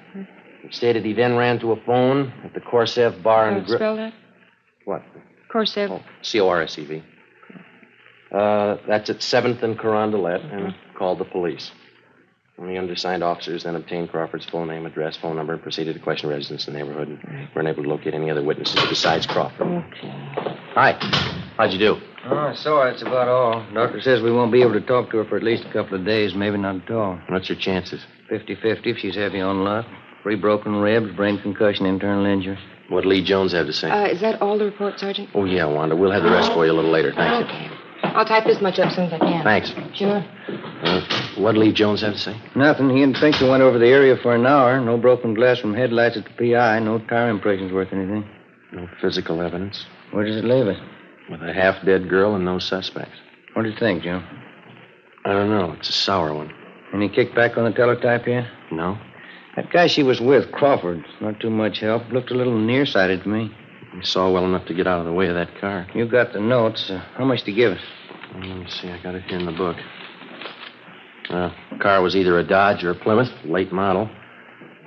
He stated he then ran to a phone at the Corsev Bar and Grill. Spell that? What? Corsev. Corsev. That's at 7th and Carondelet, and called the police. And the undersigned officers then obtained Crawford's full name, address, phone number, and proceeded to question residents in the neighborhood. And were unable to locate any other witnesses besides Crawford. Okay. Hi. How'd you do? Oh, I saw her. That's about all. Doctor says we won't be able to talk to her for at least a couple of days, maybe not at all. What's your chances? 50-50 if she's heavy on luck. 3 broken ribs, brain concussion, internal injury. What'd Lee Jones have to say? Is that all the report, Sergeant? Oh, yeah, Wanda. We'll have the rest for you a little later. Thank you. Okay. I'll type this much up as soon as I can. Thanks. Sure. What'd Lee Jones have to say? Nothing. He and Finkel went over the area for an hour. No broken glass from headlights at the PI. No tire impressions worth anything. No physical evidence. Where does it leave us? With a half-dead girl and no suspects. What do you think, Joe? I don't know. It's a sour one. Any kickback on the teletype yet? No. That guy she was with, Crawford, not too much help. Looked a little nearsighted to me. He saw well enough to get out of the way of that car. You got the notes. How much to give us? Let me see. I got it here in the book. The car was either a Dodge or a Plymouth, late model.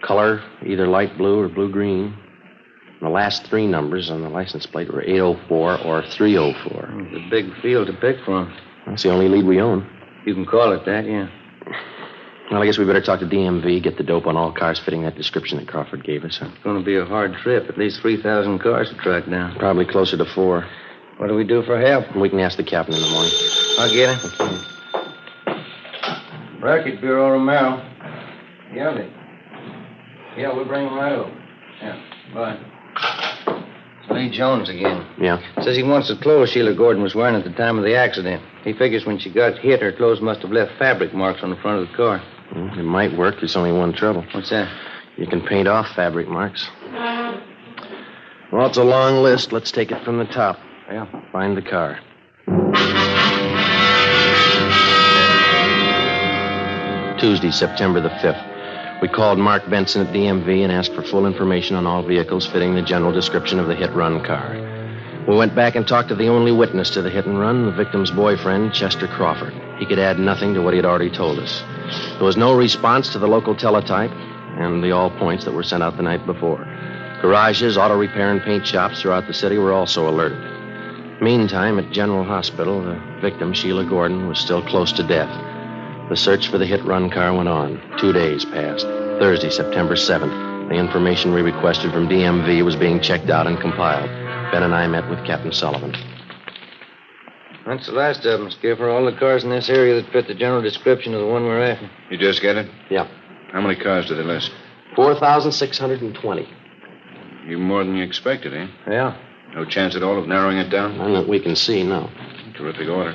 Color, either light blue or blue-green. And the last 3 numbers on the license plate were 804 or 304. It's a big field to pick from. That's the only lead we own. You can call it that, yeah. Well, I guess we better talk to DMV, get the dope on all cars fitting that description that Crawford gave us. It's going to be a hard trip. At least 3,000 cars to track down. Probably closer to 4. What do we do for help? We can ask the captain in the morning. I'll get him. Okay. Record Bureau, Romero. Yeah, we'll bring him right over. Yeah, bye. It's Lee Jones again. Yeah. Says he wants the clothes Sheila Gordon was wearing at the time of the accident. He figures when she got hit, her clothes must have left fabric marks on the front of the car. It might work. There's only one trouble. What's that? You can paint off fabric marks. Well, it's a long list. Let's take it from the top. Yeah. Find the car. Tuesday, September the 5th. We called Mark Benson at DMV and asked for full information on all vehicles fitting the general description of the hit-run car. We went back and talked to the only witness to the hit-and-run, the victim's boyfriend, Chester Crawford. He could add nothing to what he had already told us. There was no response to the local teletype and the all points that were sent out the night before. Garages, auto repair, and paint shops throughout the city were also alerted. Meantime, at General Hospital, the victim, Sheila Gordon, was still close to death. The search for the hit-run car went on. 2 days passed. Thursday, September 7th. The information we requested from DMV was being checked out and compiled. Ben and I met with Captain Sullivan. That's the last of them, Skipper. All the cars in this area that fit the general description of the one we're after. You just get it? Yeah. How many cars did they list? 4,620. Even more than you expected, eh? Yeah. No chance at all of narrowing it down? None that we can see, no. Terrific order.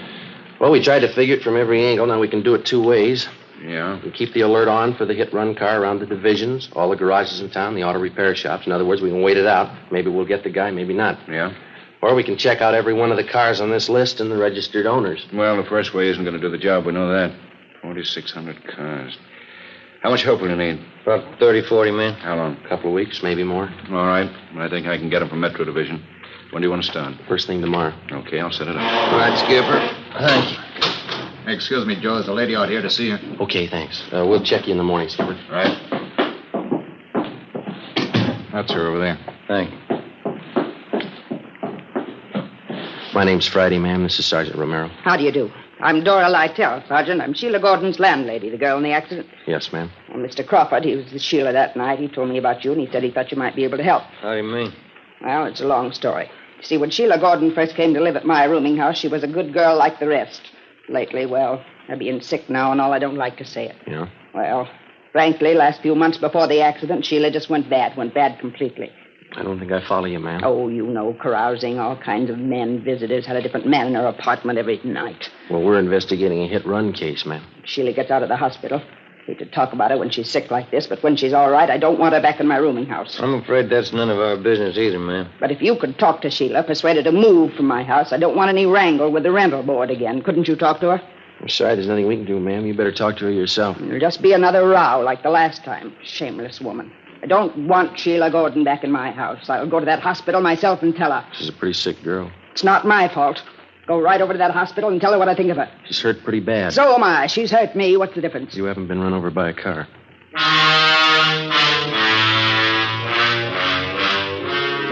Well, we tried to figure it from every angle. Now we can do it 2 ways. Yeah? We keep the alert on for the hit-run car around the divisions, all the garages in town, the auto repair shops. In other words, we can wait it out. Maybe we'll get the guy, maybe not. Yeah? Or we can check out every one of the cars on this list and the registered owners. Well, the first way isn't going to do the job. We know that. 4,600 cars. How much help will you need? About 30, 40 men. How long? A couple of weeks, maybe more. All right. I think I can get them from Metro Division. When do you want to start? First thing tomorrow. Okay, I'll set it up. All right, Skipper. Thank you. Excuse me, Joe. There's a lady out here to see you. Okay, thanks. We'll check you in the morning, Skipper. Right. That's her over there. Thank you. My name's Friday, ma'am. This is Sergeant Romero. How do you do? I'm Dora Lytell, Sergeant. I'm Sheila Gordon's landlady, the girl in the accident. Yes, ma'am. Well, Mr. Crawford, he was with Sheila that night. He told me about you, and he said he thought you might be able to help. How do you mean? Well, it's a long story. You see, when Sheila Gordon first came to live at my rooming house, she was a good girl like the rest. Lately, well, her being sick now and all, I don't like to say it. Yeah? Well, frankly, last few months before the accident, Sheila just went bad completely. I don't think I follow you, ma'am. Oh, you know, carousing, all kinds of men, visitors, had a different man in her apartment every night. Well, we're investigating a hit-run case, ma'am. Sheila gets out of the hospital. Hate to talk about her when she's sick like this, but when she's all right, I don't want her back in my rooming house. I'm afraid that's none of our business either, ma'am. But if you could talk to Sheila, persuade her to move from my house, I don't want any wrangle with the rental board again. Couldn't you talk to her? I'm sorry, there's nothing we can do, ma'am. You better talk to her yourself. It'll just be another row like the last time. Shameless woman. I don't want Sheila Gordon back in my house. I'll go to that hospital myself and tell her. She's a pretty sick girl. It's not my fault. Go right over to that hospital and tell her what I think of her. She's hurt pretty bad. So am I. She's hurt me. What's the difference? You haven't been run over by a car.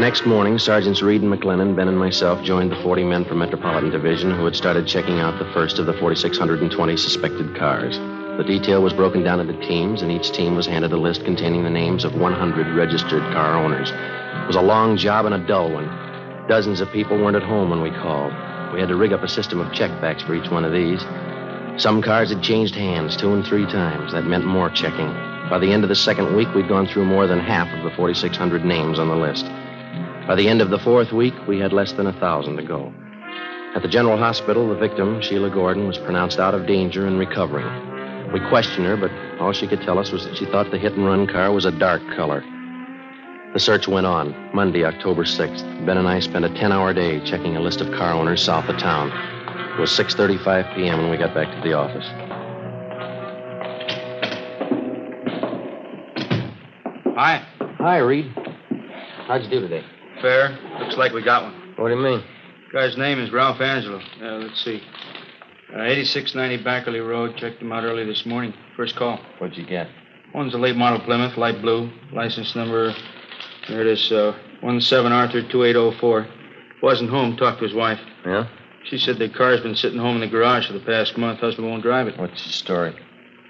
Next morning, Sergeants Reed and McLennan, Ben and myself joined the 40 men from Metropolitan Division who had started checking out the first of the 4,620 suspected cars. The detail was broken down into teams, and each team was handed a list containing the names of 100 registered car owners. It was a long job and a dull one. Dozens of people weren't at home when we called. We had to rig up a system of checkbacks for each one of these. Some cars had changed hands 2 and 3 times. That meant more checking. By the end of the second week, we'd gone through more than half of the 4,600 names on the list. By the end of the fourth week, we had less than 1,000 to go. At the General Hospital, the victim, Sheila Gordon, was pronounced out of danger and recovering. We questioned her, but all she could tell us was that she thought the hit-and-run car was a dark color. The search went on. Monday, October 6th, Ben and I spent a 10-hour day checking a list of car owners south of town. It was 6:35 p.m. when we got back to the office. Hi. Hi, Reed. How'd you do today? Fair. Looks like we got one. What do you mean? Guy's name is Ralph Angelo. Let's see. 8690 Backerley Road. Checked him out early this morning. First call. What'd you get? One's a late model Plymouth, light blue. License number, there it is, 17 Arthur 2804. Wasn't home. Talked to his wife. Yeah? She said the car's been sitting home in the garage for the past month. Husband won't drive it. What's the story?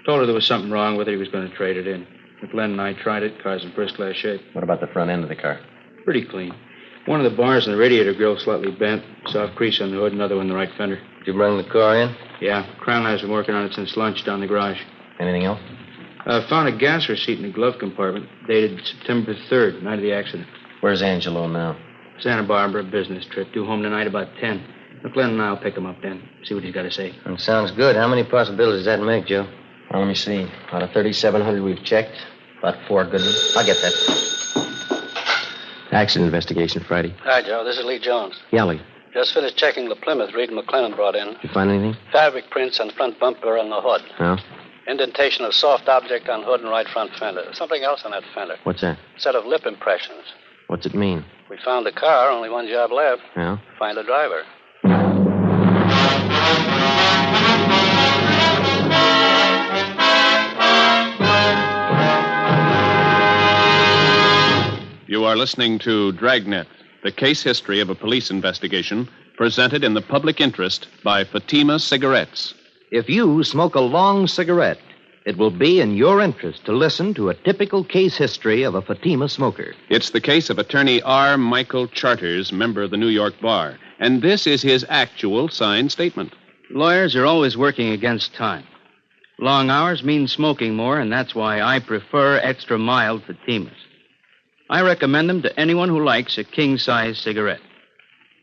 Told her there was something wrong with it. He was going to trade it in. McLennan and I tried it. Car's in first-class shape. What about the front end of the car? Pretty clean. One of the bars in the radiator grill slightly bent. Soft crease on the hood, another one in the right fender. Did you bring the car in? Yeah. Crown has been working on it since lunch down in the garage. Anything else? Found a gas receipt in the glove compartment, dated September 3rd, night of the accident. Where's Angelo now? Santa Barbara, business trip. Due home tonight about 10. McLennan and I'll pick him up then. See what he's got to say. That sounds good. How many possibilities does that make, Joe? Well, let me see. Out of 3,700 we've checked, about 4 good ones. I'll get that. Accident investigation, Friday. Hi, Joe. This is Lee Jones. Yeah, Lee. Just finished checking the Plymouth Reed McLennan brought in. Did you find anything? Fabric prints on front bumper and the hood. No? Indentation of soft object on hood and right front fender. Something else on that fender. What's that? Set of lip impressions. What's it mean? We found the car. Only one job left. Yeah? Find the driver. You are listening to Dragnet, the case history of a police investigation presented in the public interest by Fatima Cigarettes. If you smoke a long cigarette, it will be in your interest to listen to a typical case history of a Fatima smoker. It's the case of attorney R. Michael Charters, member of the New York Bar. And this is his actual signed statement. Lawyers are always working against time. Long hours mean smoking more, and that's why I prefer extra mild Fatimas. I recommend them to anyone who likes a king-size cigarette.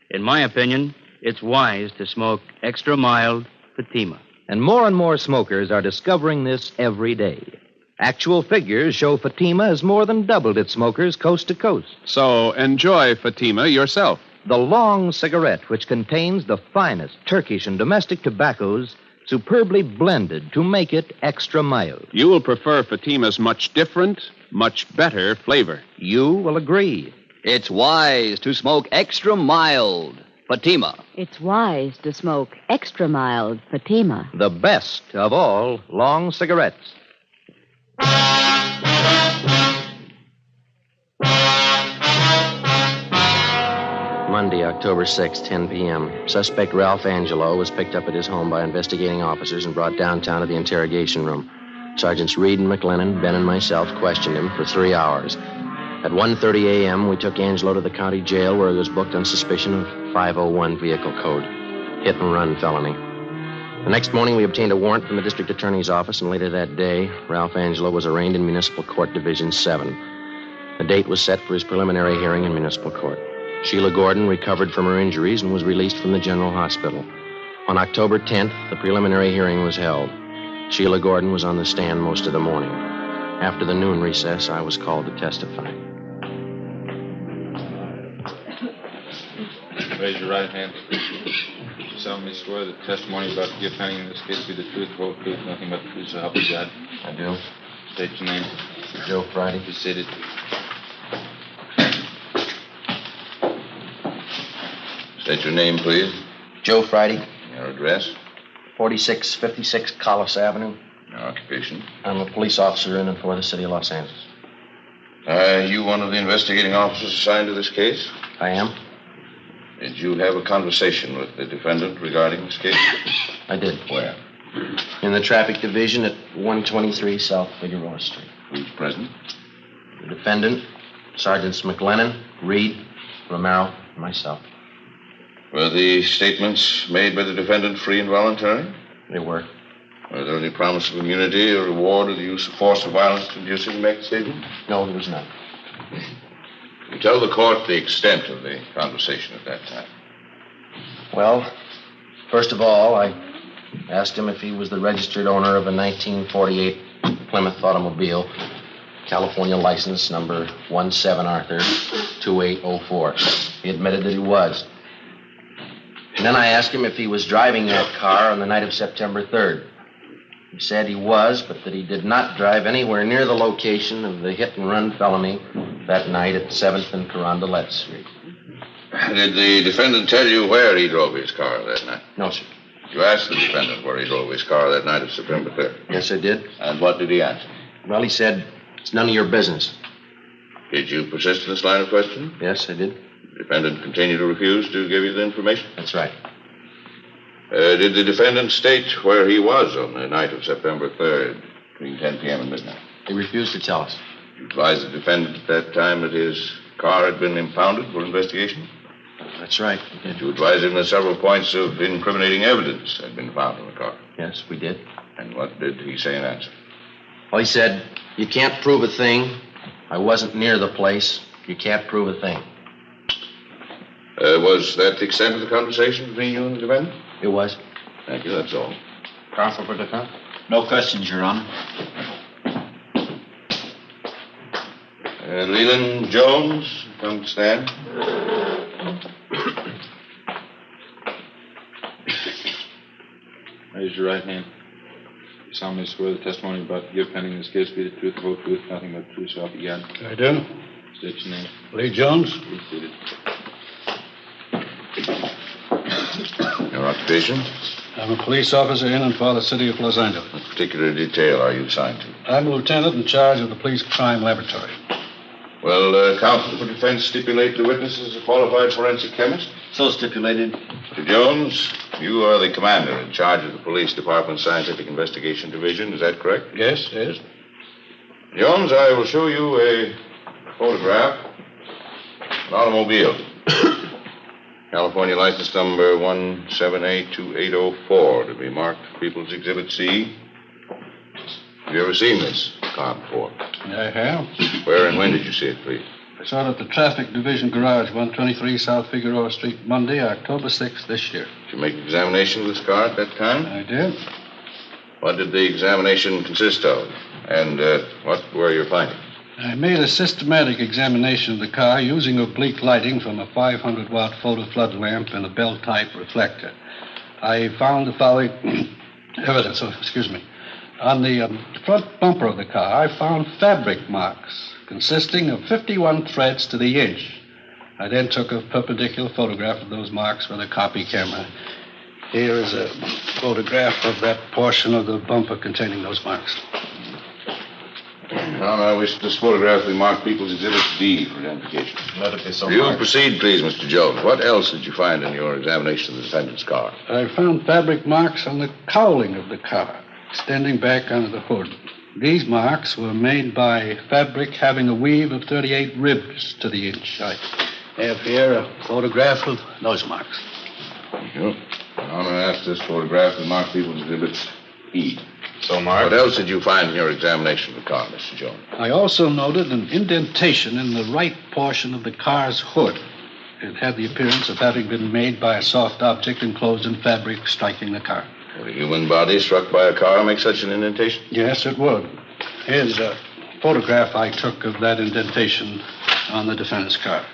In my opinion, it's wise to smoke extra mild Fatima. And more smokers are discovering this every day. Actual figures show Fatima has more than doubled its smokers coast to coast. So enjoy Fatima yourself. The long cigarette, which contains the finest Turkish and domestic tobaccos, superbly blended to make it extra mild. You will prefer Fatima's much different, much better flavor. You will agree. It's wise to smoke extra mild Fatima. It's wise to smoke extra mild Fatima. The best of all long cigarettes. Monday, October 6, 10 p.m. Suspect Ralph Angelo was picked up at his home by investigating officers and brought downtown to the interrogation room. Sergeants Reed and McLennan, Ben and myself questioned him for 3 hours. At 1:30 a.m., we took Angelo to the county jail where he was booked on suspicion of 501 vehicle code, hit-and-run felony. The next morning, we obtained a warrant from the district attorney's office, and later that day, Ralph Angelo was arraigned in Municipal Court Division 7. The date was set for his preliminary hearing in Municipal Court. Sheila Gordon recovered from her injuries and was released from the General Hospital. On October 10th, the preliminary hearing was held. Sheila Gordon was on the stand most of the morning. After the noon recess, I was called to testify. Raise your right hand. You solemnly swear that the testimony about to give pending in this case be the truth, whole truth, nothing but the truth, so help you God. I do. State your name. Joe Friday. Be seated. State your name, please. Joe Friday. Your address. 4656 Collis Avenue. Your occupation. I'm a police officer in and for the city of Los Angeles. Are you one of the investigating officers assigned to this case? I am. Did you have a conversation with the defendant regarding this case? I did. Where? In the traffic division at 123 South Figueroa Street. Who's present? The defendant, Sergeants McLennan, Reed, Romero, and myself. Were the statements made by the defendant free and voluntary? They were. Was there any promise of immunity or reward or the use of force or violence to induce him to make the statement? No, there was none. You tell the court the extent of the conversation at that time. Well, first of all, I asked him if he was the registered owner of a 1948 Plymouth automobile, California license number 17 Arthur 2804. He admitted that he was. And then I asked him if he was driving that car on the night of September 3rd. He said he was, but that he did not drive anywhere near the location of the hit-and-run felony that night at 7th and Carondelet Street. Did the defendant tell you where he drove his car that night? No, sir. You asked the defendant where he drove his car that night of September 3rd? Yes, I did. And what did he answer? Well, he said, it's none of your business. Did you persist in this line of questioning? Yes, I did. The defendant continued to refuse to give you the information? That's right. Did the defendant state where he was on the night of September 3rd, between 10 p.m. and midnight? He refused to tell us. You advised the defendant at that time that his car had been impounded for investigation? That's right. Did you advise him that several points of incriminating evidence had been found in the car? Yes, we did. And what did he say in answer? I said, you can't prove a thing. I wasn't near the place. You can't prove a thing. Was that the extent of the conversation between you and the defendant? It was. Thank you, that's all. Counsel for defense? No questions, Your Honor. Leland Jones, come to stand. Raise your right hand. You solemnly swear the testimony you're about to give pending this case be the truth, the whole truth, nothing but the truth, so help you God. I do. State your name. Lee Jones. Please seated. Your occupation? I'm a police officer in and for the city of Los Angeles. What particular detail are you assigned to? I'm a lieutenant in charge of the police crime laboratory. Well, counsel for defense stipulate the witness is a qualified forensic chemist? So stipulated. Mr. Jones, you are the commander in charge of the police department's scientific investigation division, is that correct? Yes. Jones, I will show you a photograph of an automobile. California license number 1782804 to be marked People's Exhibit C. Have you ever seen this car before? I have. Where and when did you see it, please? I saw it at the Traffic Division Garage, 123 South Figueroa Street, Monday, October 6th this year. Did you make an examination of this car at that time? I did. What did the examination consist of? And what were your findings? I made a systematic examination of the car using oblique lighting from a 500-watt photo flood lamp and a bell-type reflector. I found the following evidence. On the front bumper of the car, I found fabric marks consisting of 51 threads to the inch. I then took a perpendicular photograph of those marks with a copy camera. Here is a photograph of that portion of the bumper containing those marks. Now, I wish this photograph be marked People's Exhibit D for identification. Let it be so You marked. proceed, please, Mr. Jones. What else did you find in your examination of the defendant's car? I found fabric marks on the cowling of the car, extending back onto the hood. These marks were made by fabric having a weave of 38 ribs to the inch. I have here a photograph of those marks. Thank you. I'm going to ask this photograph to mark People's Exhibit E. So marked. What else did you find in your examination of the car, Mr. Jones? I also noted an indentation in the right portion of the car's hood. It had the appearance of having been made by a soft object enclosed in fabric striking the car. Would a human body struck by a car make such an indentation? Yes, it would. Here's a photograph I took of that indentation on the defendant's car.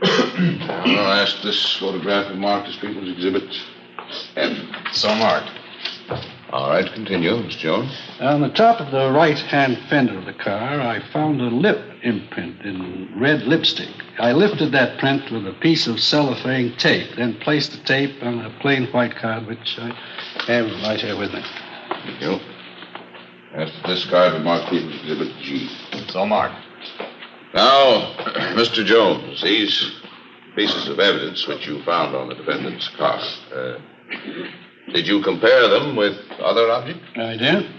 I'm going to ask this photograph to mark as People's Exhibit F. So marked. All right, continue, Mr. Jones. On the top of the right-hand fender of the car, I found a lip imprint in red lipstick. I lifted that print with a piece of cellophane tape, then placed the tape on a plain white card, which I have right here with me. Thank you. Ask this card to mark People's Exhibit G. So marked. Now, Mr. Jones, these pieces of evidence which you found on the defendant's car, did you compare them with other objects? I did.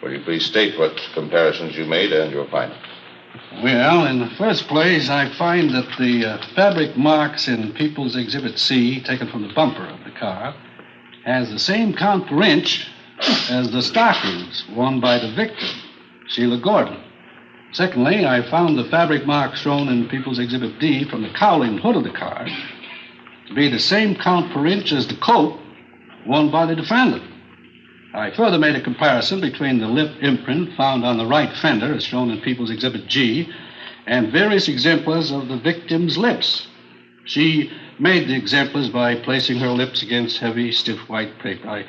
Will you please state what comparisons you made and your findings? Well, in the first place, I find that the fabric marks in People's Exhibit C, taken from the bumper of the car, has the same count per inch as the stockings worn by the victim, Sheila Gordon. Secondly, I found the fabric marks shown in People's Exhibit D from the cowling hood of the car to be the same count per inch as the coat worn by the defendant. I further made a comparison between the lip imprint found on the right fender, as shown in People's Exhibit G, and various exemplars of the victim's lips. She made the exemplars by placing her lips against heavy, stiff white paper. I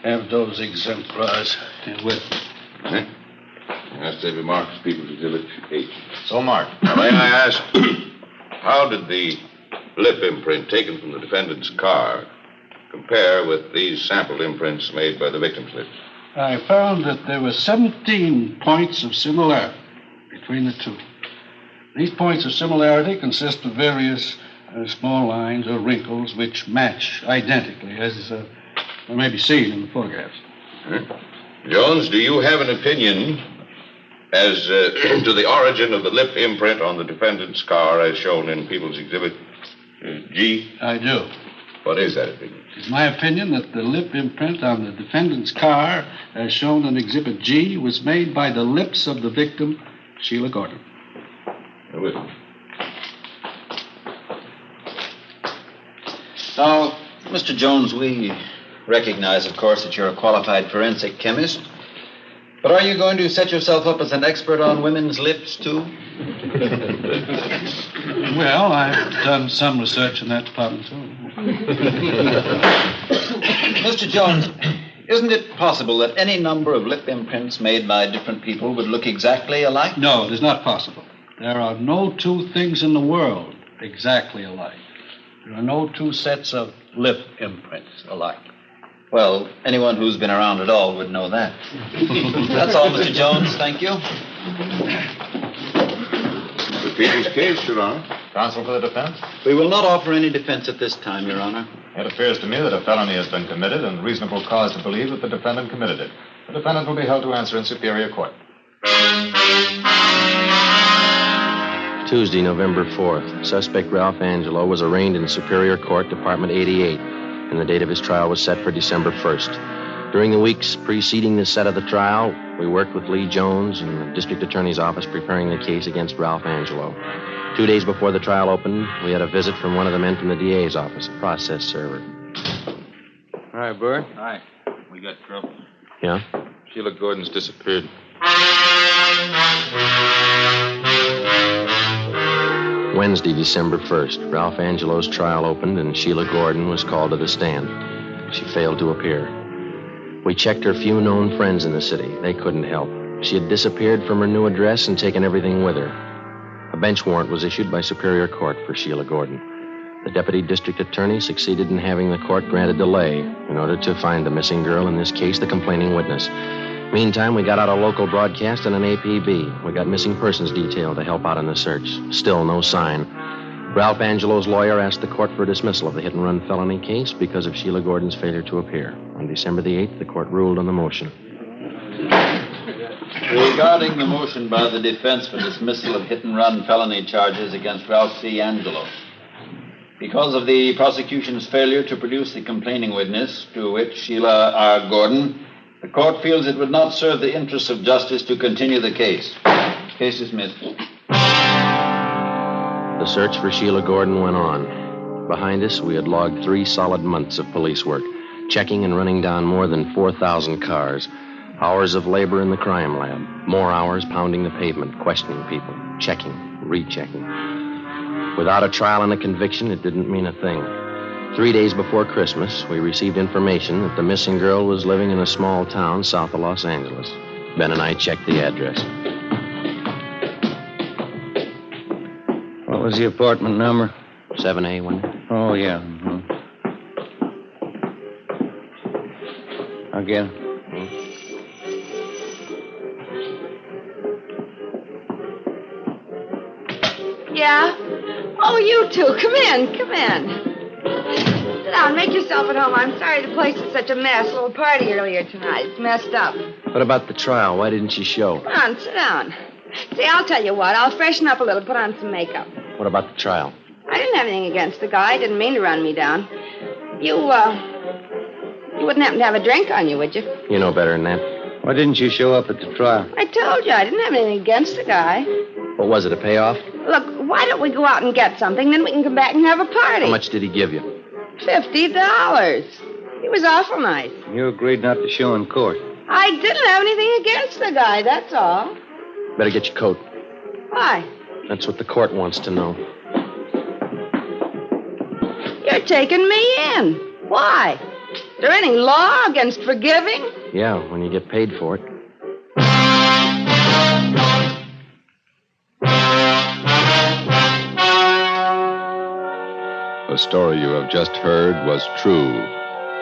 have those exemplars with me. Ask they be marked as People's Exhibit H. So marked. Now, may I ask, how did the lip imprint taken from the defendant's car compare with these sample imprints made by the victim's lips? I found that there were 17 points of similarity between the two. These points of similarity consist of various small lines or wrinkles which match identically, as may be seen in the photographs. Jones, do you have an opinion as to the origin of the lip imprint on the defendant's car as shown in People's Exhibit G? I do. What is that opinion? It's my opinion that the lip imprint on the defendant's car, as shown in Exhibit G, was made by the lips of the victim, Sheila Gordon. With me. Now, Mr. Jones, we recognize, of course, that you're a qualified forensic chemist. But are you going to set yourself up as an expert on women's lips, too? Well, I've done some research in that department, too. Mr. Jones, isn't it possible that any number of lip imprints made by different people would look exactly alike? No, it is not possible. There are no two things in the world exactly alike. There are no two sets of lip imprints alike. Well, anyone who's been around at all would know that. That's all, Mr. Jones. Thank you. The people's case, Your Honor. Counsel for the defense? We will not offer any defense at this time, Your Honor. It appears to me that a felony has been committed and reasonable cause to believe that the defendant committed it. The defendant will be held to answer in Superior Court. Tuesday, November 4th. Suspect Ralph Angelo was arraigned in Superior Court, Department 88, and the date of his trial was set for December 1st. During the weeks preceding the set of the trial, we worked with Lee Jones and the district attorney's office preparing the case against Ralph Angelo. 2 days before the trial opened, we had a visit from one of the men from the DA's office, a process server. All right, Bert. Hi. We got trouble. Yeah? Sheila Gordon's disappeared. Wednesday, December 1st, Ralph Angelo's trial opened and Sheila Gordon was called to the stand. She failed to appear. We checked her few known friends in the city. They couldn't help. She had disappeared from her new address and taken everything with her. A bench warrant was issued by Superior Court for Sheila Gordon. The deputy district attorney succeeded in having the court grant a delay in order to find the missing girl, in this case, the complaining witness. Meantime, we got out a local broadcast and an APB. We got missing persons detail to help out in the search. Still no sign. Ralph Angelo's lawyer asked the court for a dismissal of the hit-and-run felony case because of Sheila Gordon's failure to appear. On December the 8th, the court ruled on the motion. Regarding the motion by the defense for dismissal of hit-and-run felony charges against Ralph C. Angelo, because of the prosecution's failure to produce the complaining witness, to which Sheila R. Gordon, the court feels it would not serve the interests of justice to continue the case. Case dismissed. The search for Sheila Gordon went on. Behind us, we had logged 3 solid months of police work, checking and running down more than 4,000 cars. Hours of labor in the crime lab. More hours pounding the pavement, questioning people, checking, rechecking. Without a trial and a conviction, it didn't mean a thing. 3 days before Christmas, we received information that the missing girl was living in a small town south of Los Angeles. Ben and I checked the address. What was the apartment number? 7A, wasn't it? Oh, yeah. Mm-hmm. Again. Yeah? Oh, you two. Come in. Come in. Sit down. Make yourself at home. I'm sorry the place is such a mess. A little party earlier tonight. It's messed up. What about the trial? Why didn't she show? Come on, sit down. See, I'll tell you what. I'll freshen up a little, put on some makeup. What about the trial? I didn't have anything against the guy. Didn't mean to run me down. You wouldn't happen to have a drink on you, would you? You know better than that. Why didn't you show up at the trial? I told you I didn't have anything against the guy. What was it, a payoff? Look, why don't we go out and get something, then we can come back and have a party. How much did he give you? $50. He was awful nice. You agreed not to show in court. I didn't have anything against the guy, that's all. Better get your coat. Why? That's what the court wants to know. You're taking me in. Why? Is there any law against forgiving? Yeah, when you get paid for it. The story you have just heard was true.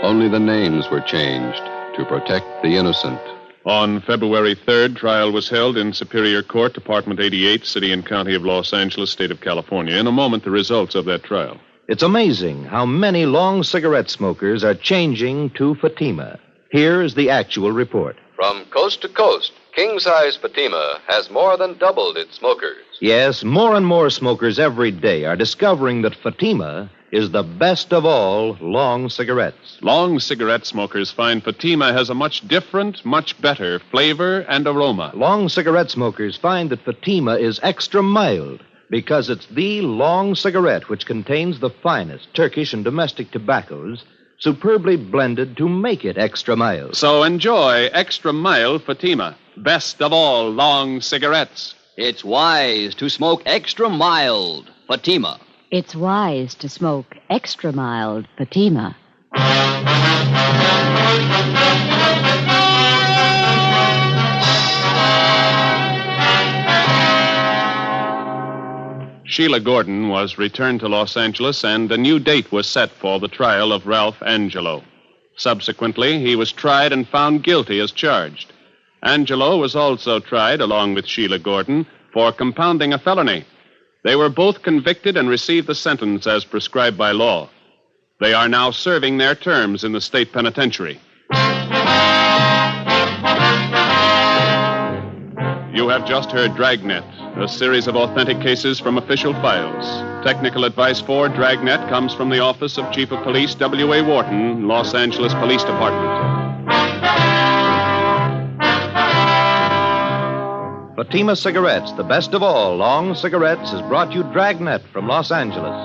Only the names were changed to protect the innocent. On February 3rd, trial was held in Superior Court, Department 88, City and County of Los Angeles, State of California. In a moment, the results of that trial. It's amazing how many long cigarette smokers are changing to Fatima. Here's the actual report. From coast to coast, king-size Fatima has more than doubled its smokers. Yes, more and more smokers every day are discovering that Fatima is the best of all long cigarettes. Long cigarette smokers find Fatima has a much different, much better flavor and aroma. Long cigarette smokers find that Fatima is extra mild because it's the long cigarette which contains the finest Turkish and domestic tobaccos, superbly blended to make it extra mild. So enjoy extra mild Fatima, best of all long cigarettes. It's wise to smoke extra mild Fatima. It's wise to smoke extra mild Fatima. Sheila Gordon was returned to Los Angeles, and a new date was set for the trial of Ralph Angelo. Subsequently, he was tried and found guilty as charged. Angelo was also tried, along with Sheila Gordon, for compounding a felony. They were both convicted and received the sentence as prescribed by law. They are now serving their terms in the state penitentiary. You have just heard Dragnet, a series of authentic cases from official files. Technical advice for Dragnet comes from the Office of Chief of Police W.A. Wharton, Los Angeles Police Department. Fatima Cigarettes, the best of all long cigarettes, has brought you Dragnet from Los Angeles.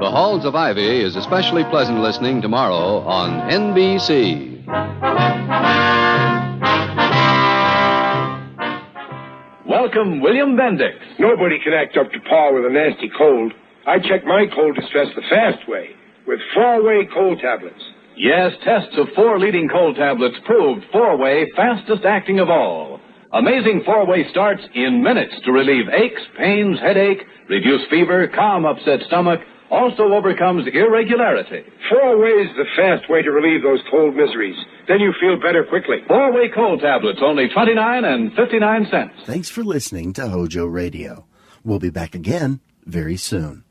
The Halls of Ivy is especially pleasant listening tomorrow on NBC. Welcome, William Bendix. Nobody can act up to par with a nasty cold. I check my cold distress the fast way with 4-way cold tablets. Yes, tests of 4 leading cold tablets proved 4-way fastest acting of all. Amazing 4-way starts in minutes to relieve aches, pains, headache, reduce fever, calm upset stomach, also overcomes irregularity. 4-way is the fast way to relieve those cold miseries. Then you feel better quickly. 4-way cold tablets, only 29 and 59 cents. Thanks for listening to HOJO Radio. We'll be back again very soon.